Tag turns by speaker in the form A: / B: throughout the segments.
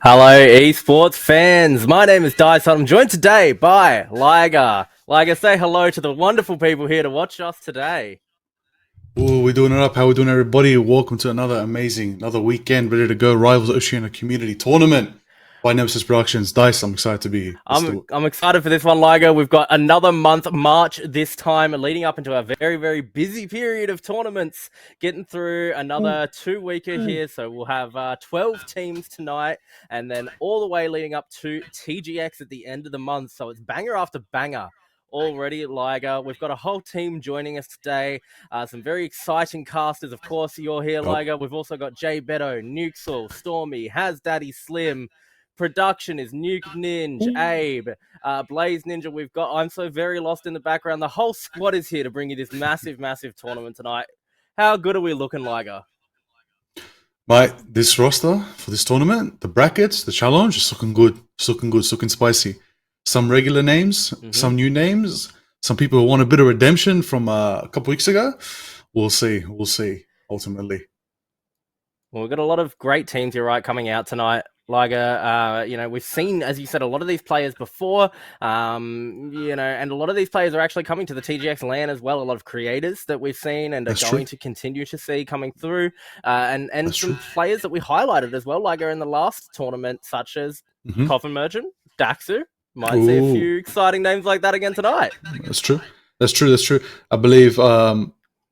A: Hello, esports fans. My name is Dice. I'm joined today by Liger. Liger, say hello to the wonderful people here to watch us today.
B: Oh, we're doing it up. How we doing, everybody? Welcome to another weekend, ready to go. Rivals Oceania Community Tournament by Nemesis Productions. Dice, I'm excited to be here.
A: I'm excited for this one, Liger. We've got another month, March this time, leading up into a very, very busy period of tournaments, getting through another 2-weeker here. So we'll have 12 teams tonight, and then all the way leading up to TGX at the end of the month. So it's banger after banger already at Liger. We've got a whole team joining us today. Some very exciting casters. Of course, you're here, Liger. We've also got Jay Beto, Nukesel, Stormy, Has Daddy Slim. Production is Nuke Ninja, Abe, Blaze Ninja. We've got I'm So Very Lost in the background. The whole squad is here to bring you this massive, massive tournament tonight. How good are we looking, Liger?
B: Mate, this roster for this tournament, the brackets, the challenge, is looking good. It's looking good, it's looking spicy. Some regular names, some new names, some people who want a bit of redemption from a couple weeks ago. We'll see, ultimately.
A: Well, we've got a lot of great teams here, right, coming out tonight. Liger, we've seen, as you said, a lot of these players before, and a lot of these players are actually coming to the TGX LAN as well. A lot of creators that we've seen and are going to continue to see coming through, and some players that we highlighted as well, Liger, in the last tournament, such as Coffin Merchant, Daxu. Might see a few exciting names like that again tonight.
B: That's true. I believe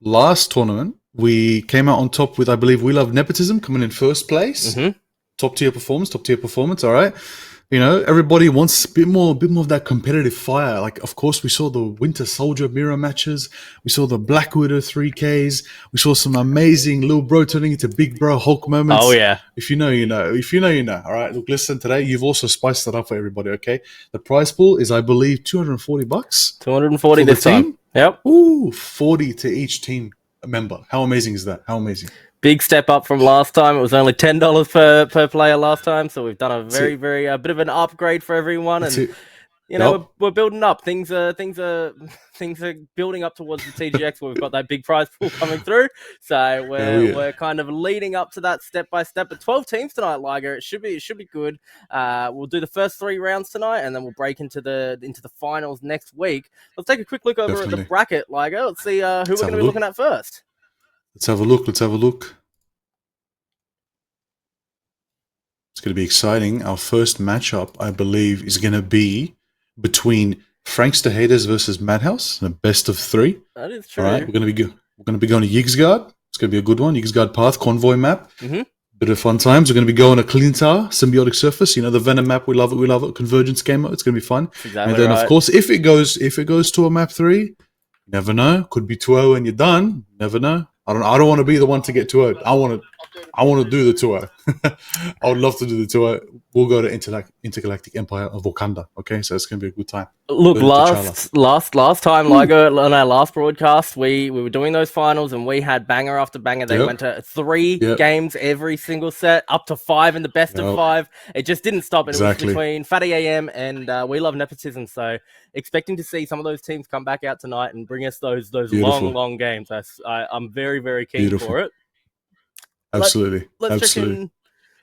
B: last tournament, we came out on top with, I believe, We Love Nepotism coming in first place. Top tier performance. All right. You know, everybody wants a bit more of that competitive fire. Like, of course, we saw the Winter Soldier mirror matches. We saw the Black Widow 3Ks. We saw some amazing little bro turning into big bro Hulk moments.
A: Oh, yeah.
B: If you know, you know. If you know, you know. All right. Look, listen, today, you've also spiced it up for everybody, okay? The prize pool is, I believe, $240.
A: $240 this time. Yep.
B: Ooh, 40 to each team member. How amazing is that? How amazing.
A: Big step up from last time. It was only $10 per player last time, so we've done a very bit of an upgrade for everyone. And we're building up. Things are building up towards the TGX where we've got that big prize pool coming through. So we're kind of leading up to that step by step. But 12 teams tonight, Liger. It should be good. We'll do the first 3 rounds tonight, and then we'll break into the finals next week. Let's take a quick look over at the bracket, Liger. Let's see who we're going to be looking at first.
B: Let's have a look. It's going to be exciting. Our first matchup, I believe, is going to be between Frankster Haters versus Madhouse, in a best of 3.
A: That is true.
B: All right, we're going to be going to Yigsguard. It's going to be a good one. Yigsguard Path, Convoy map. Bit of fun times. We're going to be going to Clintar, Symbiotic Surface. You know, the Venom map. We love it. Convergence game. It's going to be fun.
A: Exactly.
B: And then, of course, if it goes to a map 3, never know. Could be 2-0 and you're done. Never know. I don't want to be the one to get 2-0. I want to do the 2-0. I would love to do the 2-0. We'll go to Intergalactic Empire of Wakanda. Okay, so it's going to be a good time.
A: Look, last time, Liger, on our last broadcast, we were doing those finals and we had banger after banger. They went to 3 games every single set, up to 5 in the best of 5. It just didn't stop. And it was between Fatty AM and We Love Nepotism. So expecting to see some of those teams come back out tonight and bring us those long games. I'm very, very keen for it.
B: Absolutely.
A: Let's check in.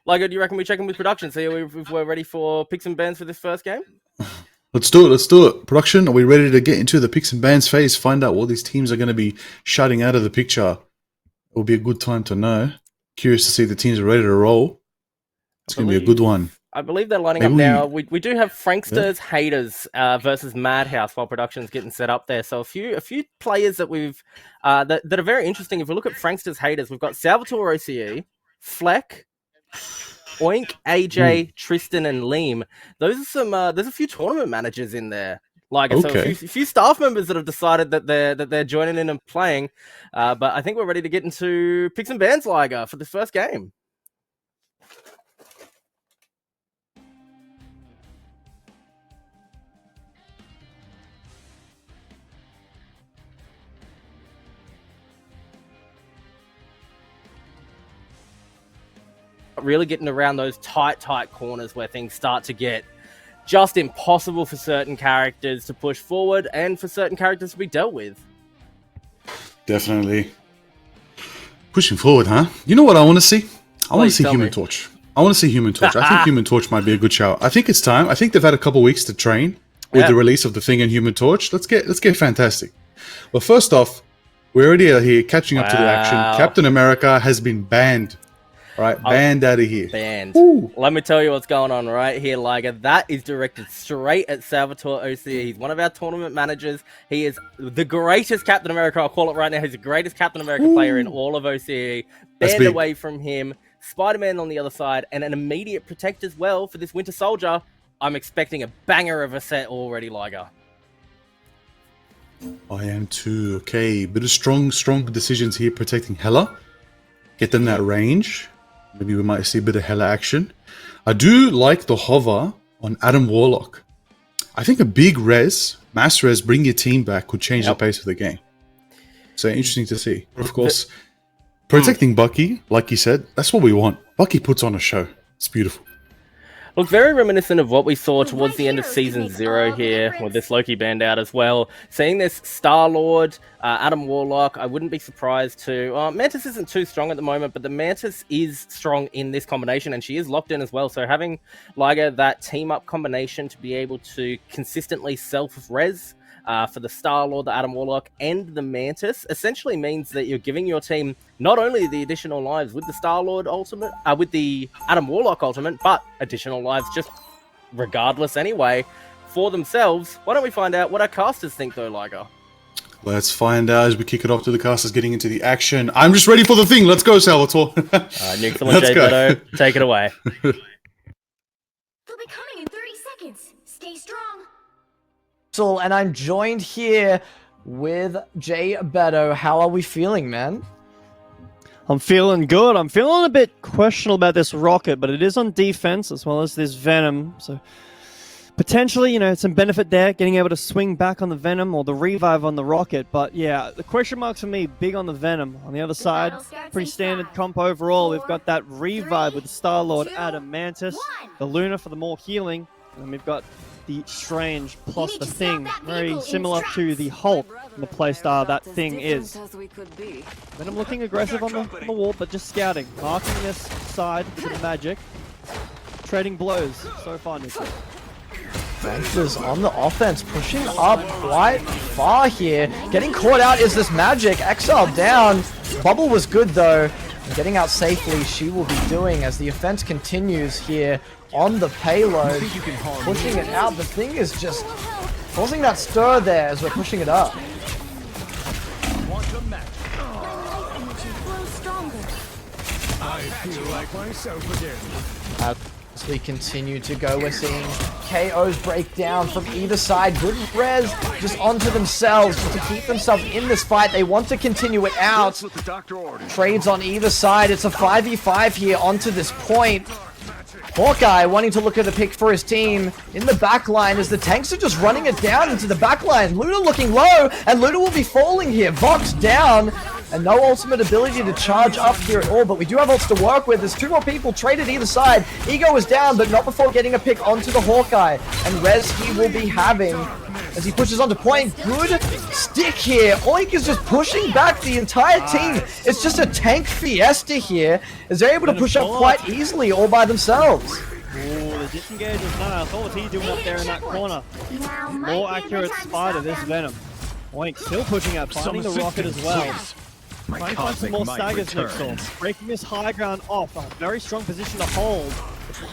A: Liger, do you reckon we check in with production? See if we're ready for picks and bans for this first game?
B: Let's do it. Production, are we ready to get into the picks and bans phase? Find out what these teams are going to be shutting out of the picture. It will be a good time to know. Curious to see if the teams are ready to roll. It's going to be a good one.
A: I believe they're lining up now. We do have Frankster's Haters versus Madhouse while production's getting set up there. So a few players that we've that are very interesting. If we look at Frankster's Haters, we've got Salvatore OCE, Fleck, Oink, AJ, Tristan, and Liam. Those are some. There's a few tournament managers in there. So a few staff members that have decided that they're joining in and playing. But I think we're ready to get into picks and bans, Liger, for this first game. Really getting around those tight corners where things start to get just impossible for certain characters to push forward and for certain characters to be dealt with.
B: Definitely. Pushing forward, huh? You know what I want to see? I want to see Human Torch. I want to see Human Torch. I think Human Torch might be a good shout. I think it's time. I think they've had a couple weeks to train with the release of the Thing and Human Torch. Let's get fantastic. But first off, we already are here catching up to the action. Captain America has been banned. Right, banned out of here.
A: Banned. Ooh. Let me tell you what's going on right here, Liger. That is directed straight at Salvatore OCE. He's one of our tournament managers. He is the greatest Captain America. I'll call it right now. He's the greatest Captain America player in all of OCE. Banned away from him. Spider-Man on the other side, and an immediate protect as well for this Winter Soldier. I'm expecting a banger of a set already, Liger.
B: I am too. Okay, bit of strong decisions here protecting Hela. Get them that range. Maybe we might see a bit of Hela action. I do like the hover on Adam Warlock. I think a big mass res, bring your team back could change the pace of the game. So interesting to see. Of course, protecting Bucky, like you said, that's what we want. Bucky puts on a show. It's beautiful.
A: Look, very reminiscent of what we saw towards the end of Season 0 here, with this Loki band out as well. Seeing this Star-Lord, Adam Warlock, I wouldn't be surprised to... Mantis isn't too strong at the moment, but the Mantis is strong in this combination, and she is locked in as well. So having, Liger, that team-up combination to be able to consistently self-res for the Star-Lord, the Adam Warlock, and the Mantis essentially means that you're giving your team not only the additional lives with the Star-Lord ultimate, with the Adam Warlock ultimate, but additional lives just regardless anyway for themselves. Why don't we find out what our casters think though, Liger?
B: Let's find out as we kick it off to the casters getting into the action. I'm just ready for the thing. Let's go, Salvatore.
A: Nixel and Jay Beto, take it away.
C: They'll be coming in 30 seconds. Stay strong.
D: And I'm joined here with Jay Beto. How are we feeling, man?
E: I'm feeling good. I'm feeling a bit questionable about this rocket, but it is on defense as well as this Venom. So potentially, you know, some benefit there, getting able to swing back on the Venom or the revive on the rocket. But yeah, the question marks for me, big on the Venom. On the other side, pretty standard comp overall. We've got that revive with the Star-Lord, Adam, Mantis, the Luna for the more healing, and we've got the Strange plus the Thing, very similar to the Hulk in the playstyle that Thing is. Venom looking aggressive on the wall, but just scouting, marking this side for the magic, trading blows so far, Nico.
D: Gangsters on the offense, pushing up quite far here. Getting caught out is this magic. Exile down. Bubble was good though. And getting out safely, she will be doing as the offense continues here on the payload. Pushing it out. The Thing is just causing that stir there as we're pushing it up.
F: I feel like myself again.
D: As we continue to go, we're seeing KOs break down from either side. Good res just onto themselves just to keep themselves in this fight. They want to continue it out. Trades on either side. It's a 5v5 here onto this point. Hawkeye wanting to look at a pick for his team in the back line as the tanks are just running it down into the back line. Luna looking low, and Luna will be falling here. Vox down, and no ultimate ability to charge up here at all, but we do have ults to work with. There's two more people traded either side. Ego is down, but not before getting a pick onto the Hawkeye, and res he will be having as he pushes onto point. Good stick here. Oink is just pushing back the entire team. It's just a tank fiesta here as they're able to push up quite easily all by themselves.
E: Ooh, the disengage is nice. What was he doing up there in that corner? More accurate spider, this Venom. Oink still pushing out, finding the rocket as well. Trying to find some more staggers next door. Breaking this high ground off. A very strong position to hold.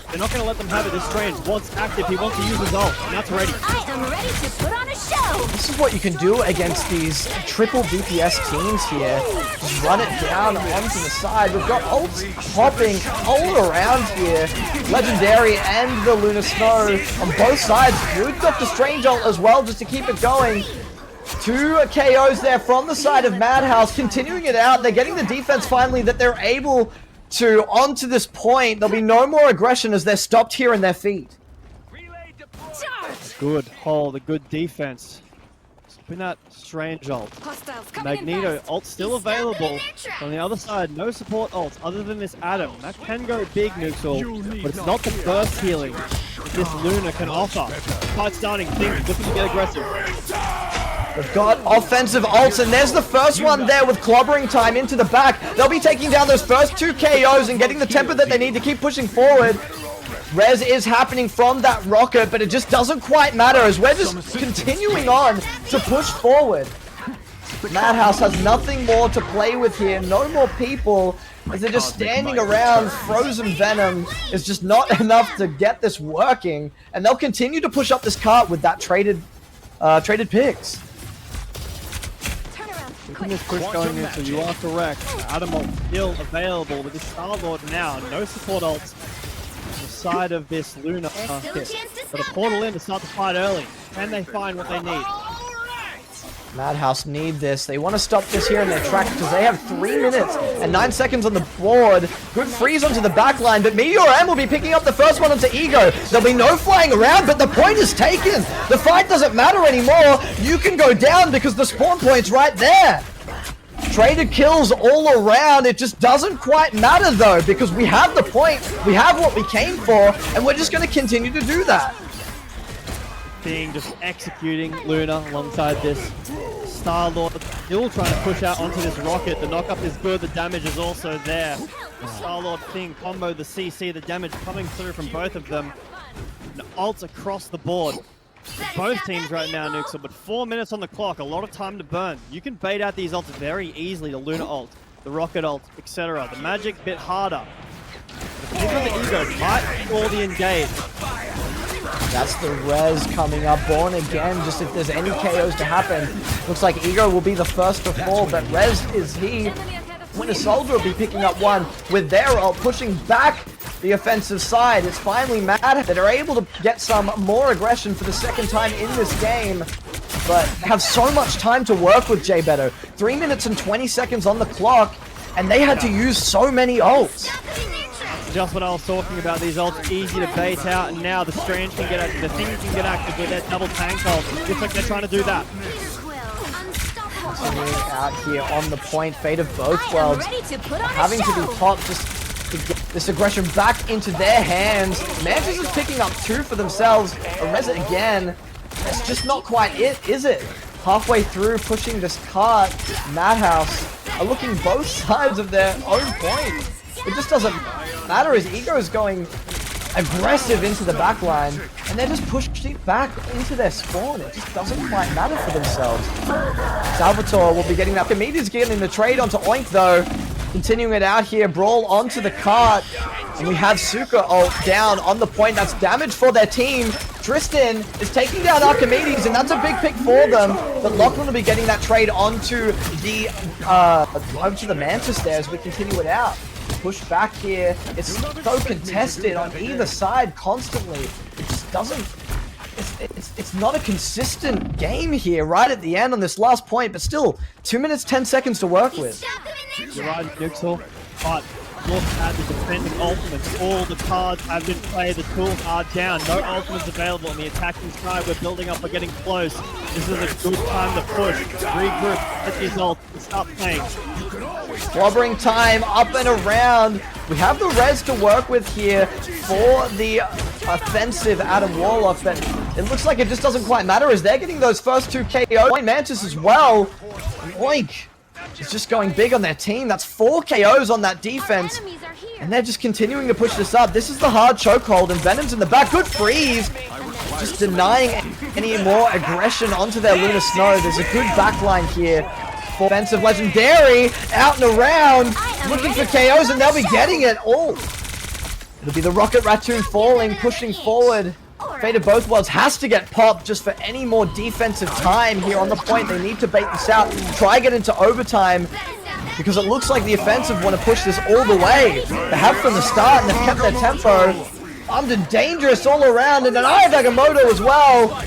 E: They're not going to let them have it. This Strange wants active. He wants to use his ult, and that's ready.
C: I am ready to put on a show.
D: This is what you can do against these triple DPS teams here. Just run it down onto the side. We've got ults hopping all around here. Legendary and the Lunar Snow on both sides. Good Doctor Strange ult as well just to keep it going. Two KOs there from the side of Madhouse, continuing it out. They're getting the defense finally that they're able to onto this point. There'll be no more aggression as they're stopped here in their feet.
E: Good hold, a good defense. Spin that Strange ult. Magneto ult still available. On the other side, no support ults other than this Adam. That can go big, Nuxel, but it's not the burst healing that this Luna can offer. Fight starting, Thing looking to get aggressive.
D: We've got offensive ults, and there's the first one there with clobbering time into the back. They'll be taking down those first 2 KOs and getting the tempo that they need to keep pushing forward. Res is happening from that rocket, but it just doesn't quite matter as we're just continuing on to push forward. Madhouse has nothing more to play with here, no more people, as they're just standing around. Frozen Venom is just not enough to get this working, and they'll continue to push up this cart with that traded picks.
E: Keeping this push going in, so you are correct. Adam ult still available with the Star-Lord now. No support ults on the side of this Luna kit. But a portal in to start the fight early. Can they find what they need?
D: Madhouse need this. They want to stop this here in their track because they have 3 minutes and 9 seconds on the board. Good freeze onto the back line, but Meteor M will be picking up the first one onto Ego. There'll be no flying around, but the point is taken. The fight doesn't matter anymore. You can go down because the spawn point's right there. Traded kills all around. It just doesn't quite matter though, because we have the point, we have what we came for, and we're just going to continue to do that.
E: Being just executing Luna alongside this Star-Lord, still trying to push out onto this rocket. The knock-up is good, the damage is also there. The Star-Lord thing combo, the CC, the damage coming through from both of them. And ults across the board. Both teams right now, Nuxel, but 4 minutes on the clock, a lot of time to burn. You can bait out these ults very easily, the Luna ult, the rocket ult, etc. The magic bit harder. The pick on the Ego might all the engage.
D: That's the res coming up. Born again, just if there's any KOs to happen. Looks like Ego will be the first to fall, but res is he. Winter Soldier will be picking up one with their ult, pushing back the offensive side. It's finally Mad that are able to get some more aggression for the second time in this game, but have so much time to work with J Beto. 3 minutes and 20 seconds on the clock, and they had to use so many ults.
E: Just what I was talking about, these ults easy to bait out, and now the Strange can get active, the Thing can get active with that double tank ult. Looks like they're trying to do that.
D: Continuing out here on the point, fate of both worlds, having to be popped just to get this aggression back into their hands. Mantis is picking up 2 for themselves. Areza again. That's just not quite it, is it? Halfway through pushing this cart, Madhouse are looking both sides of their own point. It just doesn't matter as Ego is going aggressive into the back line, and they're just pushing back into their spawn. It just doesn't quite matter for themselves. Salvatore will be getting that. Comedian's getting the trade onto Oink though. Continuing it out here, Brawl onto the cart, and we have Suka ult down on the point. That's damage for their team. Tristan is taking down Archimedes, and that's a big pick for them. But Lachlan will be getting that trade onto the Mantis there as we continue it out. Push back here. It's so contested on either side constantly. It just doesn't. It's not a consistent game here right at the end on this last point, but still 2 minutes 10 seconds to work with.
E: You're right, Nuxel, but look at the defending ultimates. All the cards have been played, the tools are down, no ultimates available on the attacking side. We're building up, we're getting close. This is a good time to push, regroup, get these ults, and start playing.
D: Clobbering time up and around. We have the res to work with here for the offensive Adam Warlock, but it looks like it just doesn't quite matter as they're getting those first 2 KO. Mantis as well. And Oink is just going big on their team. That's 4 KOs on that defense. And they're just continuing to push this up. This is the hard chokehold, and Venom's in the back. Good freeze. Just denying any more aggression onto their Lunar Snow. There's a good backline here. Offensive Legendary out and around, looking for KOs, and they'll be getting it all. It'll be the Rocket Raccoon falling, pushing forward. Fate of both worlds has to get popped just for any more defensive time here on the point. They need to bait this out, try get into overtime, because it looks like the offensive want to push this all the way. They have from the start, and they've kept their tempo. Armed and dangerous all around, and an Eye of Agamotto as well.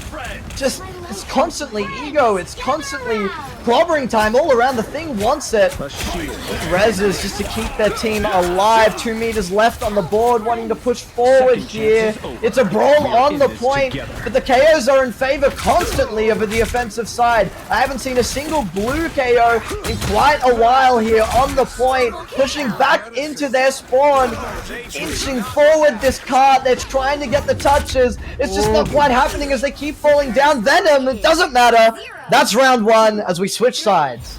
D: Just, it's constantly Ego, it's constantly clobbering time all around. The Thing wants it. Rezzes just to keep their team alive. 2 meters left on the board, wanting to push forward here. It's a brawl on the point, but the KOs are in favor constantly over the offensive side. I haven't seen a single blue KO in quite a while here on the point, pushing back into their spawn, inching forward this cart. They're trying to get the touches. It's just not quite happening as they keep falling down. Venom, it doesn't matter. That's round one as we switch sides.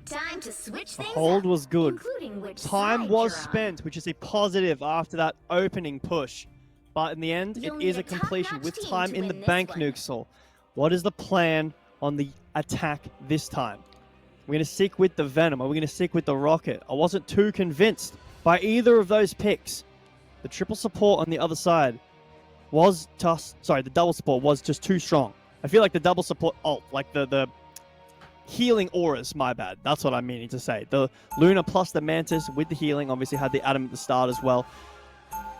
C: Time to switch
E: The
C: things
E: hold
C: up,
E: was good.
C: including which
E: Time
C: side
E: was
C: you're on.
E: spent, which is a positive after that opening push. But in the end,
C: You'll
E: it is
C: need
E: a
C: a
E: completion
C: top-notch
E: with
C: team
E: time
C: to
E: in the
C: win this
E: bank,
C: one.
E: Nuxel. What is the plan on the attack this time? We're going to stick with the Venom. Are we going to stick with the Rocket? I wasn't too convinced by either of those picks. The triple support on the other side was just... Sorry, the double support was just too strong. I feel like the double support ult, like the healing auras, my bad. That's what I'm meaning to say. The Luna plus the Mantis with the healing, obviously had the Atom at the start as well.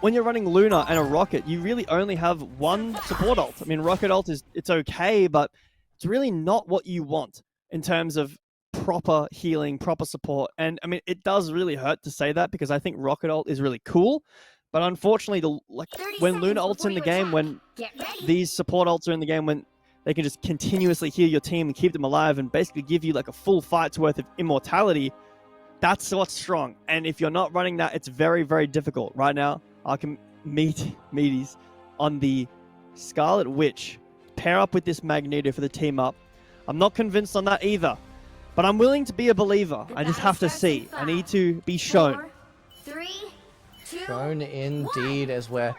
E: When you're running Luna and a Rocket, you really only have one support ult. I mean, Rocket ult it's okay, but it's really not what you want in terms of proper healing, proper support. And I mean, it does really hurt to say that because I think Rocket ult is really cool, but unfortunately, when Luna ult's in the game, when
C: Get ready.
E: these support ults are in the game, when they can just continuously heal your team and keep them alive and basically give you like a full fight's worth of immortality, that's what's strong. And if you're not running that, it's very, very difficult. Right now, I can meaties on the Scarlet Witch. Pair up with this Magneto for the team up. I'm not convinced on that either, but I'm willing to be a believer. I just have to see. I need to be shown.
C: 4, 3, 2,
D: Shown indeed as we're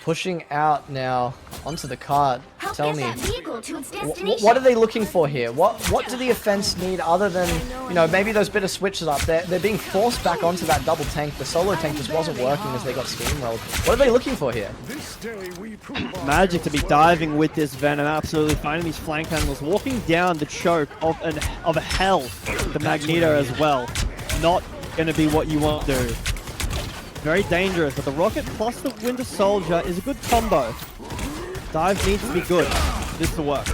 D: pushing out now onto the card.
C: help
D: Tell
C: get
D: me,
C: that vehicle to its destination.
D: what are they looking for here? What do the offense need other than, you know, maybe those bit of switches up? They're being forced back onto that double tank. The solo tank just wasn't working as they got steamrolled. What are they looking for here?
F: This day we prove our
E: Magic to be diving with this Venom, absolutely finding these flank angles, walking down the choke of a hell, the Magneto as well. Not going to be what you want to do. Very dangerous, but the Rocket plus the Winter Soldier is a good combo. Dive needs to be good for this to work.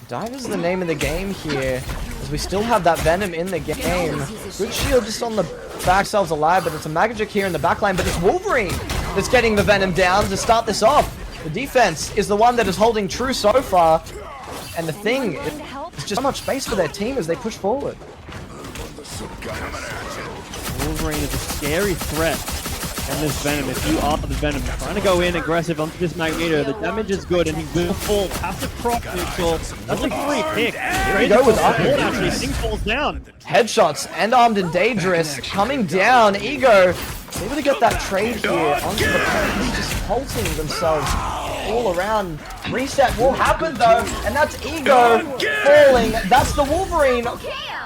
D: Dive is the name of the game here, as we still have that Venom in the game. Good shield just on the back selves alive, but it's a Magic here in the backline, but it's Wolverine that's getting the Venom down to start this off. The defense is the one that is holding true so far, and the thing is just so much space for their team as they push forward.
E: Wolverine is a scary threat. And this Venom, if you are the Venom, trying to go in aggressive onto this Magneto, the damage is good and he will fall. Has to proc neutral. That's a free pick.
D: Here we go with
E: Support, actually. Thing falls down.
D: Headshots and Armed and Dangerous coming down. Ego able to get that trade here onto the point, just halting themselves all around. Reset will happen though, and that's Ego falling. That's the Wolverine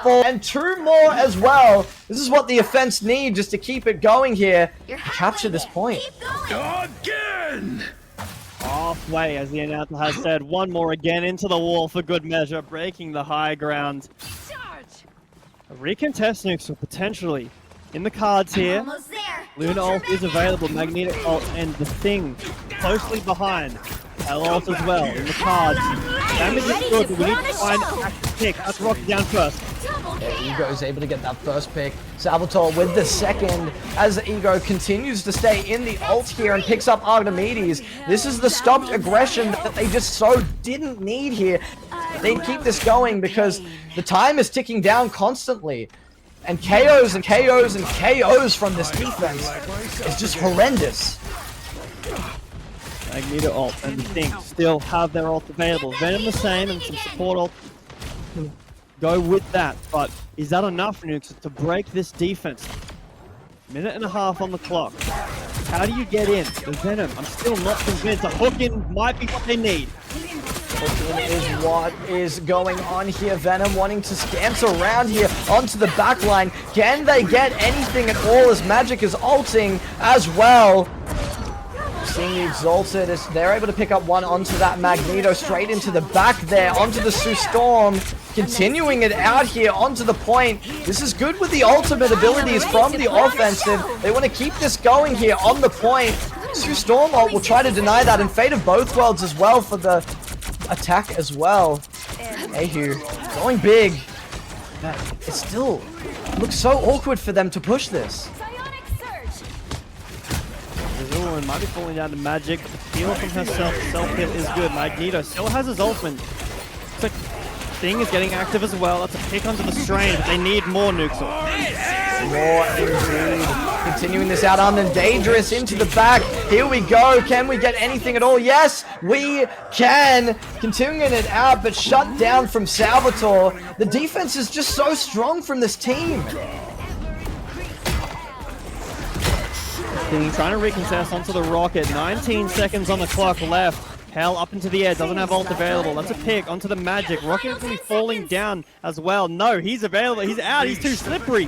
D: fall, and two more as well. This is what the offense need just to keep it going here. Capture this point.
C: Keep going.
F: again.
E: Halfway, as the announcer has said, one more again into the wall for good measure, breaking the high ground.
C: Charge.
E: A recontest Nuxel potentially in the cards here.
C: Almost there.
E: Luna ult is available, Magneto ult, and the Thing closely behind. L ult as well in the cards. Damage is good, but we need to find an active pick. That's Rocket down first.
D: Ego is able to get that first pick. Salvatore with the second as Ego continues to stay in the ult here and picks up Archimedes. This is the stopped aggression that they just so didn't need here. They keep this going because the time is ticking down constantly. And KOs and KOs and KOs from this defense is just horrendous.
E: Magneto ult and the Thing still have their ult available. Venom the same and some support ult. Go with that, but is that enough, Nukes, to break this defense? Minute and a half on the clock. How do you get in? The Venom, I'm still not convinced. A hook in might be what they need.
D: Is what is going on here. Venom wanting to dance around here onto the back line. Can they get anything at all as Magic is ulting as well? Seeing the Exalted, as they're able to pick up one onto that Magneto straight into the back there, onto the Sue Storm, continuing it out here onto the point. This is good with the ultimate abilities from the offensive. They want to keep this going here on the point. Sue Storm ult will try to deny that, and Fate of Both Worlds as well for the attack as well. Ahu going big. It still looks so awkward for them to push this.
C: Psionic surge.
E: Azul might be falling down to Magic. The heal from herself, self-hit is good. Magneto still has his ultimate. So Thing is getting active as well. That's a pick onto the strain, but they need more Nuxel.
D: More indeed. Continuing this out on them. Dangerous into the back. Here we go. Can we get anything at all? Yes, we can. Continuing it out, but shut down from Salvatore. The defense is just so strong from this team.
E: Trying to recontest onto the rocket. 19 seconds on the clock left. Hell up into the air, doesn't have ult available. That's a pick onto the magic. Rocket is going to be falling down as well. No, he's available. He's out. He's too slippery.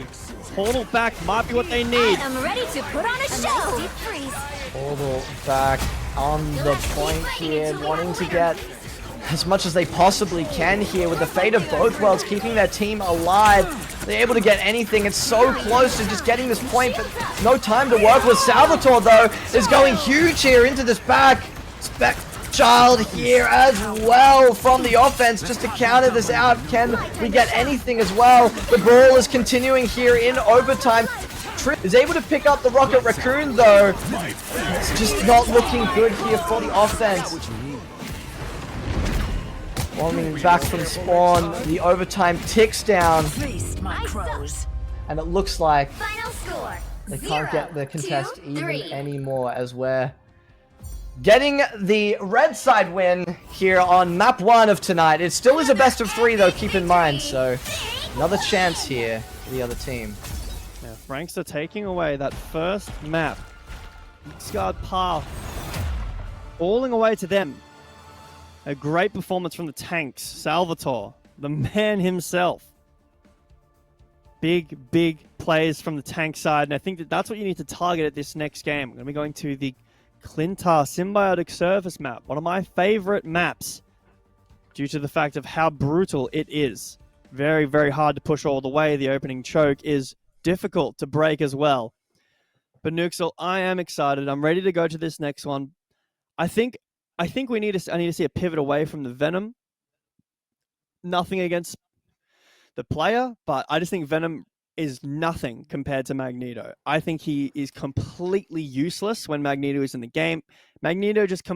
E: Portal back might be what they need.
C: I'm ready to put on a show. Deep freeze.
D: Portal back on the point here, wanting to get as much as they possibly can here with the fate of both worlds, keeping their team alive. They're able to get anything. It's so close to just getting this point, but no time to work with. Salvatore, though, is going huge here into this back. Child here as well from the offense just to counter this out. Can we get anything as well? The brawl is continuing here in overtime. Trip is able to pick up the Rocket Raccoon, though. It's just not looking good here for the offense. Warming back from spawn, the overtime ticks down. And it looks like
C: Final score.
D: they can't get the contest
C: 2,
D: even
C: 3.
D: anymore, as we're getting the red side win here on map 1 of tonight. It still is a best of 3 though, keep in mind, so another chance here for the other team.
E: Yeah, Franks are taking away that first map. Scarred path. Falling away to them. A great performance from the tanks. Salvatore, the man himself. Big, big plays from the tank side, and I think that that's what you need to target at this next game. We're going to be going to the Clintar Symbiotic Surface map, one of my favorite maps, due to the fact of how brutal it is. Very, very hard to push all the way. The opening choke is difficult to break as well. But Nuxel, I am excited. I'm ready to go to this next one. I think I need to see a pivot away from the Venom. Nothing against the player, but I just think Venom is nothing compared to Magneto. I think he is completely useless when Magneto is in the game. Magneto just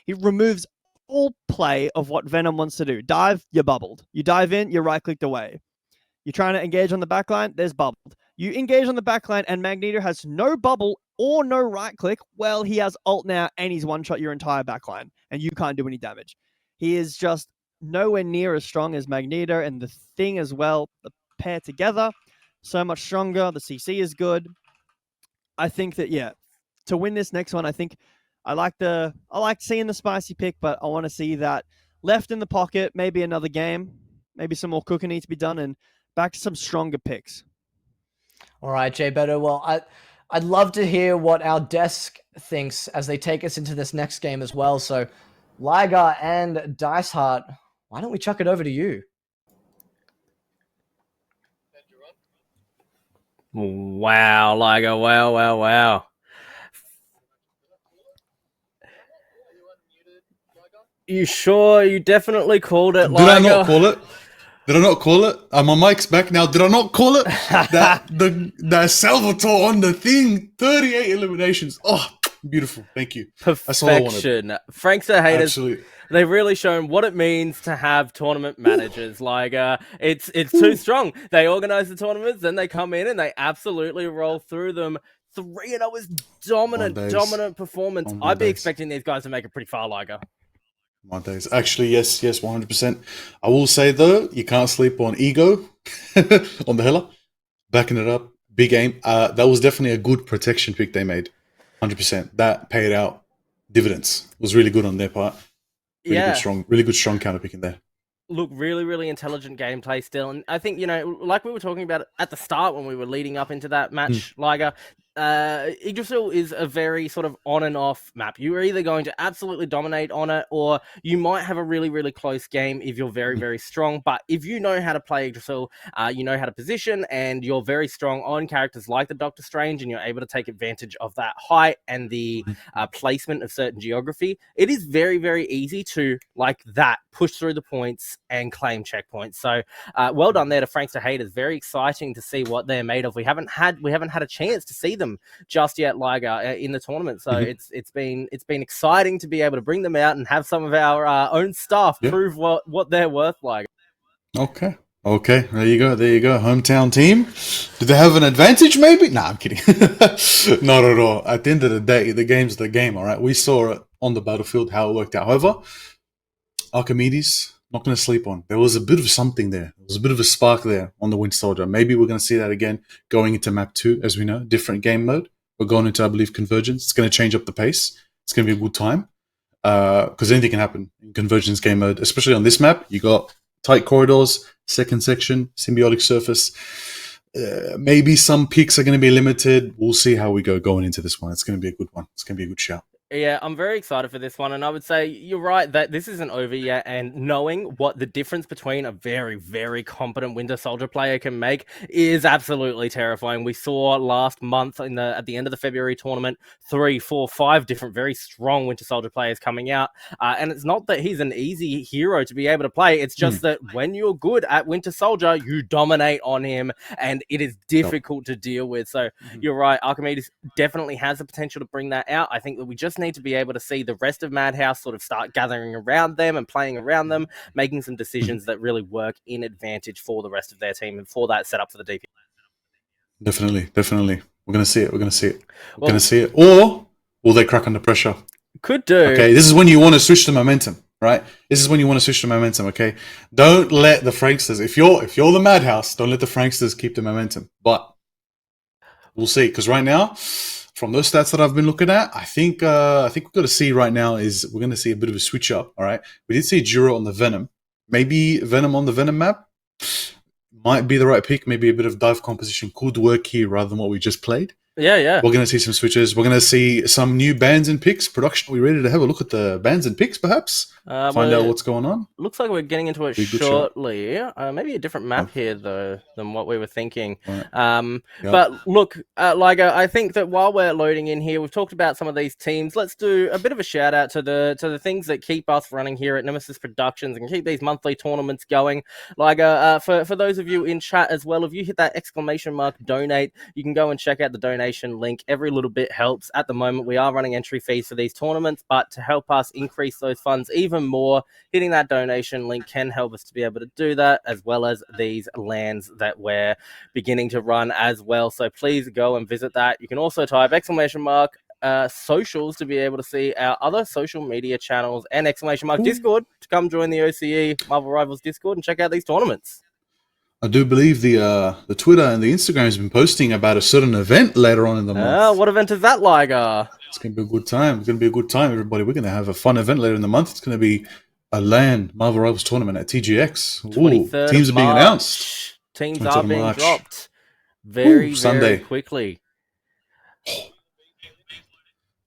E: he removes all play of what Venom wants to do. Dive, you're bubbled. You dive in, you're right-clicked away. You're trying to engage on the backline, there's bubbled. You engage on the backline and Magneto has no bubble or no right-click. Well, he has ult now and he's one-shot your entire backline and you can't do any damage. He is just nowhere near as strong as Magneto, and the Thing as well. The pair together, so much stronger. The CC is good. I think that, yeah, to win this next one, I think I like seeing the spicy pick, but I want to see that left in the pocket, maybe another game, maybe some more cooking needs to be done, and back to some stronger picks.
D: All right, Jay Better. Well, I'd love to hear what our desk thinks as they take us into this next game as well. So, Liger and Diceheart, why don't we chuck it over to you?
A: Wow, Liger, wow. You sure? You definitely called it, Liger?
B: Did I not call it? Did I not call it? My mic's back now. Did I not call it? that Salvatore on the Thing, 38 eliminations. Oh, beautiful. Thank you.
A: Perfection. Franks are haters.
B: Absolutely.
A: They've really shown what it means to have tournament managers. It's too strong. They organize the tournaments, then they come in and they absolutely roll through them. 3-0 is dominant performance. I'd be expecting these guys to make it pretty far, Liger.
B: My days. Actually, yes, 100%. I will say, though, you can't sleep on Ego on the Hela. Backing it up. Big aim. That was definitely a good protection pick they made. 100%. That paid out dividends. It was really good on their part. Really good strong counter pick in there.
A: Look, really intelligent gameplay still. And I think, like we were talking about at the start when we were leading up into that match, Liger, Yggdrasil is a very sort of on and off map. You're either going to absolutely dominate on it, or you might have a really close game if you're very strong. But if you know how to play Yggdrasil, you know how to position, and you're very strong on characters like the Doctor Strange, and you're able to take advantage of that height and the placement of certain geography, it is very easy to, like that, push through the points and claim checkpoints. So well done there to Franks to Haters. Very exciting to see what they're made of. We haven't had a chance to see them just yet, Liger, in the tournament. So it's been exciting to be able to bring them out and have some of our own staff prove what they're worth, Liger.
B: Okay. Okay, there you go. There you go. Hometown team. Do they have an advantage? Maybe. Nah, I'm kidding. Not at all. At the end of the day, the game's the game. All right. We saw it on the battlefield how it worked out. However, Archimedes, not going to sleep on. There was a bit of something there. There was a bit of a spark there on the Winter Soldier. Maybe we're going to see that again going into map 2, as we know, different game mode. We're going into, I believe, Convergence. It's going to change up the pace. It's going to be a good time because anything can happen in Convergence game mode, especially on this map. You got tight corridors, second section, symbiotic surface. Maybe some peaks are going to be limited. We'll see how we go going into this one. It's going to be a good one. It's going to be a good shout.
A: Yeah, I'm very excited for this one, and I would say you're right that this isn't over yet, and knowing what the difference between a very, very competent Winter Soldier player can make is absolutely terrifying. We saw last month at the end of the February tournament, 3, 4, 5 different very strong Winter Soldier players coming out, and it's not that he's an easy hero to be able to play, it's just that when you're good at Winter Soldier, you dominate on him, and it is difficult to deal with. So you're right, Archimedes definitely has the potential to bring that out. I think that we just need to be able to see the rest of Madhouse sort of start gathering around them and playing around them, making some decisions that really work in advantage for the rest of their team and for that setup for the DP.
B: Definitely. We're going to see it. We're going to see it. Or will they crack under pressure?
A: Could do.
B: Okay, this is when you want to switch the momentum, right? This is when you want to switch the momentum, okay? Don't let the Franksters, if you're the Madhouse, don't let the Franksters keep the momentum. But we'll see, because right now, from those stats that I've been looking at, I think we've got to see right now is we're going to see a bit of a switch up. All right, we did see Juro on the Venom, maybe Venom on the Venom map might be the right pick. Maybe a bit of dive composition could work here rather than what we just played.
A: Yeah.
B: We're going to see some switches. We're going to see some new bans and picks. Production, are we ready to have a look at the bans and picks, perhaps? Find out what's going on?
A: Looks like we're getting into it shortly. Maybe a different map here, though, than what we were thinking. Right. But look, Ligo, I think that while we're loading in here, we've talked about some of these teams. Let's do a bit of a shout-out to the things that keep us running here at Nemesis Productions and keep these monthly tournaments going. Ligo, for those of you in chat as well, if you hit that exclamation mark donate, you can go and check out the donation link. Every little bit helps. At the moment, we are running entry fees for these tournaments, but to help us increase those funds even more, hitting that donation link can help us to be able to do that, as well as these lands that we're beginning to run as well. So please go and visit that. You can also type exclamation mark socials to be able to see our other social media channels and exclamation mark Discord to come join the OCE Marvel Rivals Discord and check out these tournaments.
B: I do believe the Twitter and the Instagram has been posting about a certain event later on in the month.
A: What event is that, Liger?
B: It's going to be a good time. It's going to be a good time, everybody. We're going to have a fun event later in the month. It's going to be a LAN Marvel Rivals tournament at TGX. Ooh, teams are being announced.
A: Teams are being dropped very quickly.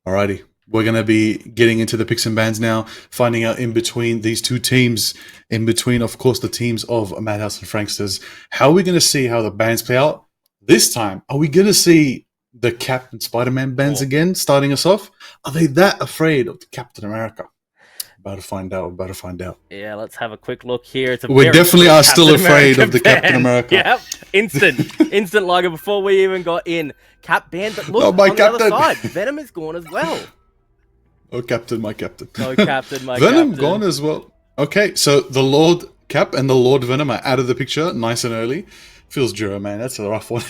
B: Alrighty. We're going to be getting into the picks and bans now, finding out in between these two teams, in between, of course, the teams of Madhouse and Franksters. How are we going to see how the bans play out this time? Are we going to see the Captain Spider-Man bans again, starting us off? Are they that afraid of the Captain America? About to find out.
A: Yeah, let's have a quick look here.
B: We definitely are still afraid of the Captain America.
A: Yep, instant Liger before we even got in. Cap ban, but look, on the other side, Venom is gone as well.
B: Oh, Captain, my Captain.
A: Oh, Captain, my
B: Venom
A: Captain.
B: gone as well. Okay, so the Lord Cap and the Lord Venom are out of the picture nice and early. Feels Juro, man. That's a rough one.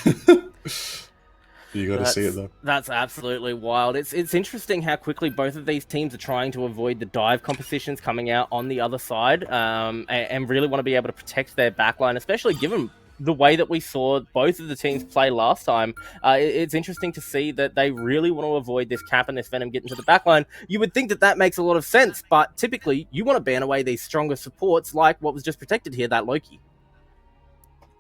B: You got to see it, though.
A: That's absolutely wild. It's interesting how quickly both of these teams are trying to avoid the dive compositions coming out on the other side and really want to be able to protect their backline, especially given the way that we saw both of the teams play last time. It's interesting to see that they really want to avoid this Cap and this Venom getting to the backline. You would think that that makes a lot of sense, but typically you want to ban away these stronger supports like what was just protected here, that Loki.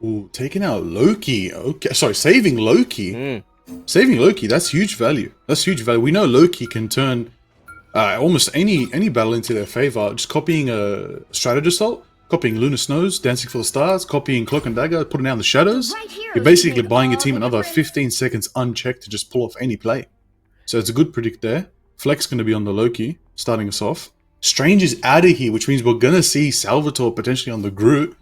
B: Ooh, taking out Loki. Okay, sorry, saving Loki. Saving Loki, that's huge value. We know Loki can turn almost any battle into their favor. Just copying a strategist ult, copying Lunar Snows, Dancing for the Stars, copying Cloak and Dagger, putting down the shadows. You're basically buying your team another 15 seconds unchecked to just pull off any play. So it's a good predict there. Flex going to be on the Loki, starting us off. Strange is out of here, which means we're going to see Salvatore potentially on the Groot.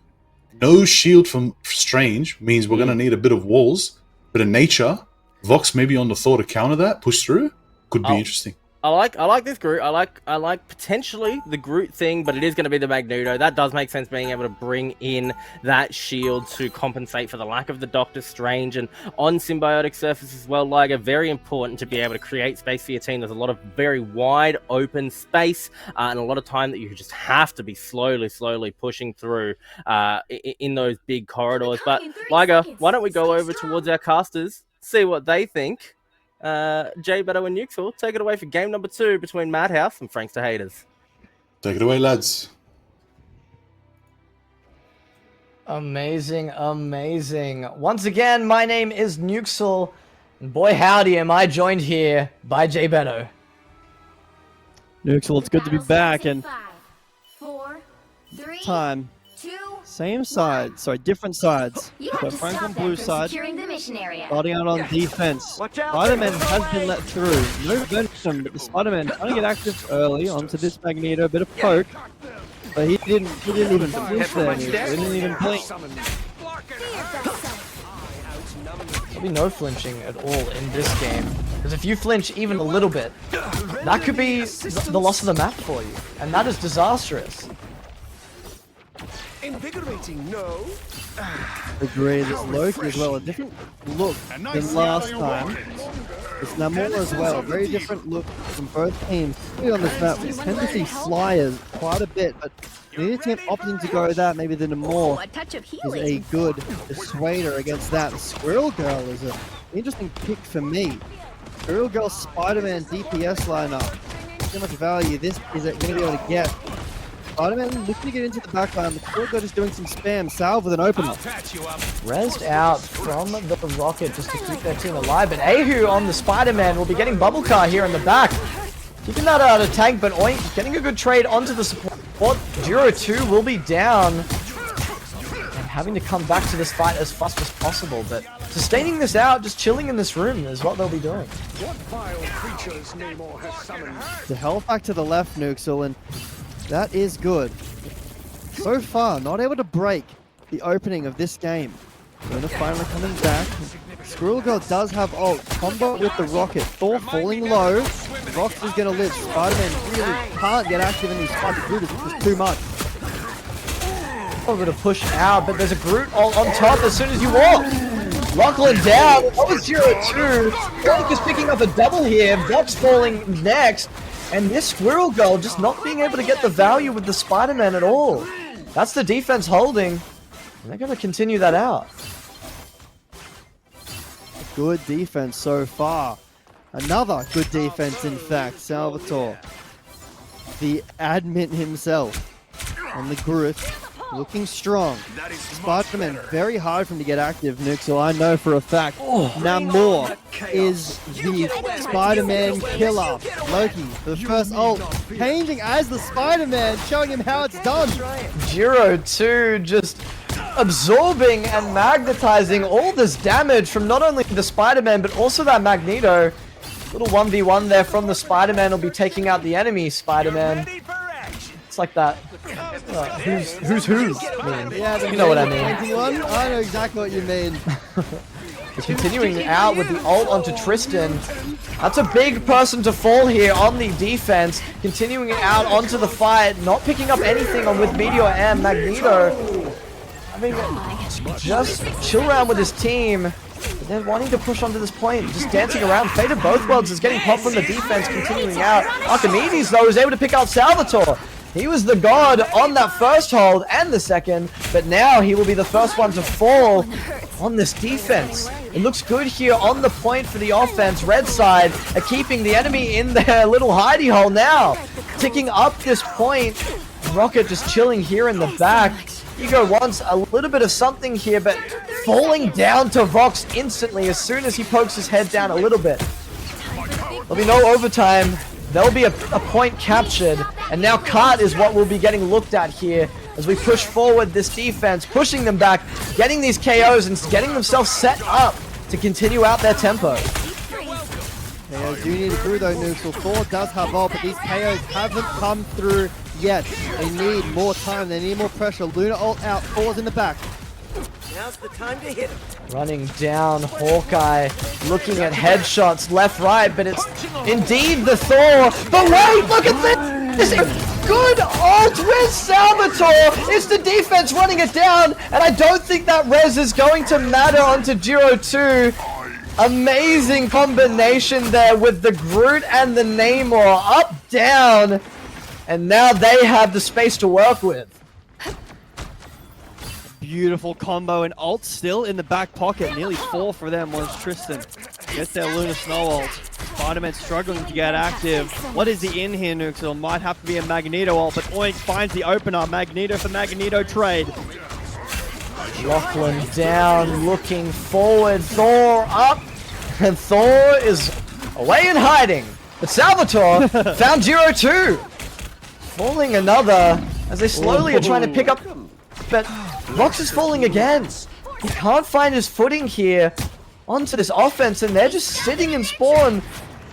B: No shield from Strange means we're going to need a bit of walls, bit of nature. Vox maybe on the Thor to counter that, push through. Could be interesting.
A: I like this Groot. I like potentially the Groot thing, but it is going to be the Magneto. That does make sense, being able to bring in that shield to compensate for the lack of the Doctor Strange, and on symbiotic surface as well. Liger, very important to be able to create space for your team. There's a lot of very wide open space and a lot of time that you just have to be slowly pushing through in those big corridors. But Liger, why don't we go over towards our casters, see what they think. Jay Beto and Nuxel, take it away for game number 2 between Madhouse and Franks to Haters.
B: Take it away, lads.
D: Amazing, amazing. Once again, my name is Nuxel, and boy howdy am I joined here by Jay Beto.
E: Nuxel, it's good to be back, and
C: 5, 4, 3,
E: time.
C: 2,
E: Same side, sorry, different sides.
C: You
E: So
C: have to
E: Frank
C: stop
E: on
C: them
E: blue
C: from
E: side,
C: securing the mission area.
E: starting out on defense.
F: Watch out.
E: Spider-Man has been let through. No Venom, but the Spider-Man trying to get active early onto this Magneto, a bit of poke. But he didn't even flinch there. He didn't even blink.
D: There'll be no flinching at all in this game. Because if you flinch even a little bit, that could be the loss of the map for you. And that is disastrous.
F: Invigorating, no.
E: Agree, this Loki as well, a different look than last time. It's Namor as well, very different look from both teams. On this map, we tend to see flyers quite a bit, but the team opting to go that, maybe the Namor
C: A touch of
E: is
C: healing.
E: a good dissuader against that. The Squirrel Girl is an interesting pick for me. Squirrel Girl Spider-Man DPS lineup. So much value this is going to be able to get. Spider-Man looking to get into the backline. The Squirrel Girl just doing some spam. Salve with an opener.
D: Rezzed out from the rocket just to keep their team alive. But Ahu on the Spider-Man will be getting Bubble Car here in the back. Keeping that out of tank, but Oink getting a good trade onto the support. Duro 2 will be down. And having to come back to this fight as fast as possible. But sustaining this out, just chilling in this room is what they'll be doing.
F: What vile creatures Namor has summoned?
E: The health back to the left, Nuxel, and that is good. So far, not able to break the opening of this game. Luna finally coming back. Squirrel Girl does have ult. Combo with the rocket. Thor falling low. Rox is going to live. Spider-Man really can't get active in these fights. Groot is just too much.
D: Oh, going to push out, but there's a Groot all on top as soon as you walk. Lachlan down. That was 0-2. Oink is picking up a double here. Vox falling next. And this Squirrel Girl just not being able to get the value with the Spider-Man at all. That's the defense holding. And they're going to continue that out.
E: Good defense so far. Another good defense, in fact. Salvatore, the admin himself, on the Griff, looking strong. Spider-Man, very hard for him to get active, Nuxel. I know for a fact. Namor is the Spider-Man killer. Loki, for the first ult, changing as the Spider-Man, showing him how it's done.
D: Duro 2 just absorbing and magnetizing all this damage from not only the Spider-Man, but also that Magneto. Little 1v1 there from the Spider-Man will be taking out the enemy Spider-Man. It's like that. Who's who?
E: Yeah,
D: You know what I mean.
E: One? I know exactly what you mean.
D: Continuing out with the ult onto Tristan. That's a big person to fall here on the defense. Continuing out onto the fight. Not picking up anything on with Meteor and Magneto. Having just chill around with his team. But they're wanting to push onto this point. Just dancing around. Fate of both worlds is getting popped from the defense. Continuing out. Archimedes, though, is able to pick out Salvatore. He was the god on that first hold and the second, but now he will be the first one to fall on this defense. It looks good here on the point for the offense. Red side are keeping the enemy in their little hidey hole now. Ticking up this point. Rocket just chilling here in the back. Ego wants a little bit of something here, but falling down to Vox instantly as soon as he pokes his head down a little bit. There'll be no overtime. There'll be a point captured, and now Cart is what we'll be getting looked at here as we push forward this defense, pushing them back, getting these KOs and getting themselves set up to continue out their tempo.
E: KOs do need to through though, Nuxel. Thor does have ult, but these KOs haven't come through yet. They need more time, they need more pressure. Luna ult out, Thor's in the back.
G: Now's the time to hit him.
D: Running down, Hawkeye, looking at headshots left, right, but it's indeed the Thor. But wait, look at this! This is good ult with Salvatore! It's the defense running it down, and I don't think that res is going to matter onto Giro 2. Amazing combination there with the Groot and the Namor. Up, down, and now they have the space to work with.
E: Beautiful combo and ult still in the back pocket. Nearly 4 for them once Tristan gets their Lunar Snow ult. Spider-Man struggling to get active. What is he in here, Nuxel? Might have to be a Magneto ult, but Oink finds the opener. Magneto for Magneto trade.
D: Lachlan down, looking forward. Thor up, and Thor is away and hiding. But Salvatore found Giro 2. Falling another as they slowly are trying to pick up. But Vox is falling again. He can't find his footing here onto this offense, and they're just sitting in spawn,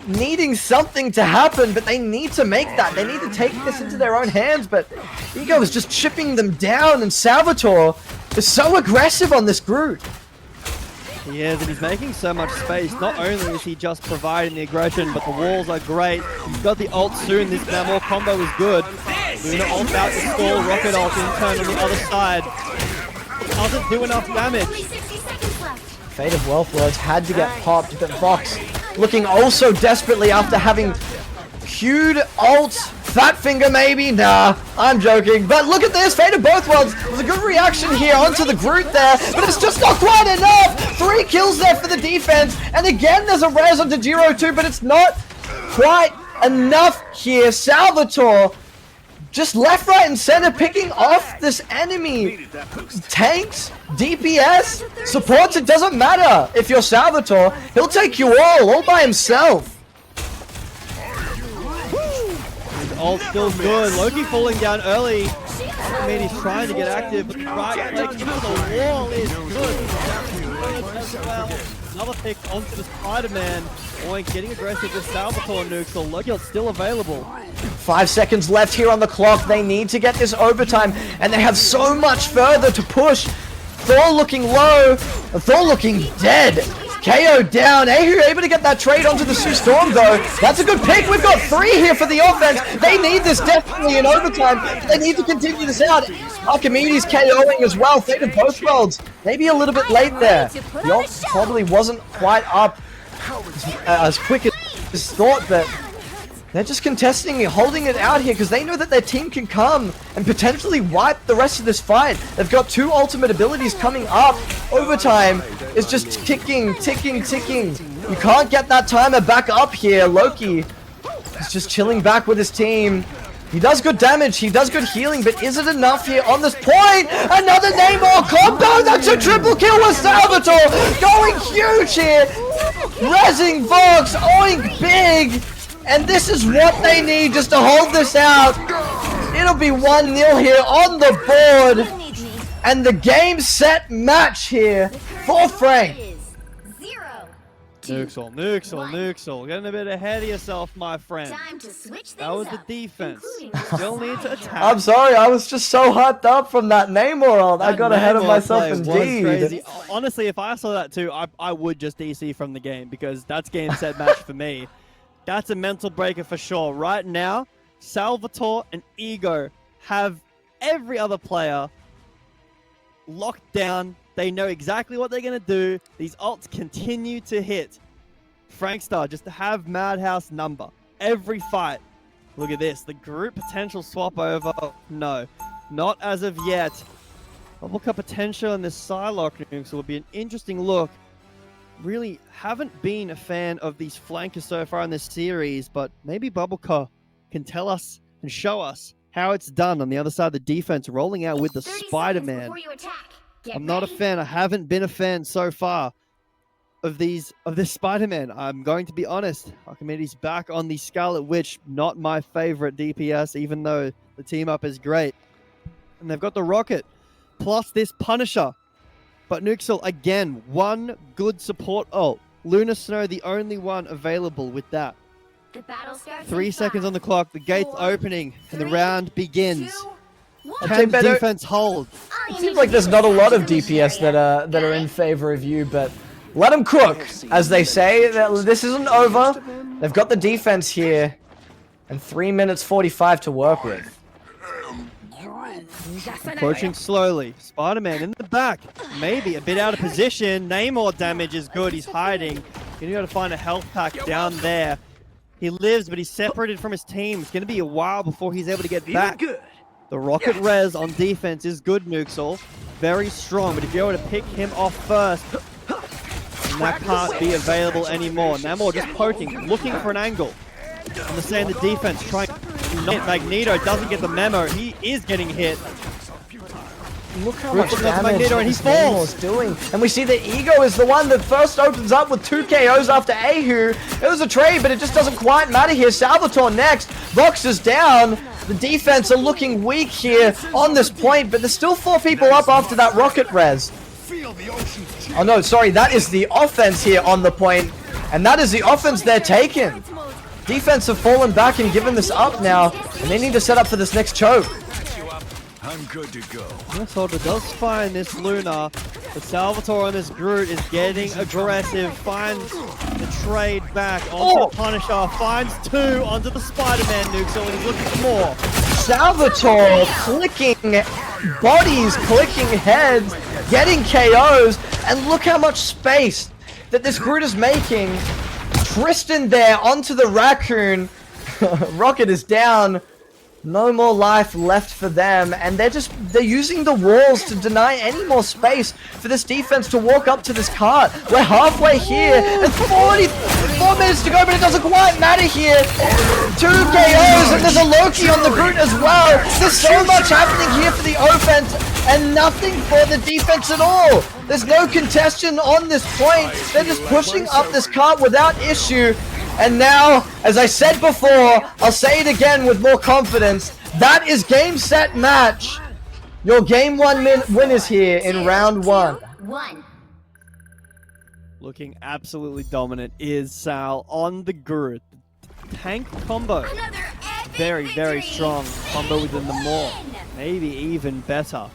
D: needing something to happen, but they need to make that. They need to take this into their own hands, but Ego is just chipping them down, and Salvatore is so aggressive on this Groot.
E: He is, and he's making so much space. Not only is he just providing the aggression, but the walls are great. He's got the ult soon. This Namor combo is good. Luna ult out to stall. Rocket ult in turn on the other side. Doesn't do enough damage.
C: Only 60 seconds left.
D: Fate of Wealth Lords had to get popped, but Vox looking also desperately after having queued ult. Fat finger maybe? Nah, I'm joking. But look at this, Fate of Both Worlds. There's a good reaction here onto the Groot there, but it's just not quite enough. 3 kills there for the defense, and again there's a res onto Giro 2, but it's not quite enough here. Salvatore just left, right, and center picking off this enemy. Tanks, DPS, supports, it doesn't matter. If you're Salvatore, he'll take you all by himself.
E: Ult still good. Loki falling down early. I mean, he's trying to get active, but the right leg into the wall is good. As well. Another pick onto the Spider-Man. Oink getting aggressive with Salvatore nukes. So Loki ult's still available.
D: 5 seconds left here on the clock. They need to get this overtime, and they have so much further to push. Thor looking low. Thor looking dead. KO down. Ahu able to get that trade onto the Sue Storm though. That's a good pick. We've got 3 here for the offense. They need this definitely in overtime. They need to continue this out. Archimedes KOing as well. Fate of Both Worlds. Maybe a little bit late there. The ult probably wasn't quite up as quick as thought, but they're just contesting, holding it out here because they know that their team can come and potentially wipe the rest of this fight. They've got 2 ultimate abilities coming up. Overtime is just ticking, ticking, ticking. You can't get that timer back up here. Loki is just chilling back with his team. He does good damage, he does good healing, but is it enough here on this point? Another Namor combo, that's a triple kill with Salvatore! Going huge here! Rezzing Vox, Oink big! And this is what they need just to hold this out. It'll be 1-0 here on the board. And the game set match here for Frank.
E: Nuxel. Getting a bit ahead of yourself, my friend.
C: Time to switch
E: That was
C: things
E: the
C: up,
E: defense.
C: including
E: Still need to attack.
D: I'm sorry, I was just so hyped up from that Namor ult. I
E: That
D: got ahead of
E: Namor
D: myself
E: play was
D: indeed.
E: crazy. Honestly, if I saw that too, I would just DC from the game because that's game set match for me. That's a mental breaker for sure. Right now, Salvatore and Ego have every other player locked down. They know exactly what they're going to do. These ults continue to hit. Frankstar just to have Madhouse number. Every fight. Look at this. The group potential swap over. No, not as of yet. Bubble Cup potential in this Psylocke nukes will be an interesting look. Really haven't been a fan of these flankers so far in this series, but maybe Bubblecup can tell us and show us how it's done on the other side of the defense, rolling out with the
C: 30
E: Spider-Man.
C: seconds before you attack. Get
E: I'm not a
C: ready.
E: fan. I haven't been a fan so far of this Spider-Man. I'm going to be honest. Archimedes back on the Scarlet Witch, not my favorite DPS, even though the team up is great. And they've got the Rocket, plus this Punisher. But Nuxel, again, 1 good support ult. Lunar Snow, the only one available with that.
C: The battle starts
E: 3
C: in
E: seconds
C: 5,
E: on the clock, the gate's
C: 4,
E: opening, and the
C: 3,
E: round begins.
C: 2,
E: Can
D: better.
E: defense hold?
D: It seems like there's not a lot of DPS that are in favor of you, but let them cook, as they say. This isn't over. They've got the defense here, and 3 minutes 45 to work with.
E: Approaching slowly. Spider-Man in the back. Maybe a bit out of position. Namor damage is good. He's hiding. You got to find a health pack down there. He lives, but he's separated from his team. It's going to be a while before he's able to get back. The rocket res on defense is good, Nuxel. Very strong, but if you're able to pick him off first, then that can't be available anymore. Namor just poking, looking for an angle. Understand the defense, trying to hit. Magneto doesn't get the memo. He is getting hit.
D: Look how much
E: Ruthless
D: damage
E: Magneto, and he
D: Namor's doing. And we see that Ego is the one that first opens up with 2 KOs after Ahu. It was a trade, but it just doesn't quite matter here. Salvatore next. Vox is down. The defense are looking weak here on this point, but there's still 4 people up after that rocket res. Oh no, sorry, that is the offense here on the point, and that is the offense they're taking. Defense have fallen back and given this up now, and they need to set up for this next choke.
F: I'm good to go.
E: Minnesota does find this Luna, but Salvatore on this Groot is getting aggressive, finds the trade back onto the Punisher, finds 2 onto the Spider-Man nuke, so he's looking for more.
D: Salvatore clicking bodies, clicking heads, getting KOs, and look how much space that this Groot is making. Tristan there onto the Raccoon. Rocket is down. No more life left for them, and they're using the walls to deny any more space for this defense to walk up to this cart. We're halfway here, and 44 minutes to go, but it doesn't quite matter here. 2 KOs, and there's a Loki on the Groot as well. There's so much happening here for the offense, and nothing for the defense at all. There's no contestation on this point. They're just pushing up this cart without issue. And now, as I said before, I'll say it again with more confidence. That is game, set, match. Your game 1 win is here in round 1.
E: Looking absolutely dominant is Sal on the Groot. Tank combo. Very, very strong combo within the Maw. Maybe even better.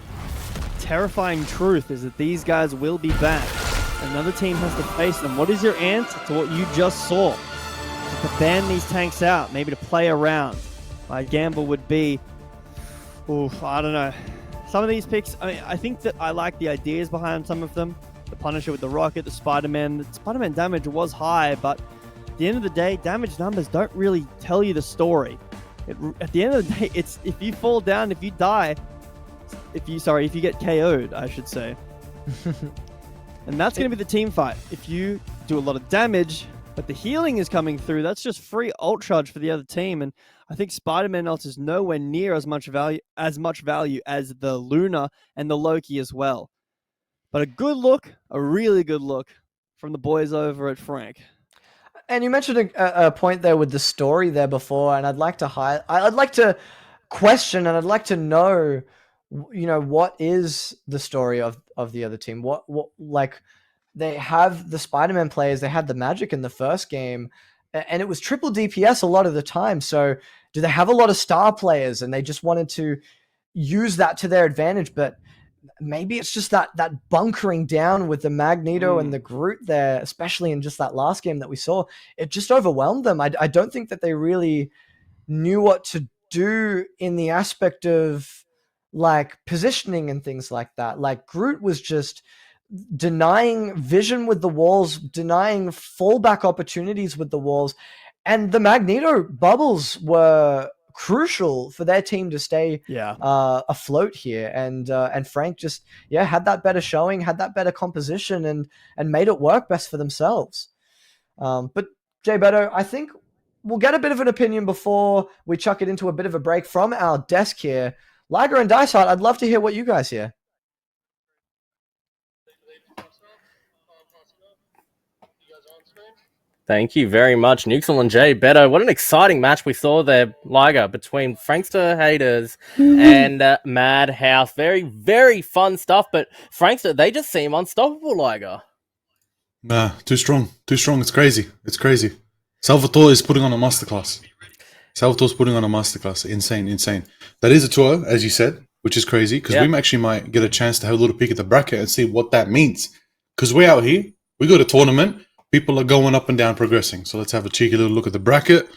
E: Terrifying truth is that these guys will be back. Another team has to face them. What is your answer to what you just saw? To ban these tanks out, maybe to play around. My gamble would be, I don't know. Some of these picks, I think that I like the ideas behind some of them. The Punisher with the rocket, the Spider-Man. The Spider-Man damage was high, but at the end of the day, damage numbers don't really tell you the story. At the end of the day, it's if you fall down, if you die, if you get KO'd, I should say. And that's going to be the team fight. If you do a lot of damage, but the healing is coming through, that's just free ult charge for the other team. And I think Spider-Man ult is nowhere near as much value as the Luna and the Loki as well. But a really good look from the boys over at Frank.
D: And you mentioned a point there with the story there before, and I'd like to question, and I'd like to know, what is the story of the other team? What like, they have the Spider-Man players, they had the magic in the first game, and it was triple DPS a lot of the time. So do they have a lot of star players and they just wanted to use that to their advantage? But maybe it's just that bunkering down with the Magneto and the Groot there, especially in just that last game that we saw. It just overwhelmed them. I don't think that they really knew what to do in the aspect of like positioning and things like that. Like Groot was just denying vision with the walls, denying fallback opportunities with the walls, and the Magneto bubbles were crucial for their team to stay afloat here. And Frank just had that better showing, had that better composition, and made it work best for themselves. But Jay Beto, I think we'll get a bit of an opinion before we chuck it into a bit of a break from our desk here. Liger and Dice Heart, I'd love to hear what you guys hear.
A: Thank you very much, Nuxel and Jay Beto. What an exciting match we saw there, Liger, between Frankster haters and Madhouse. Very, very fun stuff, but Frankster, they just seem unstoppable, Liger.
B: Nah, too strong. It's crazy. Salvatore is putting on a masterclass. Insane. That is a tour, as you said. which is crazy because
A: Yeah.
B: we actually might get a chance to have a little peek at the bracket and see what that means. Because we're out here, we go to tournament, people are going up and down, progressing. So let's have a cheeky little look at the bracket,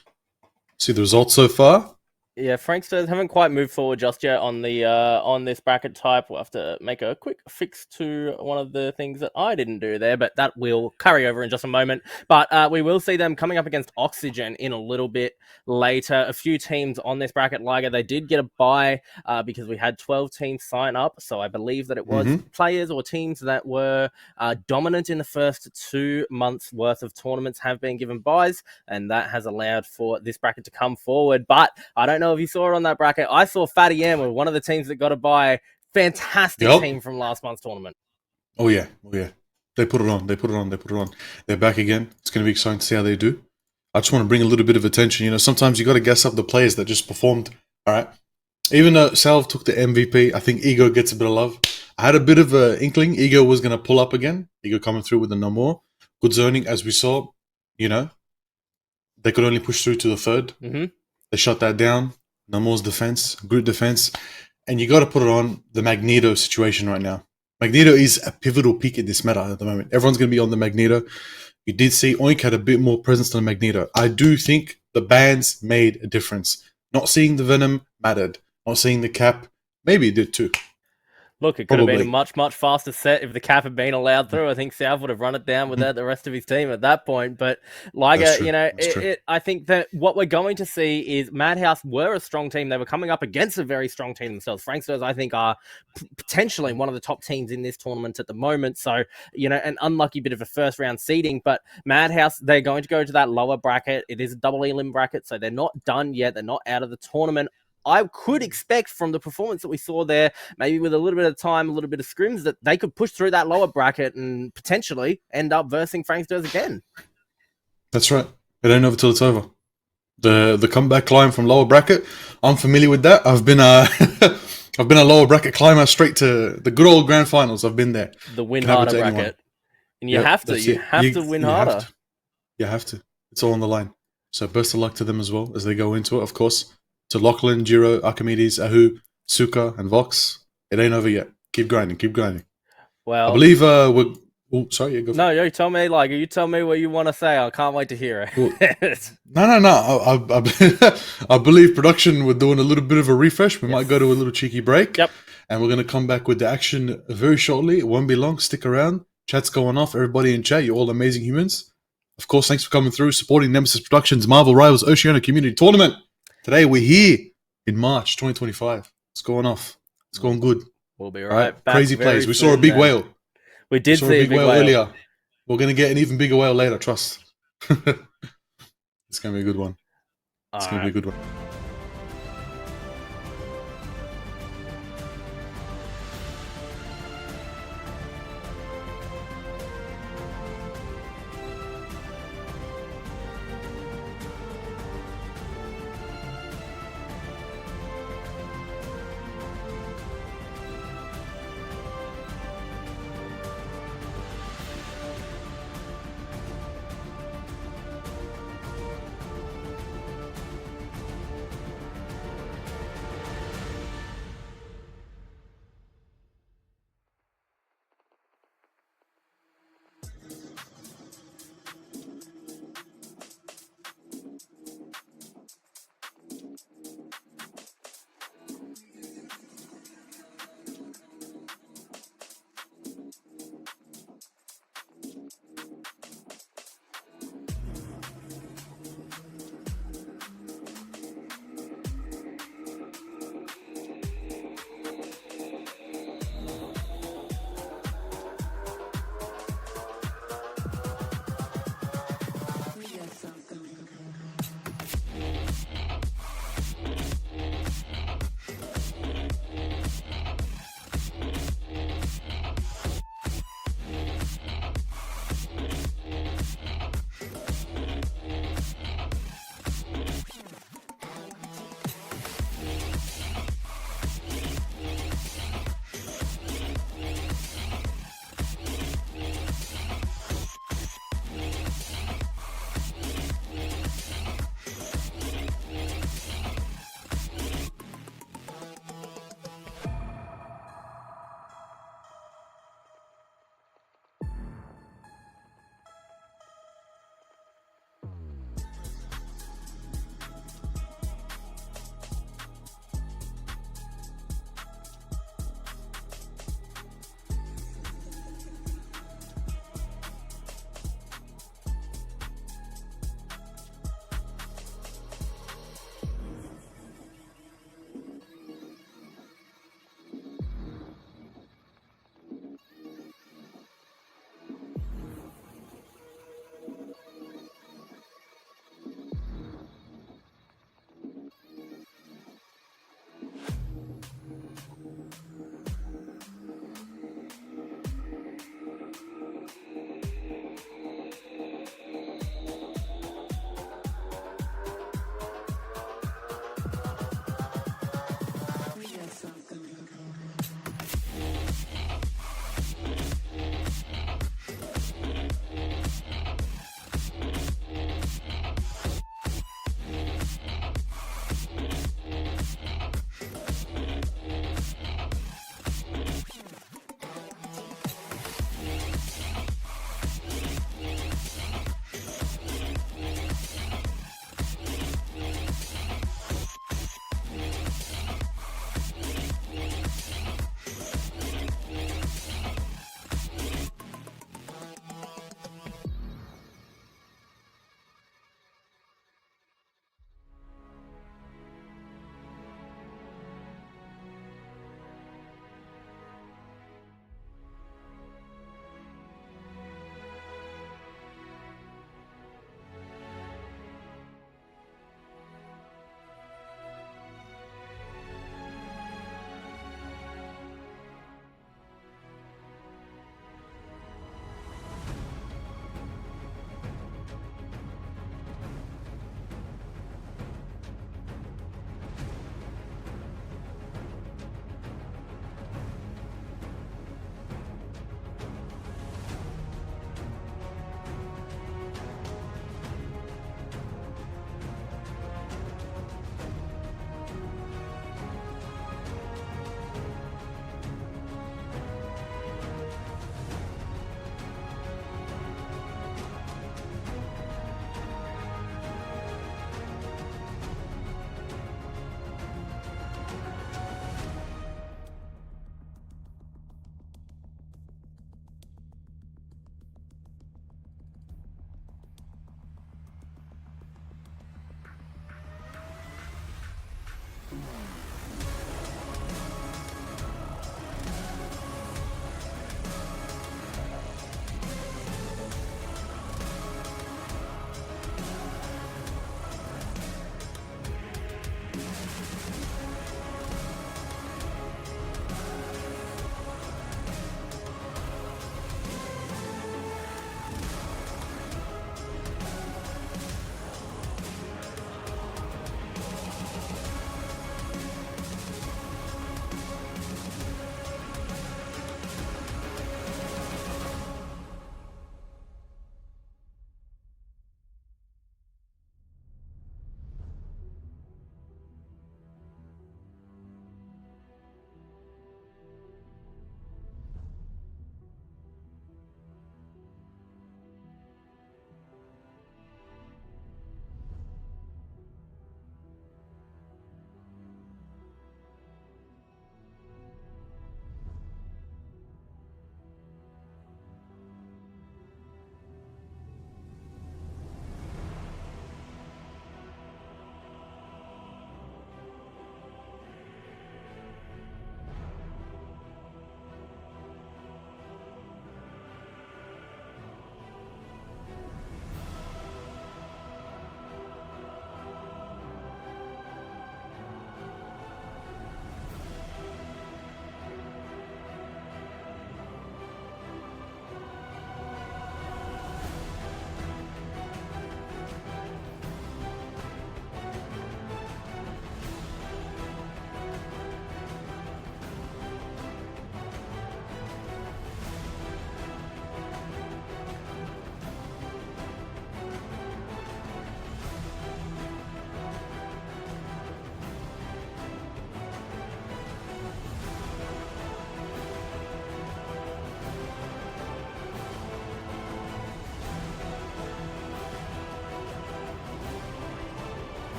B: see the results so far.
A: Yeah, Franksters haven't quite moved forward just yet on the on this bracket type. We'll have to make a quick fix to one of the things that I didn't do there, but that will carry over in just a moment. But we will see them coming up against Oxygen in a little bit later. A few teams on this bracket, Liger, they did get a bye because we had 12 teams sign up. So I believe that it was players or teams that were dominant in the first 2 months worth of tournaments have been given byes, and that has allowed for this bracket to come forward. But I don't know if you saw it on that bracket. I saw Fatty M with one of the teams that got a bye. Fantastic team from last month's tournament.
B: Oh yeah. They put it on. They're back again. It's going to be exciting to see how they do. I just want to bring a little bit of attention. You know, sometimes you got to guess up the players that just performed. All right. Even though Salve took the MVP, I think Ego gets a bit of love. I had a bit of an inkling Ego was going to pull up again. Ego coming through with the no more. Good zoning, as we saw. You know, they could only push through to the third. They shut that down. Namo's defense, good defense. And you got to put it on the Magneto situation right now. Magneto is a pivotal pick in this meta at the moment. Everyone's going to be on the Magneto. You did see Oink had a bit more presence than Magneto. I do think the bans made a difference. Not seeing the Venom mattered. Not seeing the Cap, maybe it did too.
A: Look, it could have been a much, much faster set if the Cap had been allowed through. I think South would have run it down without the rest of his team at that point. But Liger, you know, I think that what we're going to see is Madhouse were a strong team. They were coming up against a very strong team themselves. Franksters, I think, are potentially one of the top teams in this tournament at the moment. So, you know, an unlucky bit of a first round seeding. But Madhouse, they're going to go to that lower bracket. It is a double elim bracket, so they're not done yet. They're not out of the tournament. I could expect from the performance that we saw there, maybe with a little bit of time, a little bit of scrims, that they could push through that lower bracket and potentially end up versing Franksters again.
B: That's right. It ain't over till it's over. The comeback climb from lower bracket, I'm familiar with that. I've been I've been a lower bracket climber straight to the good old grand finals. I've been there.
A: The win harder bracket. And you have to win harder.
B: You have to. It's all on the line. So best of luck to them as well as they go into it, of course. To Lachlan, Jiro, Archimedes, Ahu, Suka, and Vox. It ain't over yet. Keep grinding.
A: Well,
B: I believe we're... Oh, sorry, you go.
A: No, you tell me, like, you tell me what you want to say. I can't wait to hear it.
B: No. I believe production, we're doing a little bit of a refresh. We might go to a little cheeky break.
A: Yep.
B: And we're going to come back with the action very shortly. It won't be long. Stick around. Chat's going off. Everybody in chat, you're all amazing humans. Of course, thanks for coming through, supporting Nemesis Productions, Marvel Rivals Oceania Community Tournament. Today, we're here in March 2025. It's going off. It's going good.
A: We'll be right back.
B: Crazy plays. We saw a big whale.
A: We did see a big whale
B: earlier. We're going to get an even bigger whale later, trust. It's going to be a good one. It's going to be a good one.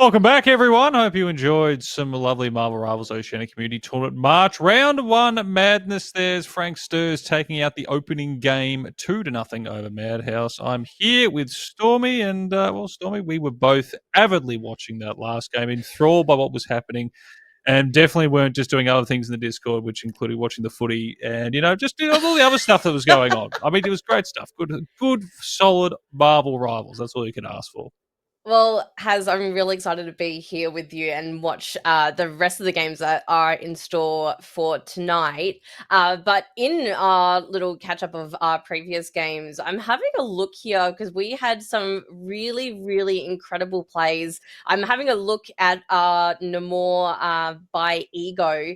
G: Welcome back, everyone. Hope you enjoyed some lovely Marvel Rivals Oceanic Community Tournament March. Round 1 madness. There's Frank Stirs taking out the opening game 2-0 over Madhouse. I'm here with Stormy, and, well, Stormy, we were both avidly watching that last game, enthralled by what was happening, and definitely weren't just doing other things in the Discord, which included watching the footy and, just all the other stuff that was going on. I mean, it was great stuff. Good, solid Marvel Rivals. That's all you can ask for.
H: Well, I'm really excited to be here with you and watch the rest of the games that are in store for tonight. But in our little catch up of our previous games, I'm having a look here because we had some really, really incredible plays. I'm having a look at Namor by Ego,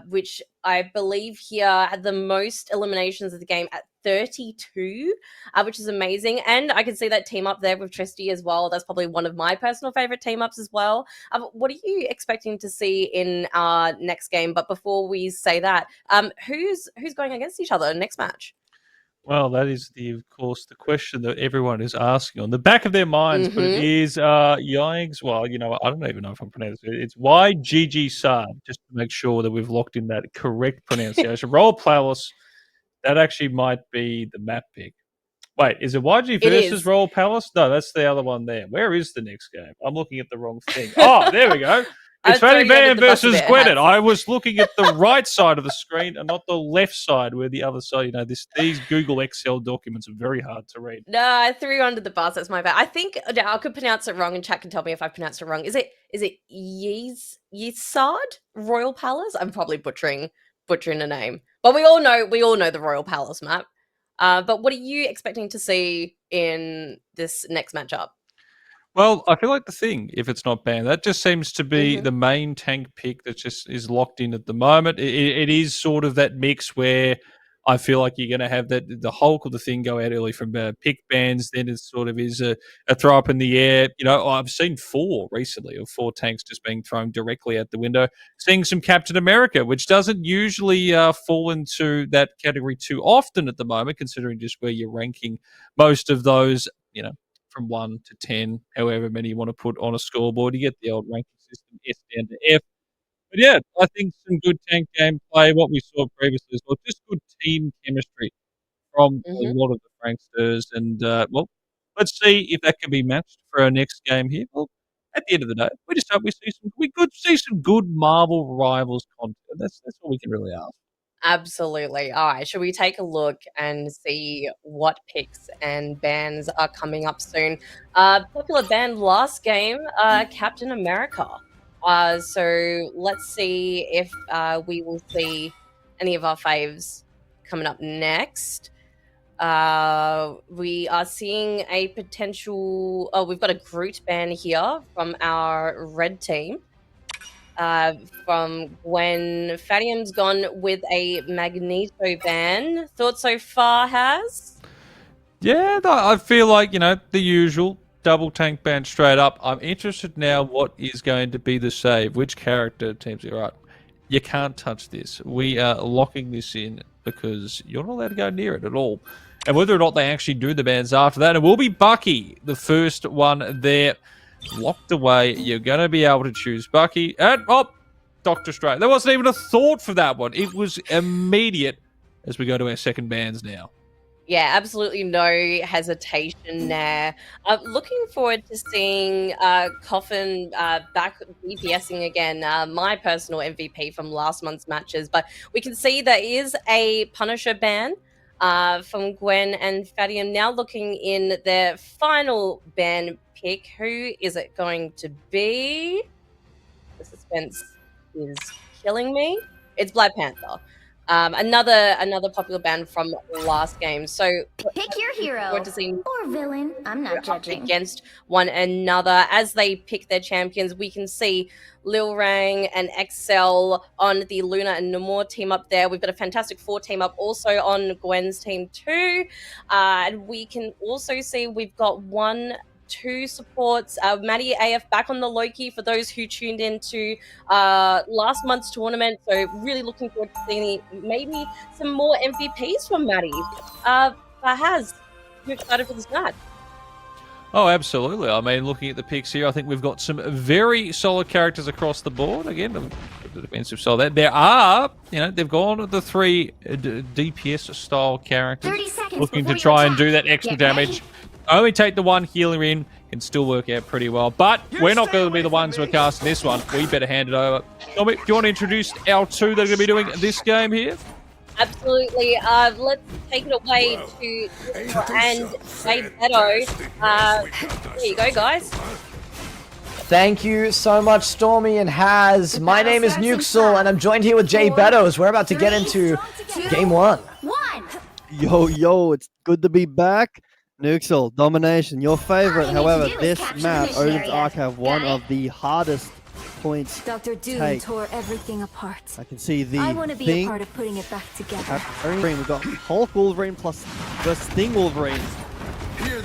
H: which I believe here had the most eliminations of the game at 32, which is amazing. And I can see that team up there with Tristy as well. That's probably one of my personal favorite team ups as well. What are you expecting to see in our next game? But before we say that, who's going against each other next match?
G: Well, that is, of course, the question that everyone is asking on the back of their minds, but it is Yikes. Well, I don't even know if I'm pronouncing it. It's YGG Saab, just to make sure that we've locked in that correct pronunciation. Roll Palace, that actually might be the map pick. Wait, is it YG versus Royal Palace? No, that's the other one there. Where is the next game? I'm looking at the wrong thing. Oh, there we go. It's Fanny Bam versus Gwyneth. I was looking at the right side of the screen and not the left side, where the other side, these Google Excel documents are very hard to read.
H: No, I threw you under the bus. That's my bad. I think I could pronounce it wrong, and chat can tell me if I pronounced it wrong. Is it Yesard Royal Palace? I'm probably butchering the name, but we all know the Royal Palace map. But what are you expecting to see in this next matchup?
G: Well, I feel like the Thing, if it's not banned, that just seems to be the main tank pick that just is locked in at the moment. It is sort of that mix where I feel like you're going to have the Hulk or the Thing go out early from pick bans. Then it sort of is a throw up in the air. I've seen 4 recently, of 4 tanks just being thrown directly out the window. Seeing some Captain America, which doesn't usually fall into that category too often at the moment, considering just where you're ranking most of those, from 1 to 10, however many you want to put on a scoreboard. You get the old ranking system, S down to F. But yeah, I think some good tank gameplay, what we saw previously as well, just good team chemistry from a lot of the Franksters. And, well, let's see if that can be matched for our next game here. Well, at the end of the day, we just hope we see some good Marvel Rivals content. That's all we can really ask.
H: Absolutely. All right. Should we take a look and see what picks and bans are coming up soon? Popular ban last game, Captain America. So let's see if we will see any of our faves coming up next. We are seeing a potential. Oh, we've got a Groot ban here from our red team. From Gwen. Fadium's gone with a Magneto ban. Thoughts so far, Has?
G: Yeah, I feel like, the usual double tank ban straight up. I'm interested now what is going to be the save. Which character teams are right? You can't touch this. We are locking this in because you're not allowed to go near it at all. And whether or not they actually do the bans after that, it will be Bucky, the first one there. Locked away. You're going to be able to choose Bucky. And, Doctor Strange. There wasn't even a thought for that one. It was immediate as we go to our second bans now.
H: Yeah, absolutely no hesitation there. Looking forward to seeing Coffin back DPSing again, my personal MVP from last month's matches. But we can see there is a Punisher ban from Gwen and Fadium now looking in their final ban pick. Who is it going to be? The suspense is killing me. It's Black Panther. Another popular band from last game. So
C: Pick your hero or villain. I'm not judging.
H: Against one another as they pick their champions. We can see Lil Rang and Excel on the Luna and Namor team up there. We've got a Fantastic Four team up also on Gwen's team too. And we can also see we've got 2 supports. Maddie AF back on the Loki for those who tuned into last month's tournament. So really looking forward to seeing maybe some more MVPs from Maddie. Has you excited for this match?
G: Oh, absolutely. I mean, looking at the picks here, I think we've got some very solid characters across the board. Again, the defensive side. There are, they've gone with the 3 DPS style characters,
C: 30 seconds
G: looking to
C: before you
G: try and
C: attack.
G: do that extra
C: Get ready.
G: damage. Only take the 1 healer in, can still work out pretty well. But we're not going to be the ones who are casting this one. We better hand it over. Tommy, do you want to introduce our 2 that are going to be doing this game here?
H: Absolutely. Let's take it away to and Jay Beto. There you go, guys.
D: Thank you so much, Stormy and Haz. My name is Nuxel, and I'm joined here with Jay Beto as we're about to get into Game 1.
C: 1.
E: Yo, it's good to be back. Nuxel, Domination, your favorite.
C: All you need
E: However,
C: to do is
E: this
C: capture the
E: map,
C: missionary
E: Odin's Archive, one
C: Got it?
E: of the hardest points.
I: Dr. Doom
E: Take.
I: tore everything apart.
E: I can see the
I: I want to be
E: thing.
I: a part of putting it back together.
E: Wolverine. We've got Hulk Wolverine plus the Sting Wolverine.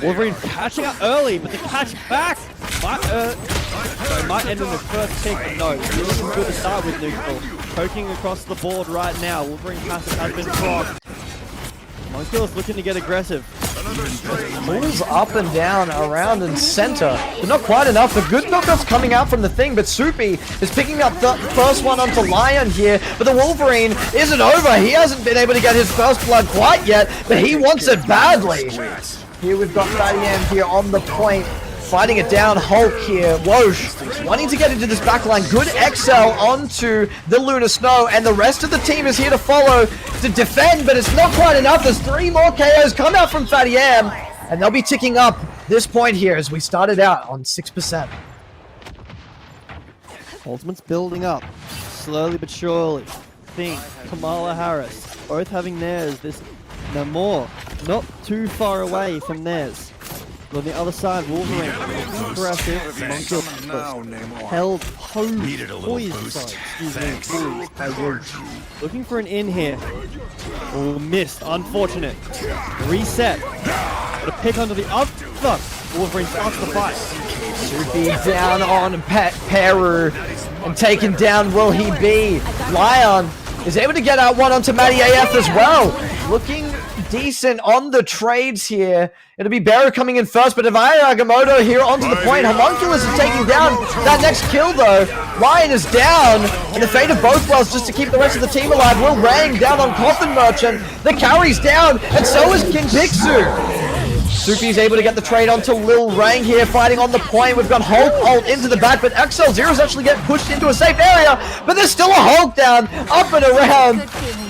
E: Wolverine catching up early, but the catch back might end in the first kick, but no. This is good to start with, Nuxel. Poking across the board right now. Wolverine passive has been procced. Monkeyless looking to get aggressive.
D: Moves up and down, around and center, but not quite enough. The good knockouts coming out from the thing, but Soupy is picking up the first one onto Lion here, but the Wolverine isn't over. He hasn't been able to get his first blood quite yet, but he wants it badly. Here we've got Fatty M here on the point, fighting it down. Hulk here, Whoosh, wanting to get into this backline. Good XL onto the Lunar Snow, and the rest of the team is here to follow, to defend, but it's not quite enough. There's 3 more KOs come out from Fatty M, and they'll be ticking up this point here as we started out on 6%.
E: Ultimate's building up, slowly but surely. Thing, Kamala Harris, both having theirs. This Namor, not too far away from theirs. On the other side, Wolverine, aggressive, held poised, looking for an in here. Oh, missed, unfortunate. Reset, but a pick onto the other. Wolverine starts the fight.
D: Soupy down on Peru and taken down. Will he be? Lion is able to get out one onto Matty AF as well. Looking decent on the trades here. It'll be Beru coming in first, but Avaya Agamotto here onto the point. Homunculus is taking down that next kill though. Lion is down, and the fate of both wells just to keep the rest of the team alive. Will Rang down on Coffin Merchant. The carry's down, and so is King Bixu. Soupy's able to get the trade onto Lil Rang here, fighting on the point. We've got Hulk ult into the back, but XL0's actually getting pushed into a safe area, but there's still a Hulk down, up and around.
I: Good feeling.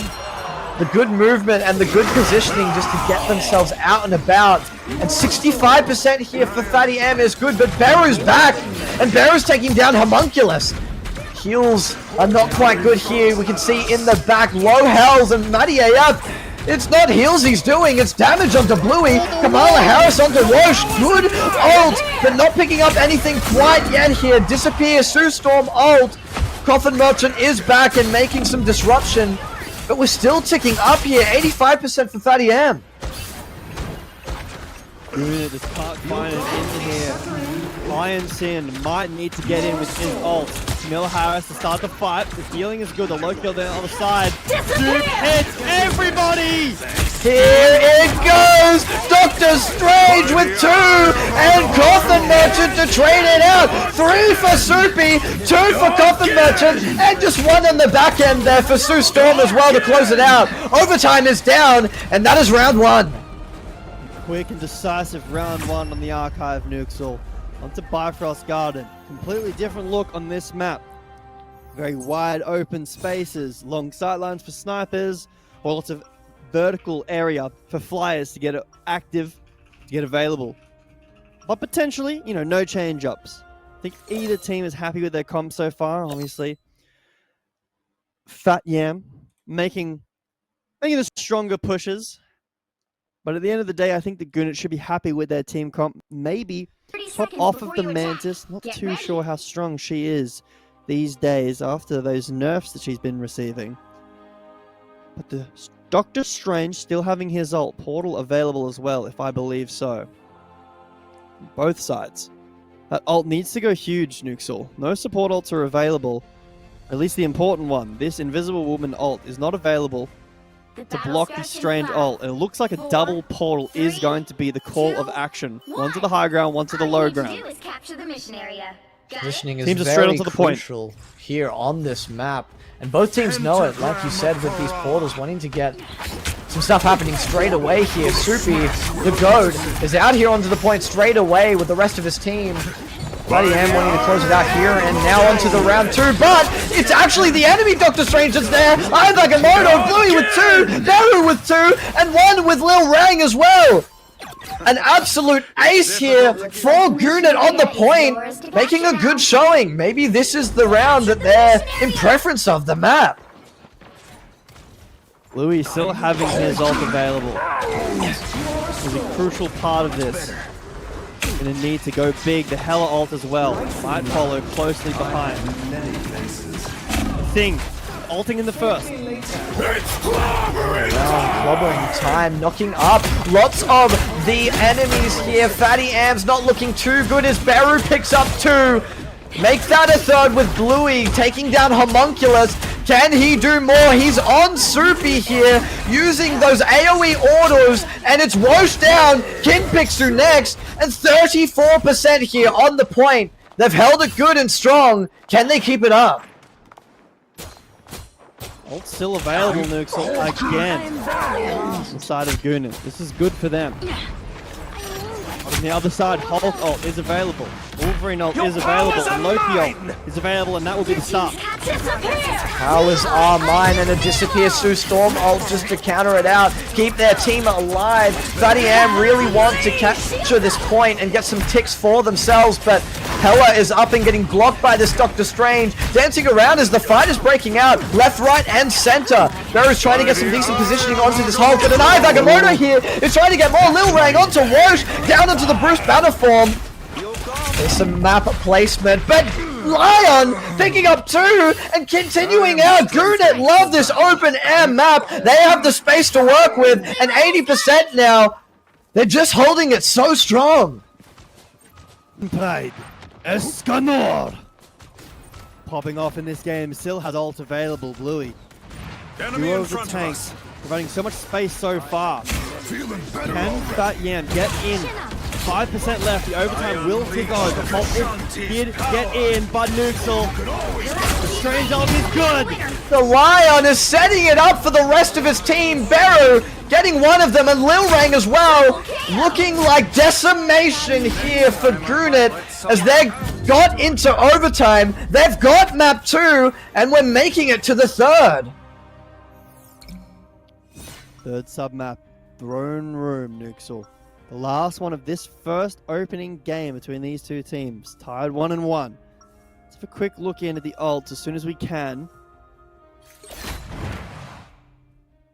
D: The good movement and the good positioning just to get themselves out and about. And 65% here for Fatty M is good, but Beru's back, and Beru's taking down Homunculus. Heals are not quite good here. We can see in the back, low health, and Matty AF. It's not heals he's doing, it's damage onto Bluey. Kamala Harris onto Whoosh. Good ult, but not picking up anything quite yet here. Disappear, Sue Storm ult. Coffin Merchant is back and making some disruption. But we're still ticking up here. 85% for Fatty M.
E: Unit just can't find it in here. Lion Sin might need to get in with his ult. Camilla Harris to start the fight. The healing is good. The low kill there on the side. Duke hits everybody!
D: Here it goes! Doctor Strange with 2! And Coffin Merchant to trade it out! 3 for Soupy, 2 for Coffin Merchant, and just 1 on the back end there for Sue Storm as well to close it out. Overtime is down, and that is round 1.
E: Quick and decisive round 1 on the Archive, Nuxel. Onto Bifrost Garden. Completely different look on this map. Very wide open spaces, long sightlines for snipers, or lots of vertical area for flyers to get active, to get available. But potentially, no change-ups. I think either team is happy with their comp so far, obviously. Fat Yam making the stronger pushes. But at the end of the day, I think the Gunit should be happy with their team comp. Maybe
C: 30
E: top
C: seconds
E: off of
C: before
E: the
C: you attack.
E: Mantis. Not
C: Get
E: too
C: ready.
E: sure how strong she is these days after those nerfs that she's been receiving. But the Doctor Strange still having his ult. Portal available as well, if I believe so. Both sides. That ult needs to go huge, Nuxel. No support ults are available. At least the important one. This Invisible Woman ult is not available. to block the Strange ult. And it looks like a double portal is going to be the call of action. One to the high ground, one to the low ground.
D: Positioning is
E: Teams are straight
D: very
E: onto the point.
D: crucial here on this map. And both teams know it, like you said, with these portals, wanting to get some stuff happening straight away here. Soupy, the GOAT, is out here onto the point straight away with the rest of his team. Bloody Am wanting to close it out here, and now onto the round 2, but it's actually the enemy Doctor Strange that's there. I'm like a Moto, Bluey with 2, Naru with 2, and 1 with Lil Rang as well. An absolute ace here for Goonet on the point, making a good showing. Maybe this is the round that they're in preference of, the map.
E: Louis still having his ult available. Is a crucial part of this. Gonna need to go big. The Hella ult as well might follow closely behind. Thing, ulting in the first.
D: Clobbering time, knocking up lots of the enemies here. Fatty Am's not looking too good as Beru picks up 2. Make that a 3rd with Bluey taking down Homunculus. Can he do more? He's on Soupy here, using those AoE autos, and it's Roche down. Kinpixu next, and 34% here on the point. They've held it good and strong. Can they keep it up?
E: Ult still available, Nuxel, again. Inside of Goonet. This is good for them. On the other side, Hulk ult is available. Wolverine ult is available. And Loki ult is available, and that will be the start.
D: Powers are mine, and a Disappear Sue Storm ult just to counter it out. Keep their team alive. Fatty Am really want to capture this point and get some ticks for themselves, but Hella is up and getting blocked by this Doctor Strange. Dancing around as the fight is breaking out. Left, right, and center. Beru's trying to get some decent positioning onto this Hulk, but an Agamotto here is trying to get more Lil Rang onto Roche, down onto the Bruce Banner form. There's some map placement, but Lion picking up 2 and continuing out. Goonet love this open air map. They have the space to work with, and 80% now. They're just holding it so strong.
E: Pride. Escanor! Popping off in this game, still has ult available, Bluey. Duo of the tanks, providing so much space so far. Can Fat Yam get in? 5% left, the overtime will kick over. Hulk did get in, but Nuxel. The Strange ult is good!
D: The Lion is setting it up for the rest of his team. Beru getting one of them, and Lil Rang as well. Looking like decimation here for Goonet as they got into overtime. They've got map 2, and we're making it to the 3rd.
E: Third sub-map, Throne Room, Nuxel. The last one of this first opening game between these two teams. Tied 1-1. Let's have a quick look in at the ults as soon as we can.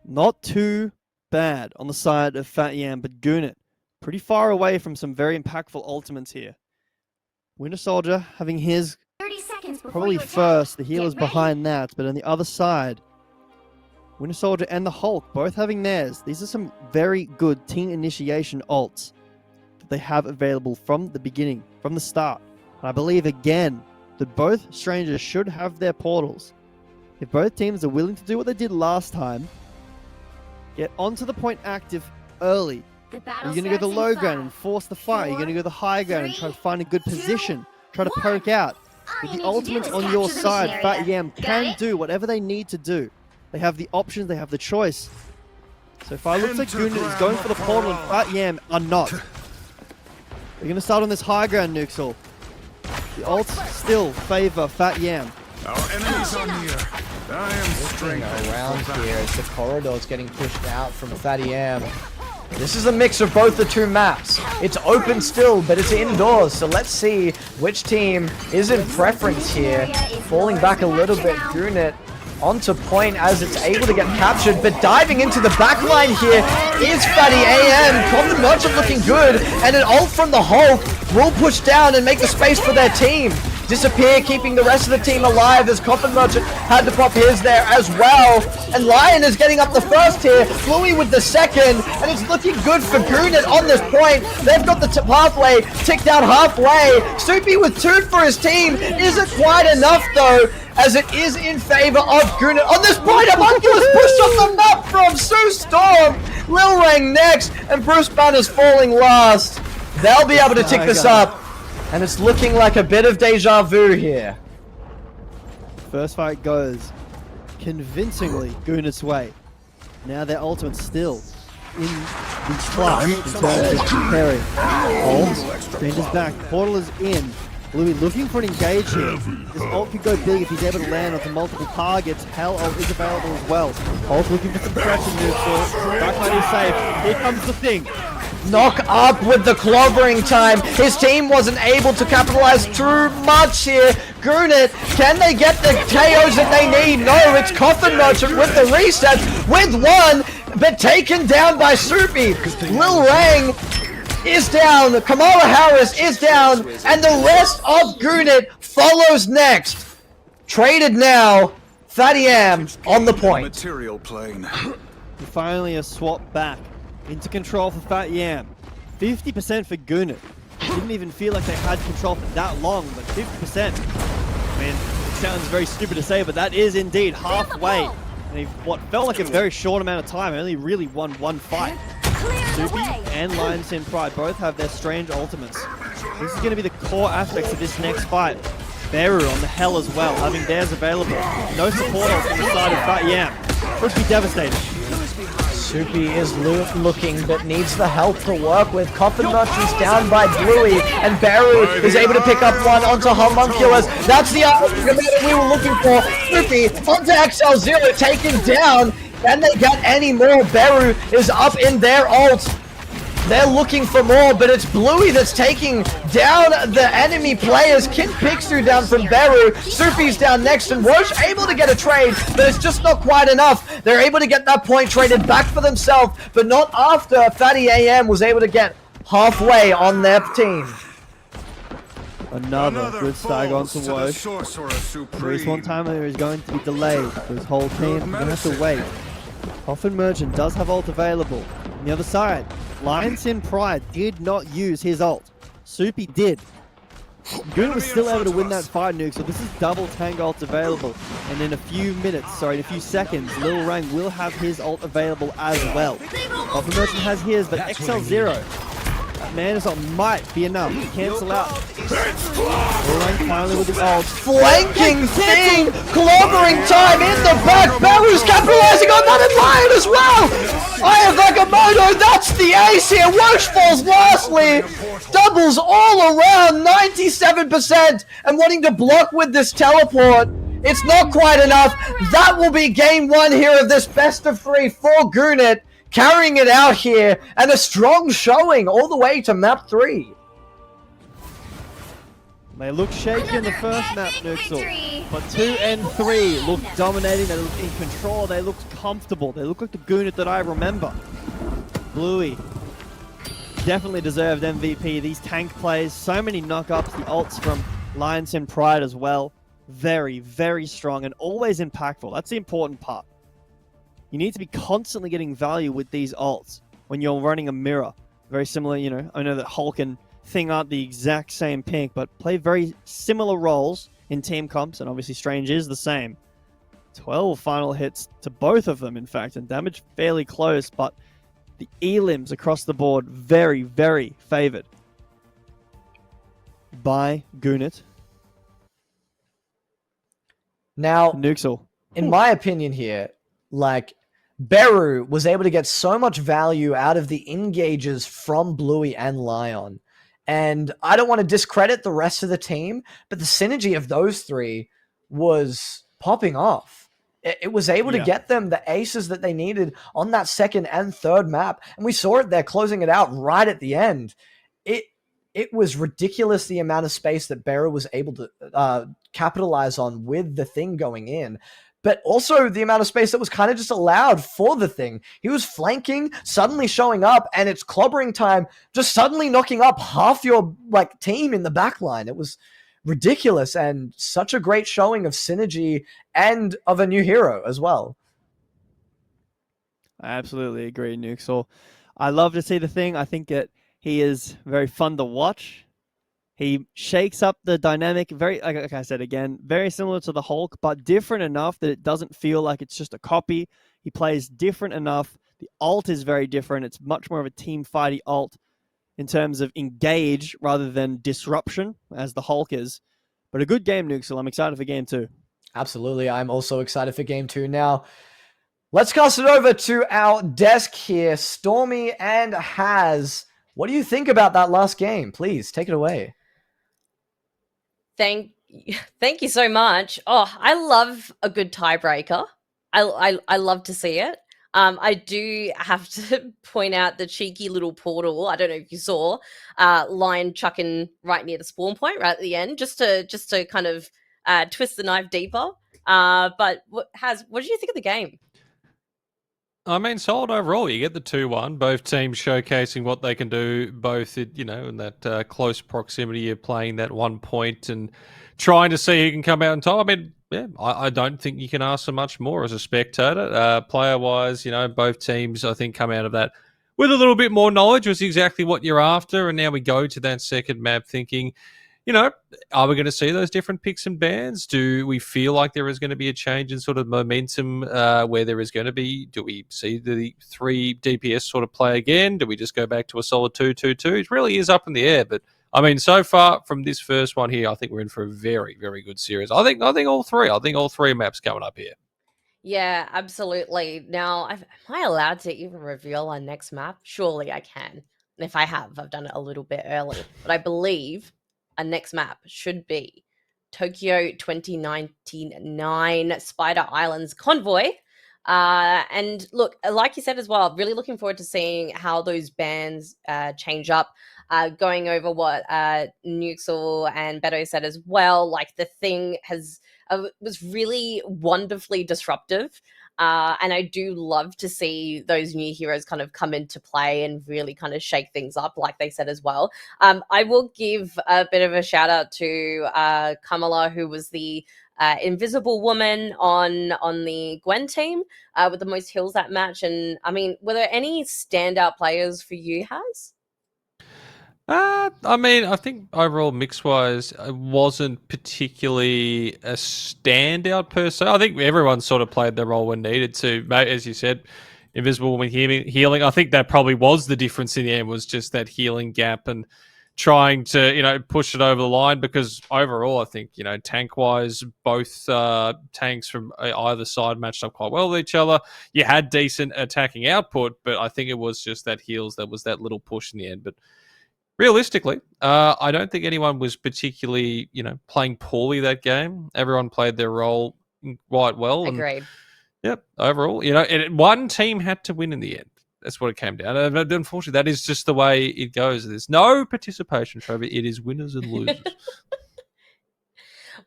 E: Not too bad on the side of Fat Yam, but Goonet pretty far away from some very impactful ultimates here. Winter Soldier having his
C: 30 seconds
E: probably first, the healer's behind that, but on the other side, Winter Soldier and the Hulk both having theirs. These are some very good team initiation ults that they have available from the beginning, from the start. And I believe again that both Strangers should have their portals. If both teams are willing to do what they did last time, get onto the point active early. Are you going to go the low ground and force the fight? Are you going to go the high ground and try to find a good position? Try to poke out. With the ultimates on your side, Fat Yam can do whatever they need to do. They have the options, they have the choice. So far, it looks like Goonet is going for the portal and Fat Yam are not. They're going to start on this high ground, Nuxel. The ults still favor Fat Yam.
F: Our enemies are near. I am straight
D: around here as the corridor is getting pushed out from Fatty Yam. This is a mix of both the two maps. It's open still, but it's indoors. So let's see which team is in preference here. Falling back a little bit, Goonet onto point as it's able to get captured, but diving into the back line here is Fatty AM. Common Merchant looking good, and an ult from the Hulk will push down and make the space for their team. disappear, keeping the rest of the team alive as Coffin Merchant had to pop his there as well. And Lion is getting up the first here, Bluey with the second, and it's looking good for Goonet on this point. They've got the pathway ticked out halfway. Soupy with 2 for his team isn't quite enough though, as it is in favor of Goonet. On this point, Homunculus pushed off the map from Sue Storm. Lil Rang next, and Bruce Banner's falling last. They'll be able to tick this up, and it's looking like a bit of deja vu here.
E: First fight goes convincingly Goonet's way. Now their ultimate's still in the clutch in terms of carry. Ult, Stranger's back, Portal is in. Bluey looking for an engage here. This ult could go big if he's able to land onto multiple targets. Hell ult is available as well. Ult looking for some pressure moves, so backline is safe. Here comes the thing.
D: Knock up with the clobbering time. His team wasn't able to capitalize too much here. Goonet, can they get the KOs that they need? No, it's Coffin Merchant with the reset with one, but taken down by Soupy. Lil Rang is down, Kamala Harris is down, and the rest of Goonet follows next. Traded now, Fatty Am on the point.
F: Material plane.
E: Finally a swap back into control for Fat Yam. 50% for Goonet. Didn't even feel like they had control for that long, but 50%. I mean, it sounds very stupid to say, but that is indeed halfway. And what felt like a very short amount of time, only really won one fight. Soupy and Lion Sin Pride both have their strange ultimates. This is going to be the core aspects of this next fight. Beru on the Hell as well, having theirs available. No support ult from the side of Fat Yam. Would be devastating.
D: Soupy is looking, but needs the help to work with. Coffin Merchant's down by Bluey, and Beru is able to pick up one onto Homunculus. That's the ultimate we were looking for. Soupy onto XL0, taken down. Can they get any more? Beru is up in their ult. They're looking for more, but it's Bluey that's taking down the enemy players. Kid Pixu down from Beru. Soupy's down next, and Roche able to get a trade, but it's just not quite enough. They're able to get that point traded back for themselves, but not after Fatty AM was able to get halfway on their team.
E: Another good stag onto Wosh. Respawn timer is going to be delayed for his whole team. They're going to have to wait. Coffin Merchant does have ult available. On the other side, Lion Sin Pride did not use his ult. Soupy did. Goon was still able to win that fight, Nuke, so this is double tank ult available. And in a few seconds, Lil Rang will have his ult available as well. Coffin Merchant has his, but XL0. Man, this ult might be enough to cancel out. Lil Rang finally with the ult.
D: Flanking thing! Clobbering time in the back! Beru's capitalizing on that and Lion as well! I have Vagamoto, that's the ace here! Wosh falls lastly! Doubles all around, 97%! And wanting to block with this teleport. It's not quite enough. That will be game one here of this best of 3 for Goonet. Carrying it out here, and a strong showing all the way to map 3.
E: They look shaky in the first map, Nuxel, but 2 and 3 look dominating, they look in control, they look comfortable, they look like the Goonet that I remember. Bluey definitely deserved MVP. These tank plays, so many knock-ups, the ults from Lion Sin Pride as well. Very, very strong and always impactful. That's the important part. You need to be constantly getting value with these ults when you're running a mirror. Very similar, you know, I know that Hulk and Thing aren't the exact same pick, but play very similar roles in team comps, and obviously Strange is the same. 12 final hits to both of them, in fact, and damage fairly close, but the elims across the board very, very favored by Goonet.
D: Now,
E: Nuxel.
D: in my opinion here, like, Beru was able to get so much value out of the engages from Bluey and Lion. And I don't want to discredit the rest of the team, but the synergy of those three was popping off. It was able to get them the aces that they needed on that second and third map. And we saw it there, closing it out right at the end. It was ridiculous the amount of space that Beru was able to capitalize on with the thing going in. But also the amount of space that was kind of just allowed for the thing. He was flanking, suddenly showing up, and it's clobbering time, just suddenly knocking up half your team in the back line. It was ridiculous and such a great showing of synergy and of a new hero as well.
E: I absolutely agree, Nuxel. I love to see the thing. I think that he is very fun to watch. He shakes up the dynamic, very, like I said again, very similar to the Hulk, but different enough that it doesn't feel like it's just a copy. He plays different enough. The ult is very different. It's much more of a team fighty ult in terms of engage rather than disruption, as the Hulk is. But a good game, Nuxel. I'm excited for game 2.
D: Absolutely. I'm also excited for game 2 now. Let's cast it over to our desk here. Stormy and Haz, what do you think about that last game? Please take it away.
H: Thank you so much. Oh, I love a good tiebreaker. I love to see it. I do have to point out the cheeky little portal. I don't know if you saw Lion chucking right near the spawn point right at the end, just to kind of twist the knife deeper. But what did you think of the game?
G: I mean, solid overall. You get the 2-1. Both teams showcasing what they can do, both, in that close proximity of playing that 1 point and trying to see who can come out on top. I mean, yeah, I don't think you can ask for much more as a spectator. Player-wise, both teams, I think, come out of that with a little bit more knowledge, was exactly what you're after. And now we go to that second map thinking, are we going to see those different picks and bans? Do we feel like there is going to be a change in sort of momentum where there is going to be? Do we see the 3 DPS sort of play again? Do we just go back to a solid 2-2-2? It really is up in the air. But, I mean, so far from this first one here, I think we're in for a very, very good series. I think all three. I think all 3 maps coming up here.
H: Yeah, absolutely. Now, am I allowed to even reveal our next map? Surely I can. And if I have, I've done it a little bit early. But I believe our next map should be Tokyo 2099 Spider Islands Convoy. And look, like you said as well, really looking forward to seeing how those bans change up. Going over what Nuxel and Beto said as well, like the thing was really wonderfully disruptive. And I do love to see those new heroes kind of come into play and really kind of shake things up, like they said as well. I will give a bit of a shout out to Kamala, who was the invisible woman on the Gwen team with the most kills that match. And I mean, were there any standout players for you, Haz?
G: I mean, I think overall mix-wise, it wasn't particularly a standout per se. I think everyone sort of played their role when needed to. As you said, Invisible Woman healing. I think that probably was the difference in the end, was just that healing gap and trying to, push it over the line, because overall, I think, tank-wise, both tanks from either side matched up quite well with each other. You had decent attacking output, but I think it was just that heals that was that little push in the end. But realistically, I don't think anyone was particularly, playing poorly that game. Everyone played their role quite well.
H: Agreed.
G: Yep, overall, one team had to win in the end. That's what it came down to. And unfortunately, that is just the way it goes. There's no participation trophy. It is winners and losers.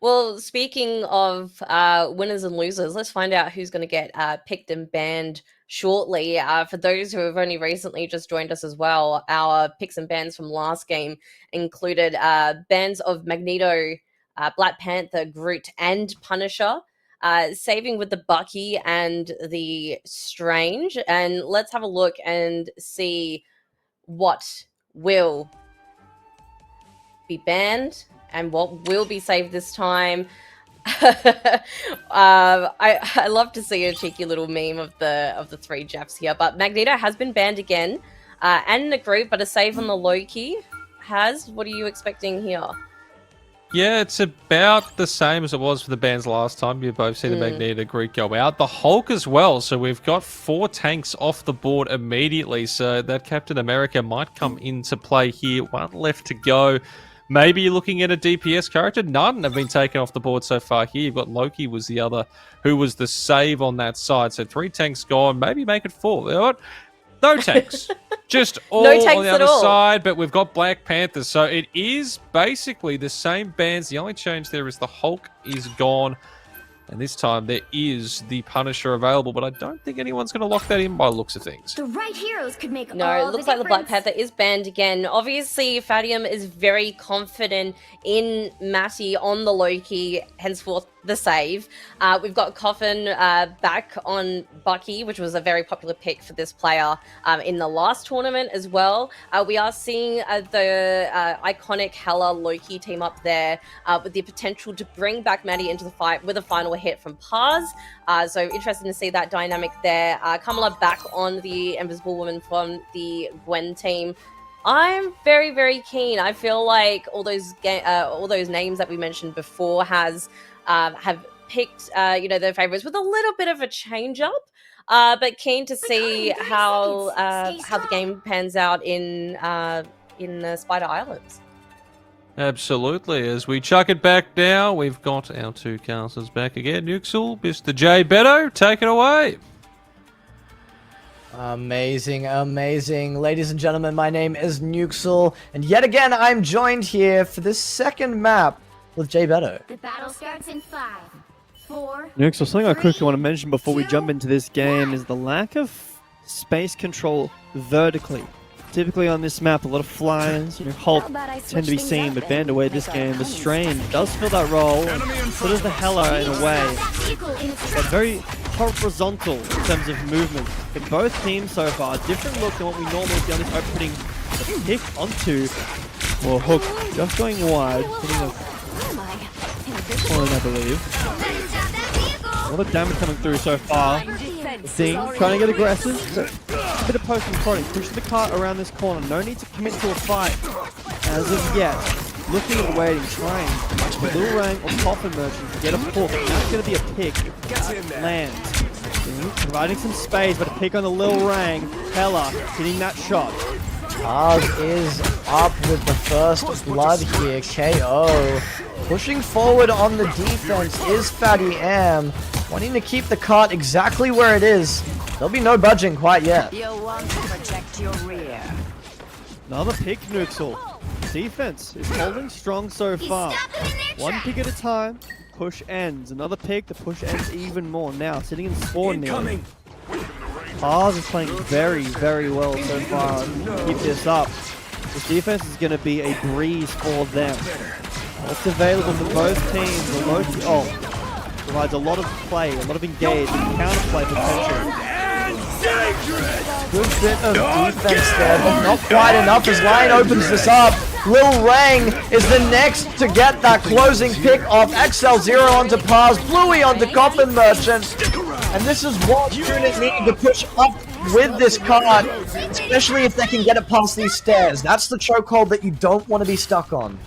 H: Well, speaking of winners and losers, let's find out who's going to get picked and banned shortly. For those who have only recently just joined us as well, our picks and bans from last game included bans of Magneto, Black Panther, Groot, and Punisher, saving with the Bucky and the Strange. And let's have a look and see what will be banned and what will be saved this time. I love to see a cheeky little meme of the 3 Jeffs here, but Magneto has been banned again, and the group, but a save on the Loki. What are you expecting here?
G: Yeah, it's about the same as it was for the bans last time. You both see the Magneto Greek go out. The Hulk as well. So we've got 4 tanks off the board immediately. So that Captain America might come into play here. 1 left to go. Maybe you're looking at a DPS character. None have been taken off the board so far here. You've got Loki was the other who was the save on that side. So 3 tanks gone. Maybe make it 4. You know what? No tanks. Just all
H: No tanks
G: on the
H: at
G: other
H: all.
G: side, but we've got Black Panthers. So it is basically the same bands. The only change there is the Hulk is gone. And this time there is the Punisher available, but I don't think anyone's going to lock that in by the looks of things.
C: The right heroes could make
H: No,
C: all
H: it looks
C: the
H: like the Black
C: difference.
H: Panther is banned again. Obviously, Fadium is very confident in Matty on the Loki, henceforth the save. We've got Coffin back on Bucky, which was a very popular pick for this player in the last tournament as well. We are seeing the iconic Hela Loki team up there with the potential to bring back Matty into the fight with a final hit from Paz. So interesting to see that dynamic there. Kamala back on the Invisible Woman from the Gwen team. I'm very, very keen. I feel like all those names that we mentioned before have picked their favorites with a little bit of a change up. But keen to see how the game pans out in the Spider Islands.
G: Absolutely. As we chuck it back now, we've got our two casters back again. Nuxel, Mr. J. Beto, take it away.
D: Amazing, amazing. Ladies and gentlemen, my name is Nuxel, and yet again I'm joined here for this second map with Jay Beto.
C: The battle starts in 5, 4.
E: Nuke, so something I quickly want to mention before we jump into this game is the lack of space control vertically. Typically on this map, a lot of flyers, Hulk tend to be seen, but Vanderway this game, the Strain does fill that role, so does the Hela in a way, but very horizontal in terms of movement. For both teams so far, different look than what we normally see on this opening. The pick onto, or hook, just going wide, hitting a point, I believe. A lot of damage coming through so far. Thing, trying to get aggressive. A bit of post and prodding. Push the cart around this corner. No need to commit to a fight as of yet. Looking at waiting, trying. Little Rang or Coffin Merchant to get a pull. That's going to be a pick. Lands. Providing some space, but a pick on the Lil Rang. Hela hitting that shot.
D: Paz is up with the first blood here. KO. Pushing forward on the defense is Fatty M. Wanting to keep the cart exactly where it is. There'll be no budging quite yet.
J: You'll want to protect your rear.
E: Another pick, Nuxel. Defense is holding strong so far. One pick at a time. Push ends. Another pick. The push ends even more. Now sitting in spawn nearly. Paz is playing very, very well so far. Keep this up. This defense is going to be a breeze for them. What's available for both teams? The Loki ult provides a lot of play, a lot of engage, and counterplay potential.
D: Good bit of defense there, but not quite enough as Lion opens this up. Lil Rang is the next to get that closing pick off. XL0 onto Paz, Bluey onto Coffin Merchant. And this is what unit needed to push up with this card, especially if they can get it past these stairs. That's the chokehold that you don't want to be stuck on.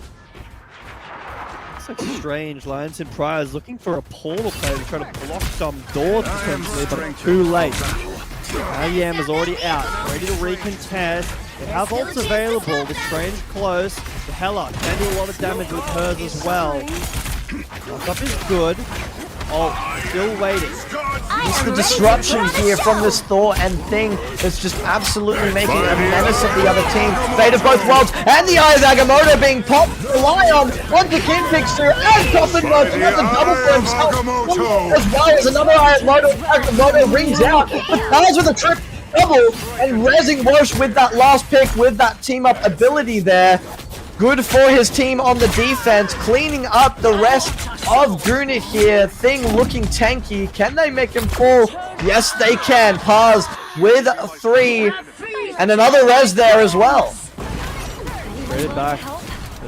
E: It's like strange. Lions and Priors looking for a portal play to try to block some doors potentially, but too late. IEM is already out, ready to recontest. They have ults available. The Strange close. The Hela can do a lot of damage with hers as well. Knock-up is good. Oh, still waiting.
D: It's the disruption here from this Thor and Thing that's just absolutely making a menace of the other team. Fate of both worlds, and the Eye of Agamotto being popped. Lion, onto King Picture, and Coffin Merchant has a double for himself. As well as another Eye of Agamotto rings out, but Paz with a trip double, and rezzing Wosh with that last pick, with that team-up ability there. Good for his team on the defense, cleaning up the rest of Gunit here. Thing looking tanky. Can they make him fall? Yes, they can. Paz with 3, and another res there as well.
E: Read it back.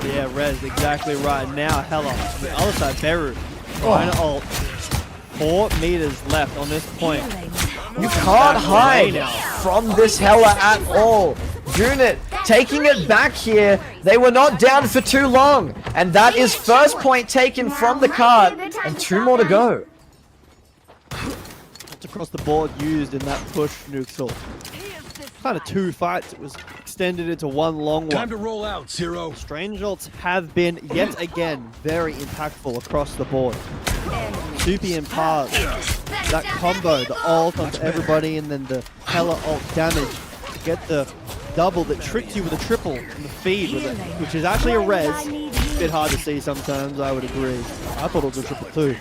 E: Yeah, res, exactly right. Now Hela on the other side. Beru trying to ult. 4 meters left on this point.
D: You can't hide from this Hela at all. Gunit taking it back here. They were not down for too long. And that is first point taken from the card. And 2 more to go.
E: It's across the board used in that push, Nuxel. Kind of 2 fights. It was extended into 1 long one.
F: Time to roll out, Zero.
E: Strange ults have been, yet again, very impactful across the board. Soupy and Paz. That combo, the ult onto everybody, and then the Hela ult damage to get the double that tricks you with a triple in the feed with it, which is actually a res. Bit hard to see sometimes, I would agree. I thought it was a triple too.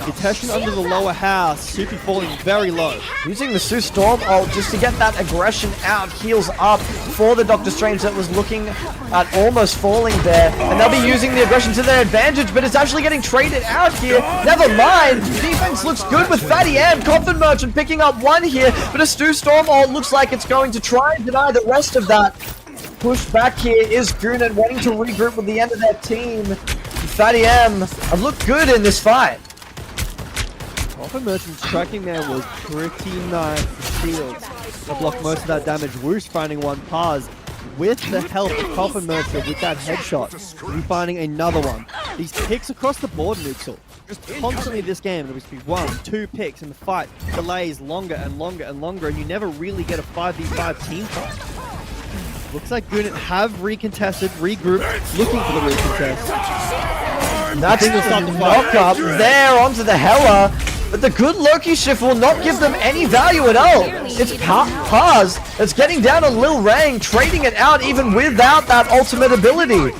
E: Detection under the lower house. Soupy falling very low.
D: Using the Sue Storm ult just to get that aggression out, heals up for the Doctor Strange that was looking at almost falling there. And they'll be using the aggression to their advantage, but it's actually getting traded out here. Never mind. Defense looks good with Fatty M. Coffin Merchant picking up one here, but a Stu Storm ult looks like it's going to try and deny the rest of that. Push back here is Goonet wanting to regroup with the end of their team. Fatty M have looked good in this fight.
E: Coffin Merchant's tracking there was pretty nice. The shields that blocked most of that damage. Woosh finding one pass. With the help of Coffin Merchant with that headshot, we'll be finding another one. These picks across the board, Nuxel. Just constantly this game, there will be 1, 2 picks, and the fight delays longer and longer and longer, and you never really get a 5v5 team fight. Looks like Goonet have recontested, regrouped, looking for the recontest.
D: That's the knock up there onto the Hela. But the good Loki shift will not give them any value at all. It's Paz that's getting down on Lil Rang, trading it out even without that ultimate ability.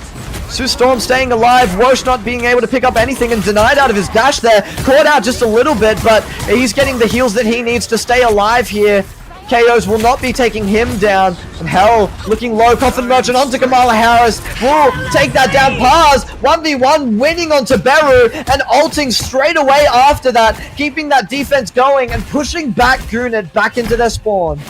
D: Sue Storm staying alive, Wosh not being able to pick up anything and denied out of his dash there. Caught out just a little bit, but he's getting the heals that he needs to stay alive here. KOs will not be taking him down. And Hell looking low. Coffin Merchant onto Kamala Harris. Will take that down. Paz 1v1 winning onto Beru and ulting straight away after that. Keeping that defense going and pushing back Goonet back into their spawn.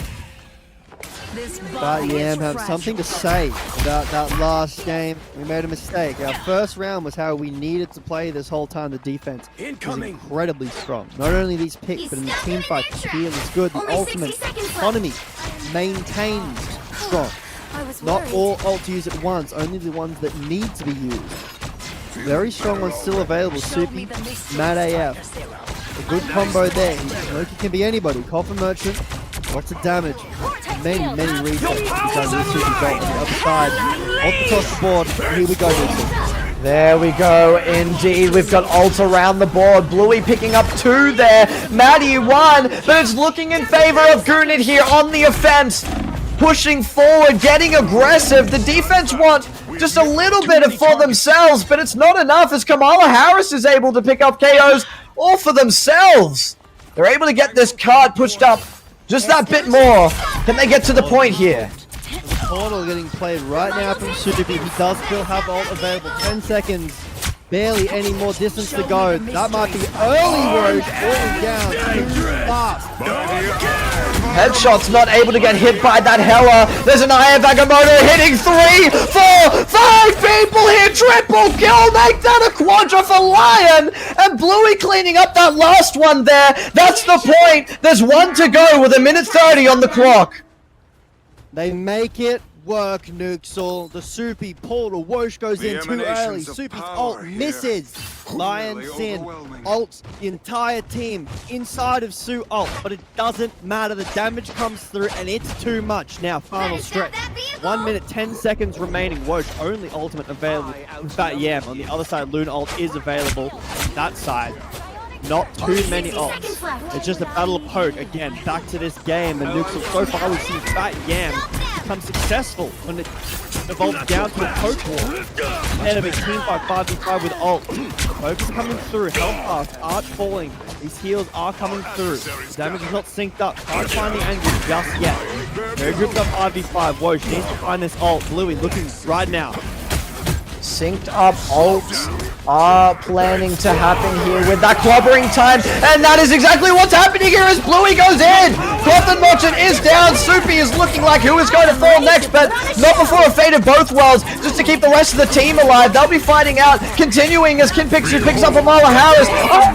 E: But Yam have something to say about that last game. We made a mistake. Our first round was how we needed to play this whole time. The defense was incredibly strong. Not only these picks, but in the team fight, the heal is good. The ultimate economy maintains strong. Not all ults used at once, only the ones that need to be used. Very strong ones still available. Soupy, Mad AF. A good combo there. Loki can be anybody. Coffin Merchant. Lots of damage. Many resets because of the Super Bolt on the other side. Ult across the board. Here we go, Newton.
D: There we go, indeed. We've got ult around the board. Bluey picking up 2 there. Maddie 1, but it's looking in favor of Goonet here on the offense. Pushing forward, getting aggressive. The defense want just a little bit of for themselves, but it's not enough as Kamala Harris is able to pick up KOs all for themselves. They're able to get this card pushed up just that bit more. Can they get to the point here?
E: The portal getting played right now from Sudoku. He does still have ult available. 10 seconds. Barely any more distance to go. That might be early Rogue falling down. Too fast.
D: Headshot's not able to get hit by that Hela. There's an Eye of Agamotto hitting 3, 4, 5 people here. Triple kill. Make that a quadra for Lion. And Bluey cleaning up that last one there. That's the point. There's 1 to go with 1:30 on the clock.
E: They make it work, Nuxel. The Soupy portal. Woosh goes in too early. Soupy's ult misses. Lion Sin ults the entire team inside of Sue ult, but it doesn't matter. The damage comes through and it's too much. Now, final stretch. 1 minute, 10 seconds remaining. Woosh only ultimate available. In fact, yeah, on the other side, Loon ult is available. On that side, not too many ults. It's just a battle of poke. Again, back to this game. And Nuxel, so far we've seen Fat Yam become successful when it evolves down to a poke war. Instead of a team fight 5v5 with ult. Poke is coming through. Health pass, Arch falling. These heals are coming through. Damage is not synced up. Can't find the angle just yet. Very grouped up 5v5. Whoa, she needs to find this ult. Bluey looking right now.
D: Synced up ults are planning to happen here with that clobbering time, and that is exactly what's happening here as Bluey goes in. Coffin Merchant is down. Soupy is looking like who is going to fall next, but not before a fate of both worlds, just to keep the rest of the team alive. They'll be finding out, continuing as Kinpixu picks up Amala Harris. Oh,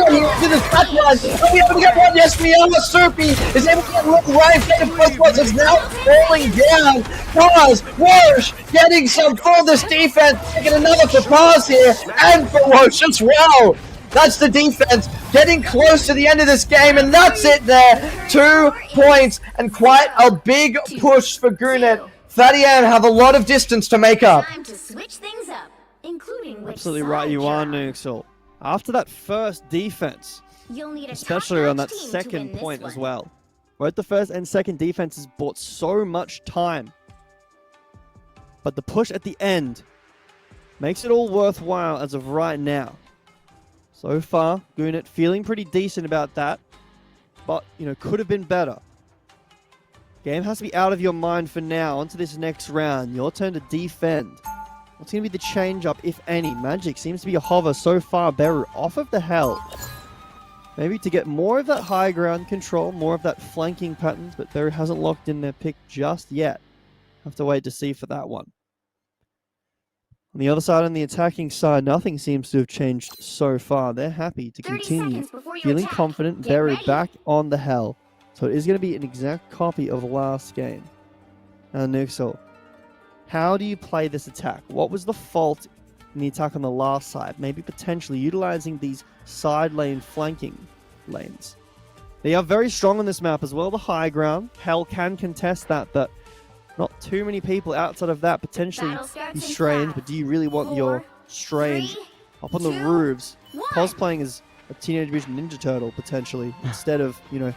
D: here to this backline. Are we able to get one? Yes, we are. Soupy is able to get a little right. Fate of both worlds is now falling down. Paz, Woosh getting some for this defense. Taking another for Paz here, and for Woosh as well. That's the defense getting close to the end of this game, and that's it there. 2 points and quite a big push for Goonet. Thadian have a lot of distance to make up.
C: Time to switch things up, including which
E: Absolutely
C: side
E: right, you are,
C: you're on.
E: Nuxel. After that first defense,
C: You'll need a
E: especially on that
C: top-notch team to
E: second
C: win this
E: point as
C: one.
E: well. Both the first and second defenses bought so much time. But the push at the end makes it all worthwhile as of right now. So far, Gunit feeling pretty decent about that. But, you know, could have been better. Game has to be out of your mind for now. On to this next round. Your turn to defend. What's going to be the change-up, if any? Magic seems to be a hover so far. Beru off of the hell. Maybe to get more of that high ground control, more of that flanking patterns, but Beru hasn't locked in their pick just yet. Have to wait to see for that one. On the other side, on the attacking side, nothing seems to have changed so far. They're happy to continue feeling confident. Beru back on the hell. So it is going to be an exact copy of last game. Now, Nuxel, how do you play this attack? What was the fault in the attack on the last side? Maybe potentially utilizing these side lane flanking lanes. They are very strong on this map as well. The high ground, Hell can contest that, but not too many people outside of that potentially be strange. But do you really want your strange up on the roofs, cosplaying as a Teenage Mutant Ninja Turtle potentially, instead of, you know,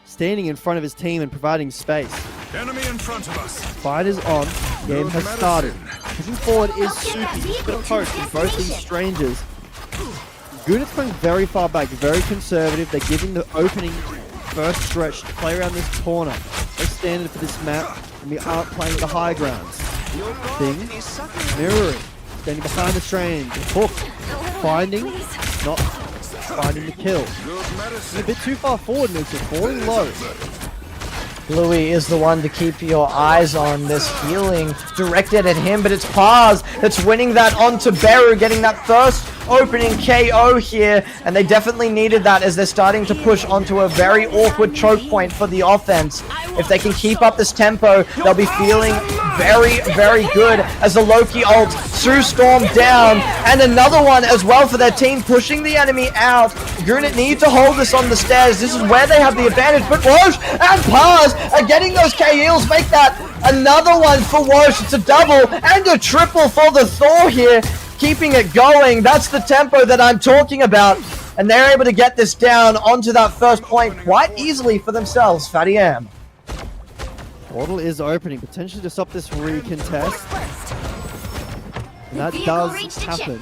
E: standing in front of his team and providing space?
F: Enemy in front of us.
E: Fight is on. Game has started. Pushing forward is Suki. Just got a poke from both these strangers. Gunit's going very far back, very conservative. They're giving the opening first stretch to play around this corner. Very standard for this map, and we aren't playing the high grounds. Thing, mirroring, standing behind the strange. Hook, finding, not finding the kill. A bit too far forward, Nuxel, falling low.
D: Bluey is the one to keep your eyes on. This healing directed at him, but it's Paz that's winning that onto Beru, getting that first opening KO here, and they definitely needed that as they're starting to push onto a very awkward choke point for the offense. If they can keep up this tempo, they'll be feeling very, very good as the Loki ult, Sue Storm down, and another one as well for their team, pushing the enemy out. Gunit need to hold this on the stairs. This is where they have the advantage, but Wosh and Paz are getting those KOs, make that another one for Wosh. It's a double and a triple for the Thor here, keeping it going. That's the tempo that I'm talking about, and they're able to get this down onto that first point quite easily for themselves. Fatty Am.
E: Portal is opening, potentially to stop this recontest. And that does happen.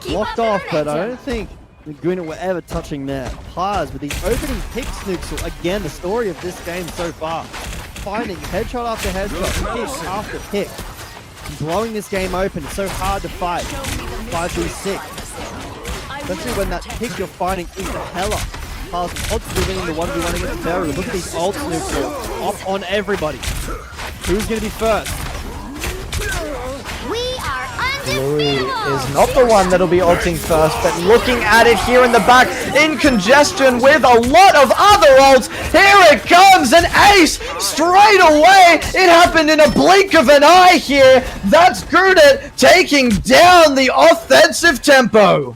E: Blocked off, but I don't think the Gunit were ever touching that. Paz with these opening picks, Nuxel. Again, the story of this game so far. Finding headshot after headshot, pick after pick. Blowing this game open. It's so hard to fight. 5v6. Especially when that pick you're finding is the hella. Paz constantly winning the 1v1 against Beru. Look at these ults, Nuxel. Off on everybody. Who's going to be first?
D: Bluey is not the one that'll be ulting first, but looking at it here in the back, in congestion with a lot of other ults. Here it comes, an ace straight away. It happened in a blink of an eye here. That's Gunit taking down the offensive tempo.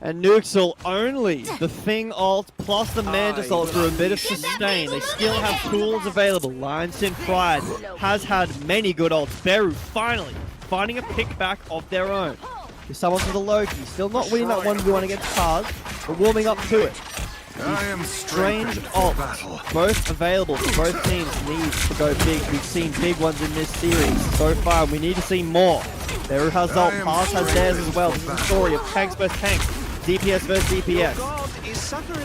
E: And Nuxel only the Thing ult plus the Mantis ult for a bit of sustain. They still have tools available. Lionsin Pride has had many good ults. Beru finally finding a pick back of their own. There's someone for the Loki. Still not winning that 1v1 against Paz, but warming up to it. These strange ults, both available for both teams, need to go big. We've seen big ones in this series so far. We need to see more. Beru has ult, Paz has theirs as well. This is the story of tanks versus tanks. DPS versus DPS.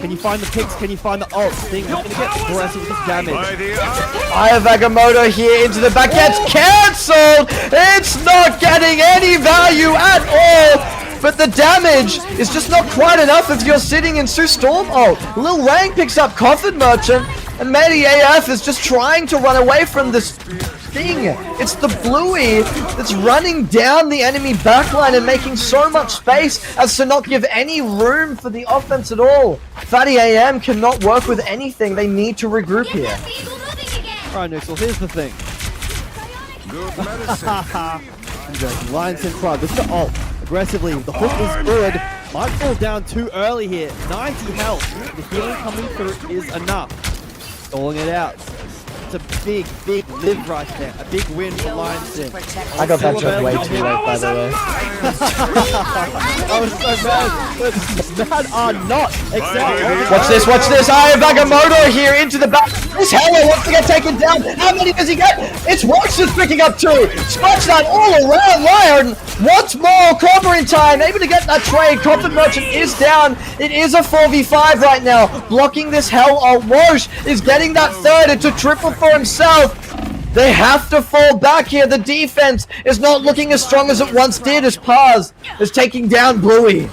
E: Can you find the picks? Can you find the ults? Thing's going to get aggressive with this damage.
D: Eye of Agamotto here into the back. Gets cancelled! It's not getting any value at all! But the damage is just not quite enough if you're sitting in Sue Storm ult. Lil Wang picks up Coffin Merchant, and Matty AF is just trying to run away from this thing. It's the Bluey that's running down the enemy backline and making so much space as to not give any room for the offense at all. Fatty AM cannot work with anything. They need to regroup here.
E: Alright, Nuxel, here's the thing. Lionsin Pride with the ult. Aggressively, the hook is good. Might fall down too early here. 90 health. The healing coming through is enough. Stalling it out. It's a big, big live right there. A big win for Lionson.
D: I got that job way too late, by the way.
E: I was so mad. But mad are not. Excel.
D: Watch this. Eye of Agamotto here into the back. This Hello wants to get taken down. How many does he get? It's Roach that's picking up 2. Scratch that all around Lion. Once more, Cobra in time. Able to get that trade. Coffin Merchant is down. It is a 4v5 right now. Blocking this Hell. Roche is getting that third. It's a triple for himself. They have to fall back here. The defense is not looking as strong as it once did as Paz is taking down Bluey.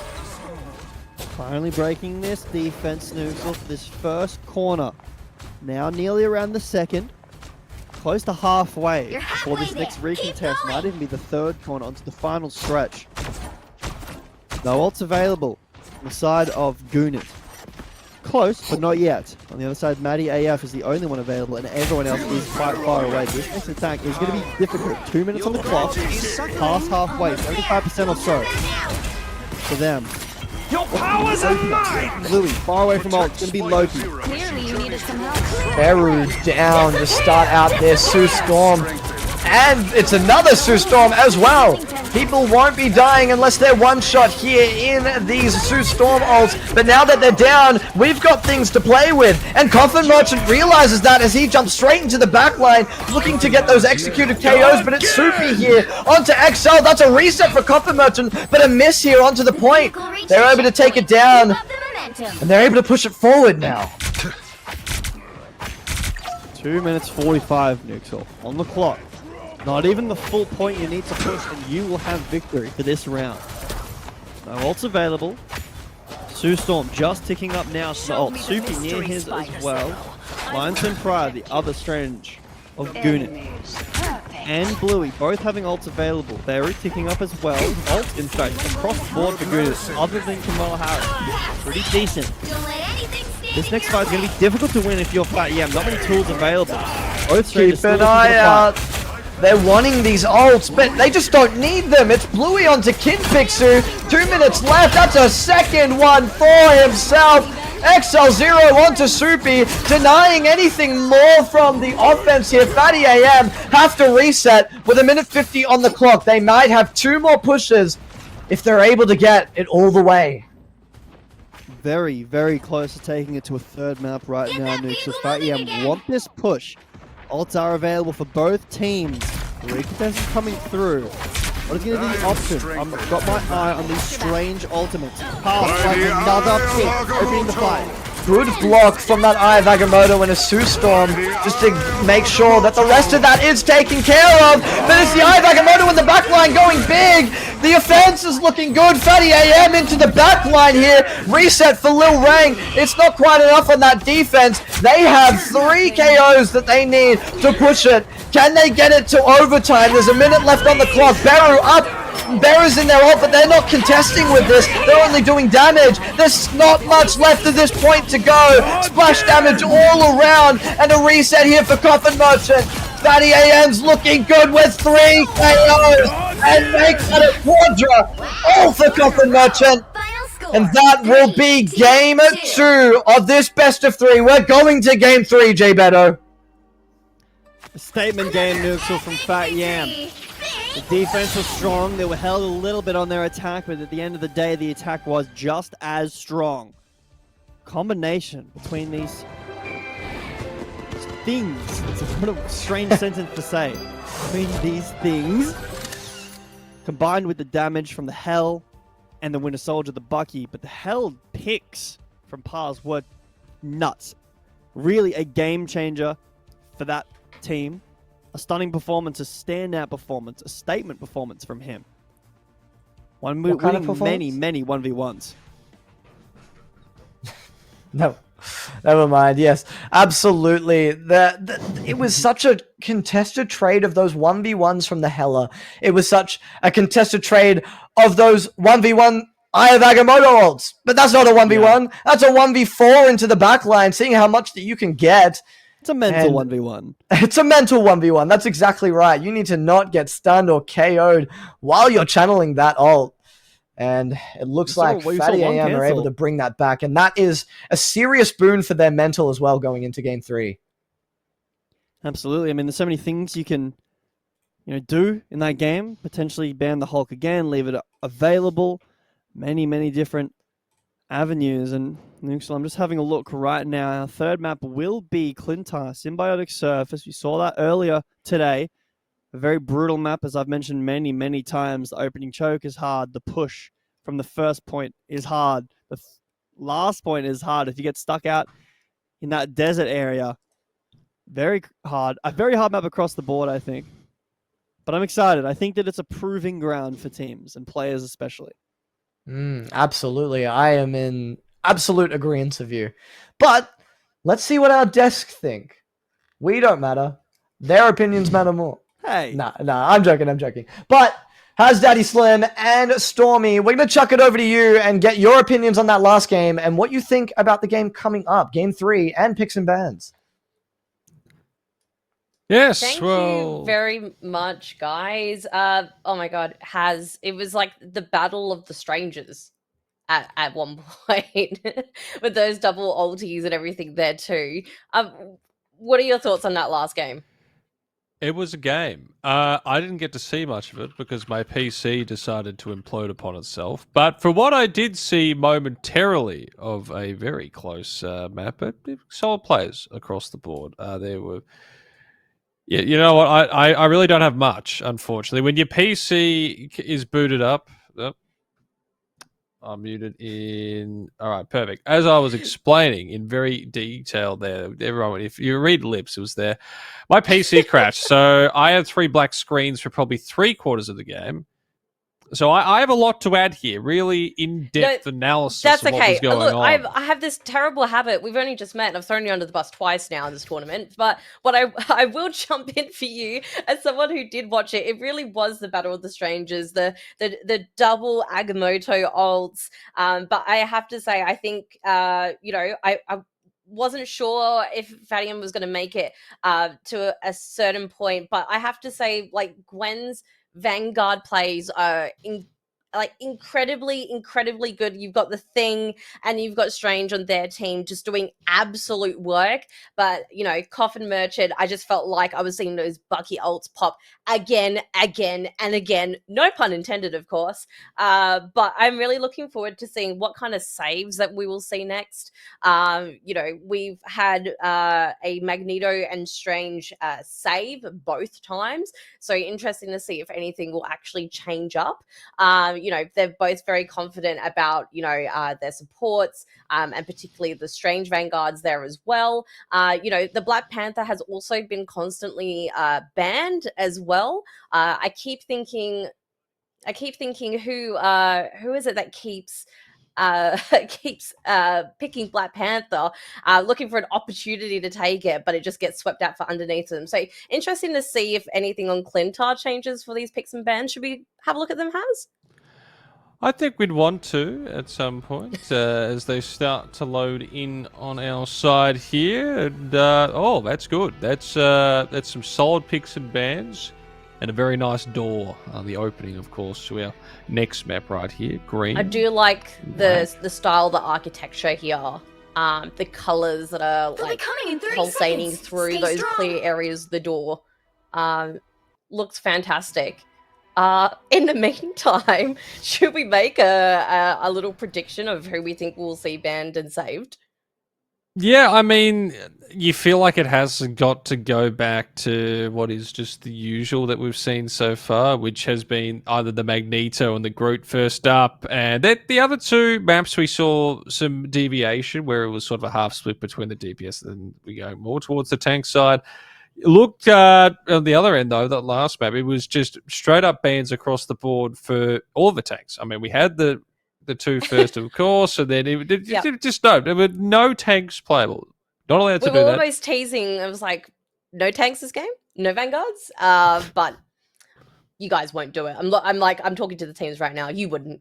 E: Finally breaking this defense, Noozle, for this first corner. Now nearly around the second. Close to halfway before this next recontest. Might even be the third corner onto the final stretch. No ults available on the side of Gunit. Close, but not yet. On the other side, Maddie AF is the only one available, and everyone else is quite far away. This next attack is going to be difficult. 2 minutes on the clock, past halfway, 75% or so for them.
F: Your powers are mine!
E: Louis, far away from ult. It's going to be Loki.
I: Clearly you needed some help.
D: Beru down to start out their Sue Storm. And it's another Sue Storm as well. People won't be dying unless they're one-shot here in these Sue Storm ults. But now that they're down, we've got things to play with. And Coffin Merchant realizes that as he jumps straight into the back line, looking to get those executed KOs. But it's Soupy here onto XL. That's a reset for Coffin Merchant, but a miss here onto the point. They're able to take it down, and they're able to push it forward now.
E: 2 minutes 45, Nixel, on the clock. Not even the full point you need to push, and you will have victory for this round. No ults available. Sue Storm just ticking up now to the ult. Soupy near his as well. Lionson Pride, the other strange of Gunit. And Bluey, both having ults available. Beru ticking up as well. Ult, in fact, across the board for Gunit, other than Kamala Harris. Pretty decent. This next fight is going to be difficult to win if you're Fat Yam. Not many tools available. Both
D: Keep an eye out. They're wanting these ults, but they just don't need them. It's Bluey onto Kinpixu. 2 minutes left. That's a second one for himself. XL0 onto Soupy, denying anything more from the offense here. Fatty AM have to reset with 1:50 on the clock. They might have 2 more pushes if they're able to get it all the way.
E: Very, very close to taking it to a third map right now, Nuke. So Fat Yam want this push. Ults are available for both teams. The recontest is coming through. What is going to be the option? I've got my eye on these strange ultimates. Pass like another pick, opening the fight.
D: Good block from that Eye of Agamotto and a Sue Storm just to make sure that the rest of that is taken care of. But it's the Eye of Agamotto in the back line going big. The offense is looking good. Fatty AM into the back line here. Reset for Lil Rang. It's not quite enough on that defense. They have 3 KOs that they need to push it. Can they get it to overtime? There's a minute left on the clock. Beru up. Beru's in their ult, but they're not contesting with this. They're only doing damage. There's not much left at this point to go. Splash damage all around, and a reset here for Coffin Merchant. Fatty AM's looking good with 3 KOs, and makes it a quadra. All for Coffin Merchant. And that will be game 2 of this best of 3. We're going to game 3, J Beto.
E: A statement game, Nuxel, from Fat Yam. The defense was strong. They were held a little bit on their attack, but at the end of the day, the attack was just as strong. Combination between these things. It's a sort of strange sentence to say. Between these things, combined with the damage from the Hell and the Winter Soldier, the Bucky, but the Hell picks from Paz were nuts. Really a game changer for that team. A stunning performance, a standout performance, a statement performance from him. Winning many 1v1s.
D: No, never mind. Yes, absolutely. It was such a contested trade of those 1v1s from the Hella. It was such a contested trade of those 1v1 Eye of Agamotto ults. But that's not a 1v1. Yeah. That's a 1v4 into the backline, seeing how much that you can get.
E: It's a mental 1v1.
D: It's a mental 1v1. That's exactly right. You need to not get stunned or KO'd while you're channeling that ult. And it looks like Fatty AM are able to bring that back. And that is a serious boon for their mental as well going into game 3.
E: Absolutely. I mean, there's so many things you can, do in that game. Potentially ban the Hulk again, leave it available. Many different avenues. And Nuxel, I'm just having a look right now. Our third map will be Clintar, Symbiotic Surface. We saw that earlier today. A very brutal map, as I've mentioned many times. The opening choke is hard. The push from the first point is hard. The last point is hard. If you get stuck out in that desert area, very hard. A very hard map across the board, I think. But I'm excited. I think that it's a proving ground for teams and players especially.
D: Absolutely. I am in absolute agreement of you. But let's see what our desk think. We don't matter. Their opinions matter more.
E: Hey.
D: Nah, I'm joking. But Has Daddy Slim and Stormy, we're going to chuck it over to you and get your opinions on that last game and what you think about the game coming up, Game 3, and picks and bans.
G: Yes,
H: Thank
G: well,
H: you very much, guys. Oh my god, it was like the battle of the strangers at one point with those double ultis and everything there too. What are your thoughts on that last game?
G: it was a game. I didn't get to see much of it because my PC decided to implode upon itself. But for what I did see momentarily of a very close map, but solid players across the board. There were. Yeah, you know what? I really don't have much, unfortunately. When your PC is booted up, I'm muted in. All right, perfect. As I was explaining in very detail there, everyone, if you read lips, it was there. My PC crashed, so I had 3 black screens for probably 3/4 of the game. So I have a lot to add here, really in-depth analysis
H: That's
G: of what was going
H: Look,
G: on.
H: I have this terrible habit. We've only just met, and I've thrown you under the bus twice now in this tournament. But what I will jump in for you as someone who did watch it. It really was the Battle of the Strangers, the double Agamotto ults. But I have to say, I think I wasn't sure if Fadium was going to make it to a certain point, but I have to say, like, Gwen's Vanguard plays are incredibly good. You've got the Thing and you've got Strange on their team just doing absolute work. But Coffin Merchant, I just felt like I was seeing those Bucky ults pop again and again. No pun intended, of course. But I'm really looking forward to seeing what kind of saves that we will see next. We've had a Magneto and Strange save both times, so interesting to see if anything will actually change up. They're both very confident about their supports, and particularly the Strange Vanguards there as well. The Black Panther has also been constantly banned as well. I keep thinking who is it that keeps picking Black Panther, looking for an opportunity to take it, but it just gets swept out for underneath them. So interesting to see if anything on Clintar changes for these picks and bans. Should we have a look at them, Has?
G: I think we'd want to at some point as they start to load in on our side here. And that's good. That's some solid picks and bans, and a very nice door. The opening, of course, to our next map right here, green.
H: I do like the style, the architecture here. The colors that are like pulsating through those clear areas of the door. Looks fantastic. In the meantime, should we make a little prediction of who we think we'll see banned and saved?
G: Yeah, I mean, you feel like it has got to go back to what is just the usual that we've seen so far, which has been either the Magneto and the Groot first up, and the other 2 maps we saw some deviation where it was sort of a half split between the DPS and we go more towards the tank side. Looked on the other end, though, that last map, it was just straight up bans across the board for all the tanks. I mean, we had the 2 first, of course, and then there were no tanks playable. Not allowed to do that.
H: We were almost teasing. I was like, no tanks this game, no Vanguards. But you guys won't do it. I'm talking to the teams right now. You wouldn't.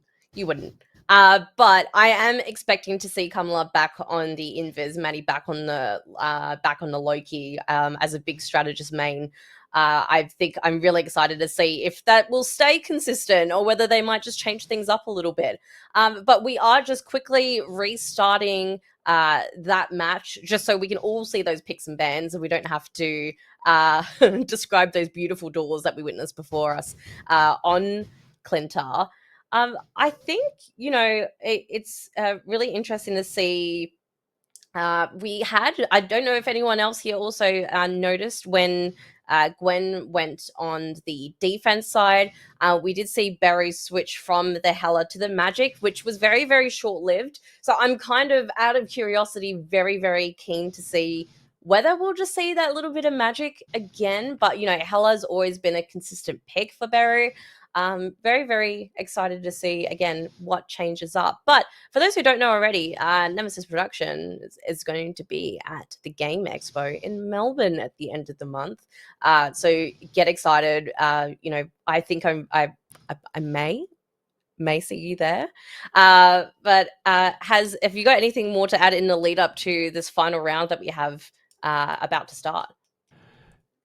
H: But I am expecting to see Kamala back on the Invis, Maddie back on the Loki as a big strategist main. I think I'm really excited to see if that will stay consistent or whether they might just change things up a little bit. But we are just quickly restarting that match, just so we can all see those picks and bans and we don't have to describe those beautiful doors that we witnessed before us on Clintar. I think, it's really interesting to see. I don't know if anyone else here also noticed when Gwen went on the defense side, we did see Barry switch from the Hela to the Magic, which was very, very short lived. So I'm kind of, out of curiosity, very, very keen to see whether we'll just see that little bit of Magic again. But, Hela's always been a consistent pick for Barry. Very, very excited to see, again, what changes up. But for those who don't know already, Nemesis Productions is going to be at the Game Expo in Melbourne at the end of the month. So get excited. I think I may see you there. But have you got anything more to add in the lead up to this final round that we have about to start?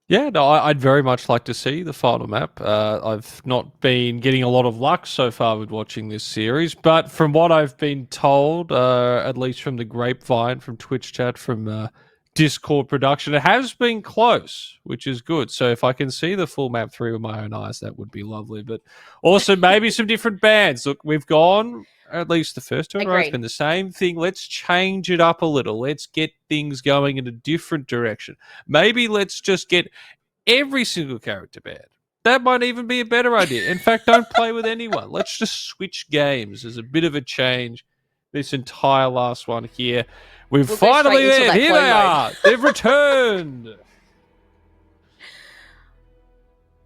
G: Yeah, no, I'd very much like to see the final map. I've not been getting a lot of luck so far with watching this series, but from what I've been told, at least from the grapevine, from Twitch chat, from Discord production, it has been close, which is good. So if I can see the full map through with my own eyes, that would be lovely. But also maybe some different bands. Look, we've gone, at least the first two in a row, it's been the same thing. Let's change it up a little. Let's get things going in a different direction. Maybe let's just get every single character banned. That might even be a better idea. In fact, don't play with anyone. Let's just switch games as a bit of a change. This entire last one here. We've finally there. Here they are. They've returned.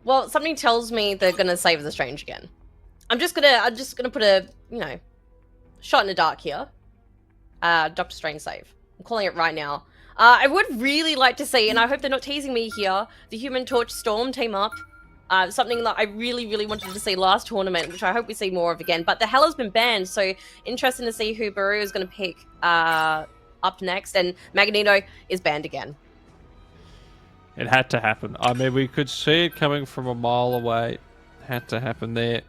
H: Well, something tells me they're gonna save the Strange again. I'm just gonna put a shot in the dark here. Dr. Strange save. I'm calling it right now. I would really like to see, and I hope they're not teasing me here, the Human Torch Storm team up. Something that I really, really wanted to see last tournament, which I hope we see more of again. But the Hela's been banned, so interesting to see who Baru is going to pick up next. And Magneto is banned again.
G: It had to happen. I mean, we could see it coming from a mile away. Had to happen there.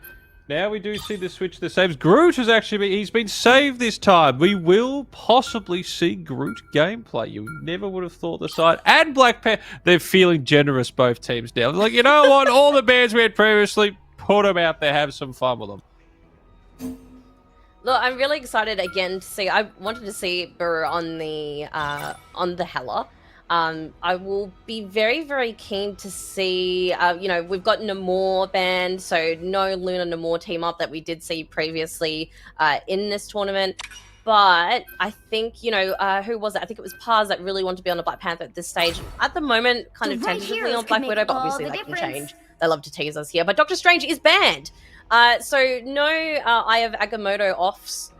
G: Now we do see the switch that saves. Groot has he's been saved this time. We will possibly see Groot gameplay. You never would have thought the side. And Black Panther, they're feeling generous, both teams now. They're like, you know what? All the bands we had previously, put them out there, have some fun with them.
H: Look, I'm really excited again to see. I wanted to see Burr on the Hela. I will be very, very keen to see, we've got Namor banned, so no Luna Namor team up that we did see previously in this tournament. But I think, who was it? I think it was Paz that really wanted to be on the Black Panther at this stage. At the moment, kind of tentatively on Black Widow, but obviously that can change. They love to tease us here. But Doctor Strange is banned. So no Eye of Agamotto offs,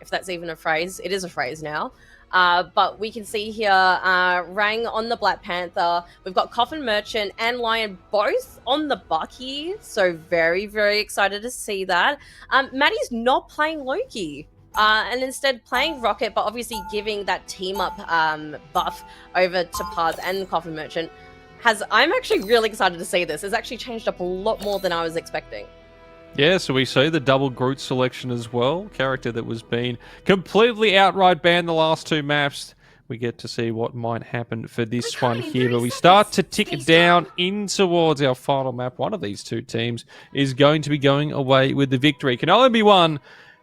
H: if that's even a phrase. It is a phrase now. But we can see here Rang on the Black Panther. We've got Coffin Merchant and Lion both on the Bucky. So very, very excited to see that. Maddie's not playing Loki. And instead playing Rocket, but obviously giving that team up buff over to Paz and Coffin Merchant. I'm actually really excited to see this. It's actually changed up a lot more than I was expecting.
G: Yeah, so we see the double Groot selection as well. Character that was being completely outright banned the last two maps. We get to see what might happen for this one here. But we start to tick down in towards our final map. One of these two teams is going to be going away with the victory. It can only be one,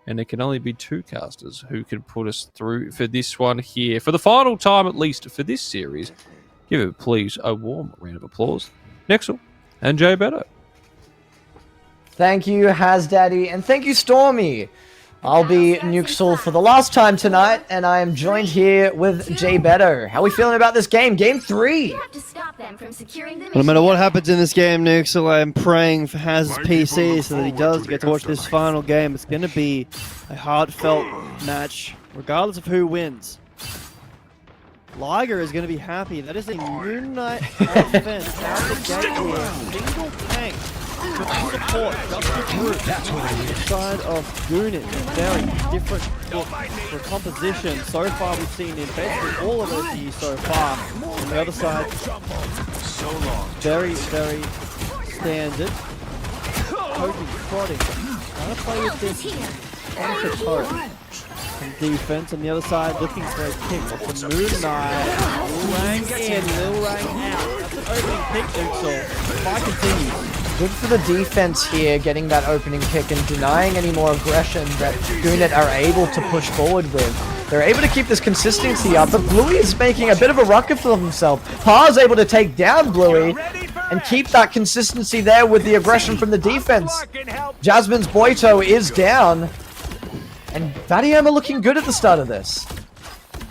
G: and it can only be two casters who can put us through for this one here. For the final time, at least for this series, give it, please, a warm round of applause. Nexel and Jay Beto.
D: Thank you, Hasdaddy, and thank you, Stormy. I'll be Nuxel for the last time tonight, and I am joined here with Jay Beto. How are we feeling about this game? Game 3.
C: You have to stop them from securing the
E: No matter what happens in this game, Nuxel, I am praying for Haz's PC so that he does get to watch this final game. It's going to be a heartfelt match, regardless of who wins. Liger is going to be happy. That is a Moon Knight offense out the gate here. Single tank. Support, just the group. That's what I need. Side of Goonin, very different look for composition. So far, we've seen in basically all of OCE so far. On the other side, very, very standard. Poking, prodding. Trying to play with this counter turret. from defense. On the other side, looking for a kick off the Moon Knight. Lil Rang in, Lil Rang out. That's an opening pick, Uxor. Fight continues.
D: Good for the defense here, getting that opening pick and denying any more aggression that Goonet are able to push forward with. They're able to keep this consistency up, but Bluey is making a bit of a ruckus for himself. Pa's able to take down Bluey and keep that consistency there with the aggression from the defense. Jasmine's Boito is down, and Vadiam are looking good at the start of this.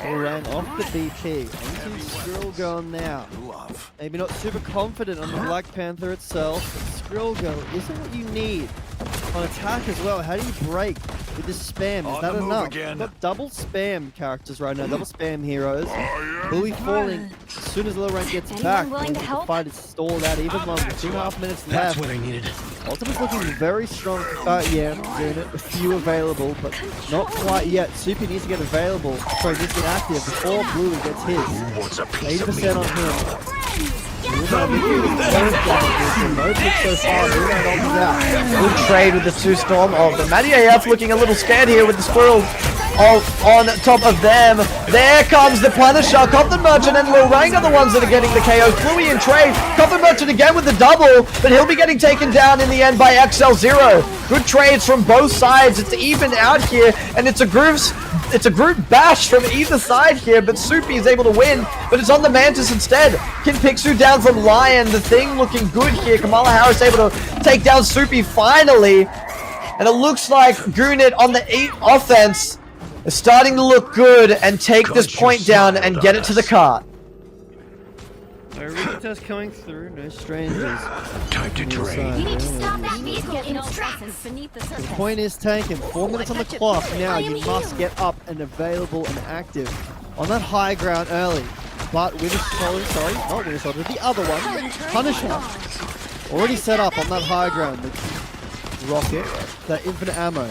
E: Lil Rang off the BP. Into Skrill going now. Maybe not super confident on the Black Panther itself, but Skrill go isn't what you need. On attack as well, how do you break with this spam? Is that enough? We've got double spam characters right now, double spam heroes. Bluey falling as soon as Lil Rang gets back. The fight is stalled out even longer. 2.5 minutes left.
F: That's what I needed.
E: Ultimate's looking very strong for doing it. A few available, but not quite yet. Super needs to get available. Sorry, needs to get active before Bluey gets his. 80% on him. No pick so far.
D: Good trade with the Sue Storm. Oh, but Matty AF looking a little scared here with the squirrel on top of them. There comes the Punisher. Coffin Merchant and Lil Rang are the ones that are getting the KOs. Bluey in trade. Coffin Merchant again with the double, but he'll be getting taken down in the end by XL0. Good trades from both sides. It's even out here, and it's a group bash from either side here, but Soupy is able to win, but it's on the Mantis instead. Can Pixu down from Lion. The thing looking good here. Kamala Harris able to take down Soupy finally, and it looks like Goonet on the 8 offense is starting to look good and take this point down and get it to the cart.
E: No retest coming through, no strangers.
F: Time to train.
C: You need to stop that vehicle in its tracks. Beneath the
E: The
C: surface.
E: point is taken. 4 minutes on the clock. Now you must get up and available and active on that high ground early. But Winter Soldier, sorry, not Winter Soldier, the other one, Punisher, already set up on that high ground. The rocket, that infinite ammo.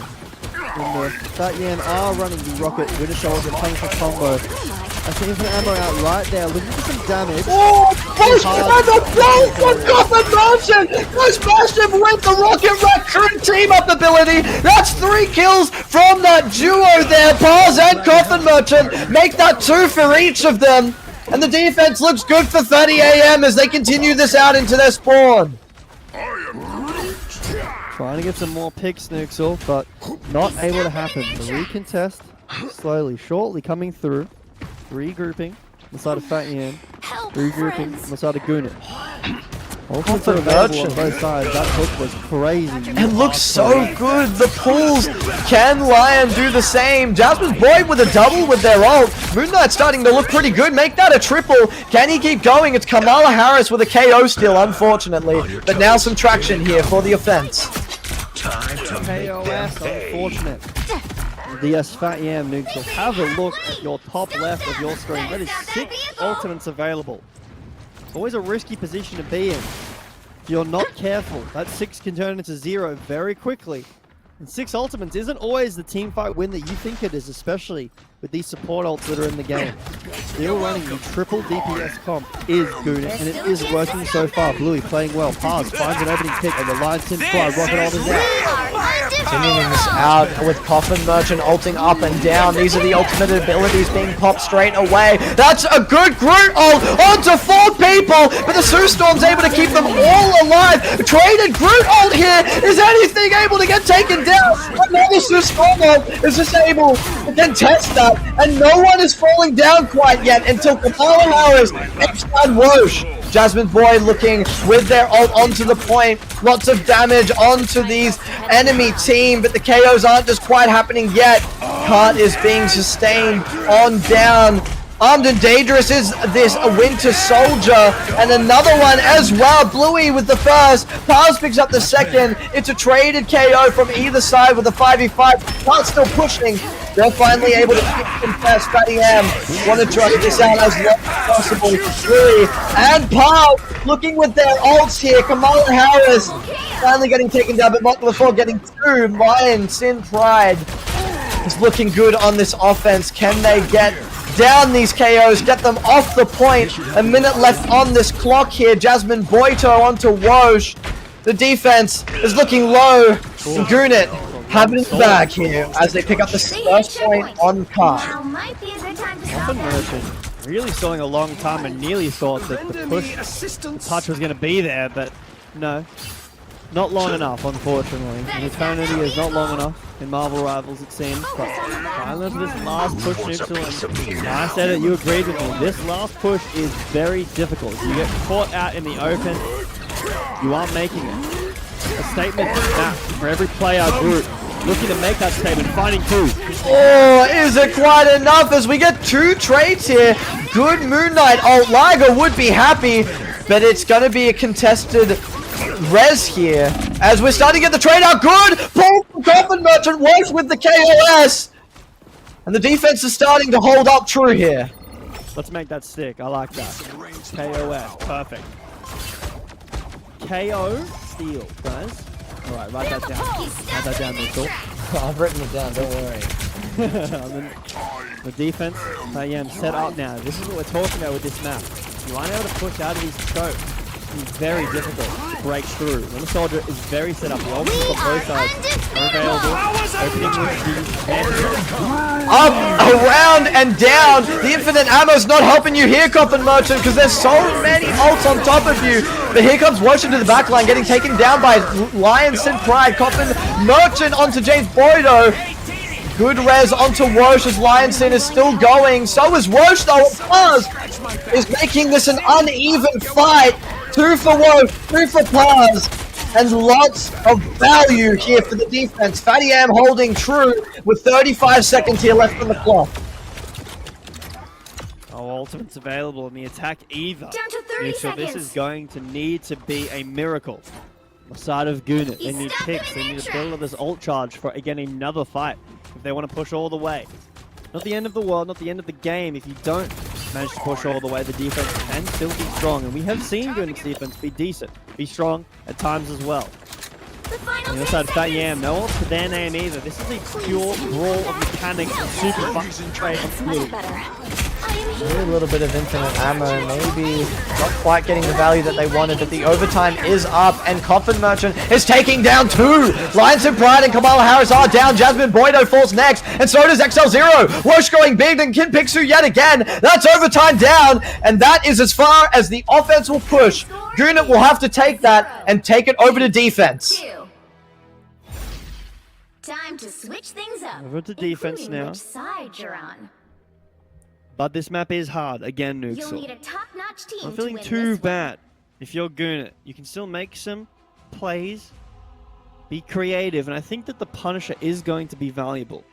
E: In the Fat Yan are running the rocket, Winter Soldier playing for combo. That's the infinite ammo out right there, looking for some damage.
D: Oh, push and the blow for Coffin Merchant! Goes massive with the Rocket Raccoon team-up ability! That's 3 kills from that duo there, Paz and Coffin Merchant. Make that 2 for each of them. And the defense looks good for 30 AM as they continue this out into their spawn.
E: Trying to get some more picks, Nuxel, but not able to happen. The recontest, slowly, shortly coming through. Regrouping on the side of Fat Yan. Regrouping on the side of Goonet. Also available on both sides. That hook was crazy.
D: It looks so good. The pulls. Can Lion do the same? Jasmine's Boyd with a double with their ult. Moon Knight's starting to look pretty good. Make that a triple. Can he keep going? It's Kamala Harris with a KO still, unfortunately. But now some traction here for the offense.
E: KOS, unfortunate. DS Fat Yam Nuxel, have a look at your top left of your screen. That is 6 ultimates available. Always a risky position to be in. If you're not careful, that 6 can turn into 0 very quickly. And 6 ultimates isn't always the team fight win that you think it is, especially with these support ults that are in the game. Still running the triple DPS comp is Goonet, and it is working so far. Bluey playing well. Paz finds an opening pick on the line. Tim Fly, Rocket Ult is out.
D: Continuing this out with Coffin Merchant ulting up and down. These are the ultimate abilities being popped straight away. That's a good Groot ult onto 4 people, but the Sue Storm's able to keep them all alive. Traded Groot ult here. Is anything able to get taken down? Another Sue Storm ult is just able to contest that, and no one is falling down quite yet until Kamala Harris takes down Whoosh. Jasmine Boyd looking with their ult onto the point. Lots of damage onto these enemy team, but the KOs aren't just quite happening yet. Cart is being sustained on down. Armed and Dangerous is this Winter Soldier, and another one as well. Bluey with the first, Paz picks up the second. It's a traded KO from either side with a 5v5. Cart's still pushing. They're finally able to keep them fast. Fatty M want to drag this out as long as possible. Bluey and Paz looking with their ults here. Kamala Harris finally getting taken down, but not before getting through. Lion Sin Pride is looking good on this offense. Can they get down these KOs, get them off the point? A minute left on this clock here. Jasmine Boito onto Whoosh. The defense is looking low. And Goonet have it in the bag here as they pick up the first point on card.
C: Now might be a good time to stop
E: Coffin
C: them.
E: Merchant really stalling a long time and nearly thought that the push, the touch was going to be there, but no. Not long enough, unfortunately. And eternity is not long enough in Marvel Rivals, it seems. But finally for this last push neutral, and I said it, you agreed with me. This last push is very difficult. If you get caught out in the open, you aren't making it. A statement snap for every player group looking to make that statement, finding two.
D: Oh, is it quite enough as we get 2 trades here? Good Moon Knight. Oh, Liger would be happy, but it's going to be a contested res here as we're starting to get the trade out. Good pull from Coffin Merchant, works with the KOS, and the defense is starting to hold up true here.
E: Let's make that stick. I like that. KOS, perfect. KO steal, guys. All right, write that down. Write that down, Mitchell.
D: I've written it down, don't worry.
E: The defense, set up now. This is what we're talking about with this map. You aren't able to push out of these scopes. It's very difficult to break through. When the soldier is very set up, the options on both sides are available.
D: Up, around, and down. The infinite ammo's not helping you here, Coffin Merchant, because there's so many ults on top of you. But here comes Wosh into the backline, getting taken down by Lion Sin Pride. Coffin Merchant onto James Boydo. Good res onto Wosh as Lion Sin is still going. So is Wosh, though. Paz is making this an uneven fight. 2 for Wosh, 3 for Paz. And lots of value here for the defense. Fatty Am holding true with 35 seconds here left on the clock.
E: Oh, ultimate's available in the attack either.
C: Down to 30
E: So this
C: seconds.
E: is going to need to be a miracle. On the side of Gunit, they
C: He's
E: need
C: stuck
E: picks,
C: in
E: they
C: the
E: need to
C: trap.
E: build up this ult charge for, again, another fight. If they want to push all the way. Not the end of the world, not the end of the game. If you don't manage to push all the way, the defense can still be strong. And we have seen Gunit's defense be decent, be strong at times as well.
C: The final
E: On the
C: 10
E: other side, Fat
C: seconds.
E: Yam, no ult to their name either. This is a pure brawl of mechanics and super fun trade of
I: Much
E: blue.
I: better.
D: Maybe a little bit of infinite ammo, maybe not quite getting the value that they wanted, but the overtime is up, and Coffin Merchant is taking down 2. Lions and Pride and Kamala Harris are down. Jasmine Boydo falls next, and so does XL0. Wosh going big, and Kid Pixu yet again. That's overtime down, and that is as far as the offense will push. Gunit will have to take that and take it over to defense.
C: 2. Time to switch things up.
E: Over to defense
C: including
E: now.
C: Which side you're on.
E: But this map is hard. Again,
C: You'll
E: Nuxel.
C: need a top-notch team
E: I'm
C: to
E: feeling
C: win
E: too
C: this one.
E: bad. If you're Gunit, you can still make some plays, be creative, and I think that the Punisher is going to be valuable.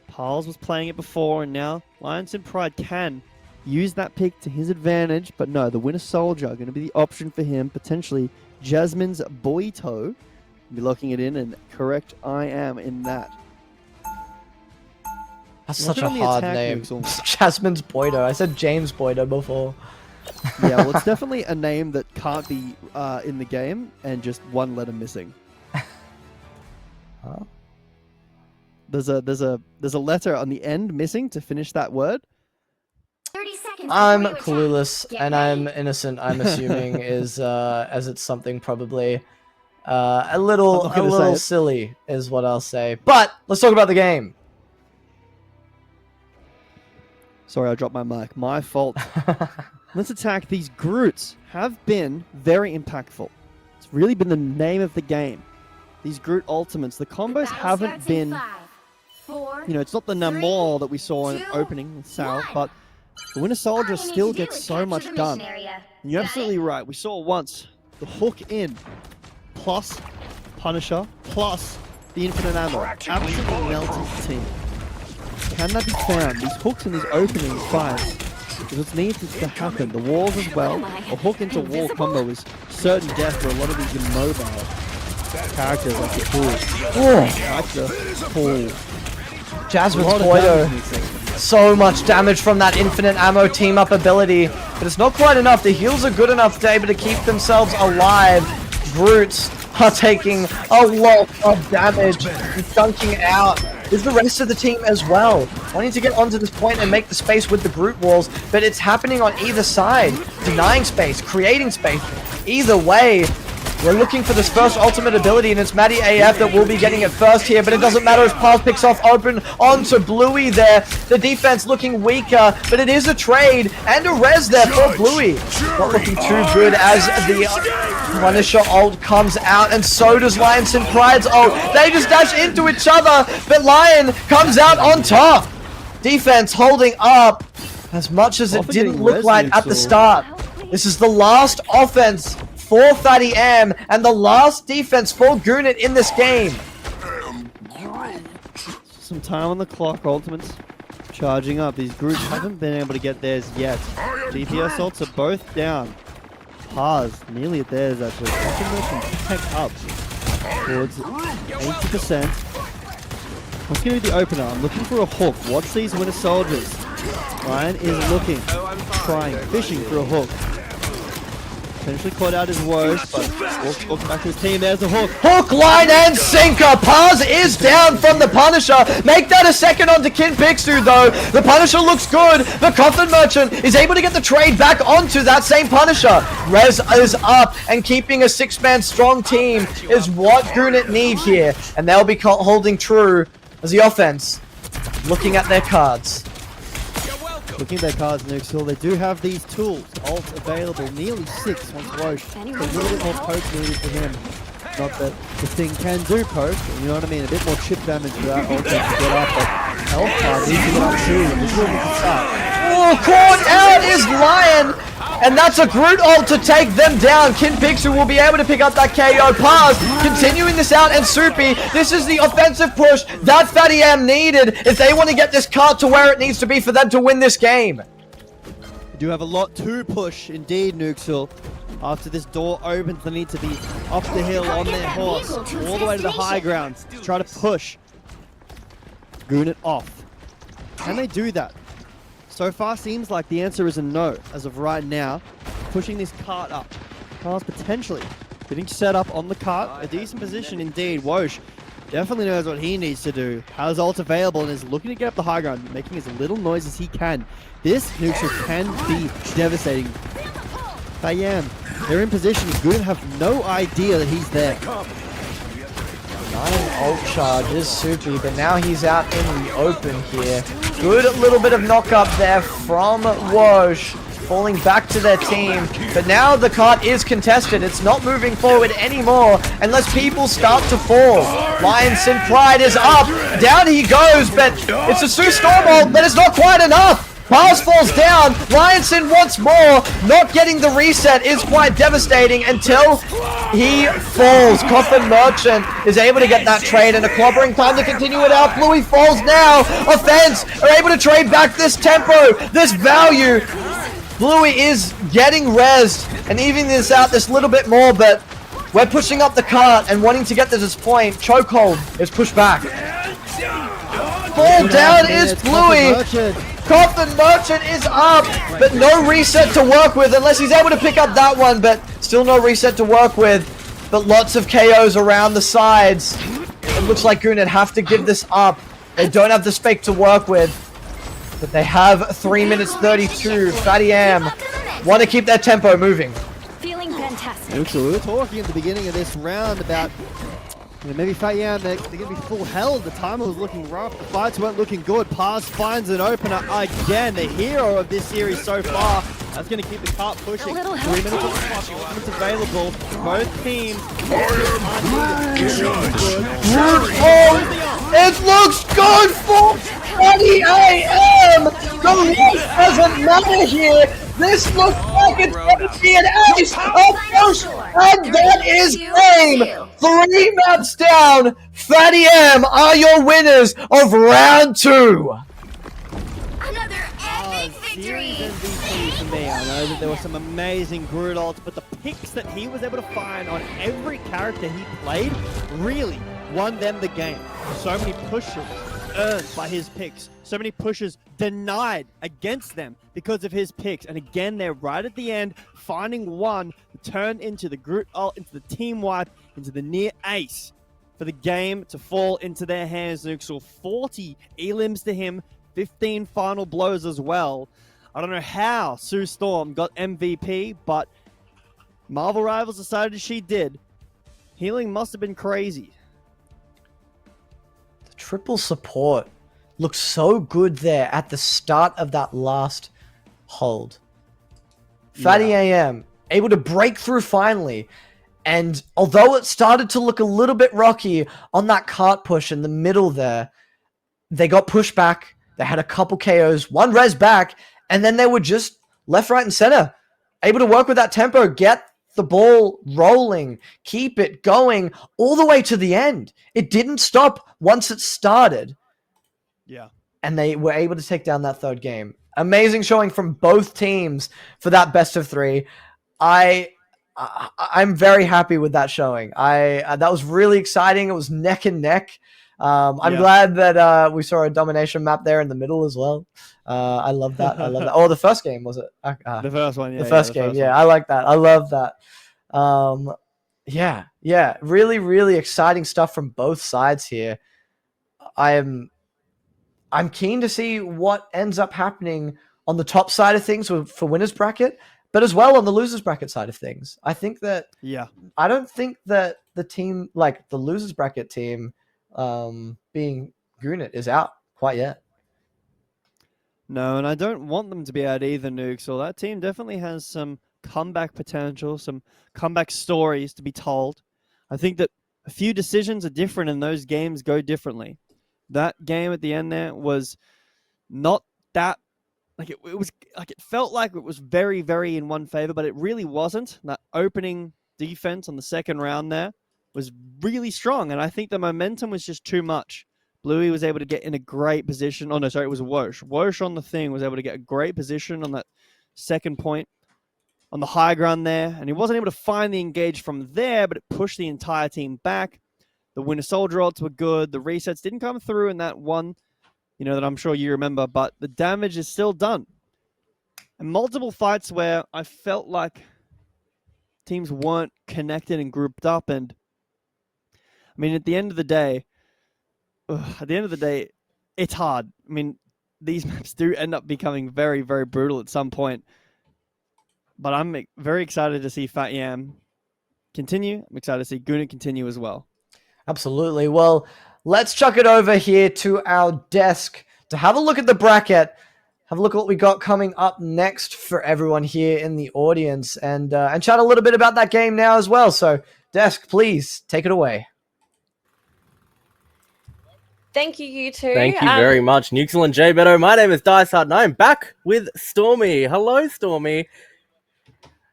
E: Parles was playing it before, and now Lions and Pride can use that pick to his advantage, but no, the Winter Soldier going to be the option for him. Potentially Jasmine's Boito. Be locking it in, and correct I am in that.
D: That's
E: Look
D: such
E: at
D: a
E: the
D: hard
E: attack,
D: name.
E: Nuxel.
D: Jasmine's Boydo. I said James Boydo before.
E: Yeah, well, it's definitely a name that can't be in the game, and just one letter missing.
D: Huh?
E: There's a letter on the end missing to finish that word.
C: 30 seconds
D: I'm
C: before you attack.
D: clueless,
C: Get
D: and
C: ready.
D: I'm innocent. I'm assuming is as it's something probably a little
E: I'm not gonna say it.
D: silly is what I'll say. But let's talk about the game.
E: Sorry, I dropped my mic. My fault. Let's attack. These Groots have been very impactful. It's really been the name of the game. These Groot ultimates, the combos
C: Battle
E: haven't
C: starts in
E: been,
C: 5, 4,
E: you know, it's not the Namor that we saw in
C: 2,
E: opening with Sal,
C: 1.
E: but the Winter
C: All
E: Soldier
C: you need
E: still
C: to do
E: gets
C: is
E: so
C: capture
E: much
C: the
E: done.
C: mission area.
E: And you're
C: Got it?
E: absolutely right. We saw once the hook in, plus Punisher, plus the infinite ammo. Absolutely melting the team. Can that be found? These hooks in these opening fights, because it needs to happen. The walls as well. A hook into wall combo is certain death for a lot of these immobile characters like the Pool. Like the Pool.
D: Jasmine's
E: A lot of
D: Boydo.
E: damage in these segments.
D: So much damage from that infinite ammo team up ability, but it's not quite enough. The heals are good enough to be able to keep themselves alive. Brutes are taking a lot of damage and chunking out. Is the rest of the team as well wanting to get onto this point and make the space with the Groot walls, but it's happening on either side, denying space, creating space. Either way, We're looking for this first ultimate ability, and it's Maddie AF that will be getting it first here, but it doesn't matter as Paz picks off open onto Bluey there. The defense looking weaker, but it is a trade and a res there for Bluey. Not looking too good as the Punisher ult comes out, and so does Lion Sin Pride's ult. They just dash into each other, but Lion comes out on top. Defense holding up as much as it didn't look like at the start. This is the last offense for Fatty M and the last defense for Goonit in this game.
E: Some time on the clock, Ultimates charging up. These groups haven't been able to get theirs yet. DPS ults are both down. Paz nearly at theirs actually. Can pick up towards 80%. What's going to be the opener? I'm looking for a hook. Watch these Winter Soldiers. Ryan is looking, trying, fishing for a hook. Potentially caught out his woes, but walks back to his team. There's a hook.
D: Hook, line, and sinker. Paz is down from the Punisher. Make that a second onto Kin Pixu, though. The Punisher looks good. The Coffin Merchant is able to get the trade back onto that same Punisher. Rez is up, and keeping a 6-man strong team is what Goonit need here. And they'll be holding true as the offense looking at their cards.
E: Looking at their cards, Nuxel, they do have these tools, ult available, nearly 6 once Roche. So a little bit more poke needed for him. Not that the thing can do poke, you know what I mean? A bit more chip damage for that ult to get up, but health card needs to get up too. This is where we can start.
D: Oh, caught out is Lion! And that's a Groot ult to take them down. Kin Pixu will be able to pick up that KO. Paz continuing this out, and Soupy, this is the offensive push that Fatty M needed if they want to get this card to where it needs to be for them to win this game.
E: We do have a lot to push, indeed, Nuxel. After this door opens, they need to be up the hill on their horse, all the way to the high ground to try to push Goonit off. Can they do that? So far seems like the answer is a no, as of right now. Pushing this cart up. Car's potentially getting set up on the cart. A decent position indeed. Wosh definitely knows what he needs to do. Has ult available and is looking to get up the high ground, making as little noise as he can. This neutral can be devastating. Fayam, they're in position. Good have no idea that he's there.
D: 9 ult charges, Soupy, but now he's out in the open here. Good little bit of knock up there from Wosh, falling back to their team. But now the cart is contested. It's not moving forward anymore unless people start to fall. Lion Sin Pride is up. Down he goes, but it's a Sue Storm ult, but it's not quite enough. Paz falls down. Lion Sin once more. Not getting the reset is quite devastating until he falls. Coffin Merchant is able to get that trade and a clobbering time to continue it out. Bluey falls now. Offense are able to trade back this tempo, this value. Bluey is getting rezzed and evening this out this little bit more, but we're pushing up the cart and wanting to get to this point. Chokehold is pushed back. Fall down is Bluey. Coffin Merchant is up, but no reset to work with unless he's able to pick up that one, but still no reset to work with. But lots of KOs around the sides. It looks like Goonit have to give this up. They don't have the spec to work with, but they have 3 minutes 32. Fatty M want to keep their tempo moving.
I: Feeling fantastic.
E: So we were talking at the beginning of this round about maybe Fayam, they're going to be full held. The timer was looking rough. The fights weren't looking good. Paz finds an opener again. The hero of this series so far. That's going to keep the cart pushing. 3 minutes on the clock. It's available. Both teams.
D: It looks good for 20 AM. The race doesn't matter here. This looks like it's going to be an ace of push, and that is game. 3 maps down. Fatty M are your winners of round 2.
C: Another epic victory.
E: MVP for me. I know that there were some amazing Groot ults, but the picks that he was able to find on every character he played really won them the game. So many pushes earned by his picks. So many pushes denied against them because of his picks. And again, they're right at the end, finding one to turn into the Groot ult, into the team wipe, into the near ace for the game to fall into their hands. Nuxel 40 elims to him, 15 final blows as well. I don't know how Sue Storm got MVP, but Marvel Rivals decided she did. Healing must have been crazy.
D: The triple support looked so good there at the start of that last hold. Fatty AM able to break through finally. And although it started to look a little bit rocky on that cart push in the middle there, they got pushed back. They had a couple KOs, one res back, and then they were just left, right, and center. Able to work with that tempo, get the ball rolling, keep it going all the way to the end. It didn't stop once it started.
E: Yeah.
D: And they were able to take down that third game. Amazing showing from both teams for that best of 3. I'm very happy with that showing. That was really exciting. It was neck and neck. I'm glad that we saw a domination map there in the middle as well. I love that. I love that. Oh, the first game, was it?
E: The first one, yeah.
D: The first game, yeah. I like that. I love that. Yeah. Really, really exciting stuff from both sides here. I'm keen to see what ends up happening on the top side of things for winners bracket, but as well on the losers bracket side of things. I think that I don't think that the team, like the losers bracket team, being Gunit, is out quite yet.
E: No, and I don't want them to be out either, Nuke. So that team definitely has some comeback potential, some comeback stories to be told. I think that a few decisions are different and those games go differently. That game at the end there was not that, like it was like it felt like it was very, very in one favor, but it really wasn't. That opening defense on the second round there was really strong, and I think the momentum was just too much. Bluey was able to get in a great position. Oh, no, sorry, it was Wosh. Wosh on the thing was able to get a great position on that second point on the high ground there, and he wasn't able to find the engage from there, but it pushed the entire team back. The Winter Soldier ults were good. The resets didn't come through in that one, that I'm sure you remember, but the damage is still done. And multiple fights where I felt like teams weren't connected and grouped up, and I mean, at the end of the day, it's hard. I mean, these maps do end up becoming very, very brutal at some point. But I'm very excited to see Fat Yam continue. I'm excited to see Guna continue as well.
D: Absolutely. Well, let's chuck it over here to our desk to have a look at the bracket, have a look at what we got coming up next for everyone here in the audience, and chat a little bit about that game now as well. So, desk, please take it away.
H: Thank you, you two.
A: Thank you very much, Nuxel and J Beto. My name is Dicehard, and I'm back with Stormy. Hello, Stormy.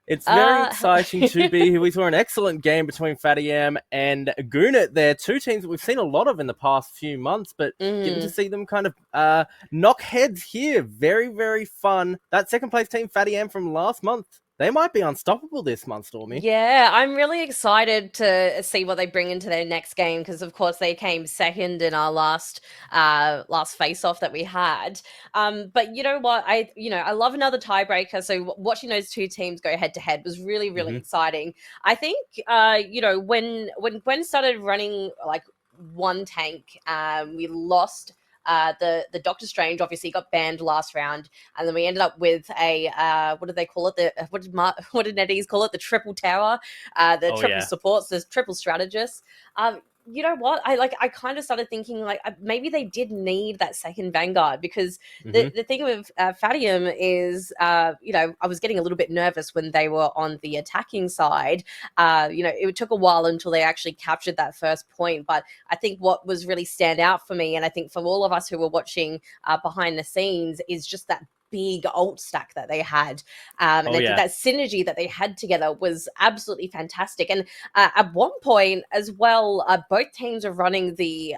A: It's very exciting to be here. We saw an excellent game between Fatty Yam and Gunit. They're two teams that we've seen a lot of in the past few months, but getting to see them kind of knock heads here. Very, very fun. That second place team, Fatty Yam from last month, they might be unstoppable this month, Stormy.
H: Yeah, I'm really excited to see what they bring into their next game because, of course, they came second in our last face-off that we had. But you know what? I love another tiebreaker. So watching those two teams go head-to-head was really, really exciting. I think, when Gwen started running like one tank, we lost. The Doctor Strange obviously got banned last round, and then we ended up with a what did they call it? What did NetEase call it? The triple tower, triple supports, the triple strategists. You know what? I kind of started thinking like maybe they did need that second Vanguard because the thing with Fatium is I was getting a little bit nervous when they were on the attacking side. It took a while until they actually captured that first point, but I think what was really stand out for me, and I think for all of us who were watching behind the scenes, is just that big ult stack that they had. And I think that synergy that they had together was absolutely fantastic. And at one point as well, both teams are running the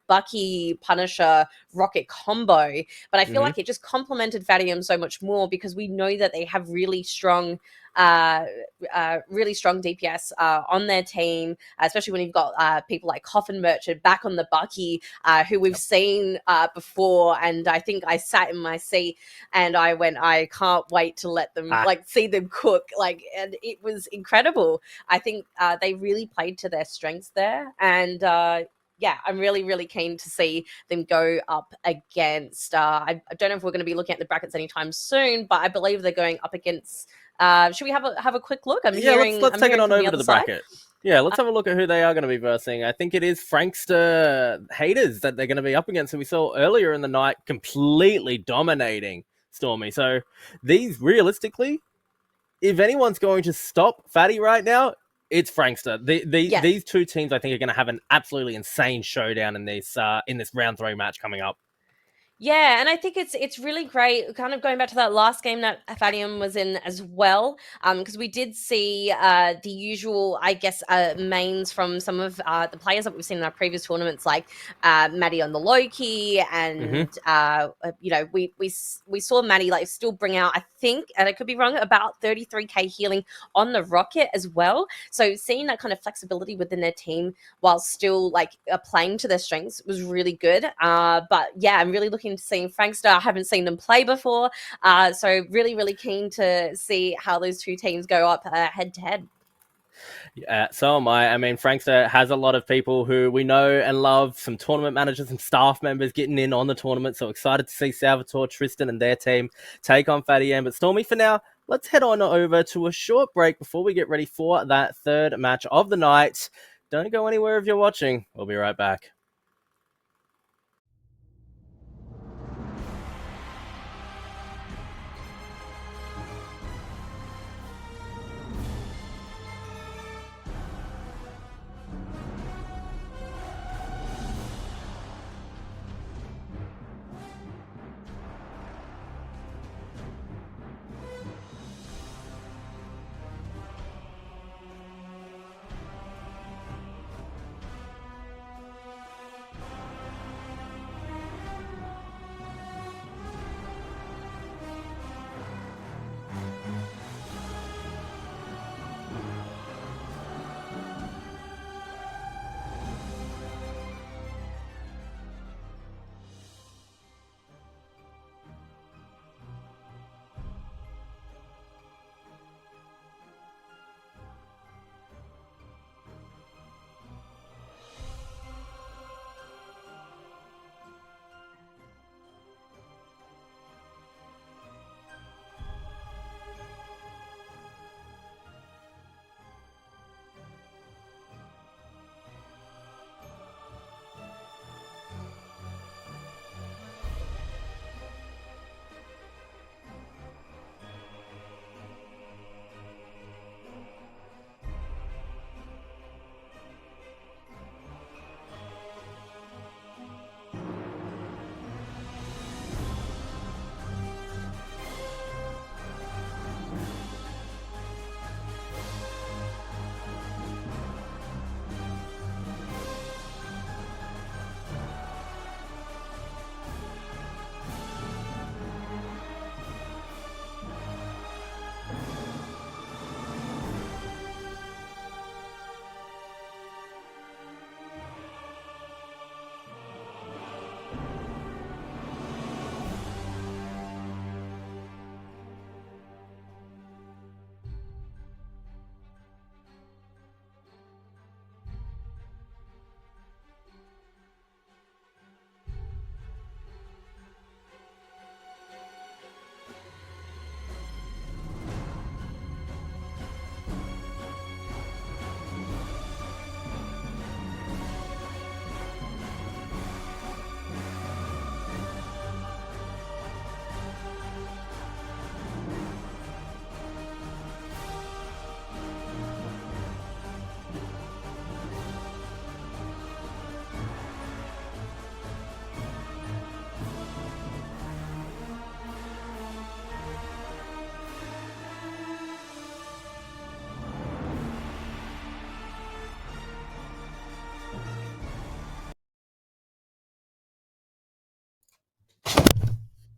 H: Bucky Punisher Rocket combo, but I feel like it just complemented Fatium so much more because we know that they have really strong DPS on their team, especially when you've got people like Coffin Merchant back on the Bucky, who we've seen before. And I think I sat in my seat and I went, I can't wait to let them see them cook. And it was incredible. I think they really played to their strengths there. And I'm really, really keen to see them go up against. I don't know if we're going to be looking at the brackets anytime soon, but I believe they're going up against Should we have a quick look? I'm
A: Yeah,
H: hearing.
A: let's
H: I'm
A: take it
H: hearing
A: on
H: from the
A: over to
H: other
A: the
H: side.
A: bracket. Yeah, let's have a look at who they are going to be versing. I think it is Frankster haters that they're going to be up against, who we saw earlier in the night completely dominating Stormy. So these, realistically, if anyone's going to stop Fatty right now, it's Frankster.
H: Yes.
A: These two teams, I think, are going to have an absolutely insane showdown in this round 3 match coming up.
H: Yeah, and I think it's really great. Kind of going back to that last game that Fadium was in as well, because we did see the usual, I guess, mains from some of the players that we've seen in our previous tournaments, like Maddie on the low key, and you know, we saw Maddie like still bring out, I think, and I could be wrong, about 33k healing on the rocket as well. So seeing that kind of flexibility within their team while still like playing to their strengths was really good. But yeah, I'm really looking to see Frankster. I haven't seen them play before, so really keen to see how those two teams go up head to head.
A: Yeah, so am I. I mean, Frankster has a lot of people who we know and love, some tournament managers and staff members getting in on the tournament. So excited to see Salvatore, Tristan, and their team take on Fatty M. But Stormy, for now, let's head on over to a short break before we get ready for that third match of the night. Don't go anywhere if you're watching. We'll be right back.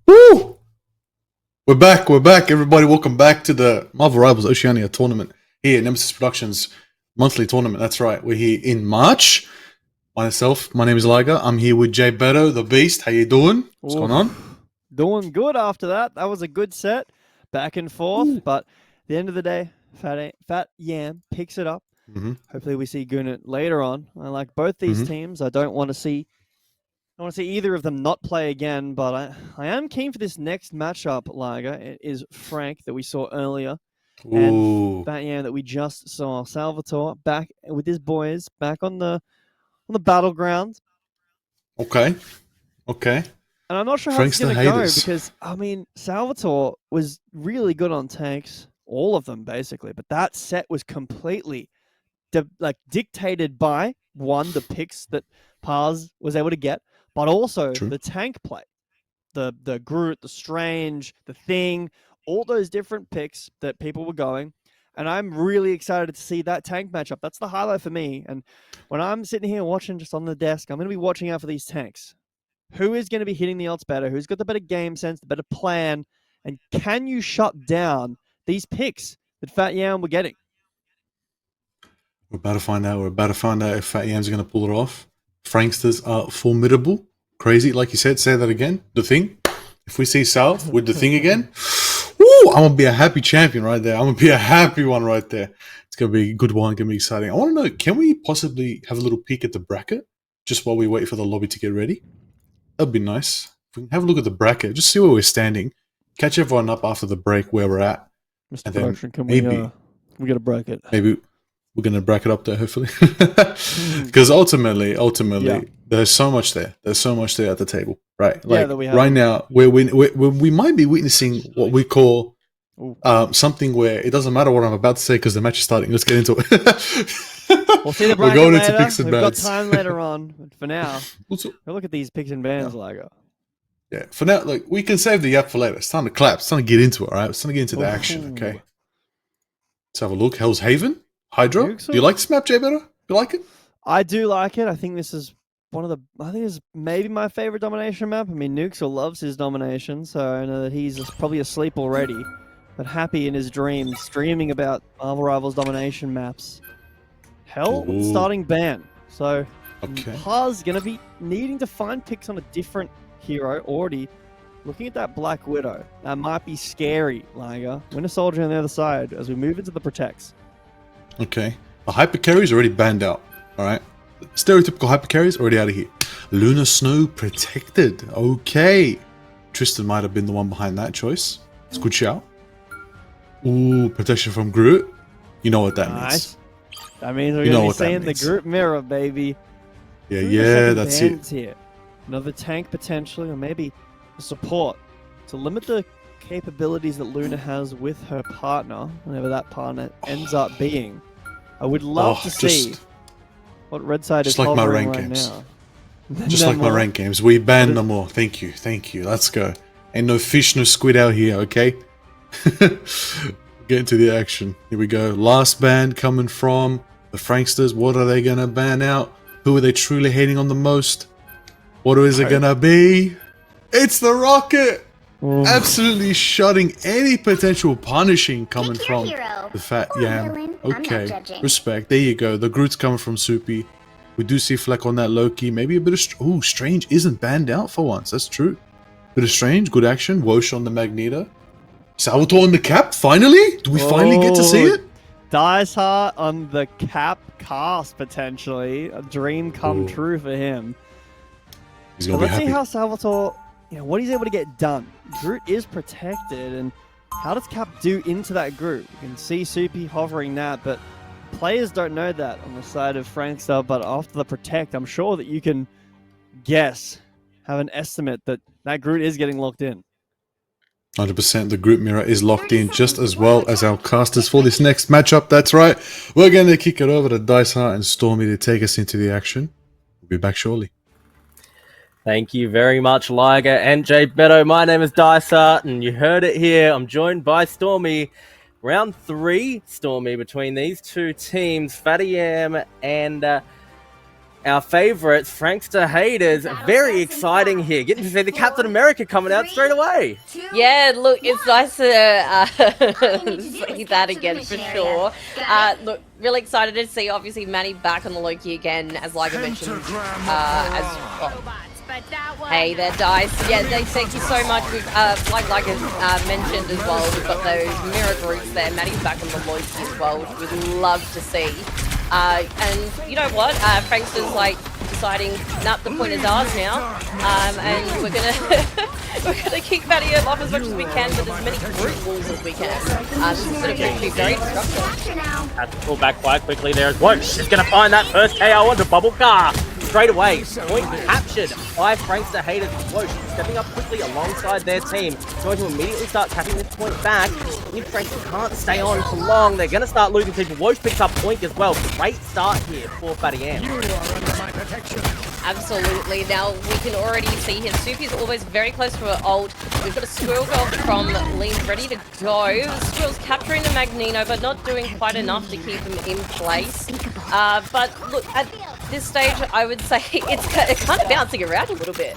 B: Woo! We're back, everybody. Welcome back to the Marvel Rivals Oceania tournament here at Nemesis Productions monthly tournament. That's right. We're here in March. Myself, my name is Liger. I'm here with Jay Beto, the Beast. How you doing? What's going on?
E: Doing good after that. That was a good set, back and forth. But at the end of the day, Fat Yam picks it up. Hopefully, we see Gunit later on. I like both these teams. I don't want to see either of them not play again, but I am keen for this next matchup, Liger. It is Frank that we saw earlier
B: Ooh.
E: And that that we just saw Salvatore back with his boys back on the battleground.
B: Okay. Okay.
E: And I'm not sure how it's
B: Frankster
E: going to go
B: haters.
E: because, I mean, Salvatore was really good on tanks, all of them basically, but that set was completely dictated by, one, the picks that Paz was able to get, but also
B: True.
E: the tank play. The Groot, the Strange, the Thing, all those different picks that people were going. And I'm really excited to see that tank matchup. That's the highlight for me. And when I'm sitting here watching just on the desk, I'm going to be watching out for these tanks. Who is going to be hitting the odds better? Who's got the better game sense, the better plan? And can you shut down these picks that Fat Yam were getting?
B: We're about to find out. We're about to find out if Fat Yam's going to pull it off. Franksters are formidable. Crazy, like you said. Say that again. The Thing. If we see South with the Thing again, woo, I'm going to be a happy champion right there. I'm going to be a happy one right there. It's going to be a good one. Going to be exciting. I want to know, can we possibly have a little peek at the bracket just while we wait for the lobby to get ready? That'd be nice. If we can have a look at the bracket, just see where we're standing. Catch everyone up after the break where we're at.
E: Mr.
B: And
E: Production, can
B: maybe,
E: we get a bracket?
B: Maybe we're going to bracket up there, hopefully. Because ultimately,
E: Yeah.
B: there's so much there. There's so much there at the table, right?
E: Yeah,
B: Like
E: that we have.
B: right now, we might be witnessing what we call something where it doesn't matter what I'm about to say because the match is starting. Let's get into it.
E: We'll see the
B: We're
E: bracket
B: going
E: later.
B: into picks and
E: We've got
B: bans.
E: time later on. But for now,
B: Also,
E: go look at these picks and bans, Ligo.
B: yeah, for now, like we can save the yap for later. It's time to clap. It's time to get into it, all right? It's time to get into the
E: Ooh.
B: action, okay? Let's have a look. Hell's Haven? Hydra?
E: Nukes
B: Do you like this map, Jay, better? You like it?
E: I do like it. I think this is I think it's maybe my favorite domination map. I mean, Nuxel loves his domination, so I know that he's probably asleep already, but happy in his dreams, dreaming about Marvel Rivals domination maps. Hell,
B: Ooh.
E: starting ban. So,
B: Okay.
E: Paz going to be needing to find picks on a different hero already. Looking at that Black Widow, that might be scary, Liger. Winter Soldier on the other side as we move into the Protects.
B: Okay. The hyper carry is already banned out, all right? Stereotypical hyper carry is already out of here. Lunar Snow protected. Okay. Tristan might have been the one behind that choice. It's a good shout. Ooh, protection from Groot. You know what that means.
E: That means we're
B: You know
E: going
B: what
E: to
B: that
E: be seeing the
B: means.
E: group mirror, baby.
B: Yeah,
E: Who are the
B: yeah,
E: second
B: that's it.
E: bands here? Another tank potentially, or maybe a support to limit the capabilities that Luna has with her partner, whenever that partner ends up being. I would love to see what Red Side is
B: just like my
E: hovering
B: rank
E: right
B: games.
E: now.
B: Just
E: No
B: like my
E: more.
B: rank games. We ban no more. Thank you. Thank you. Let's go. Ain't no fish, no squid out here, okay? Get into the action. Here we go. Last ban coming from the Franksters. What are they going to ban out? Who are they truly hating on the most? What is it going to be? It's the Rocket! Absolutely shutting any potential punishing coming
C: Pick your
B: from
C: hero.
B: the Fat
C: Or
B: Yam.
C: villain. I'm not
B: Okay,
C: judging.
B: respect. There you go. The Groot's coming from Soupy. We do see Fleck on that Loki. Maybe a bit of... Ooh, Strange isn't banned out for once. That's true. Bit of Strange. Good action. Wosh on the Magneto. Salvatore on the cap. Finally? Do we finally get to see it?
E: Dice Heart on the cap cast, potentially. A dream come
B: Ooh.
E: true for him.
B: He's
E: But
B: going to be
E: let's see
B: happy.
E: how Salvatore, what he's able to get done. Groot is protected, and how does Cap do into that Groot? You can see Soupy hovering that, but players don't know that on the side of Frankster, but after the protect, I'm sure that you can guess, have an estimate that that Groot is getting locked in.
B: 100% the group mirror is locked in just as well as our casters for this next matchup. That's right. We're going to kick it over to Dice Heart and Stormy to take us into the action. We'll be back shortly.
A: Thank you very much, Liger and Jay Beto. My name is Dicer, and you heard it here. I'm joined by Stormy. Round 3, Stormy, between these two teams, Fatty Yam and our favourites, Frankster haters. Very exciting here. Getting to see the Captain America coming out straight away.
H: Yeah, look, it's nice to see that again for sure. Look, really excited to see obviously Manny back on the Loki again, as like I mentioned, as well. Hey there, Dice. Yeah, thank you so much. We've, like I mentioned as well, we've got those mirror groups there. Manny's back on the Loki as well, which we'd love to see. And you know what? Frankster's like deciding, nah, the point is ours now, and we're gonna keep Fatty off as much as we can with as many brute walls as we can. This is going to be very destructive.
A: Has to pull back quite quickly there as Wonch is going to find that first KO onto Bubble Car. Straight away, point captured by Frankster haters. Wonch stepping up quickly alongside their team. Going to immediately start tapping this point back. If Frankster can't stay on for long, they're going to start losing people. Wonch picks up point as well. Great start here for Fatty M.
F: You are under my protection.
H: Absolutely. Now we can already see his super is always very close to her ult. We've got a Squirrel Girl from Lean ready to go. Squirrel's capturing the Magneto, but not doing quite enough to keep him in place. But look, at this stage, I would say it's kind of bouncing around a little bit.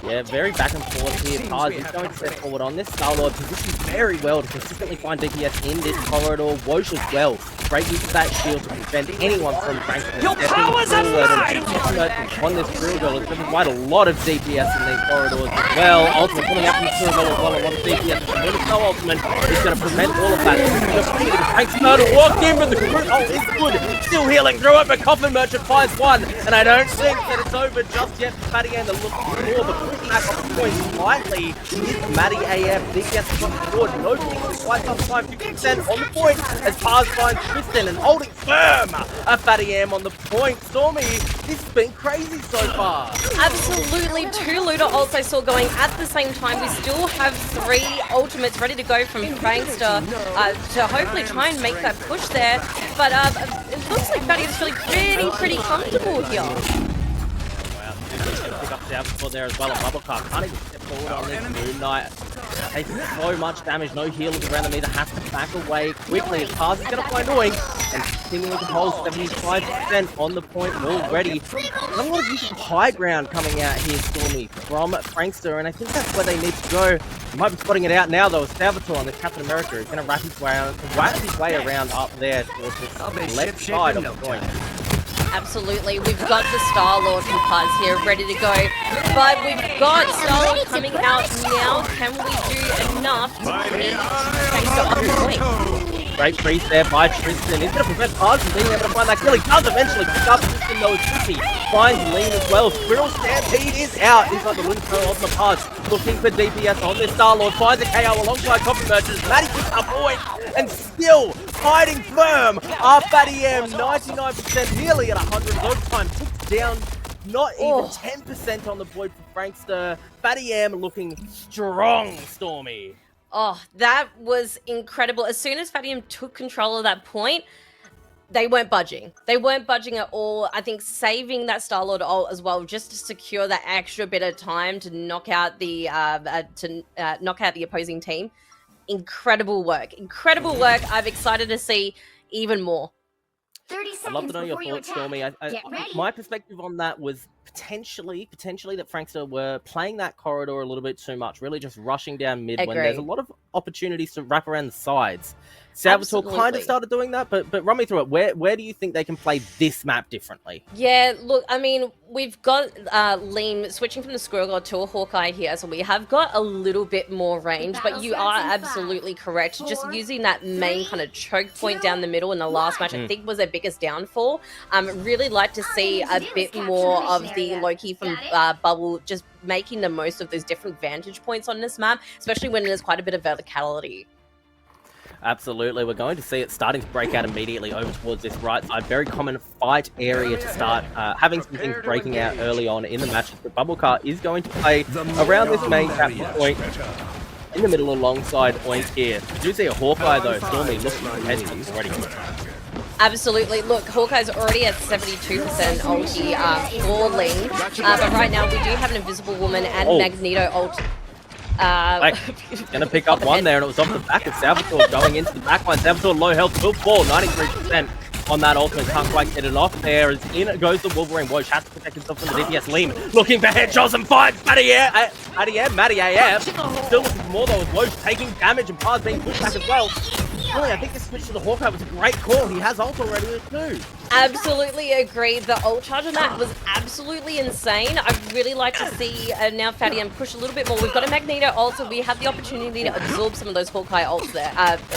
A: Yeah, very back and forth here. Paz is going to step forward on this. Star-Lord positions very well to consistently find DPS in this corridor. Wosh as well. Great use of that shield to prevent anyone from Frankster. Your powers are on this Squirrel Girl. It's going to provide a lot of DPS in these corridors as well. Ultimate coming out from the Squirrel Girl as well. A lot of DPS. No ultimate is going to prevent all of that. Frankster to walk in, but the Groot ult is good. Still healing through it, but Coffin Merchant finds one. And I don't think that it's over just yet for Fatty and the look for the back on the point slightly is Matty AF. DPS has got forward. No things for quite some time. 50% on the point as Paz finds Tristan and holding firm a Fatty M on the point. Stormy, this has been crazy so far.
H: Absolutely. 2 looter ults I saw going at the same time. We still have 3 ultimates ready to go from Frankster to hopefully try and make that push there. But it looks like Fatty is feeling pretty comfortable here.
A: Pick up the output there as well. A Bubble Car can't even step forward on this Moon Knight. Taking so much damage, no healers around them either. Has to back away quickly. Paz is going to find Noing and seemingly controls 75% on the point already. There's a lot of use of high ground coming out here, Stormy, from Frankster, and I think that's where they need to go. You might be spotting it out now though. Salvatore on this Captain America is going to wrap his way around up there towards this left side of the point.
H: Absolutely. We've got the Star-Lord from Paz here ready to go. But we've got Star-Lord coming out now. Can we do enough to keep Frankster on the point?
A: Great freeze there by Tristan. He's going to prevent Paz from being able to find that kill. He does eventually pick up Tristan though. It's tricky. Finds Lean as well. Squirrel Stampede is out inside the Lunco of the Paz. Looking for DPS on this Star-Lord. Finds a KO alongside Coffee Merchants. Matty picks up point and still fighting firm. Fatty M, 99%, nearly at 100. Overtime ticks down. Not even 10% on the board for Frankster. Fatty M looking strong, Stormy.
H: Oh, that was incredible. As soon as Fatty M took control of that point, they weren't budging. They weren't budging at all. I think saving that Star-Lord ult as well, just to secure that extra bit of time to knock out the opposing team. Incredible work. Incredible work. I'm excited to see even more.
C: 30
A: I'd
C: seconds
A: love to know your
C: before
A: thoughts, Stormy. My perspective on that was potentially that Frankster were playing that corridor a little bit too much, really just rushing down mid when there's a lot of opportunities to wrap around the sides. Salvatore kind of started doing that, but run me through it. Where do you think they can play this map differently?
H: Yeah, look, I mean, we've got Lean switching from the Squirrel God to a Hawkeye here, so we have got a little bit more range, but you are absolutely correct. Just using that main kind of choke point down the middle in the last match, I think was their biggest downfall. Really like to see a bit more of the Loki from Bubble just making the most of those different vantage points on this map, especially when there's quite a bit of verticality.
A: Absolutely. We're going to see it starting to break out immediately over towards this right side. Very common fight area to start having some things breaking out early on in the matches. But Bubblecar is going to play around this main capture point in the middle alongside Oink here. We do see a Hawkeye though. Stormy looking competitive already.
H: Absolutely. Look, Hawkeye's already at 72% ulti for Lean. But right now we do have an Invisible Woman and Magneto ult.
A: He's going to pick up one there, and it was off the back of Salvatore going into the backline. Salvatore low health, will fall, 93% on that ultimate. Can't quite get it off there. As in goes the Wolverine. Wosh has to protect himself from the DPS. Lean looking for headshots and finds Matty AF. Still looking for more though, with Wosh taking damage and Paz being pushed back as well. Really, I think this switch to the Hawkeye was a great call. He has ult already too.
H: Absolutely agree. The ult charge on that was absolutely insane. I'd really like to see now Fatty M push a little bit more. We've got a Magneto ult, so we have the opportunity to absorb some of those Hawkeye ults there,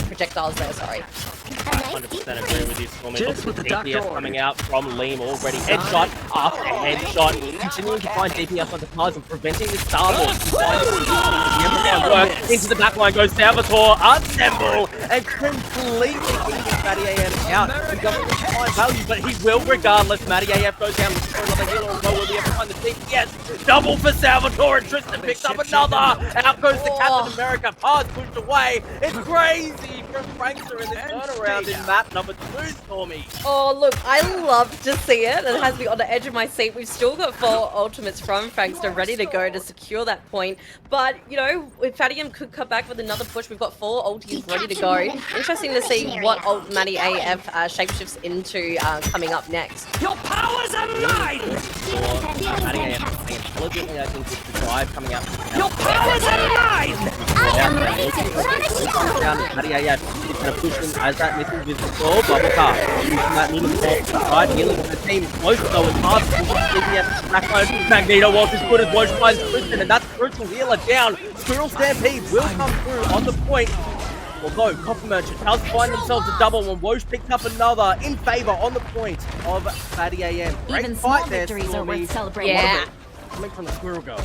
H: projectiles there, sorry.
A: 100% agree with you, Stormy. Look at the DPS coming out from Lean already. Headshot after headshot, continuing to find DPS on the cards and preventing the Starlord from finding work. Into the backline goes Salvatore, Assemble, and completely keeping Matty AF out. He doesn't find value, but he will regardless. Matty AF goes down for another healer as well. Will he ever find the DPS? Double for Salvatore, and Tristan picks up another. Out goes the Captain America. Pass pushed away. It's crazy from Frankster in this turnaround in map number 2, Stormy.
H: Oh, look, I love to see it. It has me on the edge of my seat. We've still got 4 ultimates from Frankster ready to go to secure that point. But, you know, if Fadium could come back with another push, we've got 4 ulties ready to go. Interesting to see what ult Matty AF shapeshifts into coming up next.
F: Your powers are mine!
A: Matty AF intelligently, I think, with the drive coming out.
F: Your powers are mine!
A: Matty AF is going to push him as that missing visible bubble car. Using that little side healing with the team. Close though, it's hard to DPS back home. Magneto was as good as Woj finds Tristan, and that's crucial healer down. Squirrel Stampede will come through on the point. Although Copper Merchant does find themselves a double when Woj picks up another in favor on the point of Fatty AM. Great
I: Even
A: fight
I: small
A: there,
I: victories are
A: Stormy.
I: worth celebrating.
H: Yeah.
A: Coming from the Squirrel Girl.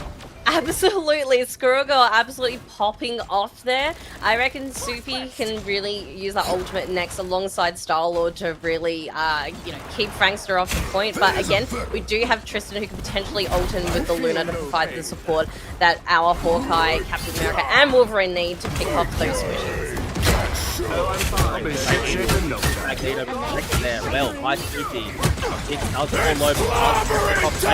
H: Absolutely, Squirrel Girl absolutely popping off there. I reckon Soupy can really use that ultimate next alongside Starlord to really, you know, keep Frankster off the point. But again, we do have Tristan who can potentially ult in with the Luna to provide the support that our Hawkeye, Captain America, and Wolverine need to pick off those squishies.
A: Magneto protected there well by Soupy. It does all over that's a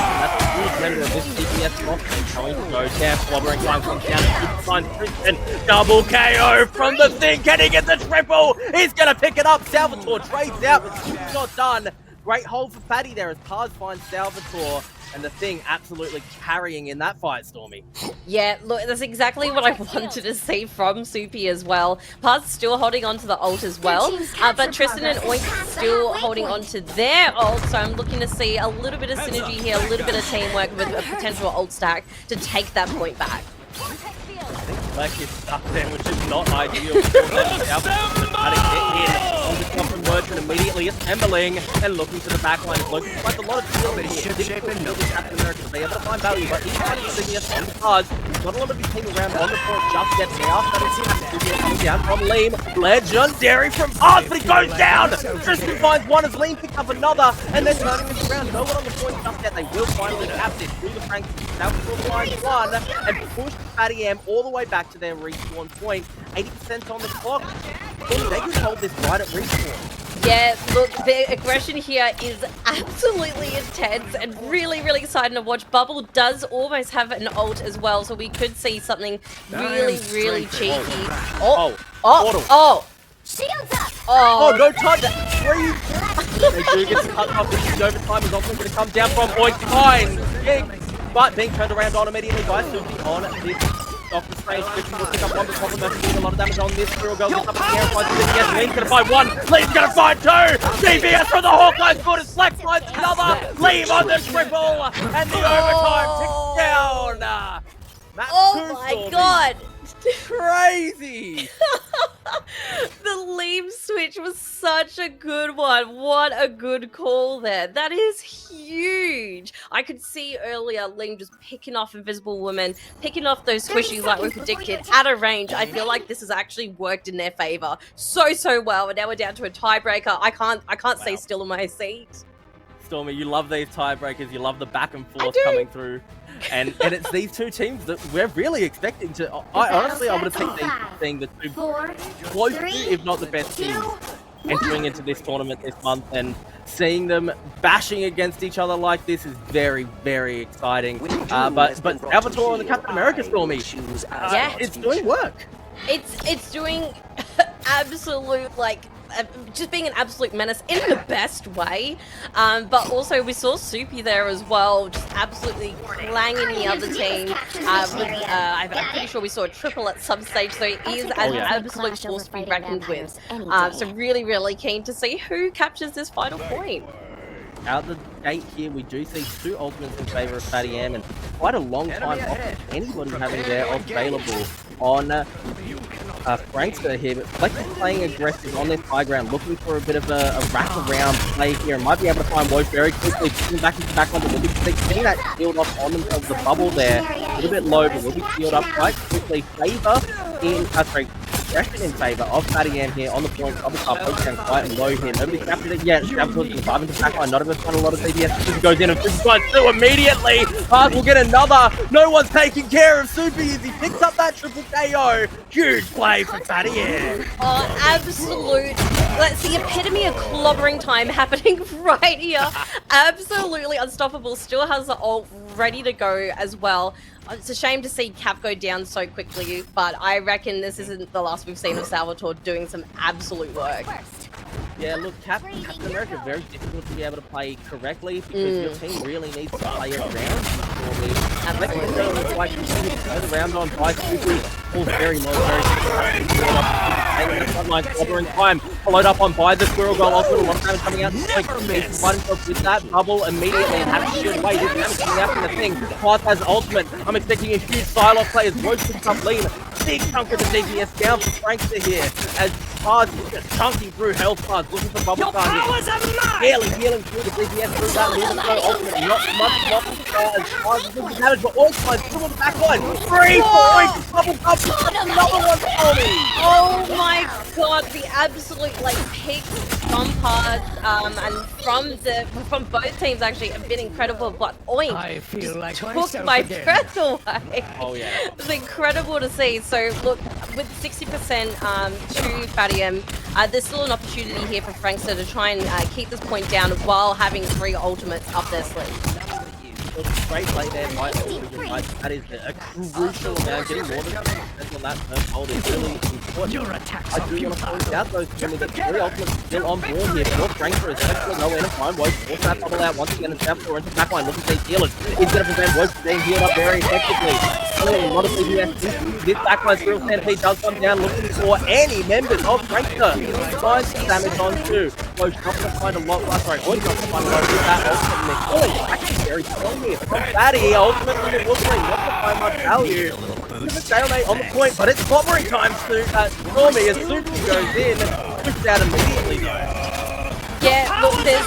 A: huge member of this DPS roster. Going to go down, Slobbering Time comes down to find Tristan. Double KO from the thing. Can he get the triple? He's going to pick it up. Salvatore trades out, but Soupy's not done. Great hold for Fatty there as Paz finds Salvatore. And the thing absolutely carrying in that fight, Stormy.
H: Yeah, look, that's exactly what I wanted to see from Soupy as well. Paz still holding on to the ult as well, but Tristan and Oink still holding on to their ult, so I'm looking to see a little bit of synergy here, a little bit of teamwork with a potential ult stack to take that point back.
A: Black is stuck there, which is not ideal for them. How to get in on the top from Merchant, immediately assembling and looking to the back line. Looking to find a lot of skill there here. Captain America, they able to find value, but he's trying to use this on the cards. Not a lot of his team around on the point just yet. They are starting to see Captain coming down from Liam. Legendary from Paz, but he goes down! Tristan finds one as Liam picks up another, and then turning this around. No one on the point just yet. They will finally cap this through the Frank. That will find one and push Fatty M all the way back to their respawn point. 80% on the clock. They could hold this right at respawn.
H: Yeah, look, the aggression here is absolutely intense and really, really exciting to watch. Bubble does almost have an ult as well, so we could see something really, really cheeky.
C: Shields up!
H: Oh,
A: no touch! They do get cut off. This is overtime. Is also going to come down from Oink. Fine. But being turned around on immediately by Soupy on this Doctor Strange. Christian will pick up one, but Copper Merchant doing a lot of damage on this. Squirrel Girl gets up in the air, finds DPS. Lee's going to find one. Lee's going to find two. DPS from the Hawkeye scored as Slack finds another. Leave on the triple. And the overtime ticks down.
H: oh my god!
A: Crazy!
H: The Liam switch was such a good one. What a good call there. That is huge. I could see earlier Liam just picking off Invisible Woman, picking off those squishies like we predicted at a range. I feel like this has actually worked in their favor so well. And now we're down to a tiebreaker. I can't stay still in my seat.
A: Stormy, you love these tiebreakers. You love the back and forth coming through. And it's these two teams that we're really expecting to... I would have picked these being the two close to, if not the best teams entering into this tournament this month. And seeing them bashing against each other like this is very, very exciting. But Salvatore and the Captain America, Stormy, it's doing work.
H: It's doing absolute, like... just being an absolute menace in the best way, but also we saw Soupy there as well, just absolutely clanging the other team. I'm pretty sure we saw a triple at some stage, so he is an absolute force to be reckoned with. So really keen to see who captures this final point.
A: Out the gate here, we do see two ultimates in favor of Fatty M, and quite a long time off anybody having their ult available on Frankster here. But Flex is playing aggressive on this high ground, looking for a bit of a wraparound play here and might be able to find Woke very quickly, putting back into the back line. They're getting that shield off on themselves, the bubble there. A little bit low, but will be sealed up quite quickly. Favor in, aggression in favor of Fatty M here on the point. Bubble car poke down quite low here. Nobody's captured it yet. Absolutely surviving the back line. Not even found a lot of CBS. Goes in and finds two immediately. Paz will get another. No one's taking care of Super Easy. Picks up that triple KO. Huge play for Fatty M.
H: Oh, absolute. That's the epitome of clobbering time happening right here. Absolutely unstoppable. Still has the ult ready to go as well. It's a shame to see Cap go down so quickly, but I reckon this isn't the last we've seen of Salvatore doing some absolute work.
A: Yeah, look, Captain America, very difficult to be able to play correctly because your team really needs to play around for me. And like the round on by Suki, all very low, very front line covering time, followed up on by the squirrel goal, also a lot of damage coming out. He's fighting with that bubble immediately and having to shoot away. This damage coming out from the thing. Path has ultimate. I'm expecting a huge Psylocke play as Roach picks up lean. Big chunk of the DPS down for Frankster here as Paz is just chunking through health bars, looking for bubble card here. Healing through the DPS through that lean. So ultimate, not much as Paz is looking damage, but always finds still on the back line. 3 points! Bubble card, another one for me!
H: Oh my god, the absolute like peak from Paz and from both teams actually have been incredible, but Oink
F: I feel like
H: took
F: myself
H: my
F: again.
H: breath away.
A: Oh yeah.
H: It's incredible to see. So look, with 60% to Fatty M, there's still an opportunity here for Frankster to try and keep this point down while having 3 ultimates up their sleeve.
A: Great play there by that is a crucial amount. Getting more than 50% on that first hold is really important.
F: Your attack
A: I do want to point out though, Jimmy, that 3 ultimates still on board here. For Frankster is actually nowhere to find. Woke force that bubble out once again and Salvatore into the back line. Looking to see healers. He's going to prevent Woke from being healed up very effectively. A lot of CBS. This backline Squirrel Stampede does come down looking for any members of Frankster. Finds some damage on too. Woke's not going to find a lot. Sorry, Woke's not going to find a lot with that ultimate. Oh, actually very strong here. Fatty ultimately it looks like not to find much value. It's a stalemate on the point, but it's clobbering time Stormy as Super goes in and pushed out immediately though.
H: Yeah, look, there's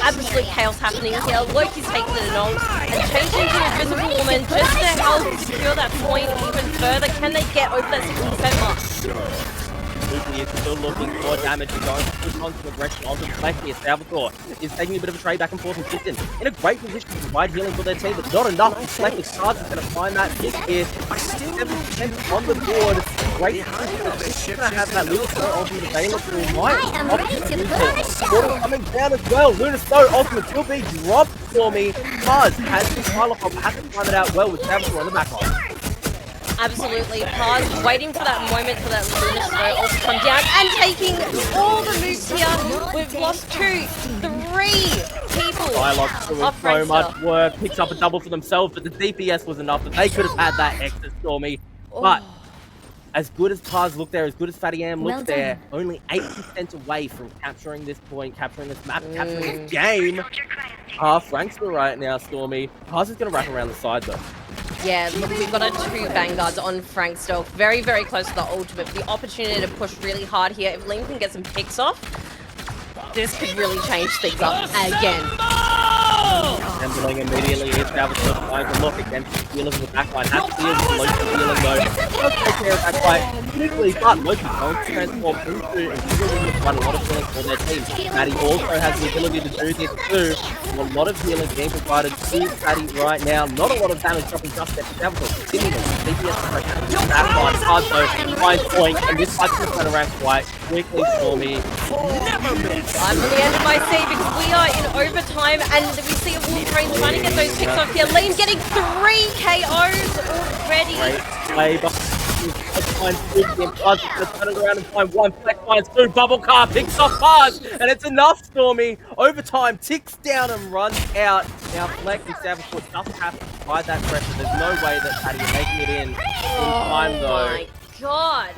H: absolute chaos happening here. Loki's taking it an ult and changing to Invisible Woman just to help secure that point even further. Can they get over that 60% mark?
A: Lucy is still looking for damage and going to push on to aggression onto the flank here. Salvatore is taking a bit of a trade back and forth and Tristan in a great position to provide healing for their team, but not enough. Select the cards is going to find that hit here. 7% on the board. Great position. Going to have that Luna Snow ultimate available.
C: I am ready to push.
A: Water coming down as well. Luna Snow ultimate will be dropped for me. Mars has the Psylocke, has to find it out well with Salvatore on the back line.
H: Absolutely, Paz waiting for that moment for that Luna Snow ult to come down and taking all the moves here. We've lost 2, 3 people.
A: Psylocke doing so much work, picks up a double for themselves, but the DPS was enough that they could have had that extra Stormy. But as good as Paz looked there, as good as Fatty M looked there, only 8% away from capturing this point, capturing this map, capturing this game. Frankster right now, Stormy. Paz is going to wrap around the side though.
H: Yeah, look, we've got our 2 Vanguards on Frankster, very, very close to the ultimate. The opportunity to push really hard here. If Link can get some picks off, this could really change things up again.
A: Handling immediately is Salvatore trying to look against the healers in the backline. Has to deal with Loki's healing though. Does take care of that quite quickly, but Loki's going to transform into and really run a lot of healing for their team. Maddie also has the ability to do this too. A lot of healing being provided to Maddie right now. Not a lot of damage dropping just there for Salvatore. Continuing DPS to that line. Hard though, finds point, and this fight's going to turn around quite quickly for me.
H: I'm on the end of my say because we are in overtime and we see a Wolverine trying to get those picks off here. Lane getting 3 KOs already.
A: Great play behind Paz to turn it around and find 1. Flex finds 2. Bubble car picks off Paz, and it's enough, Stormy. Overtime ticks down and runs out. Now Flex and Salvatore doesn't have to provide that pressure. There's no way that Patty is making it in time though.
H: Oh my god.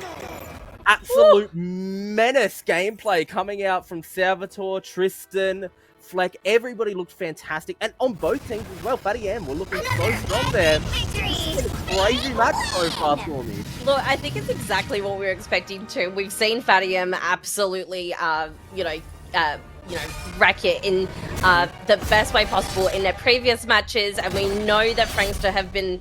A: Absolute menace gameplay coming out from Salvatore, Tristan, Fleck. Everybody looked fantastic, and on both teams as well. Fatty M were looking so strong there. It's a crazy match so far for me.
H: Look, I think it's exactly what we were expecting too. We've seen Fatty M absolutely, wreck it in the best way possible in their previous matches, and we know that Frankster have been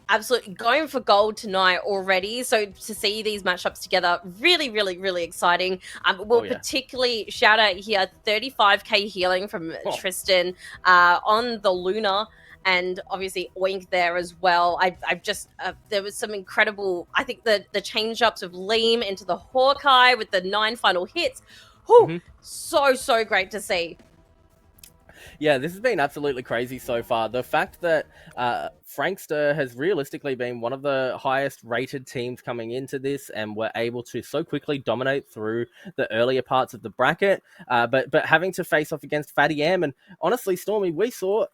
H: absolutely going for gold tonight already. So to see these matchups together, really, really, really exciting. We'll particularly shout out here 35k healing from Tristan on the Luna. And obviously Oink there as well. I've just there was some incredible. I think the change ups of Liam into the Hawkeye with the 9 final hits. Whew, so great to see.
A: Yeah, this has been absolutely crazy so far. The fact that Frankster has realistically been one of the highest rated teams coming into this and were able to so quickly dominate through the earlier parts of the bracket, but having to face off against Fatty M. And honestly, Stormy, we saw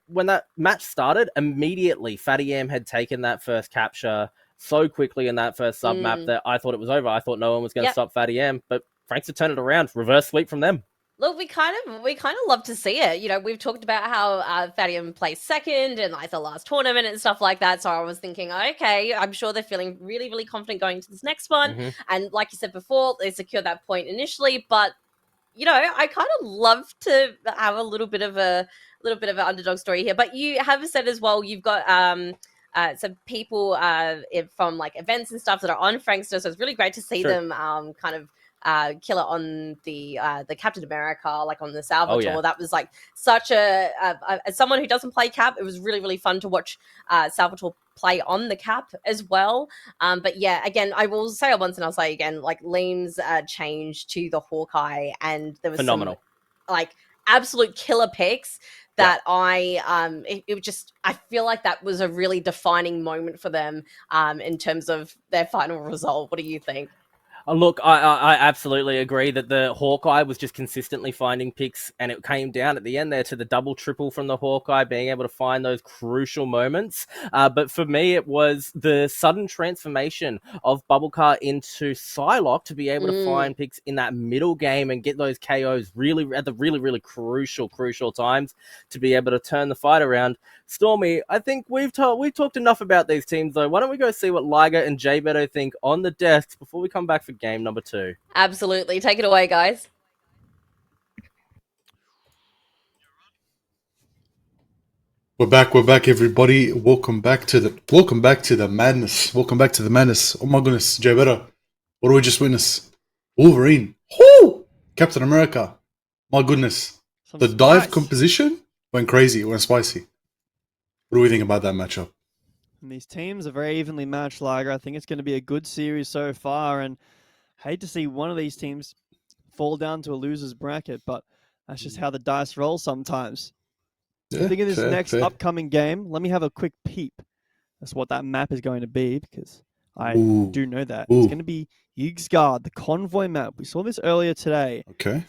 A: when that match started, immediately Fatty M had taken that first capture so quickly in that first sub map that I thought it was over. I thought no one was going to stop Fatty M, but Frankster turned it around, reverse sweep from them.
H: Look, we kind of love to see it. We've talked about how Fadium placed second in like the last tournament and stuff like that. So I was thinking, okay, I'm sure they're feeling really, really confident going to this next one. And like you said before, they secured that point initially. But I kind of love to have a little bit of an underdog story here. But you have said as well, you've got some people from like events and stuff that are on Frankster. So it's really great to see them kind of killer on the Captain America, like on the Salvatore. That was like such as someone who doesn't play Cap, it was really, really fun to watch Salvatore play on the Cap as well. But yeah, again, I will say it once and I'll say again, like Liam's change to the Hawkeye, and there was phenomenal, like absolute killer picks that it was just, I feel like that was a really defining moment for them in terms of their final result. What do you think?
A: Look, I absolutely agree that the Hawkeye was just consistently finding picks, and it came down at the end there to the double triple from the Hawkeye, being able to find those crucial moments. But for me, it was the sudden transformation of Bubblecar into Psylocke to be able to find picks in that middle game and get those KOs really at the really, really crucial times to be able to turn the fight around. Stormy, I think we've talked enough about these teams, though. Why don't we go see what Liger and J Beto think on the desks before we come back for game number 2?
H: Absolutely. Take it away, guys.
B: We're back, everybody. Welcome back to the madness. Welcome back to the madness. Oh my goodness, J Beto. What do we just witness? Wolverine. Whoo! Captain America. My goodness. The dive composition went crazy, went spicy. What do we think about that matchup?
E: And these teams are very evenly matched, Liger. I think it's going to be a good series so far, and hate to see one of these teams fall down to a loser's bracket, but that's just how the dice roll sometimes.
B: Yeah,
E: Think of this next upcoming game. Let me have a quick peep. That's what that map is going to be, because I do know that. It's going to be Yggdrasil, the convoy map. We saw this earlier today.
B: Okay.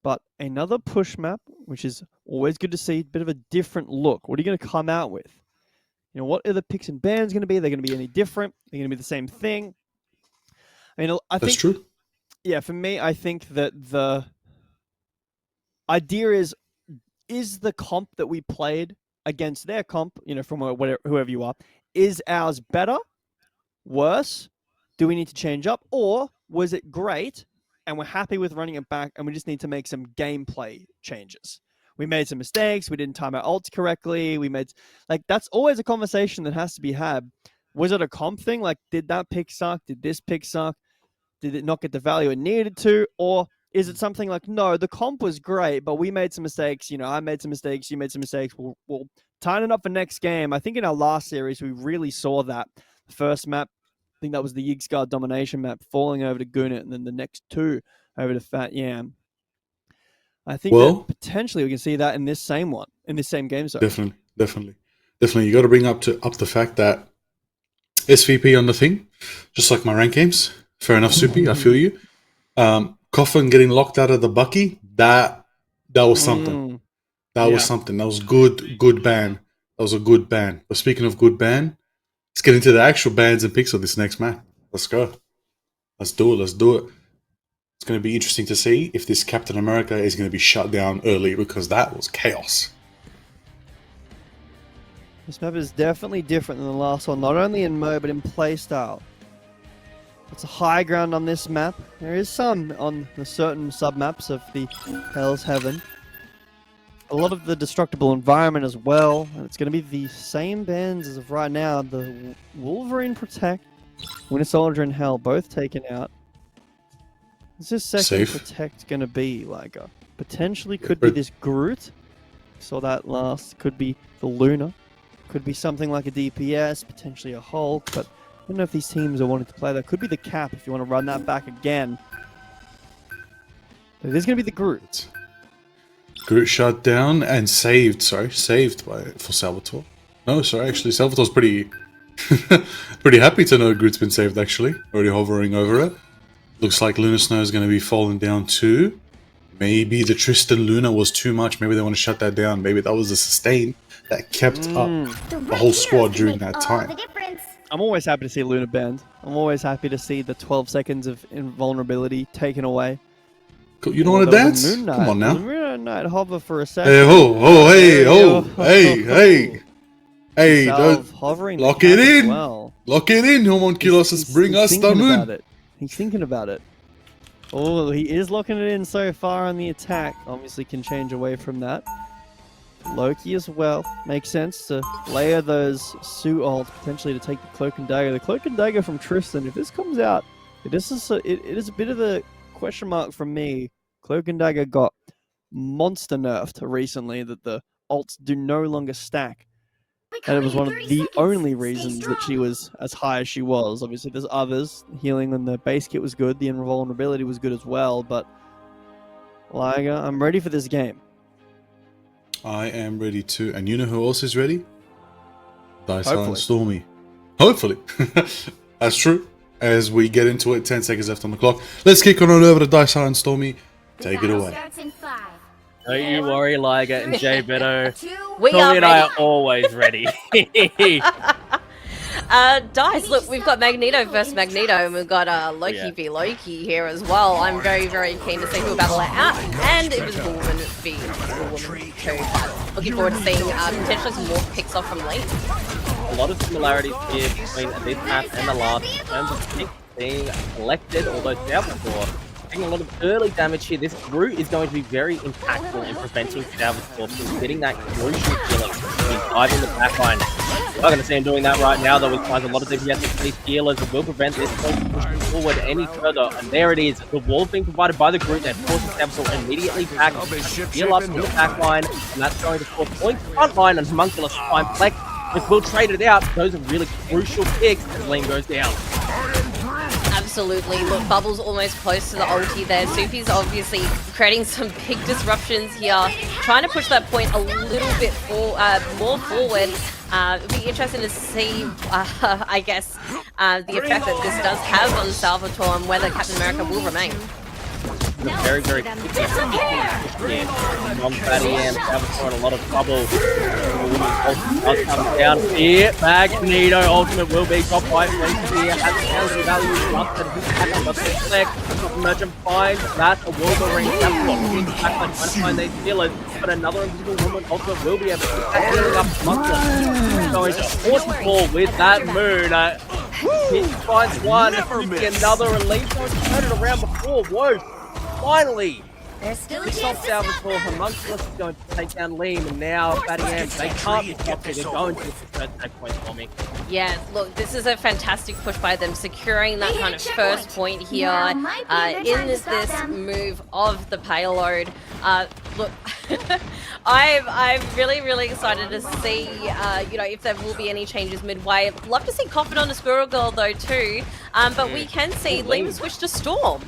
E: But another push map, which is always good to see, a bit of a different look. What are you going to come out with? What are the picks and bans going to be? Are they going to be any different? Are they going to be the same thing? I mean, I think
B: that's true. Yeah,
E: for me, I think that the idea is the comp that we played against their comp, from whoever you are, is ours better, worse? Do we need to change up? Or was it great and we're happy with running it back and we just need to make some gameplay changes? We made some mistakes. We didn't time our ults correctly. That's always a conversation that has to be had. Was it a comp thing? Like, did that pick suck? Did this pick suck? Did it not get the value it needed to? Or is it something like, no, the comp was great, but we made some mistakes. I made some mistakes. You made some mistakes. We'll tighten it up for next game. I think in our last series, we really saw that. The first map, I think that was the Yggdrasil domination map, falling over to Gunit, and then the next 2 over to Fat Yam. I think that potentially we can see that in this same game zone.
B: Definitely. You got to bring up the fact that SVP on the thing, just like my rank games. Fair enough, Soupy. I feel you. Coffin getting locked out of the Bucky. That was something. That was something. That was good ban. That was a good ban. But speaking of good ban, let's get into the actual bans and picks of this next match. Let's go. Let's do it. It's going to be interesting to see if this Captain America is going to be shut down early, because that was chaos.
E: This map is definitely different than the last one, not only in mode, but in playstyle. It's a high ground on this map. There is some on the certain sub-maps of the Hell's Heaven. A lot of the destructible environment as well, and it's going to be the same bands as of right now. The Wolverine Protect, Winter Soldier and Hell both taken out. What's this second
B: Safe.
E: Protect going to be? Like potentially could be this Groot. Saw that last. Could be the Luna. Could be something like a DPS, potentially a Hulk, but I don't know if these teams are wanting to play that. Could be the Cap if you want to run that back again. But it is going to be the Groot.
B: Groot shot down and saved. Sorry, saved for Salvatore. No, sorry, actually, Salvatore's pretty pretty happy to know Groot's been saved. Actually, already hovering over it. Looks like Luna Snow is going to be falling down too. Maybe the Tristan Luna was too much. Maybe they want to shut that down. Maybe that was the sustain that kept up the whole squad during that time.
E: I'm always happy to see Luna banned. I'm always happy to see the 12 seconds of invulnerability taken away.
B: You don't want to dance?
E: Moon Knight.
B: Come on now.
E: Moon Knight hover for a second.
B: Hey, hey, don't
E: hovering.
B: Lock it in.
E: Well.
B: Lock it in, homunculus. Bring us the moon.
E: He's thinking about it. Oh, he is locking it in so far on the attack. Obviously can change away from that. Loki as well. Makes sense to layer those Sue ult, potentially to take the Cloak and Dagger. The Cloak and Dagger from Tristan, if this comes out, it is a bit of a question mark from me. Cloak and Dagger got monster nerfed recently, that the ults do no longer stack. And it was one of the only reasons that she was as high as she was. Obviously, there's others. Healing and the base kit was good. The invulnerability was good as well. But, Liger, I'm ready for this game.
B: I am ready too. And you know who else is ready? Dysar and Stormy. Hopefully. That's true. As we get into it, 10 seconds left on the clock. Let's kick on over to Dysar and Stormy. Take it away.
A: Don't you worry, Liger and Jay Beto.
H: We
A: Tommy and I
H: ready.
A: are always ready.
H: Dice, look, we've got Magneto versus Magneto, and we've got Loki v Loki here as well. I'm very, very keen to see who battle it out, and it was Woman v Woman too. Looking forward to seeing potentially some more picks off from late.
A: A lot of similarities here between this map and the last in terms of picks being collected, although Salvatore taking a lot of early damage here. This Groot is going to be very impactful in preventing Salvatore from getting that crucial killing. He's driving the backline. We're not going to see him doing that right now, though. He finds a lot of DPS with these healers that will prevent this point from pushing forward any further. And there it is. The wall being provided by the Groot that forces Salvatore immediately back. Heal up in the backline, and that's going to force points front line and Homunculus to find Flex. If we'll trade it out, those are really crucial picks as Lean goes down.
H: Absolutely. Look, Bubble's almost close to the ulti there. Soupy's obviously creating some big disruptions here, trying to push that point a little bit more forward. It'll be interesting to see, I guess, the effect that this does have on Salvatore and whether Captain America will remain.
A: Very, very quickly. Non-fatty and Salvatore in a lot of trouble. Ultimate comes down here. Magneto ultimate will be dropped by Flex here. Has the counter value just that he's back on the Flex. Merchant finds that a Wolverine Salvatore in back trying to find these healers. But another invisible woman ultimate will be able to get that healing up Muscle. Going to force with that moon. He finds one, another, and leaves going to turn it around before. Whoa! Finally!
C: There's still a
A: It's
C: chance
A: not
C: to
A: Salvatore. Homunculus is going to take down Liam, and now Fatty Am, they can't be stopped. They're going to first take point for me.
H: Yeah, look, this is a fantastic push by them, securing that kind of first point here in this move of the payload. Look, I'm really, really excited to see, if there will be any changes midway. I'd love to see Coffin on a Squirrel Girl though too, but we can see Liam switch to Storm.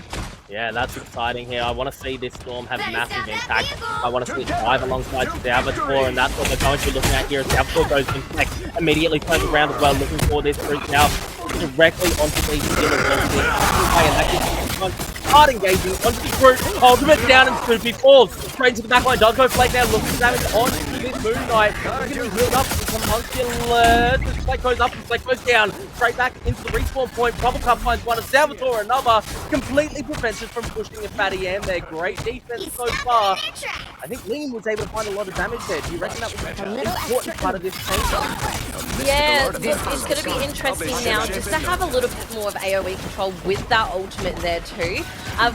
A: Yeah, that's exciting here. I want to see this Storm have massive impact. I want to see it dive alongside Salvatore, and that's what we're going to be looking at here as Salvatore goes in Flex, immediately turns around as well, looking for this route now directly onto these healers. And that gives hard engaging onto the Groot, ultimate down and Spoopy falls. Straight into the backline, does go Flex now, looking for damage onto this Moon Knight. He's going to be healed up. homunculus. The spike goes up, the spike goes down. Straight back into the respawn point. Bubble Cup finds one, and Salvatore another. Completely prevents it from pushing a Fatty M there. Great defense so far. I think Liam was able to find a lot of damage there. Do you reckon that was an important part of this change?
H: Yeah, this is going to be interesting now, just to have a little bit more of AoE control with that ultimate there too.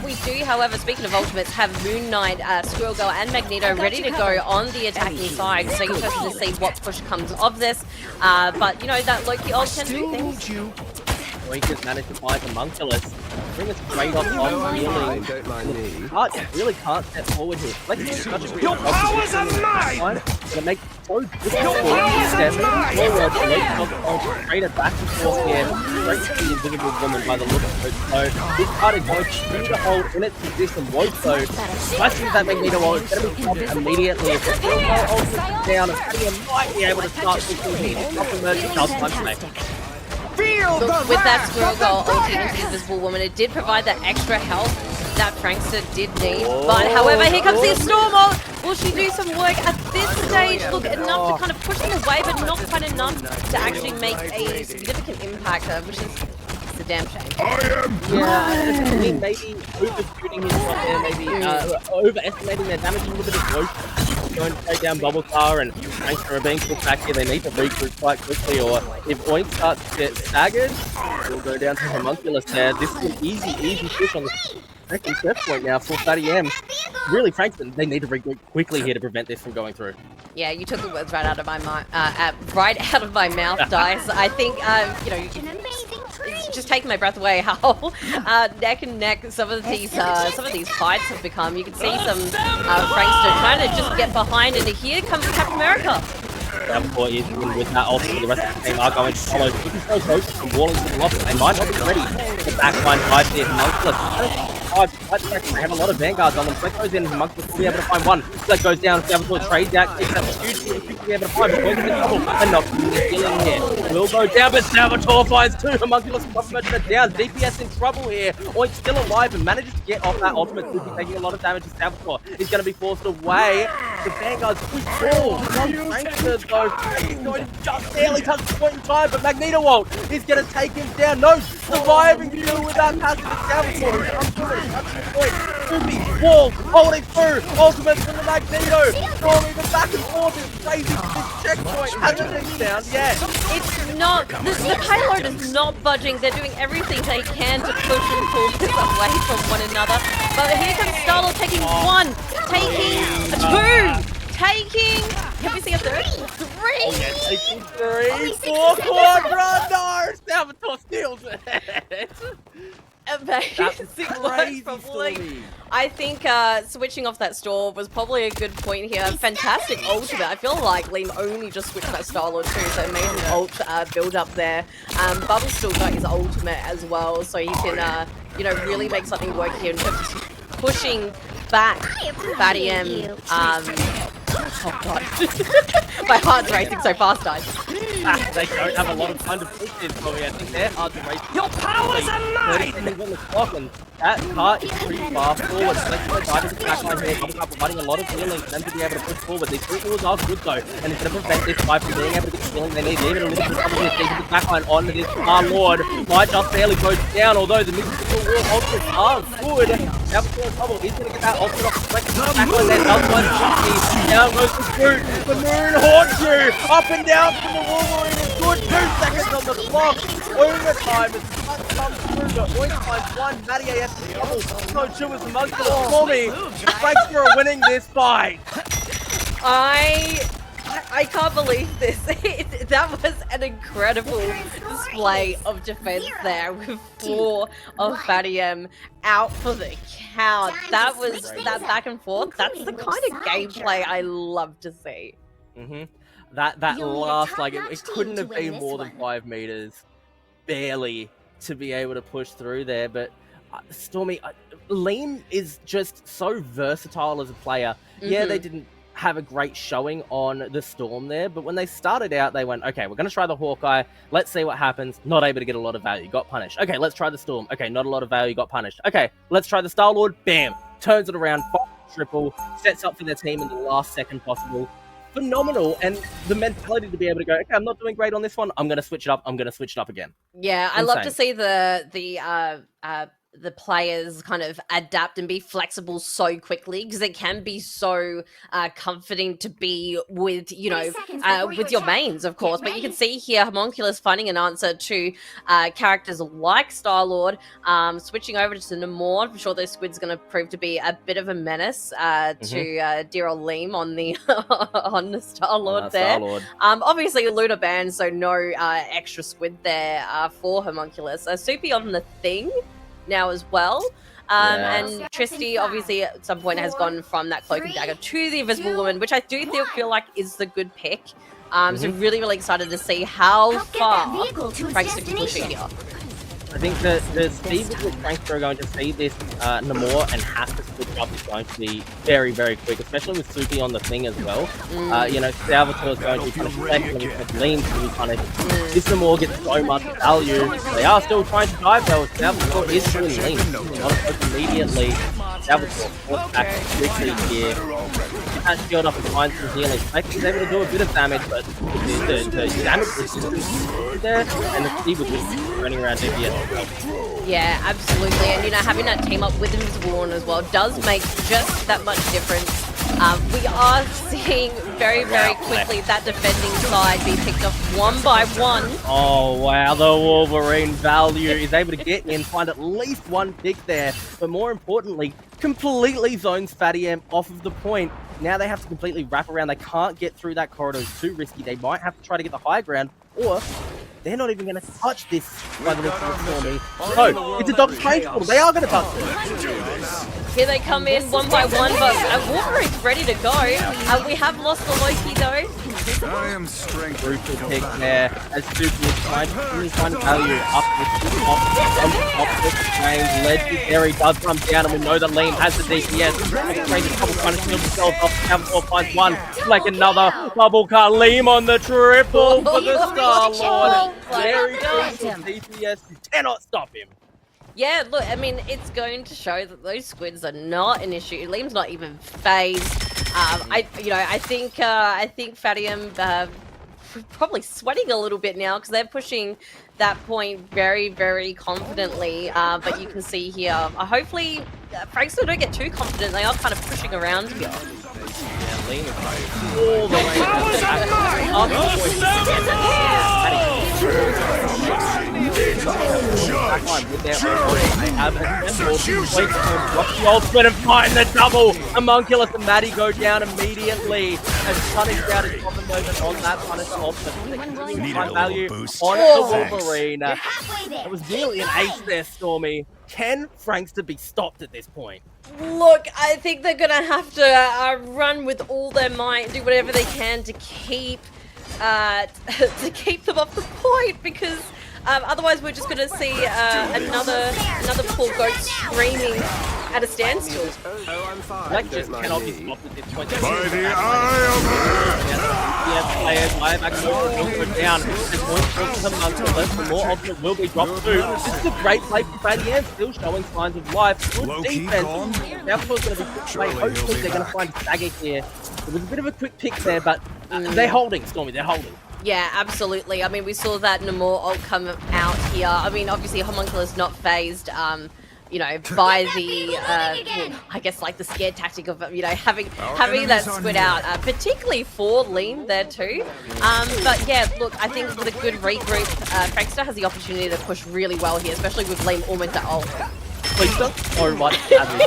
H: We do, however, speaking of ultimates, have Moon Knight, Squirrel Girl, and Magneto ready to go on the attacking side. So interested to see what push comes of this. But you know that Loki ult can do things.
A: Oink has managed to find homunculus. Bring us straight off on healing. Really can't step forward here. Your powers are mine! Gonna make it so difficult for you stepping forward. Straight back and forth here. Straight to the invisible woman by the look of it. So this card is going to hold in its position. Woso flashing that Magneto ult. It's going to be stopped immediately. If the ult is down, and might be able to start pushing here. Stop emerging just one mate.
H: Look, with that Squirrel Girl ulting into the Invisible Woman, it did provide that extra health that Frankster did need. But however, here comes the Storm ult. Will she do some work at this stage? Look, enough to kind of push him away, but not quite enough to actually make a significant impact, which is a damn shame.
A: Yeah, I mean, maybe overshooting his shot there, maybe overestimating their damage a little bit of growth. Going to take down Bubble Car and Frankster are being pushed back here. They need to regroup quite quickly, or if Oink starts to get staggered, we'll go down to Homunculus there. This is an easy push on the second set point now for Fatty M. Really, Frankster, they need to regroup quickly here to prevent this from going through.
H: Yeah, you took the words right out of my mouth, Dice. I think you know. It's just taking my breath away how neck and neck some of these fights have become. You can see some Frankster trying to just get behind, and here comes Captain America.
A: Salvatore is in with that ult. The rest of the team are going to follow. Looking so close from Walling to the loft. They might not be ready. The backline fight there. Homunculus. They have a lot of vanguards on them. Fleck goes in. Homunculus will be able to find one. Fleck goes down. Salvatore trades out. Takes that huge to be able to find. But going to the double. And not killing here. Will go down, but Salvatore finds two. Homunculus confirmation it down. DPS in trouble here. Oink still alive and manages to get off that ultimate. Taking a lot of damage to Salvatore. He's going to be forced away. The vanguards push forward. Frankster though. He's going to just barely touch the point in time, but Magneto ult is going to take him down. No, surviving through without passing the Salvatore. Touching the point. Goofy, Wall, holding through. Ultimate from the Magneto. Throwing the back and forth is crazy. This checkpoint hasn't been found yet.
H: It's not, the payload is not budging. They're doing everything they can to push and pull this away from one another. But here comes Starlord taking one, taking two. Can we see a third? Three!
A: Oh, yeah, taking three, four quadra, Salvatore steals it!
H: Amazing work from Blink. I think switching off that store was probably a good point here. Fantastic ultimate. I feel like Liam only just switched that Starlord too, so amazing ult build up there. Bubble's still got his ultimate as well, so he can you know, really make something work here in terms of pushing back Fatty M. Oh god. My heart's racing so fast, guys.
A: They don't have a lot of time to push this, Chloe. I think they're hard to race.
F: Your powers are mine!
A: On the clock, and that cart is pretty far forward. Let's go dive into the backline here. Bubble Cup providing a lot of healing for them to be able to push forward. These three walls are good though, and it's going to prevent this fight from being able to get the healing they need. Even a little bit of trouble here. Taking the backline on this Lord might just barely go down, although the mystical wall ultimates are good. Salvatore in trouble. He's going to get that ultimate off the backline there. Does one shot. Down goes the Groot. The moon haunts you. Up and down from the Wolverine. A good 2 seconds on the clock. Overtime as the cut comes through. But Oink finds one. Matty AF to double. So too is the Monster for me. Frankster are winning this fight.
H: I can't believe this. That was an incredible display of defense there with 4 of Fatty M out for the count. That was that back and forth. That's the kind of gameplay I love to see.
A: That last, like, it couldn't have been more than 5 meters, barely, to be able to push through there. But Stormy, Liam is just so versatile as a player. Yeah, they didn't have a great showing on the Storm there, but when they started out, they went, okay, we're going to try the Hawkeye. Let's see what happens. Not able to get a lot of value. Got punished. Okay, let's try the Storm. Okay, not a lot of value. Got punished. Okay, let's try the Star-Lord. Bam! Turns it around. Triple. Sets up for their team in the last second possible. phenomenal. And the mentality to be able to go, okay, I'm not doing great on this one. I'm going to switch it up. I'm going to switch it up again.
H: Yeah, I love to
A: Insane.
H: see the players kind of adapt and be flexible so quickly, because it can be so comforting to be with, you know,
C: 30 seconds before
H: with
C: your
H: your
C: attack.
H: mains, of course.
C: Get
H: But you can
C: ready.
H: see here Homunculus finding an answer to characters like Star-Lord, switching over to Namor. I'm sure those squid's going to prove to be a bit of a menace to dear old Liam on the on the Star-Lord there.
A: Star-Lord.
H: Obviously Lunar banned, so no extra squid there for Homunculus. Soupy on the thing now as well.
A: Yeah.
H: And Tristy obviously at some point has gone from that cloak and dagger to the invisible woman, which I do feel like is the good pick. So really excited to see how
C: Help get that
H: far
C: vehicle to its
H: Frank's can push it
C: destination.
H: here.
A: I think that the speed with which Franks are going to see this Namor and have to switch up is going to be very, very quick, especially with Soupy on the thing as well. You know, Salvatore is going to be kind of second with Lean to be kind of. This Namor gets so much value. They are still trying to dive though. Salvatore is doing Lean. Not approach immediately. Salvatore forced back quickly here. Get that shield up and find some healing. Franks is able to do a bit of damage, but the damage is there, and the speed with which he's running around DPS.
H: Yeah, absolutely. And, you know, having that team up with Invisible Woman as well does make just that much difference. We are seeing very, very quickly that defending side be picked off one by one.
A: Oh, wow. The Wolverine value is able to get in, find at least one pick there. But more importantly, completely zones Fatty M off of the point. Now they have to completely wrap around. They can't get through that corridor. It's too risky. They might have to try to get the high ground, or they're not even going to touch this by the looks of it for me. No, it's a Doctor Strange portal. They are going to touch it.
H: Here they come in one by one, but Wolverine's ready to go. We have lost the Loki though.
F: I am strength.
A: Brutal pick there as Soupy is trying to value up this top this range. Legendary does come down, and we know that Liam has the DPS. Strange is probably trying to shield himself off. Salvatore finds one, like another bubble cut. Liam on the triple for the Star-Lord. Very brutal DPS. You cannot stop him.
H: Yeah, look, I mean, it's going to show that those squids are not an issue. Liam's not even phased. I think Fadium probably sweating a little bit now because they're pushing that point very, very confidently. But you can see here, hopefully, Franks don't get too confident. They are kind of pushing around here.
A: Yeah, Liam is all the way up the ultimate and find the double. Homunculus and Maddie go down immediately as Punish down is popping over on that Punisher ultimate. High value on the Wolverine. That was nearly an ace there, Stormy. Can Frankster be stopped at this point?
H: Look, I think they're gonna have to run with all their might, do whatever they can to keep them off the point, because otherwise we're just gonna see another poor goat screaming at a standstill.
A: That just cannot be stopped at this point.
F: By the eye of
A: Yes, players, I have actually will go down. The point for the Homunculus, the more ultimate will be dropped too. This is a great play for Fatty M, still showing signs of life. Good
F: Low-key
A: defense.
F: gone.
A: Salvatore's going to be put away. Hopefully they're going to find Stagger here. It was a bit of a quick pick there, but they're holding, Stormy, they're holding.
H: Yeah, absolutely. I mean, we saw that Namor ult come out here. I mean, obviously Homunculus not phased, you know, by the, well, I guess like the scared tactic of, you know, having that squid out, particularly for Liam there too. But yeah, look, I think with a good regroup, Frankster has the opportunity to push really well here, especially with Liam almost at ult.
A: Please don't so much damage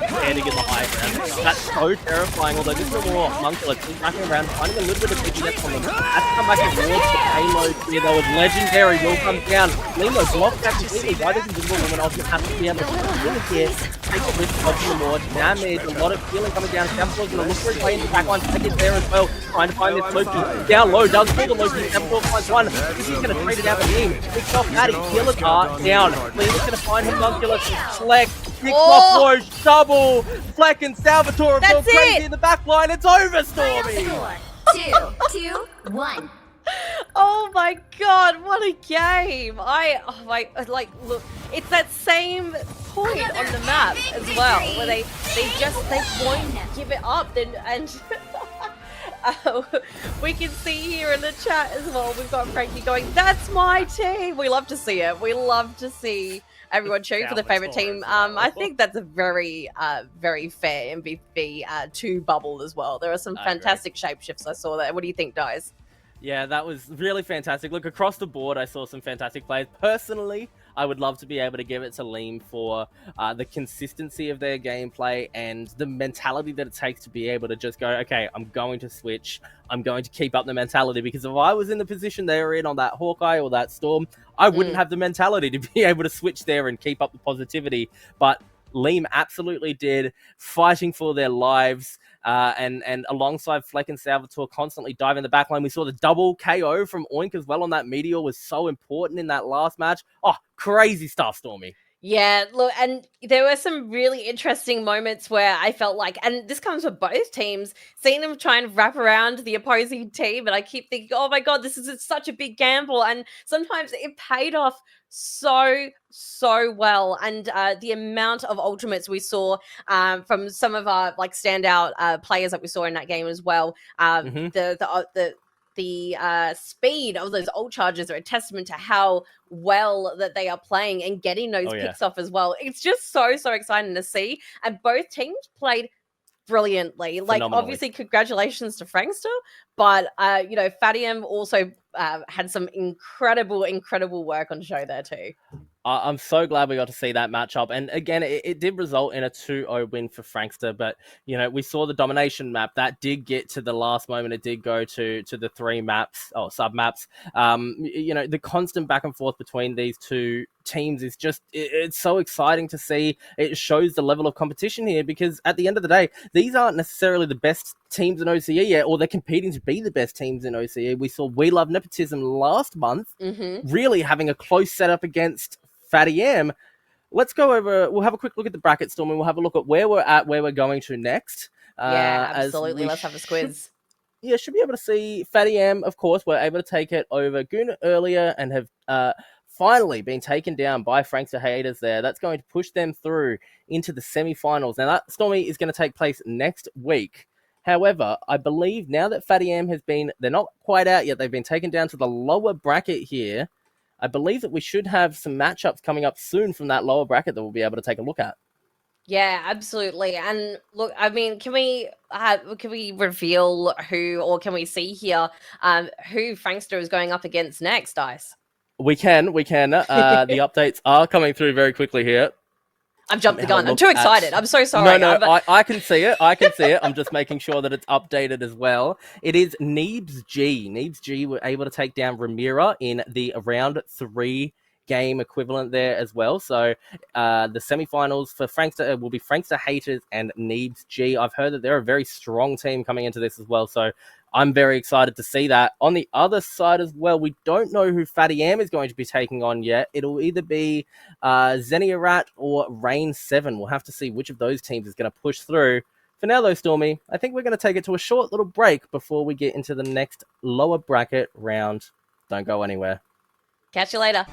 A: standing in the high ground. That's so terrifying, although this is more Homunculus is racking around, finding a little bit of pickiness from them. Has to come back towards the payload here, though, with Legendary will come down. Limo blocked that completely by this Invisible Woman. Ultimate has to be able to heal here. Take the risk of the more damage, a lot of healing coming down. Salvatore's going to look for his way into the backline, take it there as well. Trying to find this Loki. Down low, does pull the Loki. Salvatore finds one. This is going to trade it out the team. Picks off Maddie. Healers are down. Liam's going to find Homunculus. Fleck, kicks off Roche, double. Fleck and Salvatore have gone crazy in the back line. It's over, Stormy.
C: 2, 2, 1.
H: Oh my god, what a game! Look, it's that same point on the map as well, where they won't give it up. And We can see here in the chat as well, we've got Frankie going, "That's my team." We love to see it. We love to see everyone cheering for the favorite team. I think that's a very, very fair MVP 2 bubble as well. There are some fantastic shapeshifts I saw there. What do you think, guys?
A: Yeah, that was really fantastic. Look, across the board, I saw some fantastic players. Personally, I would love to be able to give it to Leem for the consistency of their gameplay and the mentality that it takes to be able to just go, okay, I'm going to switch. I'm going to keep up the mentality, because if I was in the position they were in on that Hawkeye or that Storm, I wouldn't have the mentality to be able to switch there and keep up the positivity. But Leem absolutely did, fighting for their lives. And alongside Fleck and Salvatore constantly diving the backline. We saw the double KO from Oink as well on that Meteor was so important in that last match. Oh, crazy stuff, Stormy.
H: Yeah, look, and there were some really interesting moments where I felt like, and this comes from both teams, seeing them try and wrap around the opposing team, and I keep thinking, oh my god, this is such a big gamble, and sometimes it paid off so well, and the amount of ultimates we saw from some of our like standout players that we saw in that game as well, the speed of those ult charges are a testament to how well that they are playing and getting those picks off as well. It's just so exciting to see, and both teams played brilliantly. Like, obviously, congratulations to Frankster, but you know, Fadium also had some incredible work on show there too.
A: I'm so glad we got to see that matchup. And again, it did result in a 2-0 win for Frankster. But, you know, we saw the domination map. That did get to the last moment. It did go to the 3 maps, or sub-maps. You know, the constant back and forth between these two teams is just, it's so exciting to see. It shows the level of competition here, because at the end of the day, these aren't necessarily the best teams in OCE yet, or they're competing to be the best teams in OCE. We saw We Love Nepotism last month, really having a close setup against Fatty M. Let's go over, we'll have a quick look at the bracket, Storm, and we'll have a look at where we're at, where we're going to next.
H: Yeah, absolutely. Let's have a squiz.
A: Should be able to see Fatty M, of course. We're able to take it over Goon earlier and have finally been taken down by Frankster haters there. That's going to push them through into the semi-finals. Now, that Stormy is going to take place next week. However, I believe now that Fatty M has been, they're not quite out yet, they've been taken down to the lower bracket here. I believe that we should have some matchups coming up soon from that lower bracket that we'll be able to take a look at.
H: Yeah, absolutely. And look, I mean, can we reveal who, or can we see here who Frankster is going up against next, Dice?
A: We can. The updates are coming through very quickly here.
H: I've jumped the gun. I'm too excited. I'm so sorry.
A: No, I can see it. I'm just making sure that it's updated as well. It is Neebs G. Neebs G were able to take down Ramira in the round 3 game equivalent there as well. So the semifinals for Frankster will be Frankster haters and Neebs G. I've heard that they're a very strong team coming into this as well. So I'm very excited to see that. On the other side as well, we don't know who Fatty Am is going to be taking on yet. It'll either be Zeniarat or Rain 7. We'll have to see which of those teams is going to push through. For now, though, Stormy, I think we're going to take it to a short little break before we get into the next lower bracket round. Don't go anywhere.
H: Catch you later.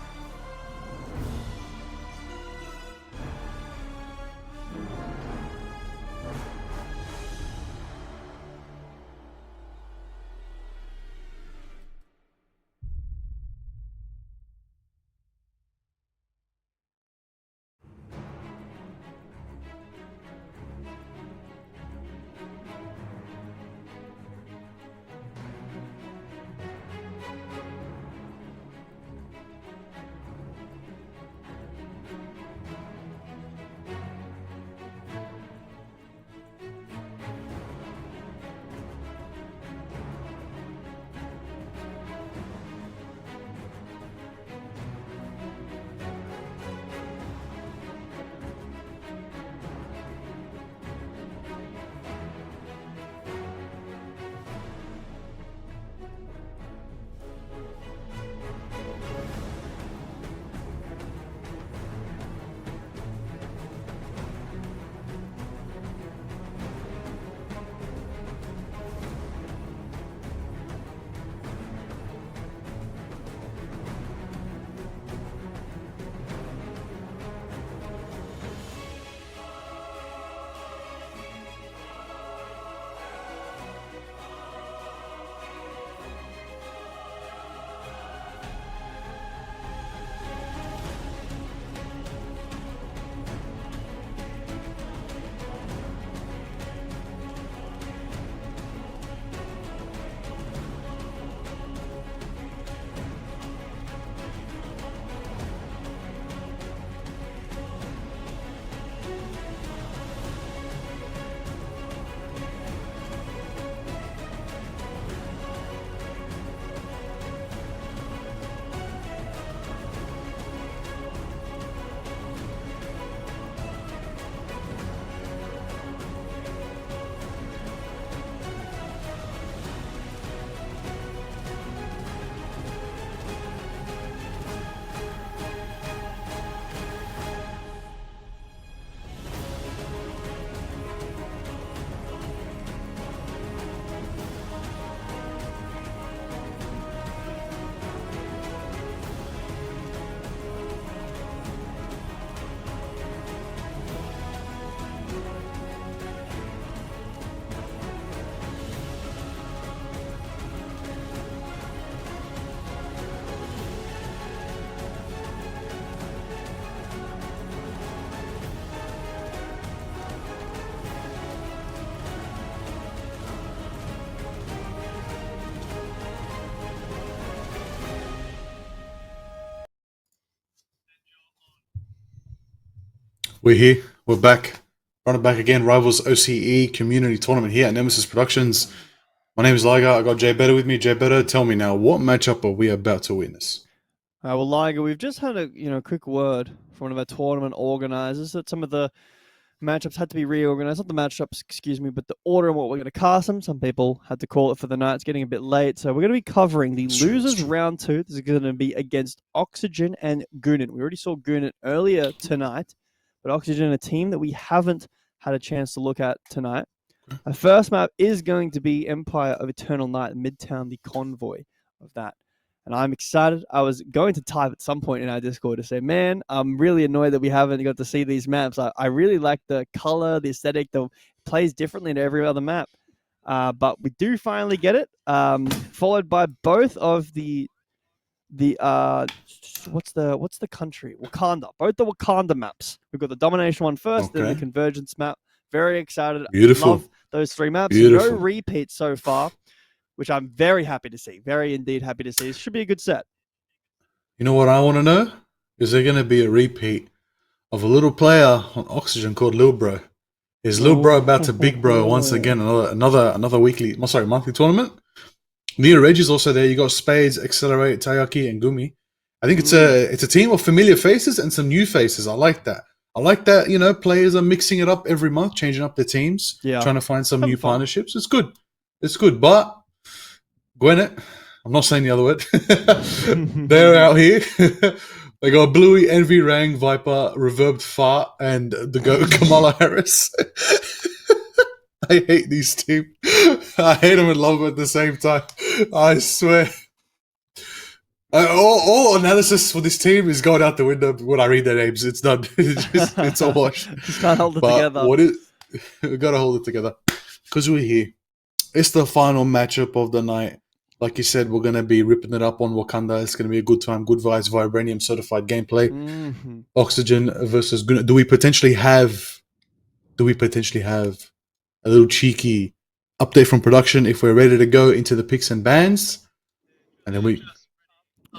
B: We're here. We're back. Running back again. Rivals OCE Community Tournament here at Nemesis Productions. My name is Liger. I got Jay Better with me. Jay Better, tell me now, what matchup are we about to witness?
E: Well, Liger, we've just had a quick word from one of our tournament organizers that some of the matchups had to be reorganized. Not the matchups, excuse me, but the order and what we're going to cast them. Some people had to call it for the night. It's getting a bit late. So we're going to be covering the losers round 2. This is going to be against Oxygen and Goonin. We already saw Goonin earlier tonight, but Oxygen, a team that we haven't had a chance to look at tonight. Our first map is going to be Empire of Eternal Night, Midtown, the convoy of that. And I'm excited. I was going to type at some point in our Discord to say, man, I'm really annoyed that we haven't got to see these maps. I really like the color, the aesthetic, it plays differently to every other map. But we do finally get it. Followed by both of the what's the country? Wakanda. Both the Wakanda maps. We've got the Domination one first, then the Convergence map. Very excited.
B: Beautiful.
E: Love those 3 maps.
B: Beautiful.
E: No repeats so far, which I'm very happy to see. Very indeed happy to see. It should be a good set.
B: You know what I want to know? Is there going to be a repeat of a little player on Oxygen called Lil Bro? Is Lil Bro about to Big Bro once again? Another monthly tournament? Nia Reggie's also there. You got Spades, Accelerate, Tayaki, and Gumi. I think it's a team of familiar faces and some new faces. I like that. Players are mixing it up every month, changing up their teams, trying to find some new partnerships. It's good. It's good. But Gwennet, I'm not saying the other word. They're out here. They got Bluey, Envy, Rang, Viper, Reverbed Fart, and the GOAT Kamala Harris. I hate these teams. I hate them and love them at the same time. I swear. All analysis for this team is going out the window when I read their names. It's done. It's a wash.
E: Just can't hold it together.
B: We got to hold it together because we're here. It's the final matchup of the night. Like you said, we're going to be ripping it up on Wakanda. It's going to be a good time, good vibes, Vibranium certified gameplay.
E: Mm-hmm. Oxygen
B: versus Guna. Do we potentially have a little cheeky update from production if we're ready to go into the picks and bans? And then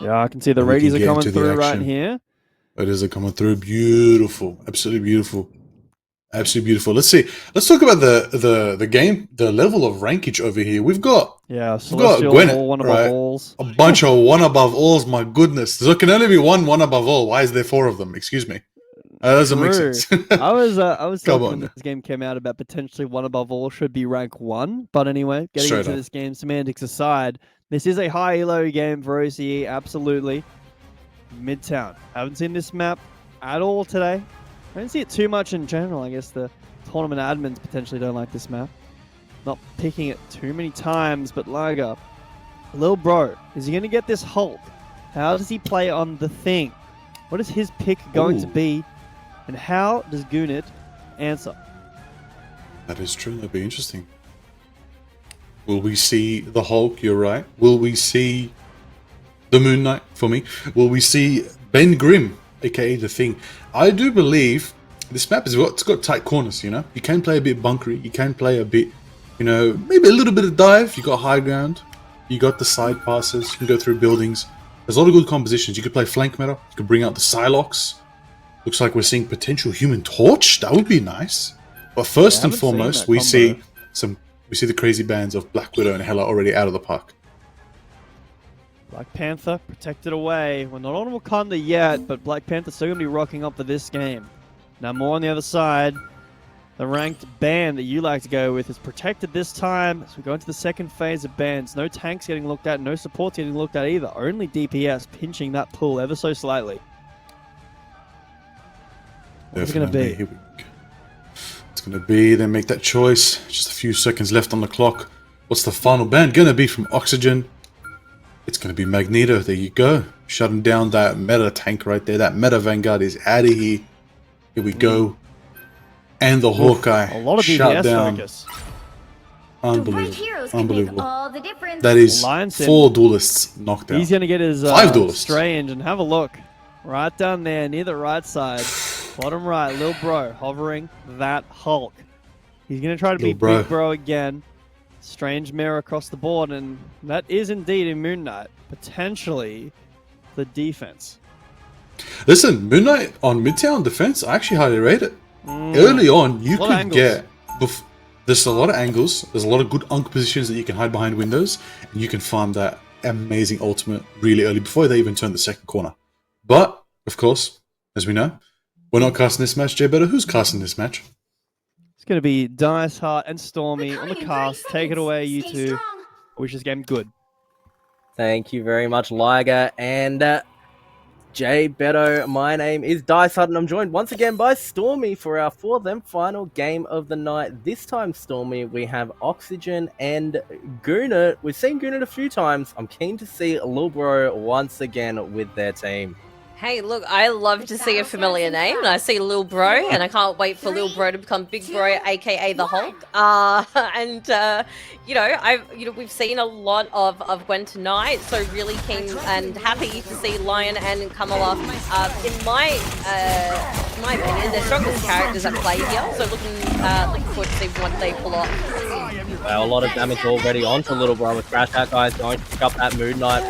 E: I can see the radios are coming through right here.
B: Radios are coming through. Beautiful. Absolutely beautiful. Absolutely beautiful. Let's see. Let's talk about the game, the level of rankage over here. We've got
E: Gwennet,
B: one above alls. A bunch of one above alls. My goodness, there can only be one above all. Why is there 4 of them? Excuse me. That doesn't make sense.
E: I was talking when this game came out about potentially one above all should be rank 1. But anyway, getting into this game, semantics aside, this is a high elo game for OCE. Absolutely. Midtown. Haven't seen this map at all today. I don't see it too much in general. I guess the tournament admins potentially don't like this map. Not picking it too many times, but Liger, Lil Bro, is he going to get this Hulk? How does he play on the Thing? What is his pick going to be? And how does Gunit answer?
B: That is true. That'd be interesting. Will we see the Hulk? You're right. Will we see the Moon Knight for me? Will we see Ben Grimm, aka the Thing? I do believe this map it's got tight corners. You can play a bit bunkery. You can play a bit, maybe a little bit of dive. You got high ground. You got the side passes. You can go through buildings. There's a lot of good compositions. You could play flank meta. You could bring out the Psylocks. Looks like we're seeing potential Human Torch. That would be nice. But first and foremost, we see the crazy bands of Black Widow and Hela already out of the park.
E: Black Panther protected away. We're not on Wakanda yet, but Black Panther's still going to be rocking up for this game. Now more on the other side. The ranked band that you like to go with is protected this time. So we go into the second phase of bans. No tanks getting looked at, no supports getting looked at either. Only DPS pinching that pool ever so slightly. What's it going to be?
B: It's going to be, they make that choice. Just a few seconds left on the clock. What's the final band going to be from Oxygen? It's going to be Magneto. There you go. Shutting down that meta tank right there. That meta Vanguard is out of here. Here we go. And the Hawkeye.
E: A lot of DPS focus.
B: Unbelievable. Unbelievable. That is 4 duelists knocked out.
E: He's going to get his
B: 5 duelists.
E: Strange and have a look. Right down there near the right side. Bottom right, Lil Bro hovering that Hulk. He's going to try to beat Big Bro again. Strange mirror across the board, and that is indeed a Moon Knight. Potentially the defense.
B: Listen, Moon Knight on mid-town defense, I actually highly rate it. Early on, you could get... There's a lot of angles, there's a lot of good unk positions that you can hide behind windows, and you can farm that amazing ultimate really early before they even turn the second corner. But, of course, as we know, we're not casting this match. Jay Better, who's casting this match?
E: It's going to be Dice Heart and Stormy on the cast. Take it away, you two. I wish this game good.
A: Thank you very much, Liger and Jay Beto. My name is Dice Hut, and I'm joined once again by Stormy for our fourth and final game of the night. This time, Stormy, we have Oxygen and Gooner. We've seen Gooner a few times. I'm keen to see Lil Bro once again with their team.
H: Hey, look, I love to see a familiar name, and I see Lil Bro, and I can't wait for Lil Bro to become Big Bro, aka the Hulk. We've seen a lot of Gwen tonight, so really keen and happy to see Lion and Kamala. In my opinion, they're strongest characters at play here, so looking forward to see what they pull off.
A: Well, a lot of damage already onto Little Bro with Crash Out Guys going to pick up that Moon Knight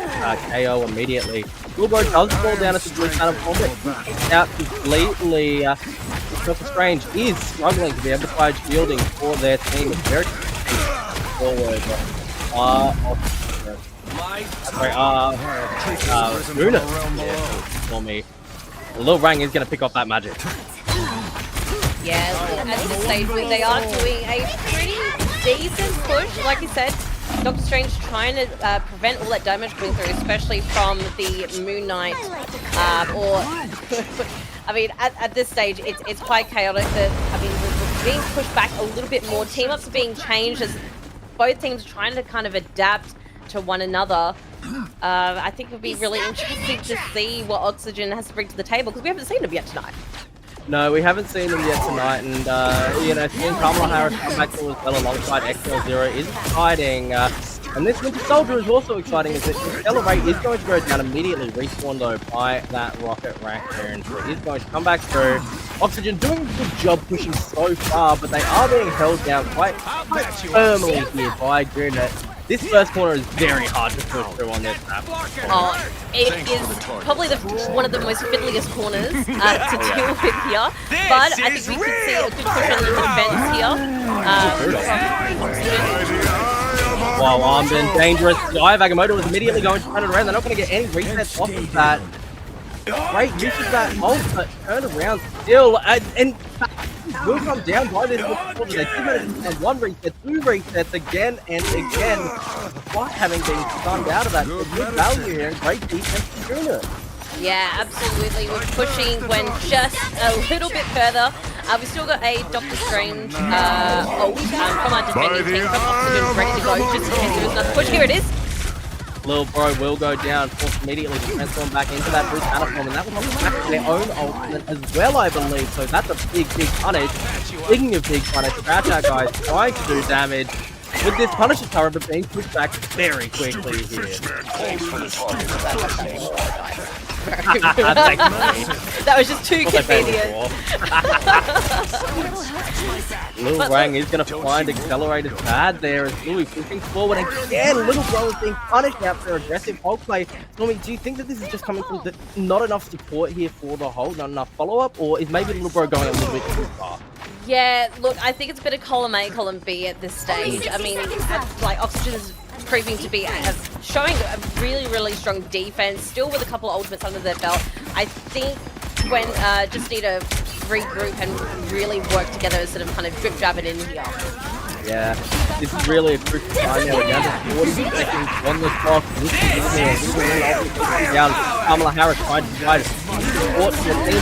A: KO immediately. Little Bro does fall down as a blue kind of combat. Out completely. Doctor Strange is struggling to be able to find shielding for their team. It's very forward. Luna for me. Lil Rang is going to pick up that magic.
H: Yeah, at this stage they are doing a pretty decent push, like you said. Doctor Strange trying to prevent all that damage coming through, especially from the Moon Knight. I mean, at this stage, it's quite chaotic. We're being pushed back a little bit more. Team-ups are being changed as both teams are trying to kind of adapt to one another. I think it would be really interesting to see what Oxygen has to bring to the table, because we haven't seen them yet tonight.
A: No, we haven't seen them yet tonight, and seeing Kamala Harris come back to as well alongside XL0 is exciting. And this Winter Soldier is also exciting, as it Accelerate is going to go down immediately, respawn though by that rocket raccoon. So it is going to come back through. Oxygen doing a good job pushing so far, but they are being held down quite firmly here by Gooner. This first corner is very hard to push through on this map.
H: Oh, it is probably one of the most fiddliest corners to deal with here. But I think we could see a good push on the defense here.
A: Wow, armed and dangerous. Dive Agamotto was immediately going to turn it around. They're not going to get any resets off of that. Great use of that ult, but turn around still. And will come down by this. They 2 minutes and 1 reset, 2 resets again and again. Despite having been stunned out of that, so good value here and great defense from Gooner.
H: Yeah, absolutely. We're pushing Gwen just a little bit further. We've still got a Doctor Strange ult from our defending team, from Oxygen, ready to go just in case there is another push. Here it is.
A: Lil Bro will go down, forced immediately to transform back into that Bruce Banner form, and that was on the back of their own ultimate as well, I believe. So that's a big punish. Speaking of big punish, Crash Out Guys trying to do damage with this Punisher turret, but being pushed back very quickly here.
H: That was just too convenient.
A: Lil Rang is going to find Accelerated bad there as Louis pushing forward again. Little Bro is being punished out for aggressive Hulk play. Stormy, do you think that this is just coming from not enough support here for the Hulk, not enough follow-up, or is maybe Little Bro going a little bit too far?
H: Yeah, look, I think it's a bit of column A, column B at this stage. I mean, like, Oxygen's proving to be showing a really strong defense, still with a couple of ultimates under their belt. I think Gwen just need to regroup and really work together instead of kind of drip jab it in here.
A: Yeah, this is really a crucial time now. We're down to 40 seconds on the clock. This is down. Kamala Harris trying to provide support to the team.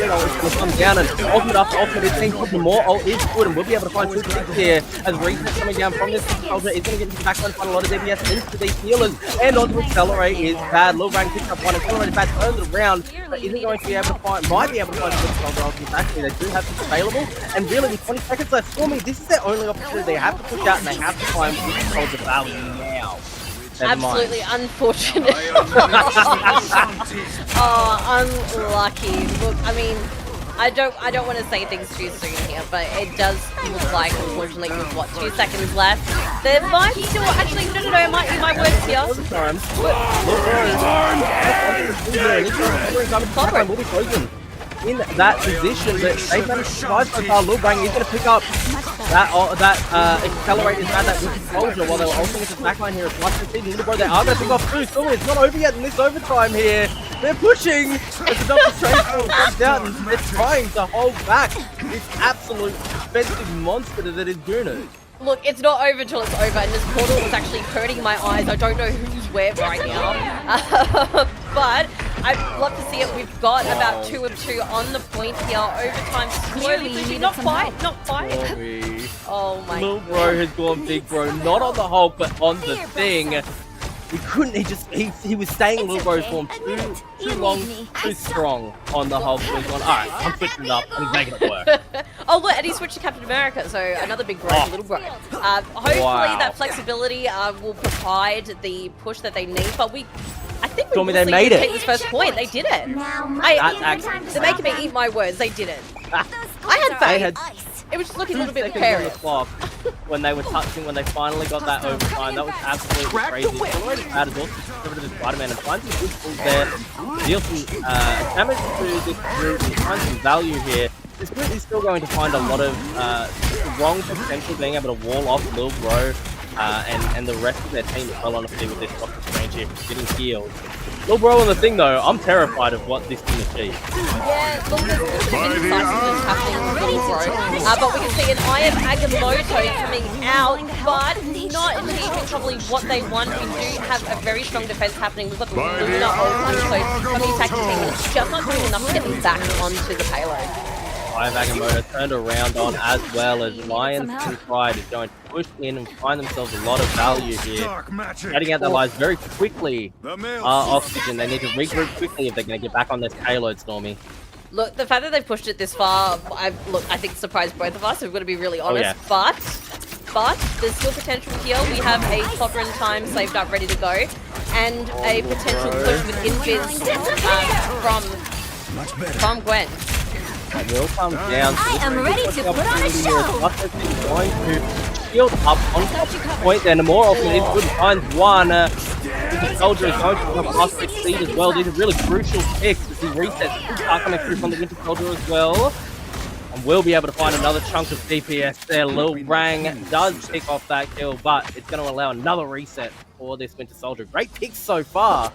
A: It's going to come down and ultimate after ultimate is being put more. Ult is good, and we'll be able to find 2 picks here as reset coming down from this soldier is going to get into the backline, find a lot of DPS into these healers, and onto Accelerate is bad. Lil Rang picks up one, Accelerate bad, turns it around, but isn't going to be able to find, might be able to find the soldier ultimates. Actually, they do have this available, and really with 20 seconds left, for me, this is their only opportunity. They have to push out and they have to find which soldier value now.
H: Absolutely unfortunate. Oh, unlucky. Look, I mean, I don't want to say things too soon here, but it does look like, unfortunately, with what, 2 seconds left, there might still actually no, it might be my words here.
A: Will be frozen in that position, but they've managed to survive so far. Lil Bang is going to pick up that accelerated that Winter Soldier while they were ulting into the backline here. It's Watson seeing Little Bro, they are going to pick off two. Still, it's not over yet in this overtime here. They're pushing as the Dr. Strange comes out and they're trying to hold back this absolute defensive monster that is Guna.
H: Look, it's not over till it's over, and this portal is actually hurting my eyes. I don't know who's where right now. But I'd love to see it. We've got about 2 of 2 on the point here. Overtime slowly pushing. Not quite. Oh my god.
A: Little Bro has gone big, bro. Not on the Hulk, but on the thing. We couldn't, he was staying in Little Bro's form too long, too strong on the Hulk. So he's gone, alright, I'm switching it up, and he's making it work.
H: Oh look, and he switched to Captain America, so another big bro for Little Bro. Hopefully that flexibility will provide the push that they need, but I think we
A: they made it.
H: Take this first point. They did it. They're making me eat my words. They did it. I had faith. It was just looking a little bit precarious.
A: When they were touching, when they finally got that overtime, that was absolutely crazy. Already bad as well, over to the Spider-Man and find some good pulls there, deal some damage to this group, and find some value here. This group is still going to find a lot of strong potential being able to wall off Lil Bro and the rest of their team as well, honestly, with this Doctor Strange here getting healed. Lil Bro on the thing though, I'm terrified of what this can achieve.
H: Yeah, look, there's a little bit of indecisiveness happening with Lil Bro. But we can see an Eye of Agamotto coming out, but not achieving probably what they want. We do have a very strong defense happening. We've got the Luna ult, so from the attacking team, it's just not doing enough to get them back onto the payload.
A: Eye of Agamotto turned around on as well as Lions and Pride is going to push in and find themselves a lot of value here. Getting out their lives very quickly. Oxygen, they need to regroup quickly if they're going to get back on this payload, Stormy.
H: Look, the fact that they've pushed it this far, I think surprised both of us. We've got to be really honest.
A: Yeah.
H: But there's still potential here. We have a sovereign time saved up, ready to go, and a potential push with invis from Gwen.
A: It will come down.
C: I am ready to put on a show.
A: Is going to shield up on top of the point then. The more often is good finds one. The Soldier is going to become past 6 speed as well. These are really crucial picks as he resets. Good start coming through from the Winter Soldier as well. And we'll be able to find another chunk of DPS there. Lil Rang does pick off that kill, but it's going to allow another reset for this Winter Soldier. Great picks so far.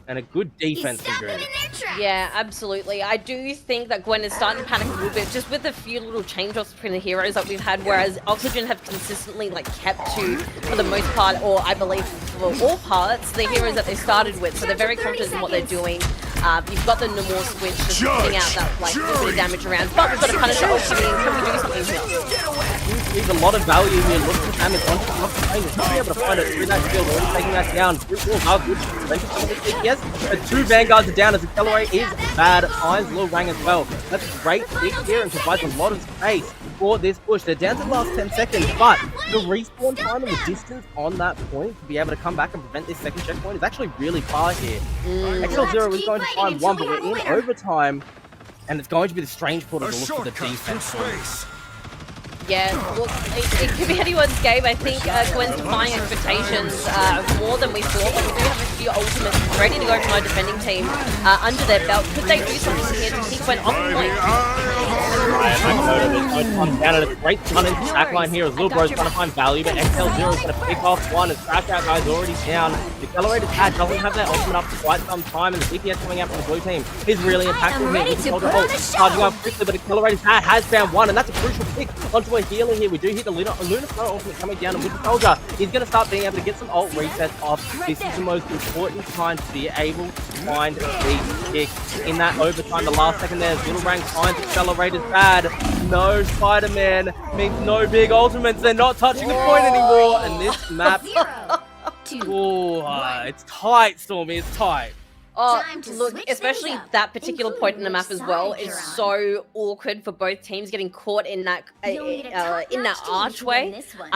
A: And a good defense from Gwen.
H: Yeah, absolutely. I do think that Gwen is starting to panic a little bit, just with a few little change-offs between the heroes that we've had, whereas Oxygen have consistently kept to, for the most part, or I believe for all parts, the heroes that they started with. So they're very confident in what they're doing. You've got the Namor switch just putting out that little bit of damage around, but we've got a Punisher ult coming in. Can we do something here?
A: There's a lot of value here. Look at the damage onto the Doctor Strange. He's not be able to find it through that shield, already taking that down. Good some of the DPS. But 2 Vanguards are down as Accelerate is bad. Finds Lil Rang as well. That's a great pick here and provides a lot of space for this push. They're down to the last 10 seconds, but the respawn time and the distance on that point to be able to come back and prevent this second checkpoint is actually really far here. XL0 is going to find one, but we're in overtime, and it's going to be the Strange Portal to look for the defense.
H: Yeah, look, it could be anyone's game. I think Gwen's defying expectations more than we thought, but we do have a few ultimates ready to go from our defending team under their belt. Could they do something here to keep Gwen on point?
A: Down at a great run into the backline here as Lil Bro's trying to find value, but XL0 is going to pick off one as Crash Out guy's already down. The Accelerated Pad doesn't have that ultimate up for quite some time, and the DPS coming out from the blue team is really impactful here. With the charging up quickly, but Accelerated Pad has found one, and that's a crucial pick onto a healer here. We do hit the Luna Flow ultimate coming down, and with the Soldier, he's going to start being able to get some ult resets off. This is the most important time to be able to find these kicks. In that overtime, the last second there, Little Rang finds Accelerated Pad. No Spider-Man means no big ultimates. They're not touching the point anymore, and this map... it's tight, Stormy, it's tight.
H: Oh,
C: Time to
H: look,
C: switch
H: especially
C: things up,
H: that particular point in the
C: including
H: map
C: which
H: as well
C: side
H: is
C: you're on.
H: so awkward for both teams, getting caught in that
C: You'll need a
H: in that
C: top-notch team to win
H: archway.
C: this one.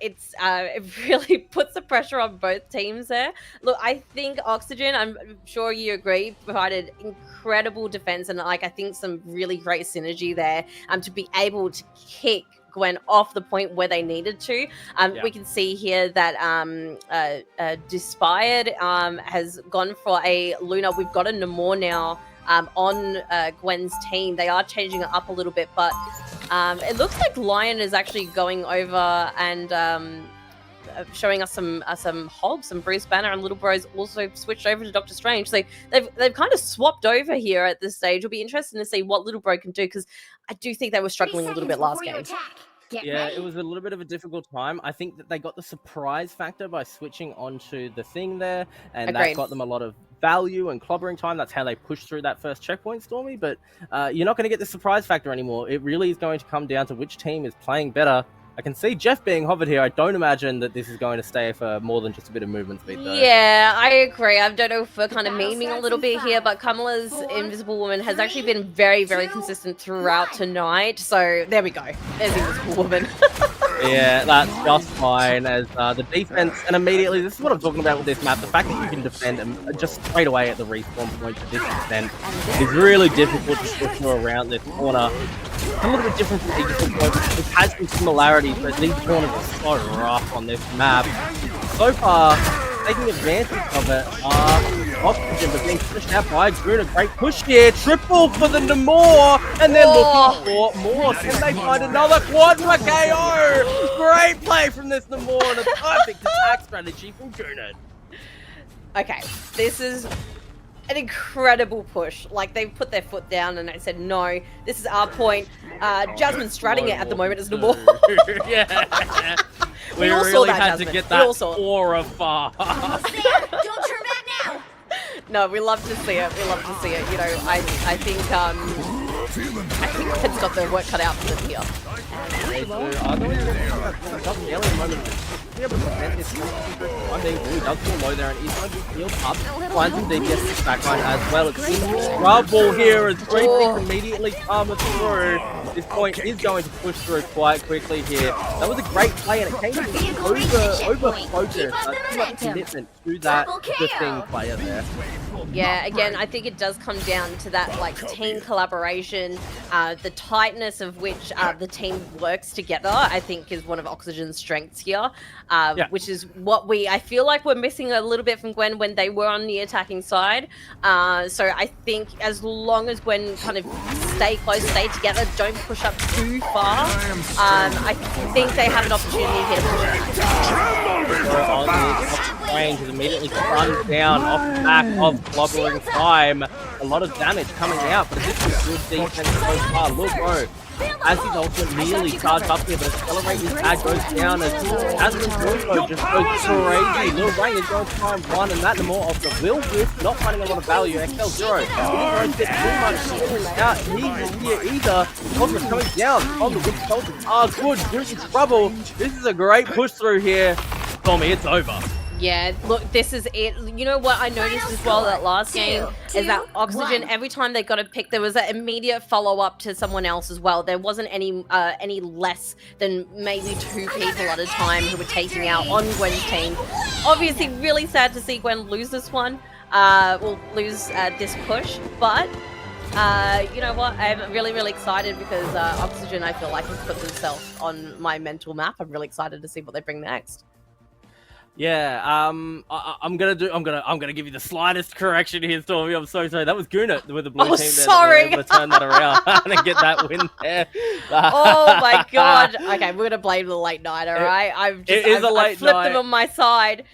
H: It really puts the pressure on both teams there. Look, I think Oxygen, I'm sure you agree, provided incredible defense and like I think some really great synergy there. To be able to kick Gwen off the point where they needed to.
A: Yeah.
H: We can see here that Despired has gone for a Luna. We've got a Namor now on Gwen's team. They are changing it up a little bit, but it looks like Lion is actually going over and showing us some Hobbs, some Bruce Banner, and Little Bro's also switched over to Doctor Strange. So they've kind of swapped over here at this stage. It'll be interesting to see what Little Bro can do because I do think they were
C: 30
H: struggling a little bit
C: seconds
H: last
C: before you
H: game.
C: attack. Get
A: Yeah,
C: ready.
A: it was a little bit of a difficult time. I think that they got the surprise factor by switching onto the thing there, and that
H: Agreed.
A: got them a lot of value and clobbering time. That's how they pushed through that first checkpoint, Stormy. But you're not going to get the surprise factor anymore. It really is going to come down to which team is playing better. I can see Jeff being hovered here. I don't imagine that this is going to stay for more than just a bit of movement speed, though.
H: Yeah, I agree. I don't know if we're kind of
C: The battle
H: memeing a
C: starts
H: little
C: in
H: bit here,
C: 5,
H: but Kamala's
C: 4,
H: Invisible Woman has actually
C: 3,
H: been very, very
C: 2,
H: consistent throughout
C: 1.
H: tonight. So there we go. There's Invisible Woman.
A: Yeah, that's just fine as the defense, and immediately, this is what I'm talking about with this map, the fact that you can defend just straight away at the respawn point to this extent is really difficult to push you around this corner. A little bit different from Aegis Point, which has some similarities, but these corners are so rough on this map. So far, taking advantage of it Oxygen, but being pushed out by Gruna. Great push here, triple for the Namor, and they're looking for more. Can they find another quad for KO? Great play from this Namor and a perfect attack strategy from Gruna.
H: Okay, this is an incredible push. Like, they've put their foot down and they said, no, this is our point. Jasmine's stratting it at the moment as Namor.
A: Yeah.
H: We all saw
A: really
H: that,
A: had
H: Jasmine.
A: to get
H: We all
A: that
H: saw it.
A: aura far.
C: Almost there. Don't turn back now.
H: No, we love to see it. We love to see it. You know, I think Ben's got their work cut out for them here.
A: I'm being really does feel low there and he's going to be healed up. Finds some DPS backline as well. It's in trouble here as Green Peak immediately comes through. This point is going to push through quite quickly here. That was a great play and it came to over focus. Too much commitment to that the thing player there.
H: Yeah, again, I think it does come down to that like team collaboration, the tightness of which the team works together. I think is one of Oxygen's strengths here, which is what I feel like we're missing a little bit from Gwen when they were on the attacking side. So I think as long as Gwen kind of stay close, stay together, don't push up too far, I think they have an opportunity here to push back.
A: Range is immediately run down off the back of clobbering time. A lot of damage coming out, but this is good defense so far. Look, bro, as his ultimate nearly charged up here, but Accelerate his tag goes down as Jasmine's also just goes crazy. Lil Wang is going to try and run, and that the more off the Will Whip, not finding a lot of value. XL0 don't get too much healing out. He's here either. Cosmos coming down on the Whip Soldiers are good. Good in trouble. This is a great push through here. Tommy, it's over.
H: Yeah, look, this is it. You know what I noticed as well that last game is that Oxygen, every time they got a pick, there was an immediate follow-up to someone else as well. There wasn't any less than maybe 2 people at a time who were taking out on Gwen's team. Obviously, really sad to see Gwen lose this one, lose this push, but you know what? I'm really, really excited because Oxygen, I feel like, has put themselves on my mental map. I'm really excited to see what they bring next.
A: Yeah, I'm gonna give you the slightest correction here, Stormy. I'm so sorry. That was Guna with the blue team there.
H: Sorry.
A: That were able to turn that around and get that win there.
H: Oh my god. Okay, we're gonna blame the late night, alright? I've flipped them on my side.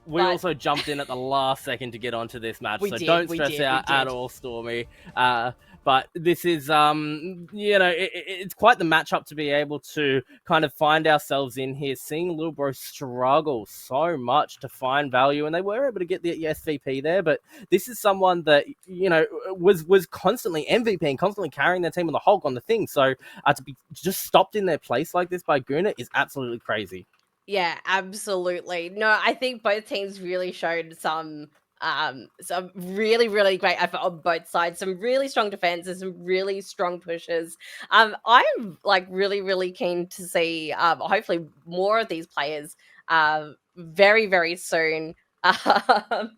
A: We also jumped in at the last second to get onto this match, so don't stress out at all, Stormy. But this is, you know, it's quite the matchup to be able to kind of find ourselves in here, seeing Lil Bro struggle so much to find value, and they were able to get the SVP there, but this is someone that, you know, was constantly MVPing, constantly carrying their team on the Hulk on the thing, so to be just stopped in their place like this by Guna is absolutely crazy.
H: Yeah, absolutely. No, I think both teams really showed some So really, really great effort on both sides. Some really strong defenses, some really strong pushes. I'm like really, really keen to see hopefully more of these players very, very soon. I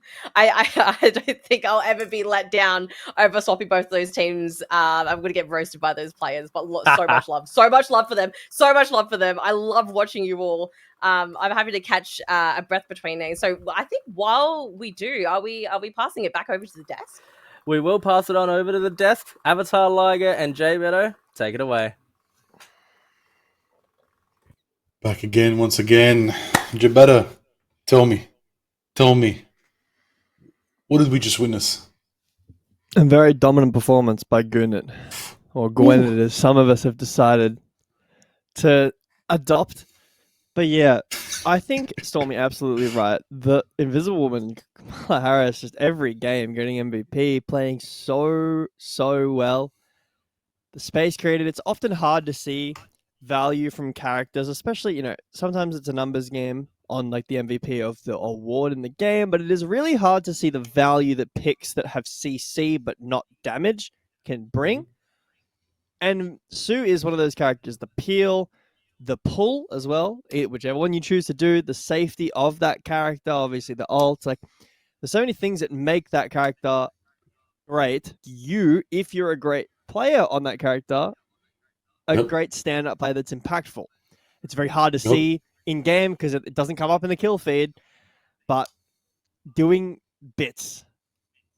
H: don't think I'll ever be let down over swapping both of those teams. I'm gonna get roasted by those players, but so much love for them, so much love for them. I love watching you all. I'm happy to catch a breath between these. So I think while we do, are we passing it back over to the desk?
A: We will pass it on over to the desk. Avatar Liger and Jay Beto, take it away.
B: Back again, once again. Jabetta, tell me, what did we just witness?
E: A very dominant performance by Gunit, or Gwenet, as some of us have decided to adopt. But yeah, I think Stormy absolutely right. The Invisible Woman, Kamala Harris, just every game getting MVP, playing so well. The space created, it's often hard to see value from characters, especially, you know, sometimes it's a numbers game on like the MVP of the award in the game, but it is really hard to see the value that picks that have CC but not damage can bring. And Sue is one of those characters, the peel, the pull as well, whichever one you choose to do, the safety of that character, obviously the ult, like there's so many things that make that character great. If you're a great player on that character, a great stand-up player that's impactful. It's very hard to see in-game because it doesn't come up in the kill feed, but doing bits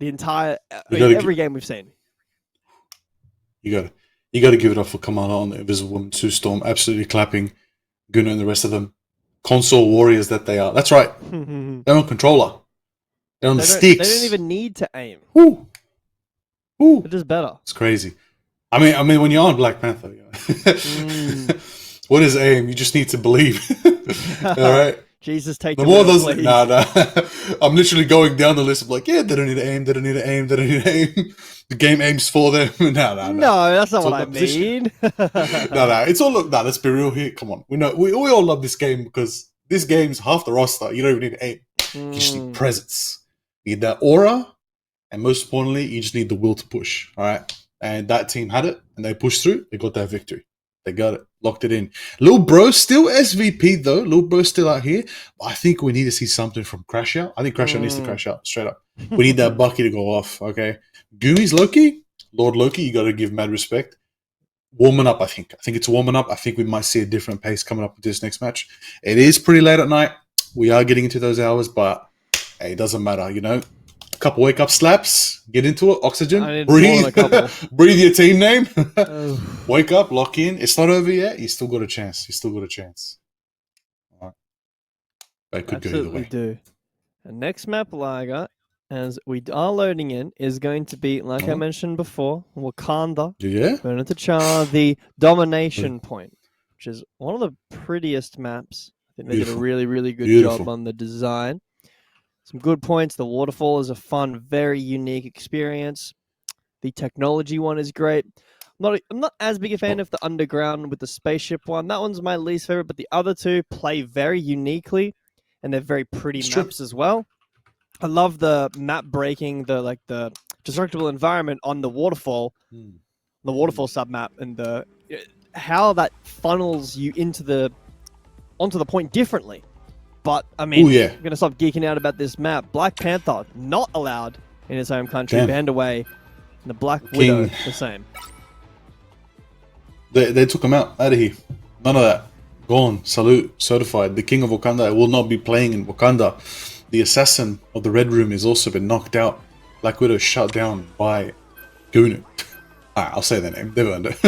E: the entire every game we've seen.
B: You got to give it up for Kamala on the Invisible Woman, Sue Storm, absolutely clapping Guna and the rest of them. Console warriors that they are. That's right. They're on controller. They're on the sticks.
E: They don't even need to aim.
B: Ooh.
E: It is better.
B: It's crazy. I mean, when you're on Black Panther, what is aim? You just need to believe. All right.
E: Jesus, take
B: the more those. Nah. I'm literally going down the list of like, yeah, they don't need to aim. They don't need to aim. They don't need to aim. The game aims for them.
E: No, that's not what I mean.
B: No. It's all look. Let's be real here. Come on. We know we all love this game because this game's half the roster. You don't even need to aim. You just need presence. You need that aura, and most importantly, you just need the will to push. All right. And that team had it, and they pushed through. They got that victory. They got it. Locked it in. Lil Bro still SVP, though. Lil Bro still out here. But I think we need to see something from Crash Out. I think Crash Out needs to crash out, straight up. We need that Bucky to go off, okay? Gooey's Loki. Lord Loki, you got to give mad respect. Warming up, I think. I think it's warming up. I think we might see a different pace coming up with this next match. It is pretty late at night. We are getting into those hours, but hey, it doesn't matter, you know? Couple wake up slaps, get into it, oxygen, breathe your team name, wake up, lock in. It's not over yet. You still got a chance. All right. That could go either way.
E: Do. The next map, Liger, as we are loading in, is going to be, like I mentioned before, Wakanda.
B: Yeah.
E: Burn to Char, the domination point, which is one of the prettiest maps. I think they did a really, really good job on the design. Some good points. The waterfall is a fun, very unique experience. The technology one is great. I'm not as big a fan of the underground with the spaceship one. That one's my least favorite, but the other two play very uniquely, and they're very pretty maps as well. I love the map breaking, the destructible environment on the waterfall submap, and how that funnels you onto the point differently. But, I mean, I'm going to stop geeking out about this map. Black Panther, not allowed in his home country, banned away. And the Black Widow, the same.
B: They took him out of here. None of that. Gone. Salute. Certified. The King of Wakanda will not be playing in Wakanda. The assassin of the Red Room has also been knocked out. Black Widow shut down by Gunu. I'll say their name. They've earned it.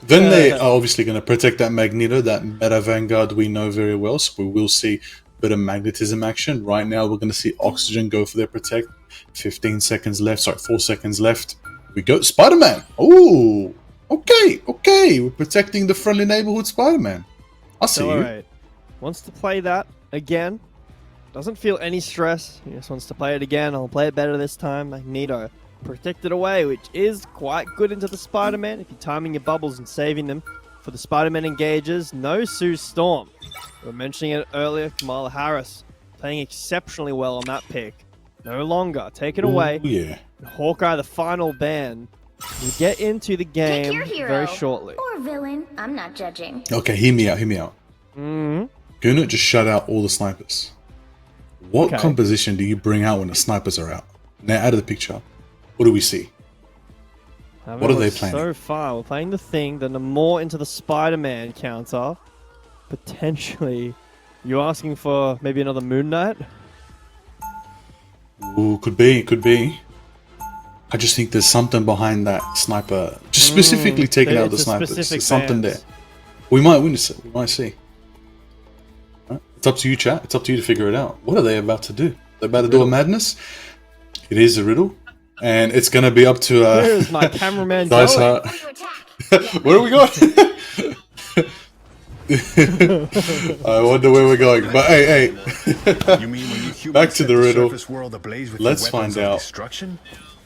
B: Then they are obviously going to protect that Magneto, that meta Vanguard we know very well. So we will see a bit of magnetism action. Right now, we're going to see Oxygen go for their protect. 15 seconds left. Sorry, 4 seconds left. We go. Spider-Man. Oh, okay. We're protecting the friendly neighborhood Spider-Man. I see you. Right.
E: Wants to play that again. Doesn't feel any stress. He just wants to play it again. I'll play it better this time. Magneto. Protected away, which is quite good into the Spider-Man if you're timing your bubbles and saving them for the Spider-Man engages. No Sue Storm. We were mentioning it earlier. Kamala Harris playing exceptionally well on that pick. no longer. Taken away.
B: Ooh, yeah.
E: Hawkeye, the final ban, will get into the
C: Pick
E: game
C: your hero.
E: very shortly.
C: Or villain. I'm not judging.
B: Okay, hear me out. Hear me out.
E: Mm-hmm.
B: Gonna just shut out all the snipers. What
E: Okay.
B: composition do you bring out when the snipers are out? Now, out of the picture, what do we see? What are they playing?
E: So far, we're playing the Thing, then more into the Spider-Man counter. Potentially, you asking for maybe another Moon Knight?
B: Ooh, could be. I just think there's something behind that sniper. Just specifically taking out the
E: it's a
B: snipers.
E: specific
B: There's something
E: bans.
B: there. We might witness it. We might see. Right? It's up to you, chat. It's up to you to figure it out. What are they about to do? They're about to do a madness? It is a riddle. And it's going to be up to...
E: Where's my cameraman
B: Dice
E: going?
B: Heart. Where are we going? I wonder where we're going. But hey.
F: You mean when you
B: Back to the riddle.
F: World ablaze with
B: Let's
F: your weapons
B: find
F: of
B: out.
F: Destruction?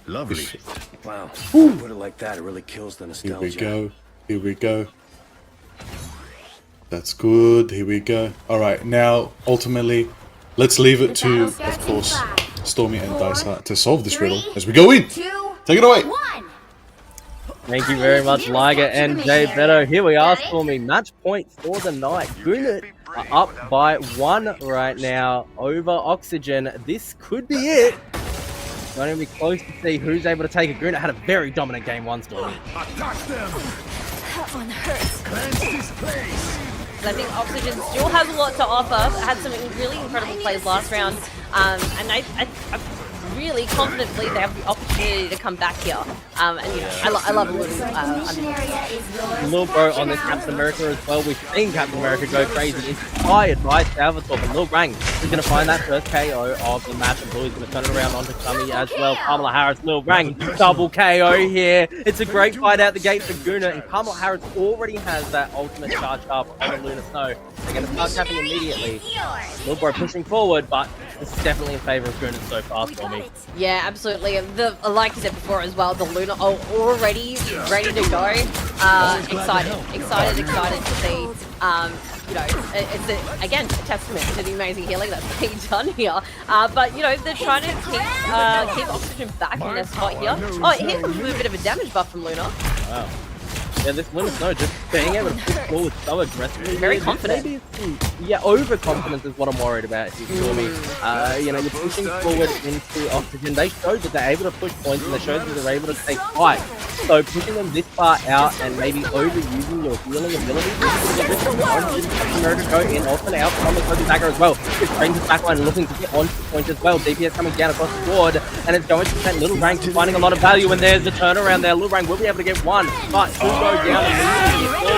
F: Lovely. Wow. Put it like that, it really kills the nostalgia.
B: Here we go. That's good. Here we go. Alright, now, ultimately, let's leave it to, of course, Stormy and Dice Heart to solve this riddle as we go in. Take it away.
A: Thank you very much, Liger and Jay Beto. Here we are, Stormy. Match point for the night. Gunit are up by 1 right now over Oxygen. This could be it. Not even be close to see who's able to take it. Gunit had a very dominant game 1, Stormy.
F: Attack them!
I: That one hurts.
F: Cleanse this place!
H: I think Oxygen still has a lot to offer. Had some really incredible plays last round, and I'm really confident they have the opportunity to come back here. And you know, I love a little
A: Lil Bro on this Captain America as well. We've seen Captain America go crazy, inspired by Salvatore. But Lil Rang is going to find that first KO of the match, and Blue's going to turn it around onto Kami as well. Kamala Harris, Lil Rang, double KO here. It's a great fight out the gate for Guna, and Kamala Harris already has that ultimate charge up on the Luna Snow. They're going to start tapping immediately. Lil Bro pushing forward, but this is definitely in favor of Guna so far for me.
H: Yeah, absolutely. Like you said before as well, the Luna are already ready to go. Excited to see. You know, it's again a testament to the amazing healing that's being done here. But you know, they're trying to keep Oxygen back in their spot here. Oh, here comes a bit of a damage buff from Luna.
A: Wow. Yeah, this Luna Snow just being able to push forward so aggressively.
H: Very confident.
A: Maybe overconfidence is what I'm worried about if you feel me. You know, you're pushing forward into Oxygen. They showed that they're able to push points and they showed that they're able to take fights. So pushing them this far out and maybe overusing your healing abilities is a bit of a America go in, often out from the Kobe dagger as well. It's brings his backline looking to get onto the point as well. DPS coming down across the board and it's going to send Little Rang to finding a lot of value, and there's the turnaround there. Little Rang will be able to get one, but two go down immediately.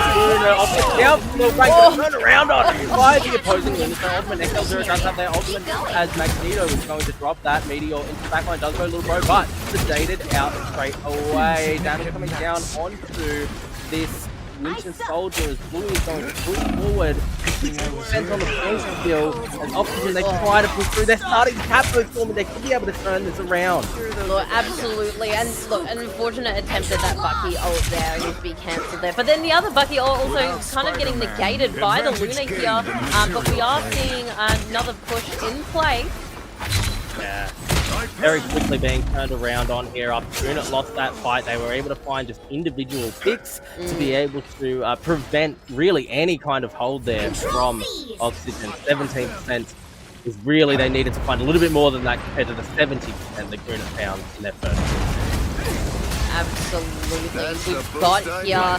A: Little Rang going to turn around on him by the opposing Luna. So ultimate XL0 does have their ultimate as Magneto is going to drop that. Meteor into the backline does go Little Bro, but sedated out straight away. Damage coming down onto this Lucian Soldier as Blue is going to push forward. 60% on the point skill as Oxygen, they try to push through. They're starting to cap those for me. They could be able to turn this around.
H: Look, absolutely, and look, an unfortunate attempt at that Bucky ult there needs to be cancelled there. But then the other Bucky ult also kind of getting negated by the Luna here. But we are seeing another push in play.
A: Yeah. Very quickly being turned around on here. After Unit lost that fight, they were able to find just individual picks to be able to prevent really any kind of hold there from Oxygen. 17% is really, they needed to find a little bit more than that compared to the 70% that Unit found in their first.
H: Absolutely. We've got here,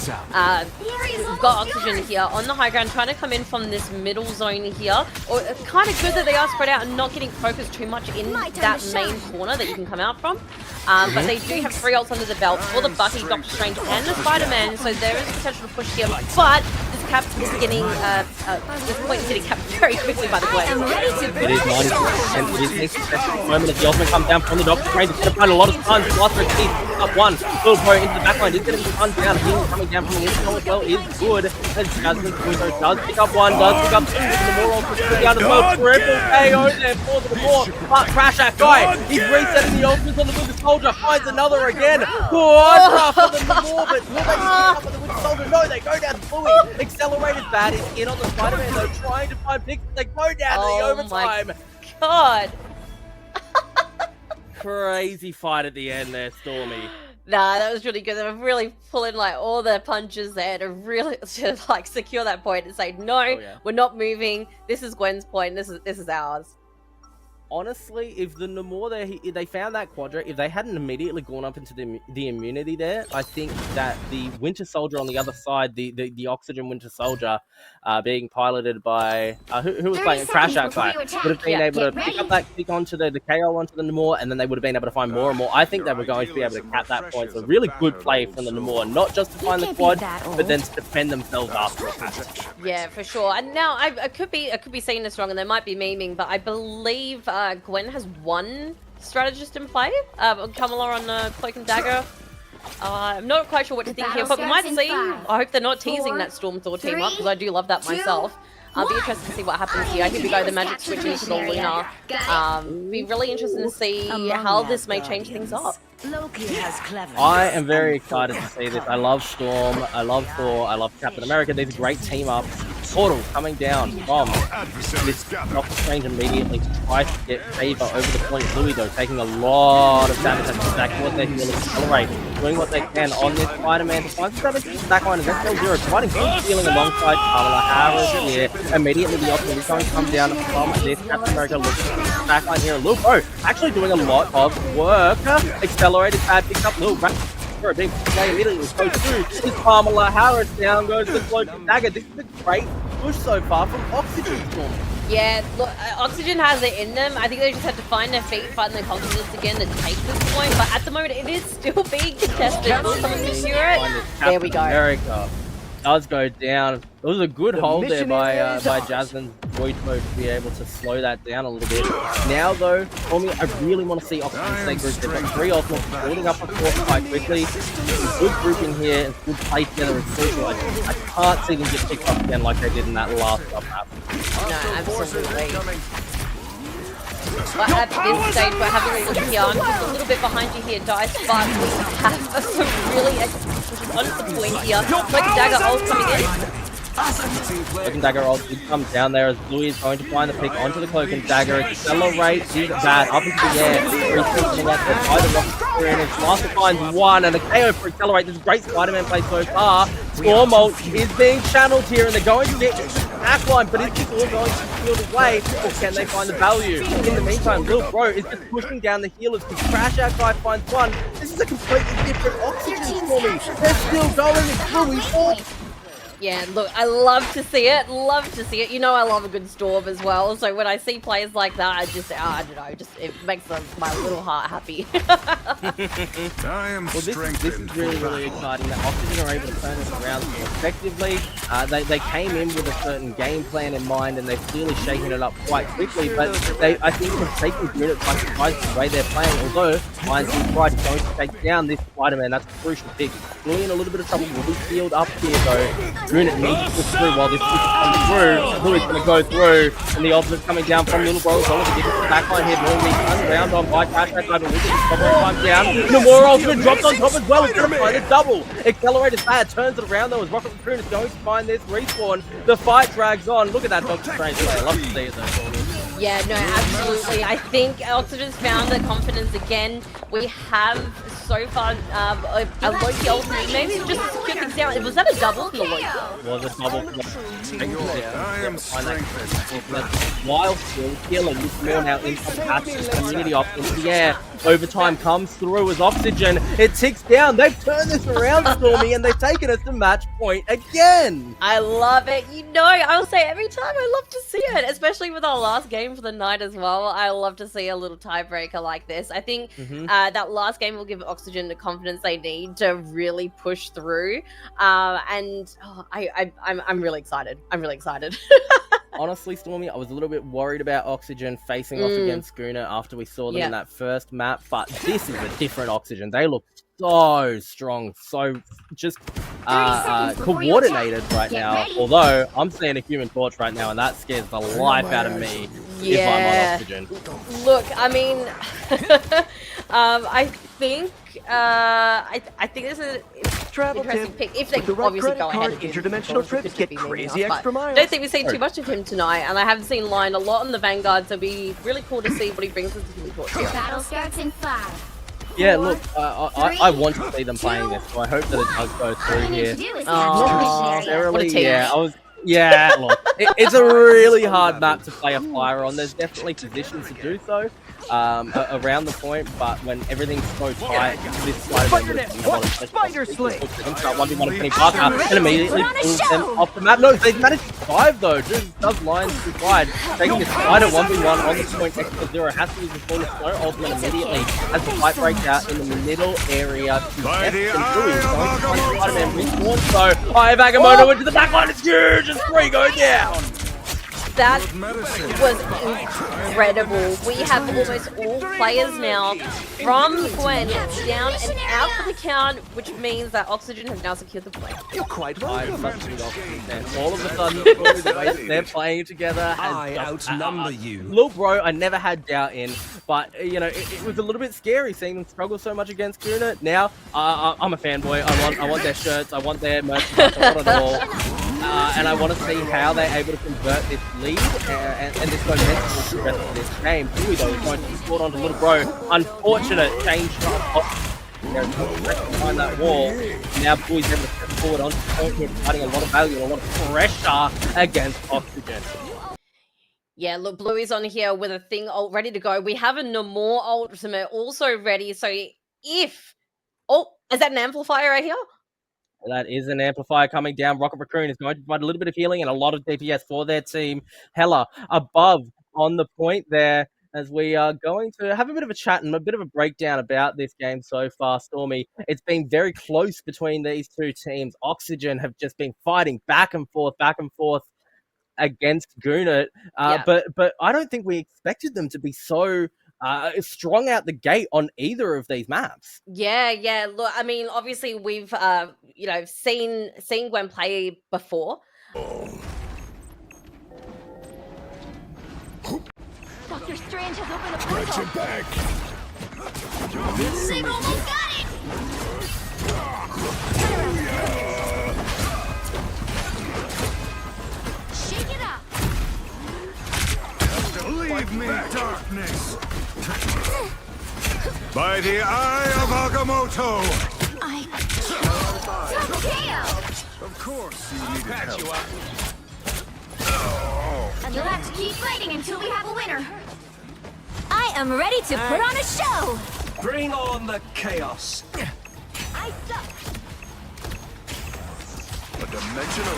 H: we've got Oxygen here on the high ground, trying to come in from this middle zone here. Or kind of good that they are spread out and not getting focused too much in that main corner that you can come out from. But they do have 3 ults under the belt for the Bucky, Doctor Strange, and the Spider-Man, so there is potential to push here. But this cap is getting, this point is getting capped very quickly by the way.
A: It is 90%. It is the moment as the ultimate comes down from the Doctor Strange. It's going to find a lot of stuns. Lost her teeth. Up one. Little Bro into the backline. Is getting the stuns down. Healing coming down from the inside as well is good. As Jasmine Squeezer does pick up one, does pick up two. The more ultimates put down as well. Triple KO there for the more. But Crasher guy, he's resetting the ultimates on the Winter Soldier. Finds another again. Quadra for the more, but will they pick up on the Winter Soldier? No, they go down to Bluey. Accelerated bad is in on the Spider-Man though, trying to find picks. They go down to the overtime.
H: God.
A: crazy fight at the end there, Stormy.
H: Nah, that was really good. They were really pulling like all their punches there to really to like secure that point and say, no, we're not moving. This is Gwen's point. This is ours.
A: Honestly, if the Namor they found that quadra, if they hadn't immediately gone up into the immunity there, I think that the Winter Soldier on the other side, the Oxygen Winter Soldier, being piloted by who was playing a Crash Out guy, would have been able to pick up that kick onto the KO onto the Namor, and then they would have been able to find more and more. I think they were going to be able to cap that point. So really good play from the Namor, not just to find the quad, but then to defend themselves after it.
H: Yeah, for sure. And now I could be saying this wrong, and there might be memeing, but I believe Gwen has one strategist in play. Kamala on Cloak and Dagger. I'm not quite sure what to think here, but we might see. I hope they're not teasing that Storm Thor team up, because I do love that myself. I'll be interested to see what happens here. Here we go, the magic switch into the Luna. Be really interested to see how this may change things up.
A: I am very excited to see this. I love Storm, I love Thor, I love Captain America. These are great team ups. Portal coming down from this Doctor Strange immediately to try to get favor over the point. Louis though taking a lot of damage. That's exactly what they will accelerate. Doing what they can on this Spider-Man to find some damage. Backline is SL0 providing good feeling alongside Kamala Harris here. Immediately the option is going to come down from this Captain America. Look backline here. Luke actually doing a lot of work. Accelerated pad picks up Luke. For a big play immediately goes through. This Kamala Harris down goes the Cloak and Dagger. This is a great push so far from Oxygen Storm.
H: Yeah, look, Oxygen has it in them. I think they just had to find their feet, find their confidence again to take this point. But at the moment, it is still being contested. Will someone secure it? There we go.
A: America does go down. It was a good hold there by Jasmine's void mode to be able to slow that down a little bit. Now though, for me, I really want to see Oxygen stay group. They've got 3 ultimates building up a course quite quickly. Good grouping here and good play together is crucial. I can't see them get picked up again like they did in that last up map.
H: No, absolutely. But at this stage, we're having a look here. I'm just a little bit behind you here, Dice, but we have some really on the point here. Like Dagger ult coming in.
A: Cloak and Dagger ult did come down there as Louis is going to find the pick onto the Cloak and Dagger. Accelerates that up into the air. Rethinking at the side of the and Master finds one and a KO for Accelerate. This is great Spider-Man play so far. Storm ult is being channeled here and they're going to get backline, but is this all going to field away or can they find the value? In the meantime, Lil Bro is just pushing down the healers because Crash Out guy finds one. This is a completely different Oxygen for me. They're still going. It's Louis Ball.
H: Yeah, look, I love to see it. Love to see it. You know I love a good Storm as well. So when I see players like that, I just, I don't know, just it makes my little heart happy.
A: This is really, really exciting that Oxygen are able to turn this around so effectively. They came in with a certain game plan in mind and they've clearly shaken it up quite quickly, but I think have taken units by surprise the way they're playing, although Lions and Pride is going to take down this Spider-Man. That's a crucial pick. Really in a little bit of trouble. Will be sealed up here though. Unit needs to push through while this push is coming through. Louis is going to go through, and the ultimate's coming down from Little Bro as well as he gets the backline here. Louis turned around on by Crash Out guy, but Wicked is couple of times down. Namor ultimate drops on top as well. He's going to find a double. Accelerator's bad, turns it around though as Rocket Raccoon is going to find this respawn. The fight drags on. Look at that Doctor Strange play. I love to see it though.
H: Yeah, no, absolutely. I think Oxygen's found the confidence again. We have so far a Loki ultimate. Maybe just to secure things down. Was that a double from the Loki?
A: Was a double from the While still killing this more now in capacity community off into the air. Overtime comes through as Oxygen. It ticks down. They've turned this around, Stormy, and they've taken us to match point again.
H: I love it. You know, I'll say every time I love to see it, especially with our last game for the night as well. I love to see a little tiebreaker like this. I think that last game will give Oxygen the confidence they need to really push through. I'm really excited. I'm really excited.
A: Honestly, Stormy, I was a little bit worried about Oxygen facing off against Schooner after we saw them in that first map, but this is a different Oxygen. They look so strong, so just coordinated right now. Although, I'm seeing a Human Torch right now, and that scares the life out of me if I'm on Oxygen.
H: Look, I mean, I think this is
K: Travel
H: interesting
K: tip.
H: pick. If they
K: With the right
H: obviously
K: credit
H: go ahead
K: card,
H: and do
K: interdimensional
H: it
K: trips
H: could
K: get
H: be
K: crazy
H: meaning us,
K: extra
H: but
K: miles.
H: don't think we've seen too much of him tonight, and I haven't seen Lion a lot on the Vanguard, so it'd be really cool to see what he brings us to the court here.
C: Battle starts in 5.
A: Yeah, look, I want to see them playing this, so I hope that it does go through here. Necessarily, look, it's a really hard map to play a fire on. There's definitely positions to do so around the point, but when everything's so tight, this Spider-Man
K: Spider Sling!
A: start 1v1 Parker and immediately pulls them off the map. No, they've managed to survive though. Just does Lions too wide, taking a Spider 1v1 on the point. X0 has to use the full snow ultimate immediately as the fight breaks out in the middle area to Spider-Man respawn. So Agamotto into the back line. It's huge. It's 3 go down.
H: That was incredible. We have almost all players now from Gwen down and out for the count, which means that Oxygen has now secured the point.
K: You're quite
A: I'm
K: welcome.
A: such a good Oxygen fan. All of a sudden, the way that they're playing together
F: I
A: has
F: outnumber you.
A: Little bro, I never had doubt in, but you know, it was a little bit scary seeing them struggle so much against Guna. Now, I'm a fanboy. I want their shirts. I want their merchandise. I want it all. And I want to see how they're able to convert this lead and this momentum to the rest of this game. Dewey, though, is going to be scored onto Little Bro. Unfortunate change behind that wall. Now Dewey's able to step forward onto the point here, providing a lot of value and a lot of pressure against Oxygen.
H: Yeah, look, Bluey's on here with a thing ult ready to go. We have a Namor ultimate also ready. So if... Oh, is that an amplifier right here?
A: That is an amplifier coming down. Rocket Raccoon is going to provide a little bit of healing and a lot of DPS for their team. Hella above on the point there as we are going to have a bit of a chat and a bit of a breakdown about this game so far, Stormy. It's been very close between these two teams. Oxygen have just been fighting back and forth against Gunit. But I don't think we expected them to be so strong out the gate on either of these maps.
H: Yeah. Look, I mean, obviously we've seen Gwen play before.
C: Dr. Strange has opened a portal.
F: back.
C: They've almost got it. Shake it up.
F: Leave me, darkness. By the eye of Agamotto.
C: Double KO.
F: Of course, you needed help.
C: You'll have to keep fighting until we have a winner. I am ready to put on a show.
F: Bring on the chaos.
C: I suck.
F: A dimensional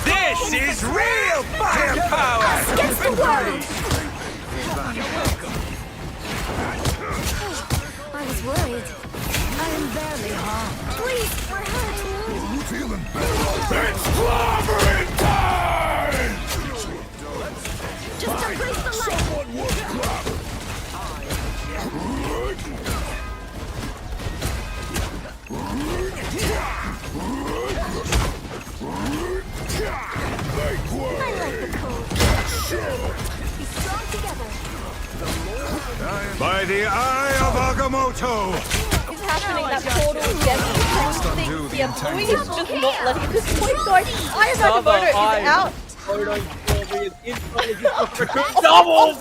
F: This is real firepower!
C: Against the world. I was worried. I am barely harmed. Please, we're hurt.
F: You feeling better? It's clobbering time!
C: Just embrace the light.
F: Someone was clobbered.
C: I like the cold. Be strong together.
F: By the eye of Agamotto!
H: Is happening that portal again. Yeah, Bluey is just not letting this point go. Agamotto is out.
A: Doubles!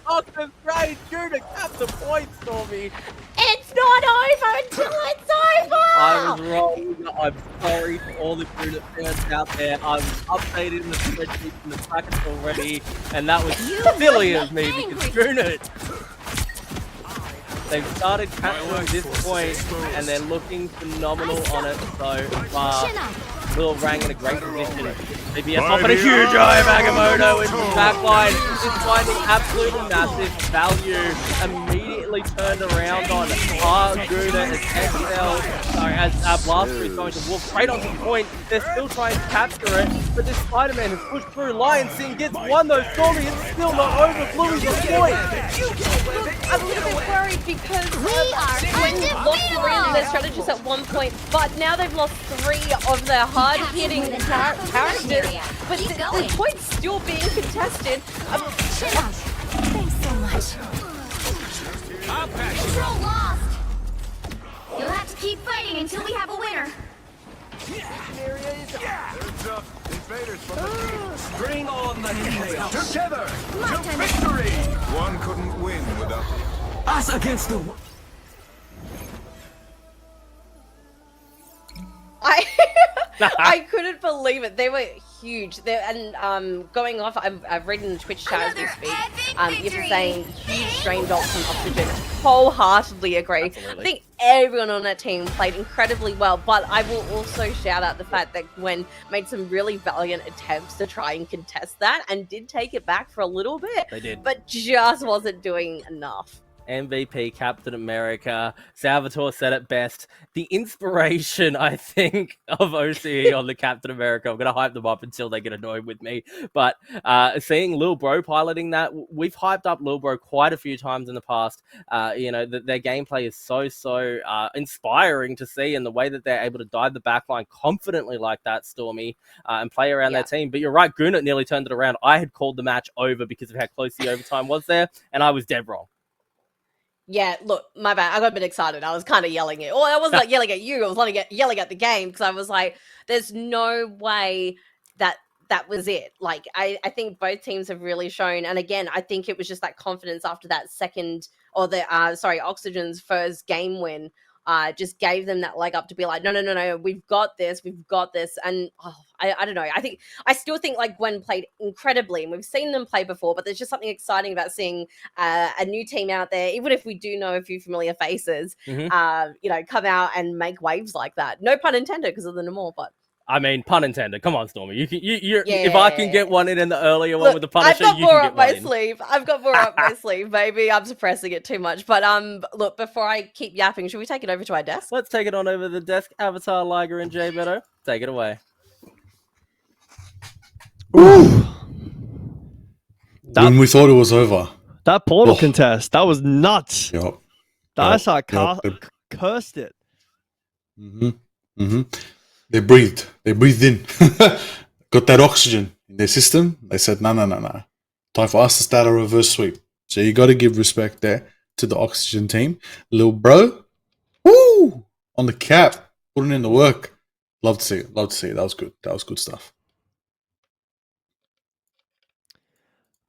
A: Doctor Strange, you're to cap the point, Stormy.
H: It's not over until it's over.
A: I was wrong. I'm sorry for all the Gunit fans out there. I was updated in the spreadsheet and the brackets already, and that was silly of me because Gunit. They've started capturing this point, and they're looking phenomenal on it so far. Will Rang in a great position. DPS off at a huge eye of Agamotto into the backline. Just finding absolutely massive value. Immediately turned around on Guna as XL. Sorry, as Blaster is going to walk straight onto the point. They're still trying to capture it, but this Spider-Man has pushed through. Lion Sing gets one though. Stormy, it's still not over. Bluey's the point.
H: I'm a little bit worried because Gwen lost 3 of their strategists at one point, but now they've lost 3 of their hard-hitting characters. But the point's still being contested.
C: Thanks so much. Control lost. You'll have to keep fighting until we have a winner.
F: Bring on the chaos.
K: Together
C: My
K: to
C: turn.
K: victory.
F: One couldn't win without
K: Us against the.
H: I couldn't believe it. They were huge. Going off, I've read in the Twitch chat as we
C: Another
H: speak.
C: epic
H: You're
C: victory.
H: saying huge strain dogs and oxygen. Wholeheartedly agree.
A: Absolutely.
H: I think everyone on that team played incredibly well, but I will also shout out the fact that Gwen made some really valiant attempts to try and contest that and did take it back for a little bit,
A: They did.
H: but just wasn't doing enough.
A: MVP, Captain America. Salvatore said it best. The inspiration, I think, of OCE on the Captain America. I'm going to hype them up until they get annoyed with me. But seeing Lil Bro piloting that, we've hyped up Lil Bro quite a few times in the past. Their gameplay is so inspiring to see, and the way that they're able to dive the backline confidently like that, Stormy, and play around their team. But you're right, Gunnar nearly turned it around. I had called the match over because of how close the overtime was there, and I was dead wrong.
H: Yeah, look, my bad. I got a bit excited. I was kind of yelling it. Well, I wasn't like yelling at you. I was yelling at the game because I was like, "There's no way that was it." Like, I think both teams have really shown, and again, I think it was just that confidence after that Oxygen's first game win. Just gave them that leg up to be like, no, we've got this, and I don't know. I still think like Gwen played incredibly, and we've seen them play before, but there's just something exciting about seeing a new team out there, even if we do know a few familiar faces, come out and make waves like that. No pun intended because of the Namor, but.
A: I mean, pun intended. Come on, Stormy. If I can get one in the earlier one with the Punisher,
H: I've got
A: you
H: more
A: can
H: up
A: get
H: my
A: one in.
H: sleeve. I've got more up my sleeve. Maybe I'm suppressing it too much. But look, before I keep yapping, should we take it over to our desk?
A: Let's take it on over the desk. Avatar, Liger, and Jay Beto, take it away.
B: When we thought it was over.
E: That portal contest, that was nuts.
B: Yep.
E: Dysar cursed it.
B: They breathed in. Got that oxygen in their system. They said, no. Time for us to start a reverse sweep. So you got to give respect there to the oxygen team. Lil Bro, woo, on the cap, putting in the work. Love to see it. That was good. That was good stuff.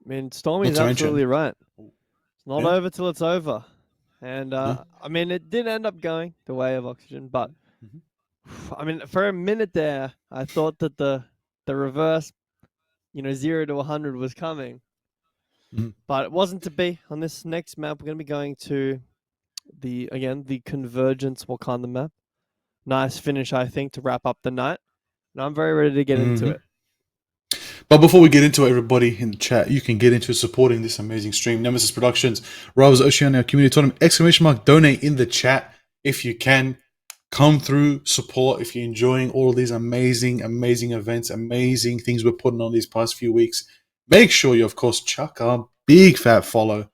E: I mean, Stormy's absolutely right. It's not over till it's over. And, I mean, it did end up going the way of oxygen, but I mean, for a minute there, I thought that the reverse, 0 to 100 was coming. But it wasn't to be. On this next map, we're going to be going to the Convergence Wakanda map. Nice finish, I think, to wrap up the night. And I'm very ready to get into it.
B: But before we get into it, everybody in the chat, you can get into supporting this amazing stream. Nemesis Productions, Rivals Oceania Community Tournament, ! Donate in the chat if you can. Come through, support if you're enjoying all of these amazing events, amazing things we're putting on these past few weeks. Make sure you, of course, chuck a big fat follow.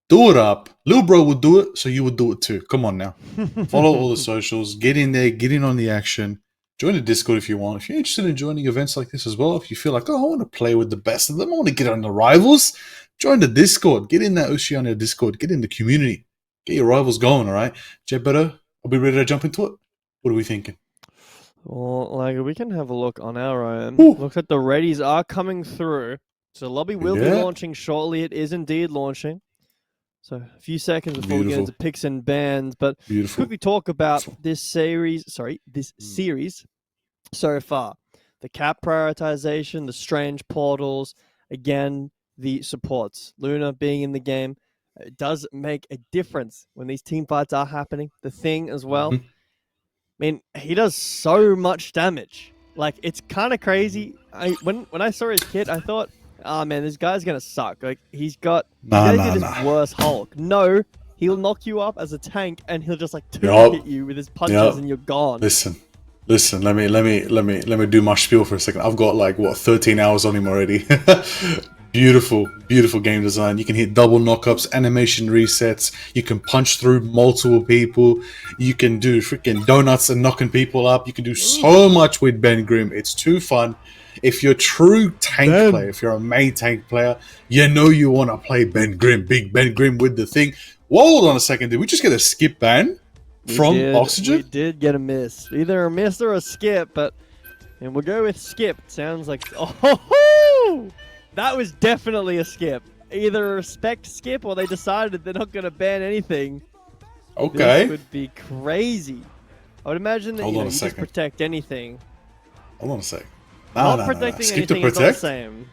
B: Do it up. Lil Bro would do it, so you would do it too. Come on now. Follow all the socials. Get in there. Get in on the action. Join the Discord if you want. If you're interested in joining events like this as well, if you feel like, I want to play with the best of them, I want to get on the rivals, join the Discord. Get in that Oceania Discord. Get in the community. Get your rivals going, all right? Jay Beto, are we ready to jump into it? What are we thinking?
E: Well, like, we can have a look on our own. Looks like the readies are coming through. So lobby will be launching shortly. It is indeed launching. So a few seconds before we get into picks and bans. But quickly talk about this series. This series so far. The cap prioritization, the strange portals, again, the supports. Luna being in the game. It does make a difference when these team fights are happening. The Thing as well. I mean, he does so much damage. Like, it's kind of crazy. When I saw his kit, I thought, oh man, this guy's gonna suck. Like, he's got this worse Hulk. No, he'll knock you up as a tank, and he'll just like hit you with his punches, and you're gone.
B: Listen. Let me do my spiel for a second. I've got like 13 hours on him already. Beautiful, beautiful game design. You can hit double knockups, animation resets. You can punch through multiple people. You can do freaking donuts and knocking people up. You can do so much with Ben Grimm. It's too fun. If you're a true tank player, if you're a main tank player, you know you want to play Ben Grimm. Big Ben Grimm with the thing. Whoa, hold on a second. Did we just get a skip ban from Oxygen?
E: We did get a miss. Either a miss or a skip, and we'll go with skip. Sounds like... Oh! That was definitely a skip. Either a respect skip or they decided they're not going to ban anything.
B: Okay.
E: This would be crazy. I would imagine that you just protect anything.
B: Hold on a sec.
E: Not protecting anything is not the same.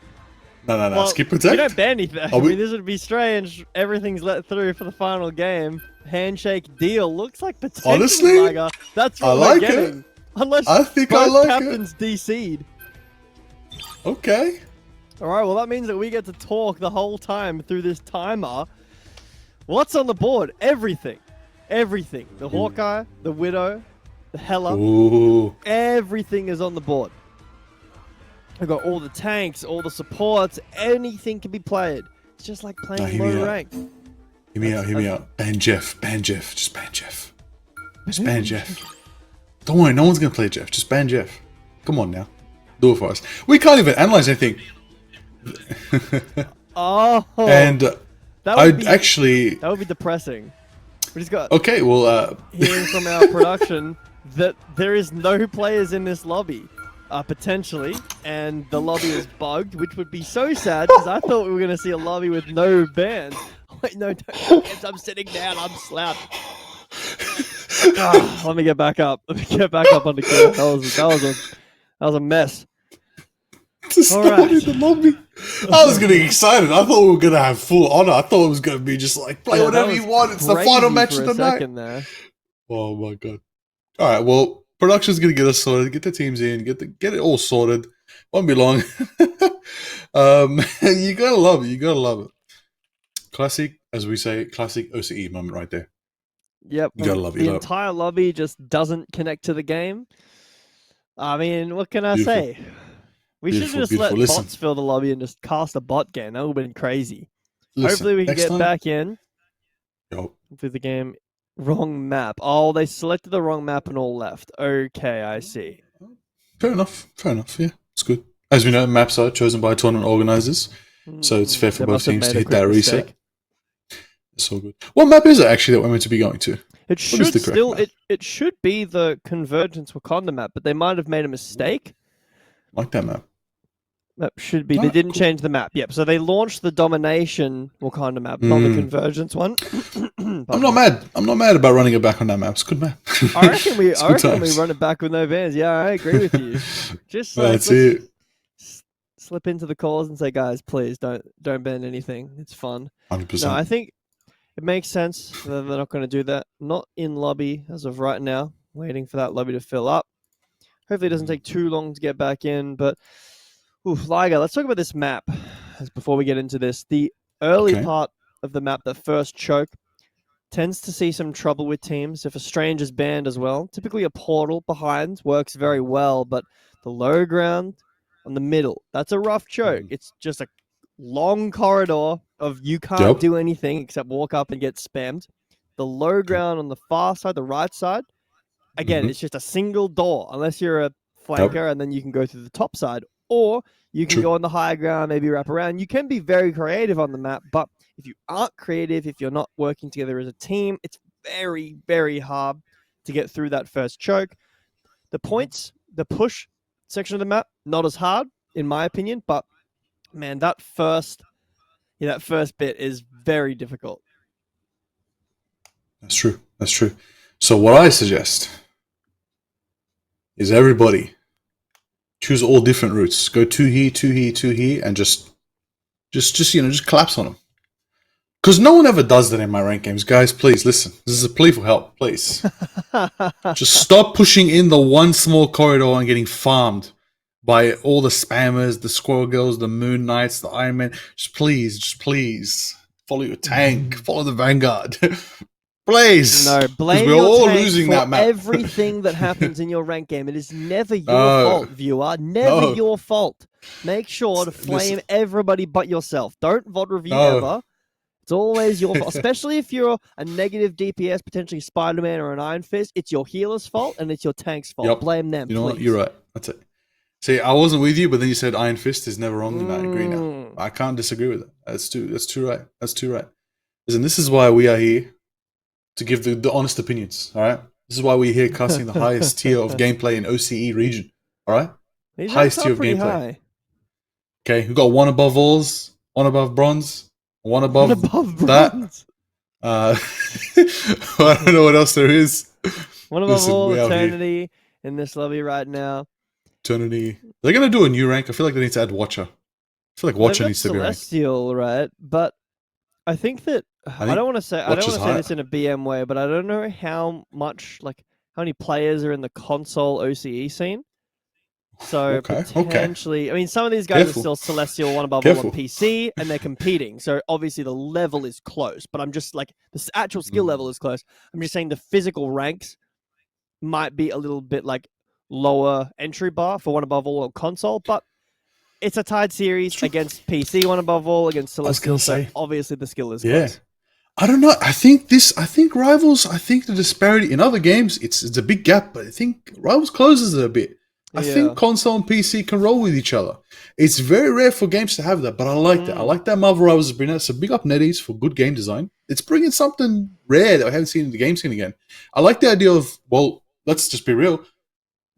B: No.
E: Well,
B: Skip protect?
E: You don't ban anything. I mean, this would be strange. Everything's let through for the final game. Handshake deal. Looks like potentially,
B: honestly,
E: Liger. That's what we're getting.
B: It.
E: Unless
B: I think
E: both
B: I like
E: captains DC'd.
B: Okay.
E: Alright, well that means that we get to talk the whole time through this timer. What's on the board? Everything. Everything. The Hawkeye, the Widow, the Hela.
B: Ooh.
E: Everything is on the board. I've got all the tanks, all the supports, anything can be played. It's just like playing low rank.
B: Hear me out. Ban Jeff. Just ban Jeff. Just ban Jeff. Don't worry, no one's going to play Jeff. Just ban Jeff. Come on now. Do it for us. We can't even analyze anything.
E: Oh.
B: And that would
E: be depressing. We just got
B: hearing
E: from our production that there is no players in this lobby. Potentially, and the lobby is bugged, which would be so sad because I thought we were going to see a lobby with no bans. Wait, no, don't. I'm sitting down. I'm slapped. Let me get back up. Let me get back up on the camera. That was a mess.
B: All right. In the lobby. I was getting excited. I thought we were going to have full honor. I thought it was going to be just like play whatever you want. It's the final match of the night.
E: There.
B: Oh my god! All right, well. Production's gonna get us sorted, get the teams in, get it all sorted. Won't be long. You gotta love it. You gotta love it. Classic, as we say, classic OCE moment right there.
E: Yep.
B: You gotta love it.
E: The entire lobby just doesn't connect to the game. I mean, what can I say? We should just let bots fill the lobby and just cast a bot game. That would have been crazy. Hopefully we can get back in. Hopefully the game. Wrong map. Oh, they selected the wrong map and all left. Okay, I see.
B: Fair enough. Yeah, it's good. As we know, maps are chosen by tournament organizers, so it's fair for both teams to hit that reset. It's all good. What map is it actually that we're meant to be going to?
E: It should still. It should be the Convergence Wakanda map, but they might have made a mistake.
B: Like that map.
E: That should be. They didn't change the map. Yep. So they launched the Domination Wakanda map, not the Convergence one.
B: I'm not mad. I'm not mad about running it back on that map. It's a good map.
E: I reckon we run it back with no bans. Yeah, I agree with you. Just
B: that's it.
E: Slip into the calls and say, guys, please don't ban anything. It's fun.
B: 100%.
E: No, I think it makes sense that they're not going to do that. Not in lobby as of right now. Waiting for that lobby to fill up. Hopefully, it doesn't take too long to get back in, but. Liger, let's talk about this map before we get into this. The early part of the map, the first choke, tends to see some trouble with teams if a strange is banned as well. Typically a portal behind works very well, but the low ground on the middle, that's a rough choke. It's just a long corridor of you can't do anything except walk up and get spammed. The low ground on the far side, the right side, again, it's just a single door, unless you're a flanker and then you can go through the top side. Or you can go on the high ground, maybe wrap around. You can be very creative on the map, but if you aren't creative, if you're not working together as a team, it's very, very hard to get through that first choke. The points, the push section of the map, not as hard, in my opinion, but man, that first bit is very difficult.
B: That's true. So what I suggest is everybody choose all different routes. Go two here, and just collapse on them. Because no one ever does that in my rank games, guys. Please listen. This is a plea for help. Please, just stop pushing in the one small corridor and getting farmed by all the spammers, the Squirrel Girls, the Moon Knights, the Iron Man. Just please follow your tank. Follow the Vanguard. Please.
E: No, blame
B: we're
E: your
B: all
E: tank
B: losing
E: for
B: that map.
E: everything that happens in your rank game. It is never your
B: No.
E: fault, viewer. Never
B: No.
E: your fault. Make sure to flame everybody but yourself. Don't VOD review ever. It's always your fault, especially if you're a negative DPS, potentially Spider-Man or an Iron Fist. It's your healer's fault and it's your tank's fault.
B: Yep.
E: Blame them,
B: You know
E: please.
B: what? You're right. That's it. See, I wasn't with you, but then you said Iron Fist is never wrong, and I agree now. I can't disagree with that. That's too right. That's too right. Listen, this is why we are here to give the honest opinions. All right. This is why we're here casting the highest tier of gameplay in OCE region. All right.
E: These
B: highest
E: ranks
B: tier
E: are
B: of
E: pretty
B: gameplay.
E: high.
B: Okay, we've got one above alls, one above bronze, one above that.
E: bronze.
B: I don't know what else there is.
E: One above
B: Listen,
E: all,
B: we out here.
E: Eternity in this lobby right now.
B: Eternity. They're gonna do a new rank. I feel like they need to add Watcher. I feel like Watcher needs to be ranked.
E: Celestial, right? But I think that I don't want to say this in a BM way, but I don't know how many players are in the console OCE scene. So potentially, I mean, some of these guys are still Celestial, one above all on PC, and they're competing. So obviously the level is close, but I'm just like the actual skill level is close. I'm just saying the physical ranks might be a little bit like lower entry bar for one above all on console, but it's a tied series against PC, one above all against Celestial. So obviously the skill is close.
B: I don't know. I think Rivals. I think the disparity in other games, it's a big gap, but I think Rivals closes it a bit. I think console and PC can roll with each other. It's very rare for games to have that, but I like that. I like that Marvel Rivals is bringing out. So big up NetEase for good game design. It's bringing something rare that I haven't seen in the game scene again. I like the idea of, well, let's just be real.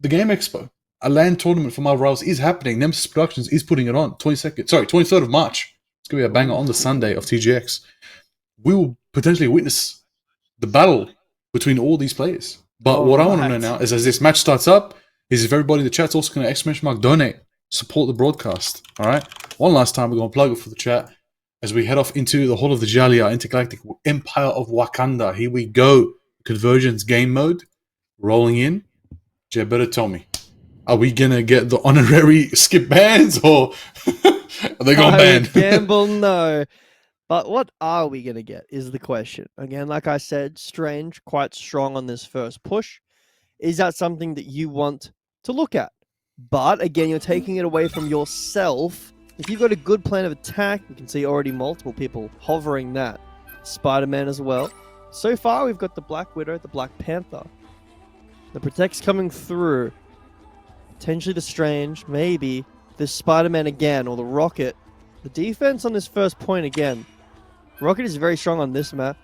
B: The Game Expo, a LAN tournament for Marvel Rivals is happening. Nemesis Productions is putting it on 23rd of March. It's going to be a banger on the Sunday of TGX. We will potentially witness the battle between all these players. But what I want to know now is, as this match starts up, is if everybody in the chat's also going to ! Donate, support the broadcast. All right. One last time, we're going to plug it for the chat as we head off into the Hall of the Jalia, Intergalactic Empire of Wakanda. Here we go. Convergence game mode rolling in. Jay, better tell me, are we going to get the honorary skip bans or are they going to ban?
E: Gamble, no. But what are we going to get is the question. Again, like I said, Strange, quite strong on this first push. Is that something that you want to look at? But again, you're taking it away from yourself. If you've got a good plan of attack, you can see already multiple people hovering that. Spider-Man as well. So far, we've got the Black Widow, the Black Panther. The Protect's coming through. Potentially the Strange, maybe the Spider-Man again, or the Rocket. The defense on this first point again. Rocket is very strong on this map.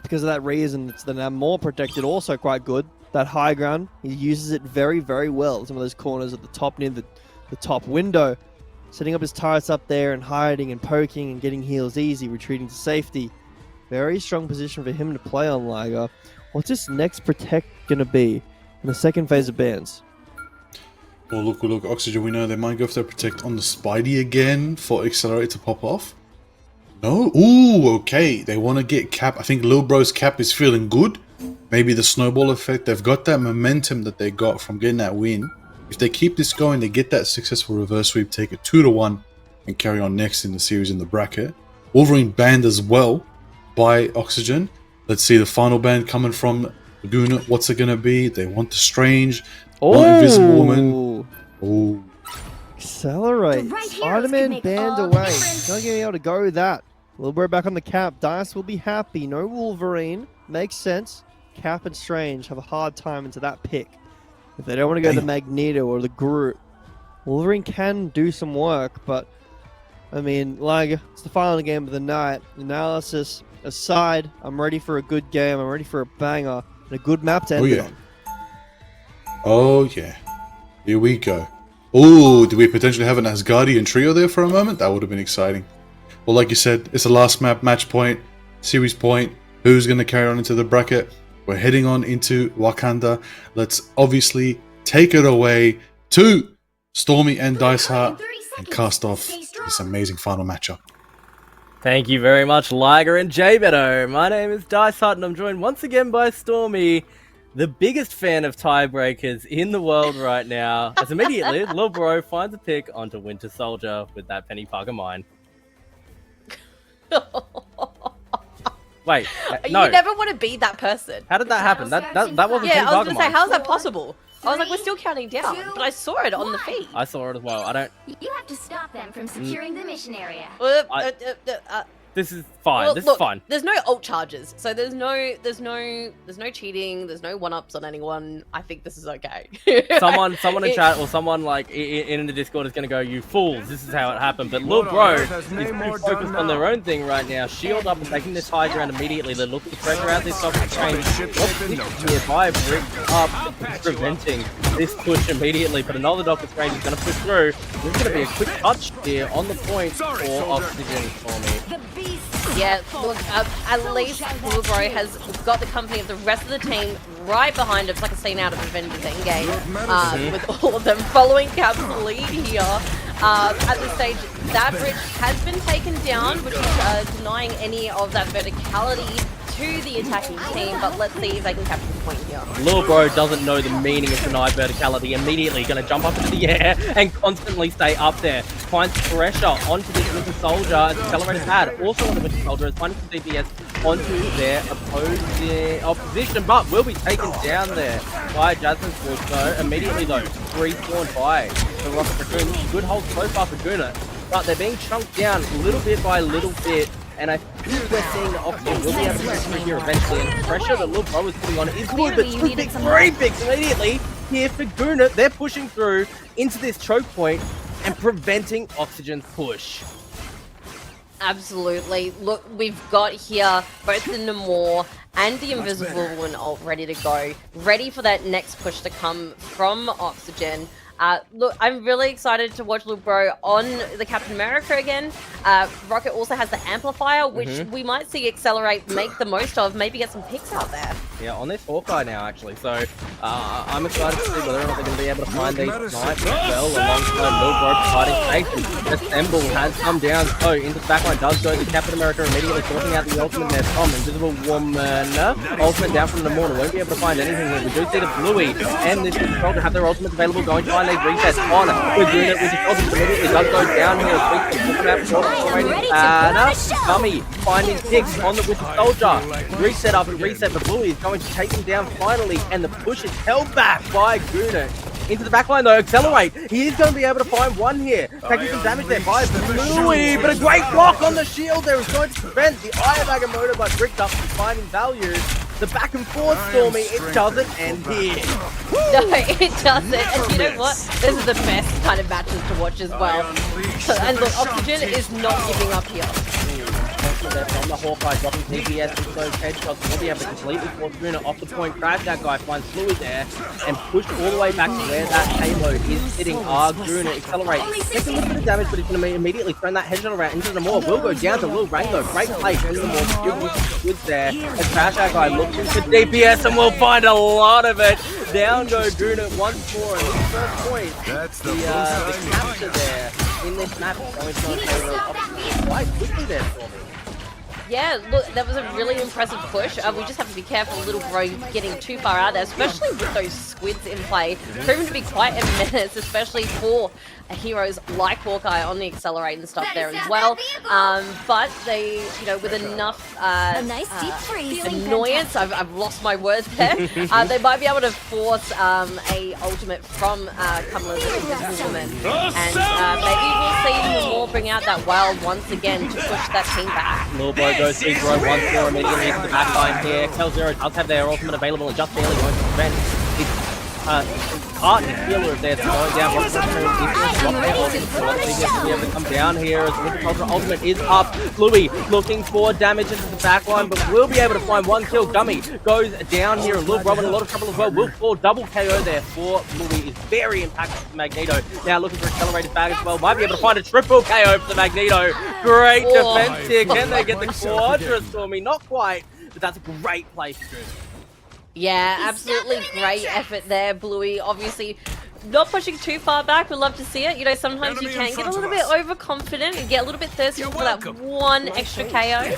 E: Because of that reason, it's the more protected, also quite good. That high ground, he uses it very, very well. Some of those corners at the top near the top window. Setting up his turrets up there and hiding and poking and getting heals easy, retreating to safety. Very strong position for him to play on, Liger. What's this next Protect going to be in the second phase of bans?
B: Well, look, Oxygen, we know they might go for their Protect on the Spidey again for Accelerate to pop off. No? Ooh, okay. They want to get Cap. I think Lil Bro's Cap is feeling good. Maybe the snowball effect. They've got that momentum that they got from getting that win. If they keep this going, they get that successful reverse sweep, take it 2-1, and carry on next in the series in the bracket. Wolverine banned as well by Oxygen. Let's see the final ban coming from Laguna. What's it going to be? They want the Strange. Want Invisible Woman. Oh.
E: Accelerate. Spider-Man banned away. Not going to be able to go with that. Lil Bro back on the Cap. Dice will be happy. No Wolverine. Makes sense. Cap and Strange have a hard time into that pick. If they don't want to go the Magneto or the Groot, Wolverine can do some work, but I mean, like, it's the final game of the night. Analysis aside, I'm ready for a good game. I'm ready for a banger and a good map to end it on.
B: Oh yeah. Here we go. Oh, do we potentially have an Asgardian trio there for a moment? That would have been exciting. Well, like you said, it's the last map, match point, series point. Who's going to carry on into the bracket? We're heading on into Wakanda. Let's obviously take it away to Stormy and Diceheart and cast off this amazing final matchup.
A: Thank you very much, Liger and J-Beto. My name is Diceheart and I'm joined once again by Stormy, the biggest fan of tiebreakers in the world right now. As immediately, Lil Bro finds a pick onto Winter Soldier with that Penny Parker mine. Wait, no.
H: You never want to be that person.
A: How did that happen? That wasn't
H: Yeah,
A: Pink
H: I was gonna say,
A: Pokemon.
H: how's that possible? I was like, we're still counting down, but I saw it on the feed.
A: I saw it as well. I don't.
C: You have to stop them from securing the mission area.
A: This is fine.
H: Well,
A: this
H: look,
A: is fine.
H: There's no ult charges, so there's no cheating. There's no one-ups on anyone. I think this is okay.
A: Someone in chat or someone like in the Discord is gonna go, "You fools! This is how it happened." But Lil Bro is too focused on their own thing right now. Shield up and taking this high ground immediately. They look to pressure out this option chain. Nearby, Brick up, preventing this push immediately. But another Doctor Strange is gonna push through. There's gonna be a quick touch here on the point for Oxygen for me.
H: Yeah, look, at least Lil Bro has got the company of the rest of the team right behind him. It's like a scene out of Avengers Endgame, with all of them following Cap's lead here. At this stage, that bridge has been taken down, which is denying any of that verticality to the attacking team, but let's see if they can capture the point here.
A: Lil Bro doesn't know the meaning of denied verticality. Immediately going to jump up into the air and constantly stay up there. Finds pressure onto this Winter Soldier as Accelerated Pad. Also on the Winter Soldier is finding some DPS onto their opposition, but will be taken down there by Jasmine's Bush though. Immediately though, respawned by the Rocket Raccoon. Good hold so far for Guna, but they're being chunked down little bit by little bit. And I think we're seeing the Oxygen will be able to get through here eventually. And the pressure that Lil Bro is putting on is good, but two picks, three picks immediately here for Guna. They're pushing through into this choke point and preventing Oxygen's push.
H: Absolutely. Look, we've got here both the Namor and the Invisible Woman ult ready to go. Ready for that next push to come from Oxygen. Look, I'm really excited to watch Lil Bro on the Captain America again. Rocket also has the amplifier, which we might see Accelerate make the most of, maybe get some picks out there.
A: Yeah, on this Hawkeye now, actually. So, I'm excited to see whether or not they're going to be able to find these snipers as well, alongside Lil Bro providing safety. Assemble has come down, so into the backline does go to Captain America, immediately sorting out the ultimate there from Invisible Woman. Ultimate down from the Namor, won't be able to find anything here. We do see the Bluey and this Soldier have their ultimates available, going to find these resets on. We're doing it with the Soldier, immediately does go down here. Gummy finding Tiggs on the Winter Soldier. Reset up and reset. The Bluey is going to take him down finally, and the push is held back by Guna. Into the backline though, Accelerate. He is going to be able to find one here. Taking some damage there by Bluey, but a great block on the shield there is going to prevent the Eye of Agamotto by Bricked up from finding value. The back and forth, Stormy, it doesn't end here.
H: No, it doesn't. And you know what? This is the best kind of matches to watch as well. And look, Oxygen is not giving up here.
A: There from the Hawkeye, dropping DPS with those headshots. Will be able to completely force Guna off the point, grab that guy, finds Fluid there, and push all the way back to where that payload is sitting. Guna Accelerate. Takes a little bit of damage, but he's going to immediately turn that headshot around into the Namor. Will go down to Lil Rango. Great play into the Namor. Good use of goods there. As Trash that guy looks into DPS, and we'll find a lot of it. Down go Guna once more, and this first point, the capture there in this map is going to go quite quickly there for me.
H: Yeah, look, that was a really impressive push. We just have to be careful, Little Bro getting too far out there, especially with those squids in play. Proven to be quite a menace, especially for heroes like Hawkeye on the Accelerate and stuff there as well. But they, you know, with enough annoyance, I've lost my words there, they might be able to force a ultimate from Kamala's Invisible Woman. And maybe we'll see more bring out that wild once again to push that team back.
A: Lil Bro goes big bro once more immediately into the backline here. Kel0 does have their ultimate available and just barely going to prevent his partner healer there going down. What's the to be able to come down here as Winter Soldier ultimate is up. Bluey looking for damage into the backline, but will be able to find one kill. Gummy goes down here, and Lil Bro in a lot of trouble as well. Will fall double KO there for Bluey. Is very impactful for Magneto. Now looking for accelerated bag as well. Might be able to find a triple KO for the Magneto. Great defense here. Can they get the Quadra Stormy? Not quite, but that's a great play for Drew.
H: Yeah, absolutely great effort there, Bluey. Obviously, not pushing too far back. We'd love to see it. You know, sometimes you can get a little bit overconfident and get a little bit thirsty for that one extra KO.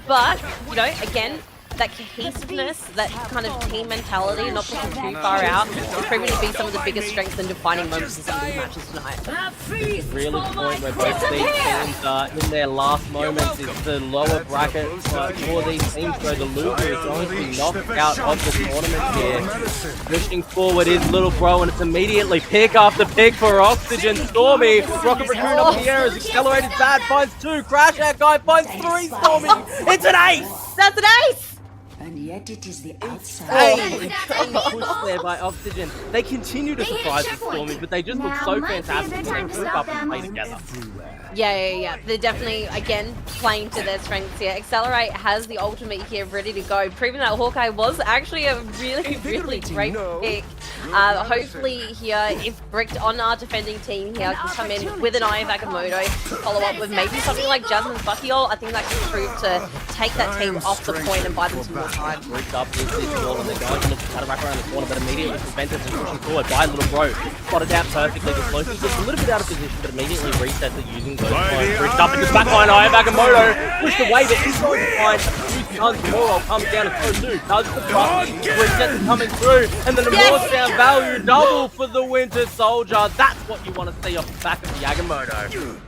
H: But, you know, again, that cohesiveness, that kind of team mentality, not pushing too far out, is proving to be some of the biggest strengths and defining moments in some of these matches tonight.
A: This is really the point where both of these teams are in their last moments. It's the lower bracket for these teams where the loser is going to be knocked out of the tournament here. Pushing forward is Little Bro, and it's immediately pick after pick for Oxygen. Stormy, Rocket Raccoon up in the air as Accelerated Bad finds 2, Crash That Guy finds 3, Stormy. It's an ace!
H: That's an ace!
J: And yet it is the outside.
A: Insane push there by Oxygen. They continue to surprise the Stormy, but they just look so fantastic when they group up and play together.
H: Yeah. They're definitely, again, playing to their strengths here. Accelerate has the ultimate here ready to go, proving that Hawkeye was actually a really, really great pick. Hopefully here, if Bricked on our defending team here can come in with an Eye of Agamotto, follow up with maybe something like Jasmine's Bucky Ult, I think that can prove to take that team off the point and buy them some more time.
A: Bricked up with this ball, and they're going to look to cut it back around the corner, but immediately prevented and pushing forward by Little Bro. Spotted out perfectly. The Loki gets a little bit out of position, but immediately resets it using those points. Bricked up in the backline, Eye of Agamotto pushed away, but he's going to find a few tons more. Comes down to throw 2, does the truck, resets coming through, and then the more down value double for the Winter Soldier. That's what you want to see off the back of the Agamotto.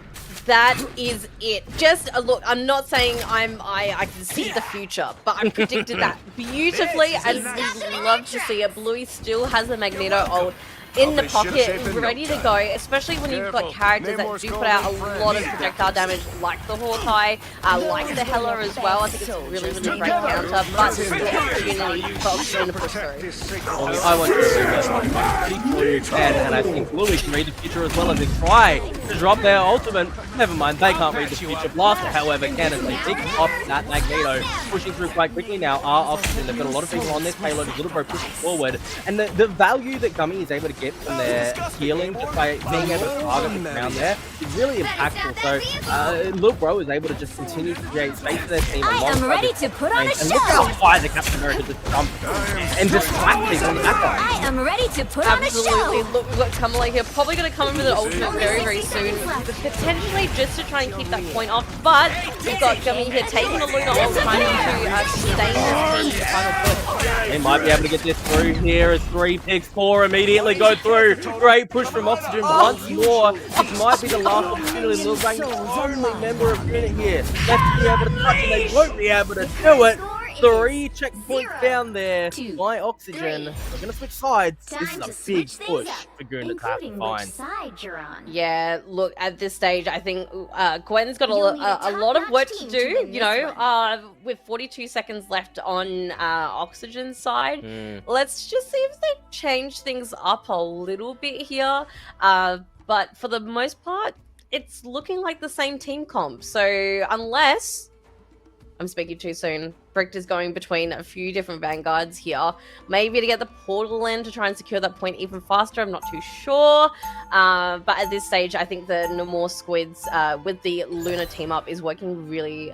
H: That is it. Just a look. I'm not saying I can see the future, but I predicted that beautifully, and we love to see it. Bluey still has the Magneto ult in the pocket, ready to go, especially when you've got characters that do put out a lot of projectile damage, like the Hawkeye, like the Hela as well. I think it's a really, really great counter, but the opportunity for Oxygen to push through.
A: I want to see that, and I think Bluey can read the future as well as they try to drop their ultimate. Never mind, they can't read the future. Blaster, however, can as they pick off that Magneto, pushing through quite quickly now. Are Oxygen, they've got a lot of people on this payload, Little Bro pushing forward, and the value that Gummy is able to get from their healing just by being able to target the ground there is really impactful. So Little Bro is able to just continue to create space for their team.
C: I am ready to put on a
A: and look how
C: show.
A: high the Captain America just jumped and just slapped people on the backline.
C: I am ready to put on a
H: Absolutely.
C: show.
H: Look, we've got Kamala here, probably going to come in with an ultimate very, very soon, potentially just to try and keep that point off, but we've got Gummy here taking a Luna ult, trying to sustain this team to the final push.
A: They might be able to get this through here as 3 picks, 4 immediately go through. Great push from Oxygen once more. This might be the last opportunity. Lil Bang, the only member of Unit here, left to be able to touch, and they won't be able to do it. 3 checkpoints down there by Oxygen. We're going to switch sides. This is a big push for Guna to have to find.
H: Yeah, look, at this stage, I think Gwen's got a lot of work to do, you know, with 42 seconds left on Oxygen's side. Let's just see if they change things up a little bit here. But for the most part, it's looking like the same team comp. So unless I'm speaking too soon, Bricked is going between a few different vanguards here, maybe to get the portal in to try and secure that point even faster. I'm not too sure, but at this stage I think the No More Squids with the Luna team up is working really,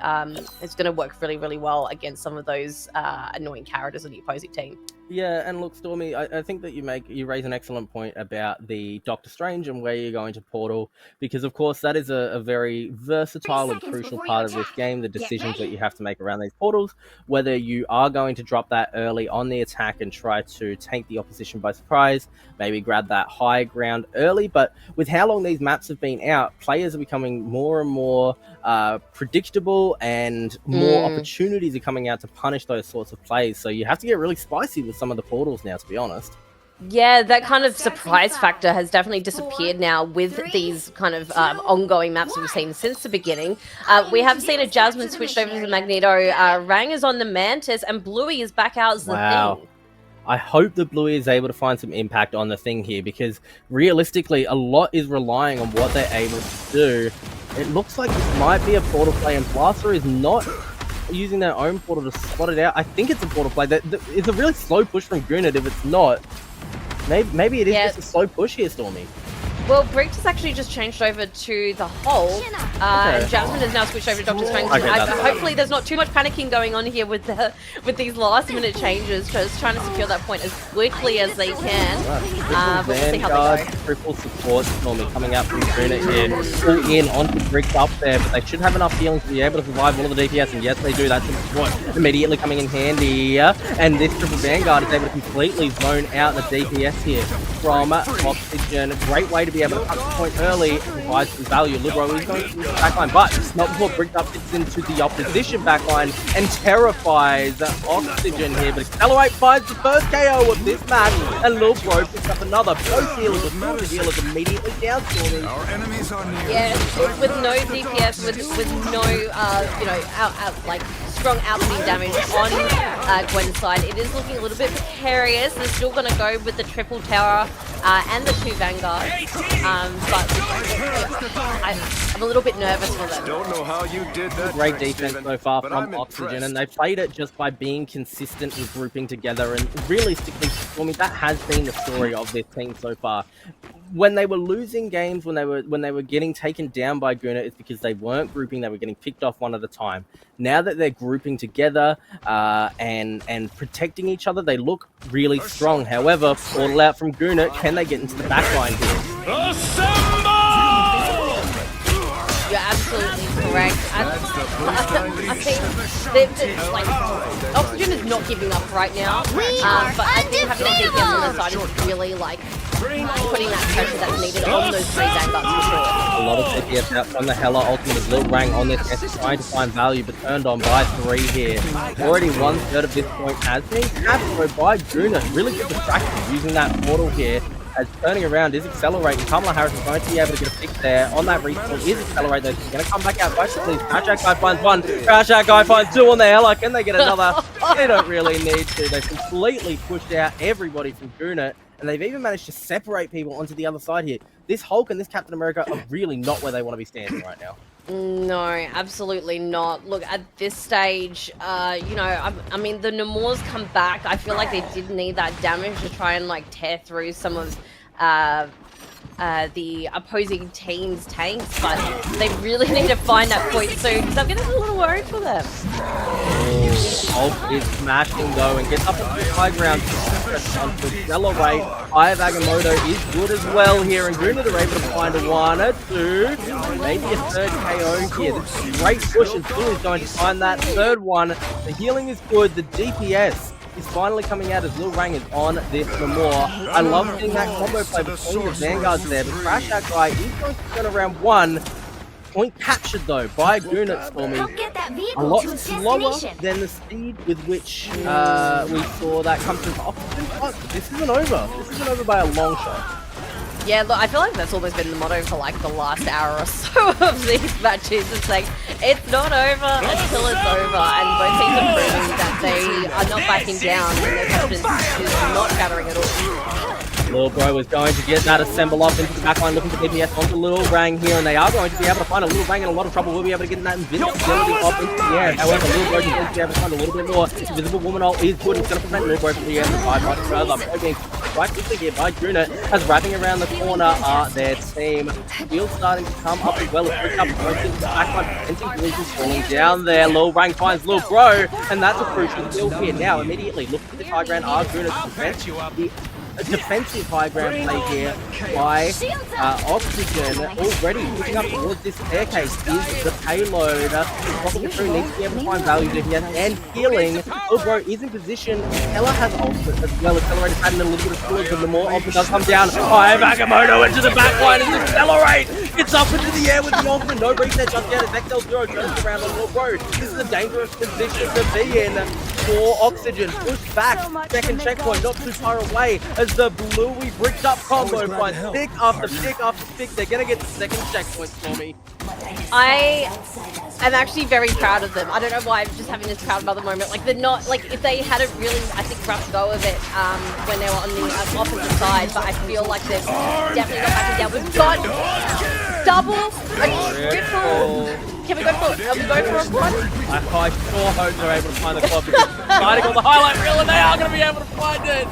H: it's going to work really, really well against some of those annoying characters on the opposing team.
A: Yeah, and look, Stormy, I think that you raise an excellent point about the Doctor Strange and where you're going to portal, because of course that is a very versatile and crucial part of this game, the decisions that you have to make around these portals, whether you are going to drop that early on the attack and try to take the opposition by surprise, maybe grab that high ground early. But with how long these maps have been out, players are becoming more and more predictable, and more opportunities are coming out to punish those sorts of plays. So you have to get really spicy with some of the portals now, to be honest.
H: Yeah, that kind of surprise factor has definitely disappeared now with these kind of ongoing maps we've seen since the beginning. We have seen a Jasmine switched over to the Magneto, Rang is on the Mantis, and Bluey is back out as the thing.
A: I hope that Bluey is able to find some impact on the thing here, because realistically, a lot is relying on what they're able to do. It looks like this might be a portal play, and Blaster is not using their own portal to spot it out. I think it's a portal play. It's a really slow push from Gunit if it's not. Maybe it is just a slow push here, Stormy.
H: Well, Brick has actually just changed over to the Hulk, and Jasmine has now switched over to Doctor Strange. Hopefully there's not too much panicking going on here with these last-minute changes, just trying to secure that point as quickly as they can. But we'll see how they go.
A: Triple support normally coming out from Bruna here. Pull in onto Brick up there, but they should have enough healing to be able to survive all of the DPS, and yes, they do. That's support immediately coming in handy. And this Triple Vanguard is able to completely zone out the DPS here from Oxygen. Great way to be able to cut the point early, provide some value. Libro is going to the backline, but not before Bricked Up gets into the opposition backline and terrifies Oxygen here. But Accelerate finds the first KO of this match, and Lil Bro picks up another. Both healers, the healers immediately down Stormy.
F: Our enemies are near.
H: Yeah, with no DPS, with no, like strong outputting damage on Gwen's side, it is looking a little bit precarious. They're still going to go with the triple tower and the 2 Vanguards, but I'm a little bit nervous for them.
F: Don't know how you did that.
A: Great defense so far from Oxygen, and they played it just by being consistent and grouping together. And realistically, for me, that has been the story of this team so far. When they were losing games, when they were getting taken down by Guna, it's because they weren't grouping; they were getting picked off one at a time. Now that they're grouping together and protecting each other, they look really strong. However, all out from Guna, can they get into the backline here?
H: You're absolutely correct. I think like Oxygen is not giving up right now, but I think having a DPS on their side is really like putting that pressure that's needed on those 3 Vanguards for sure.
A: A lot of DPS out from the Hela. Ultimate Lil Rang on this S, trying to find value, but turned on by 3 here. Already 1/3 of this point has been captured by Guna. Really good distraction using that portal here. As turning around is Accelerate, and Kamala Harris is going to be able to get a fix there on that respawn. Is Accelerate, though. She's going to come back out quite quickly. Crash Out Guy finds 1. Crash Out Guy finds 2 on the Hela. Can they get another? They don't really need to. They've completely pushed out everybody from Guna, and they've even managed to separate people onto the other side here. This Hulk and this Captain America are really not where they want to be standing right now.
H: No, absolutely not. Look, at this stage, I mean, the Nemours come back. I feel like they did need that damage to try and, like, tear through some of the opposing team's tanks, but they really need to find that point soon, because I'm getting a little worried for them.
A: Hulk is smashing, though, and gets up into the high ground to Accelerate. Eye of Agamotto is good as well here, and Guna are able to find a 1, a 2, maybe a 3rd KO here. This is a great push, and Guna is going to find that 3rd one. The healing is good, the DPS is finally coming out as Lil Rang is on this Namor. I love seeing that combo play between the Vanguards there, but Crash Out Guy is going to turn around 1. Point captured, though, by Guna Stormy. A lot slower than the speed with which we saw that come through for Oxygen. But this isn't over. This isn't over by a long shot.
H: Yeah, look, I feel like that's almost been the motto for like the last hour or so of these matches. It's like, it's not over until it's over, and both teams are proving that they are not backing down and their confidence is not shattering at all.
A: Lil Bro is going to get that assemble off into the backline, looking for DPS onto Lil Rang here, and they are going to be able to find a Lil Rang in a lot of trouble. We'll be able to get that invincibility off into the air. However, Lil Bro is going to be able to find a little bit more. Invisible Woman ult is good. It's going to prevent Lil Bro from the air to 5 much further. Bro being quite quickly here by Guna, as wrapping around the corner are their team. Field starting to come up as well. As up into the backline, preventing collisions falling down there. Lil Rang finds Lil Bro, and that's a crucial kill here. Now, immediately, look at the high ground. Are Guna to prevent the defensive high ground play here by Oxygen, already picking up towards this staircase is the payload. Rocket Patrol needs to be able to find value to here and healing. Lil Bro is in position. Ella has ultimate as well. Accelerate has had a little bit of fluid, but the more ultimate does come down. Eye of Agamotto into the backline and Accelerate gets up into the air with the ultimate. No reset just yet as XL0 turns around on Lil Bro. This is a dangerous position to be in for Oxygen. Push back. Second checkpoint, not too far away as the bluey bricked up combo finds pick after pick after pick. They're gonna get the second checkpoint for me.
H: I am actually very proud of them. I don't know why I'm just having this proud mother moment. Like, they're not, like, if they had a really, I think, rough go of it when they were on the opposite side, but I feel like they've definitely got back down. We've got double, a triple. Can we go for it? Can we go for a quad?
A: I sure hope they're able to find the quad because fighting on the highlight reel, and they are going to be able to find it.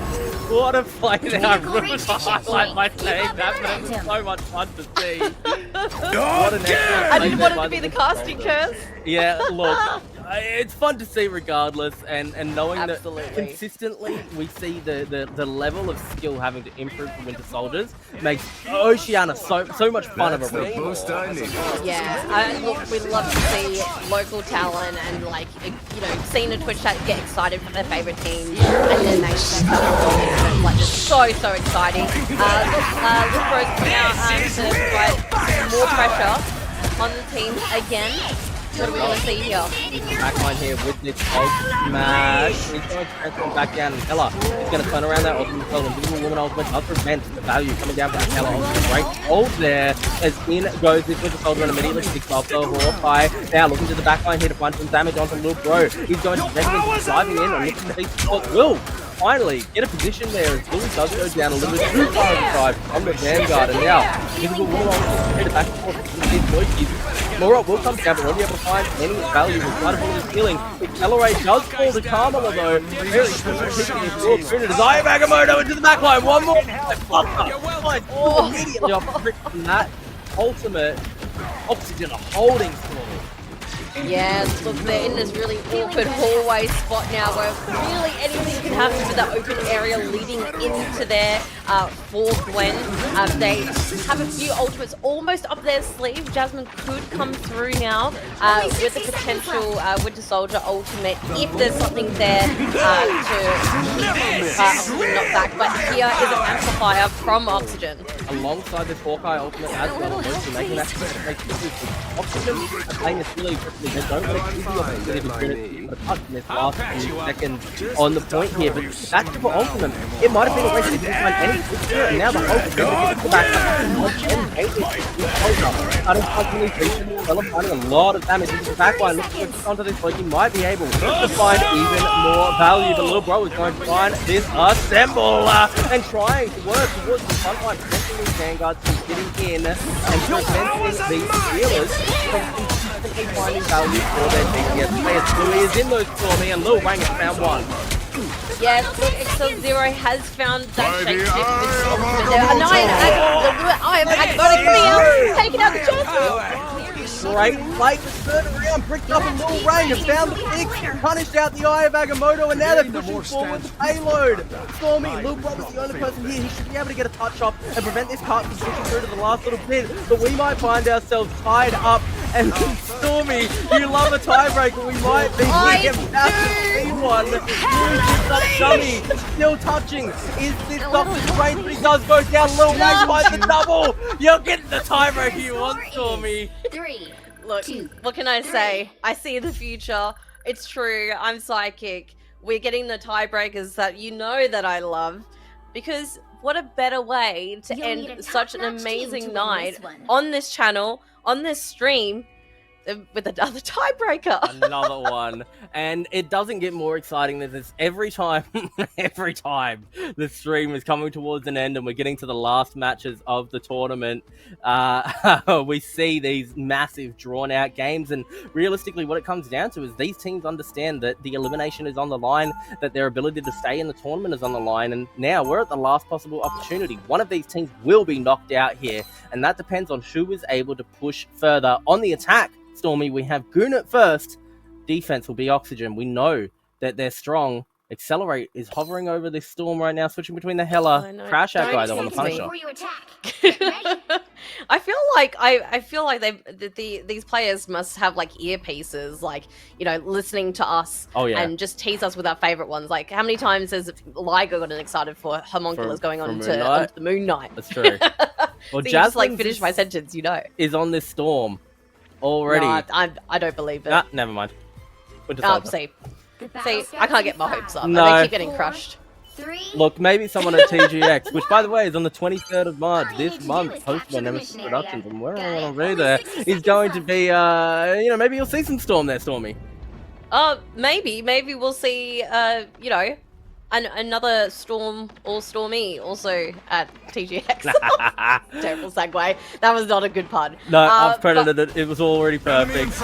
A: What a play there. I
C: Vehicle
A: ruined
C: reached
A: the
C: the checkpoint.
A: highlight by
C: Keep
A: saying
C: up
A: that,
C: your
A: but it was
C: momentum.
A: so much fun to see. What an excellent
H: I
A: play
H: didn't
A: there
H: want it
A: by
H: to be the
A: Nemesis
H: casting
A: Productions.
H: curse.
A: Yeah, look, it's fun to see regardless, and knowing
H: Absolutely.
A: that consistently we see the level of skill having to improve for Winter Soldiers makes Oceania so much fun of a
F: The
A: read.
F: boost I need.
H: Yeah, look, we love to see local talent and like seeing the Twitch chat get excited for their favorite teams, and then they step up. Like it's so exciting. Look, Rose coming out to provide more pressure on the teams again. What are we going to see here?
A: Backline here with this ult smash. He's going to transform back down, and Hella is going to turn around that ultimate spell. Invisible Woman ultimate does prevent the value coming down from the Hella ultimate. Great hold there as in goes this Winter Soldier and immediately picks off the Hawkeye. Now looking to the backline here to find some damage onto Lil Bro. He's going to Resident driving in and looking to beat Scott Will. Finally, get a position there as Louis does go down a little bit too far inside from the Vanguard, and now Invisible Woman ultimate back and forth with these Loikis. Laura will come down, but won't be able to find any value inside of all this healing. Accelerate does fall to Kamala though. Very good. Desire Agamotto into the backline. One more. Oh, immediately off the from that ultimate Oxygen holding Stormy.
H: Yes, look, they're in this really awkward hallway spot now where really anything can happen to that open area leading into their fourth Gwen. They have a few ultimates almost up their sleeve. Jasmine could come through now with the potential Winter Soldier ultimate if there's something there to keep Oxygen not back. But here is an amplifier from Oxygen.
A: Alongside this Hawkeye ultimate as well, mostly making that Oxygen are playing this really quickly. They don't want to give the opportunity to turn it a touch in this last few seconds on the point here. But that's for ultimate. It might have been a waste if you find any quicker, and now the ultimate gets the back finding a lot of damage into the backline. Looking to onto this point, he might be able to find even more value. But Lil Bro is going to find this assemble and trying to work towards the front line, preventing these Vanguards from getting in and preventing these healers from consistently finding value for their DPS players. Louis is in those Stormy, and Lil Wang has found one.
H: Yes, look, X-Zero has found that shapeshift. I am Agbotic taking out the chest.
A: Great play to turn around, bricked up a little range, and found the pick, punished out the Eye of Agamotto, and now they're pushing forward the payload. Stormy, Lil Brother's the only person here. He should be able to get a touch off and prevent this cart from pushing through to the last little bit, but we might find ourselves tied up. And Stormy, you love a tiebreaker. We might be about to see one. That dummy still touching. Is this Doctor's range? But he does go down. Lil Wang finds the double. You're getting the tiebreaker you want, Stormy.
C: 3,
H: Look,
C: 2,
H: what can I say? I see the future. It's true. I'm psychic. We're getting the tiebreakers that you know that I love. Because what a better way to
C: You'll need
H: end
C: a
H: such an
C: top-notch team to
H: amazing
C: win
H: night
C: this one.
H: on this channel, on this stream, with another tiebreaker.
A: Another one. And it doesn't get more exciting than this. Every time the stream is coming towards an end and we're getting to the last matches of the tournament, we see these massive drawn out games. And realistically, what it comes down to is these teams understand that the elimination is on the line, that their ability to stay in the tournament is on the line. And now we're at the last possible opportunity. One of these teams will be knocked out here. And that depends on who is able to push further on the attack. Stormy, we have Goon at first. Defense will be Oxygen. We know that they're strong. Accelerate is hovering over this Storm right now, switching between the Hella, Crash Out guy, though, on the Punisher.
C: before you attack. Get ready.
H: I feel like these players must have like earpieces, like, you know, listening to us and just tease us with our favorite ones. Like, how many times has Liger gotten excited for homunculus going on onto the Moon Knight?
A: That's true. Well,
H: so just like finish my sentence, you know.
A: Is on this Storm already.
H: No, I don't believe it.
A: Nah, never mind.
H: See, I can't get my hopes up.
A: No.
H: They keep getting crushed.
C: 3,
A: Look, maybe someone at TGX, which by the way is on the 23rd of March this month, hosted by Nemesis Productions, and where I want to be there is going to be, you know, maybe you'll see some Storm there, Stormy.
H: Maybe we'll see, you know, Another Storm or Stormy also at TGX. Terrible segue. That was not a good pun.
A: No, I've credited it. It was already perfect.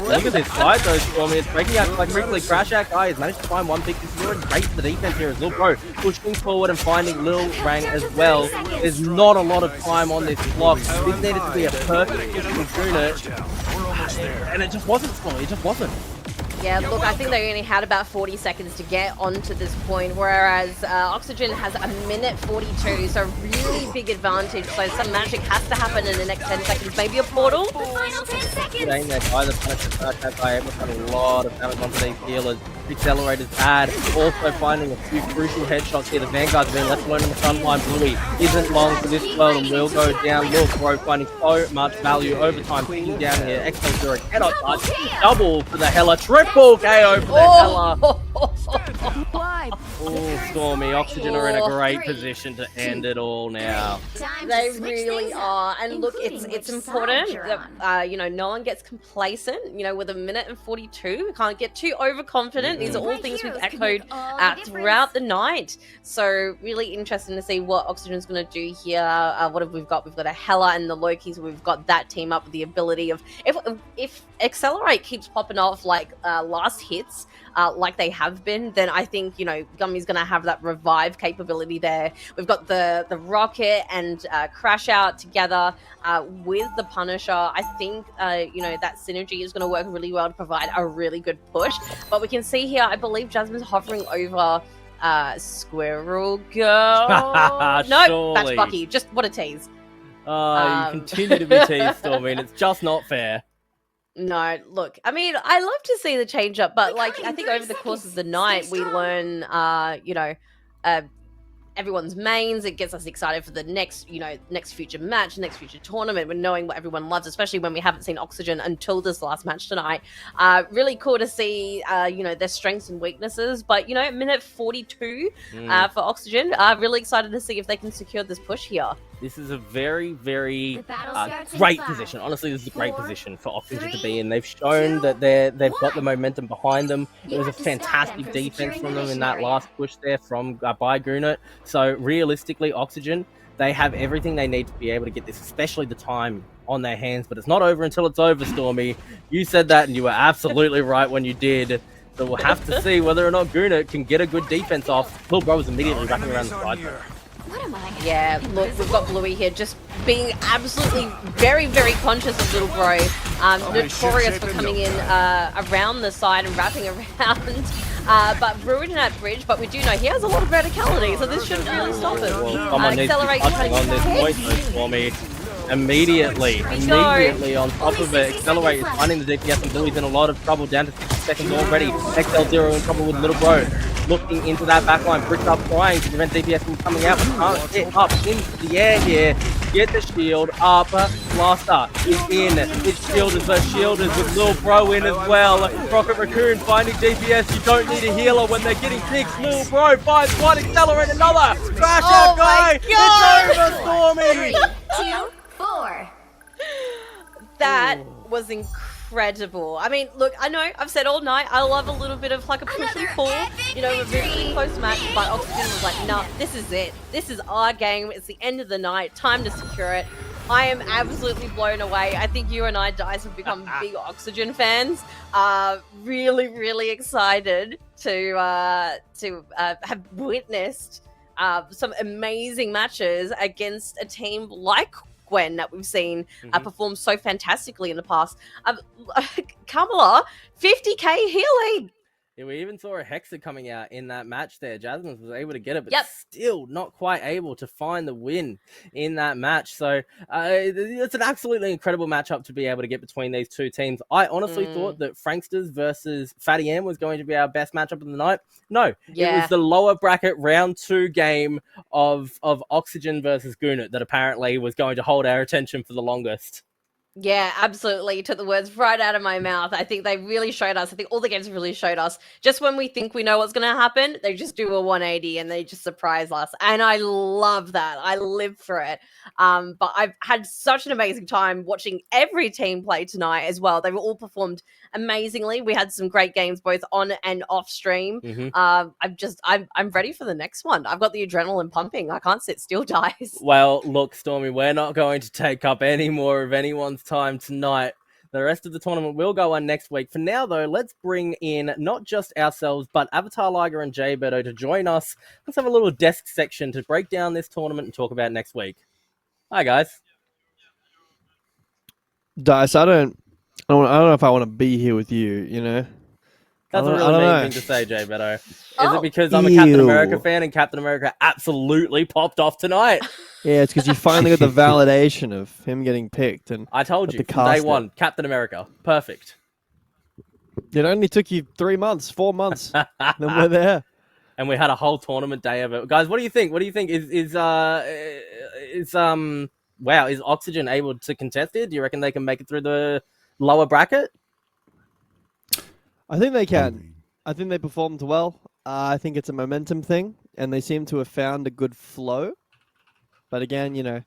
A: Look at this fight though, Stormy. It's breaking out quite quickly. Crash Out Guy has managed to find one pick. This is already great for the defense here as Lil Bro pushing forward and finding Lil Rang as well. There's not a lot of time on this block. This needed to be a perfect push from Kunit. And it just wasn't, Stormy. It just wasn't.
H: Yeah, look, I think they only had about 40 seconds to get onto this point, whereas Oxygen has a minute 42, so really big advantage. So some magic has to happen in the next 10 seconds. Maybe a portal?
C: The final 10 seconds.
A: Saying that guy, the Punisher that guy able to put a lot of damage onto these healers. Accelerators bad. Also finding a few crucial headshots here. The Vanguard's being left alone on the front line. Bluey isn't long for this world and will go down. Look, Bro finding so much value. Overtime picking down here. XL0 cannot touch. Double for the Hella. Triple KO for the Hella. Oh, Stormy. Oxygen are in a great position to end it all now.
H: They really are. And look, it's important that, you know, no one gets complacent. You know, with a minute and 42, we can't get too overconfident. These are all things we've echoed throughout the night. So really interesting to see what Oxygen's going to do here. What have we got? We've got a Hella and the Lokis. We've got that team up with the ability of, if Accelerate keeps popping off like last hits, like they have been, then I think, you know, Gummy's going to have that revive capability there. We've got the Rocket and Crash Out together with the Punisher. I think, you know, that synergy is going to work really well to provide a really good push. But we can see here, I believe Jasmine's hovering over Squirrel Girl. No, that's Bucky. Just what a tease.
A: You continue to be teased, Stormy, and it's just not fair.
H: No, look, I mean, I love to see the change up, but like, I think over the course of the night, we learn, you know, everyone's mains. It gets us excited for the next, you know, next future match, next future tournament. We're knowing what everyone loves, especially when we haven't seen Oxygen until this last match tonight. Really cool to see, you know, their strengths and weaknesses. But, you know, minute 42 for Oxygen. Really excited to see if they can secure this push here.
A: This is a very, very great position. Honestly, this is a great position for Oxygen to be in. They've shown that they've got the momentum behind them. It was a fantastic defense from them in that last push there from by Gunit. So realistically, Oxygen, they have everything they need to be able to get this, especially the time on their hands. But it's not over until it's over, Stormy. You said that, and you were absolutely right when you did. So we'll have to see whether or not Gunit can get a good defense off. Lil Bro was immediately wrapping around the side.
H: Yeah, look, we've got Bluey here just being absolutely very, very conscious of Little Bro. Notorious for coming in around the side and wrapping around. But ruining that bridge, but we do know he has a lot of verticality, so this shouldn't really stop him. Accelerate
A: on this point for me. Immediately on top of it. Accelerate is finding the DPS and Bluey's in a lot of trouble, down to 60 seconds already. XL0 in trouble with Little Bro. Looking into that backline, Bricked up trying to prevent DPS from coming out, but can't get up into the air here. Get the shield up. Blaster is in. His shield is with Lil Bro in as well. Rocket Raccoon finding DPS. You don't need a healer when they're getting picked. Lil Bro finds one, Accelerate another. Crash Out Guy. It's over, Stormy.
C: 3, 2, 4.
H: That was incredible. I mean, look, I know I've said all night I love a little bit of like a push and pull, you know, a really close match, but Oxygen was like, nah, this is it. This is our game. It's the end of the night. Time to secure it. I am absolutely blown away. I think you and I, Dice, have become big Oxygen fans. Really, really excited to have witnessed some amazing matches against a team like Gwen that we've seen perform so fantastically in the past. Kamala, 50k healing.
A: Yeah, we even saw a Hexa coming out in that match there. Jasmine was able to get it, but still not quite able to find the win in that match. So it's an absolutely incredible matchup to be able to get between these two teams. I honestly thought that Franksters versus Fatty M was going to be our best matchup of the night. No, it was the lower bracket round 2 game of Oxygen versus Gunit that apparently was going to hold our attention for the longest.
H: Yeah, absolutely. You took the words right out of my mouth. I think they really showed us. I think all the games really showed us. Just when we think we know what's going to happen, they just do a 180 and they just surprise us. And I love that. I live for it. But I've had such an amazing time watching every team play tonight as well. They've all performed amazingly. We had some great games both on and off stream. I'm ready for the next one. I've got the adrenaline pumping. I can't sit still, guys.
A: Well, look, Stormy, we're not going to take up any more of anyone's time tonight. The rest of the tournament will go on next week. For now, though, let's bring in not just ourselves, but Avatar Liger and Jay Beto to join us. Let's have a little desk section to break down this tournament and talk about next week. Hi, guys.
E: Dice, I don't know if I want to be here with you. You know.
A: That's a
E: I
A: really
E: don't
A: mean
E: know.
A: thing to say, Jay Beto. Is
H: Oh.
A: it because I'm a Captain
E: Ew.
A: America fan and Captain America absolutely popped off tonight?
E: Yeah, it's because you finally got the validation of him getting picked, and
A: I told
E: At
A: you
E: the
A: from day
E: cast
A: one, Captain America. Perfect.
E: it only took you 3 months, 4 months, then we're there.
A: And we had a whole tournament day of it. Guys, what do you think? What do you think? Is Oxygen able to contest it? Do you reckon they can make it through the lower bracket?
E: I think they can. I think they performed well. I think it's a momentum thing, and they seem to have found a good flow. But again, you know,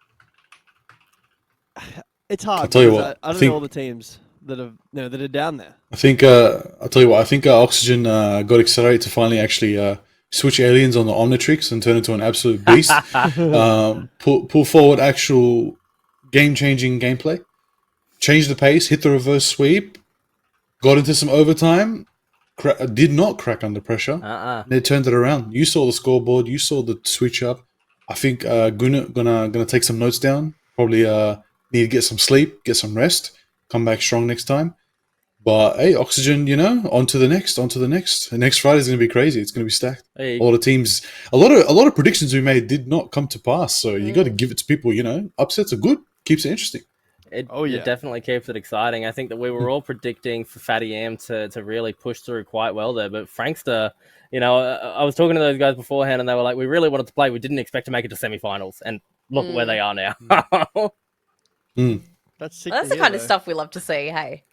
E: it's hard.
B: I'll tell you
E: because
B: what,
E: I
B: I
E: don't
B: think-
E: know all the teams that have that are down there.
B: I think I'll tell you what. I think Oxygen got excited to finally actually switch aliens on the Omnitrix and turn into an absolute beast. Pull forward actual game-changing gameplay, change the pace, hit the reverse sweep, got into some overtime. Did not crack under pressure. They turned it around. You saw the scoreboard. You saw the switch up. I think gonna take some notes down. Probably need to get some sleep, get some rest, come back strong next time. But hey, Oxygen, you know, on to the next. And next Friday is gonna be crazy. It's gonna be stacked.
A: Hey.
B: All the teams, a lot of predictions we made did not come to pass. So you got to give it to people. You know, upsets are good. Keeps it interesting.
A: It
E: yeah.
A: definitely keeps it exciting. I think that we were all predicting for Fatty M to really push through quite well there. But Frankster, you know, I was talking to those guys beforehand and they were like, we really wanted to play. We didn't expect to make it to semifinals. And look where they are now.
E: That's sick.
H: That's the kind of stuff we love to see. Hey.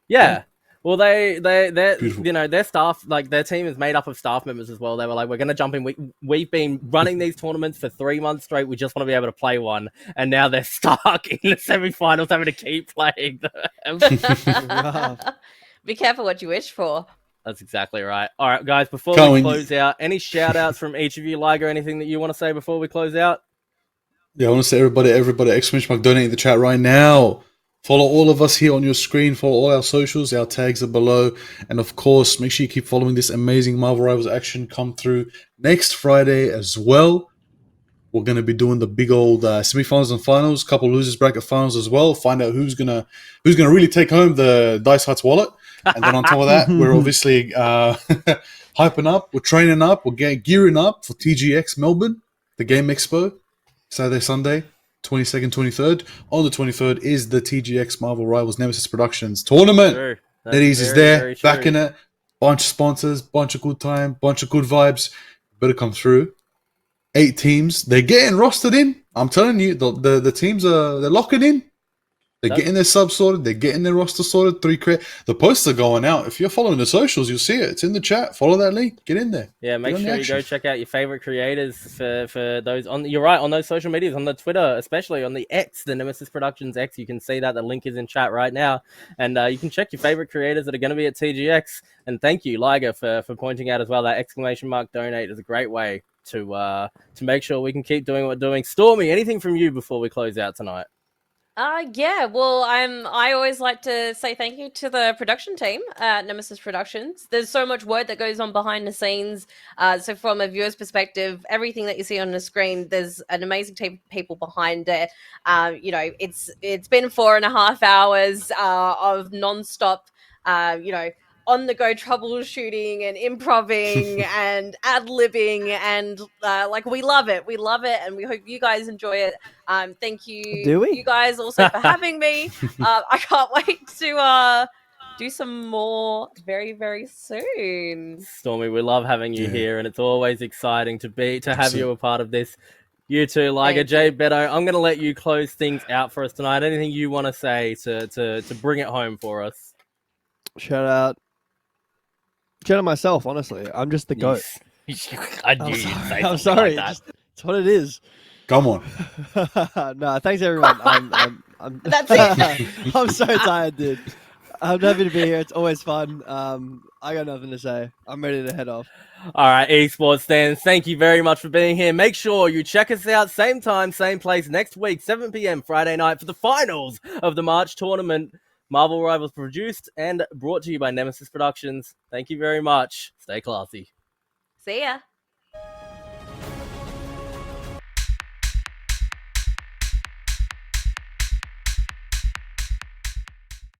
A: Yeah. Well, they're
B: Beautiful.
A: you know, their staff, like their team is made up of staff members as well. They were like, we're going to jump in. We've been running these tournaments for 3 months straight. We just want to be able to play one. And now they're stuck in the semifinals having to keep playing them.
H: Be careful what you wish for.
A: That's exactly right. All right, guys, before
B: Can't
A: we
B: win.
A: close out, any shout outs from each of you, Liger, anything that you want to say before we close out?
B: Yeah, I want to say everybody, exclamation mark, donate in the chat right now. Follow all of us here on your screen. Follow all our socials. Our tags are below. And of course, make sure you keep following this amazing Marvel Rivals action come through next Friday as well. We're going to be doing the big old semifinals and finals, couple losers bracket finals as well. Find out who's gonna really take home the Dice Huts wallet. And then on top of that, we're obviously hyping up. We're training up. We're gearing up for TGX Melbourne, the Game Expo, Saturday, Sunday. 22nd, 23rd. On the 23rd is the TGX Marvel Rivals Nemesis Productions tournament.
A: True. That's
B: NetEase is
A: very,
B: there,
A: very true.
B: backing it. Bunch of sponsors, bunch of good time, bunch of good vibes. Better come through. 8 teams. They're getting rostered in. I'm telling you, the teams they're locking in. They're getting their subs sorted. They're getting their roster sorted. The posts are going out. If you're following the socials, you'll see it. It's in the chat. Follow that link. Get in there.
A: Yeah, make
B: Get on the
A: sure you
B: action.
A: go check out your favorite creators for those on. You're right, on those social medias, on the Twitter, especially on the X, the Nemesis Productions X. You can see that the link is in chat right now, and you can check your favorite creators that are going to be at TGX. And thank you, Liger, for pointing out as well that exclamation mark donate is a great way to make sure we can keep doing what we're doing. Stormy, anything from you before we close out tonight?
H: Yeah, well, I always like to say thank you to the production team at Nemesis Productions. There's so much work that goes on behind the scenes. So from a viewer's perspective, everything that you see on the screen, there's an amazing team of people behind it. You know, it's been 4.5 hours of non-stop, you know, on-the-go troubleshooting and improving and ad-libbing, and like, we love it, and we hope you guys enjoy it. Thank you,
E: Do we?
H: you guys, also for having me. I can't wait to do some more very, very soon.
A: Stormy, we love having you here, and it's always exciting to have you a part of this. You too, Liger.
H: Thank
A: Jay
H: you.
A: Beto, I'm going to let you close things out for us tonight. Anything you want to say to bring it home for us?
E: Shout out myself, honestly. I'm just the GOAT.
A: I knew you'd say
E: I'm
A: something
E: sorry.
A: like that.
E: It's what it is.
B: Come on.
E: No, thanks everyone. I'm
H: That's it.
E: I'm so tired, dude. I'm happy to be here. It's always fun. I got nothing to say. I'm ready to head off.
A: All right, esports fans, thank you very much for being here. Make sure you check us out, same time, same place, next week, 7 p.m. Friday night for the finals of the March tournament. Marvel Rivals produced and brought to you by Nemesis Productions. Thank you very much. Stay classy.
H: See ya.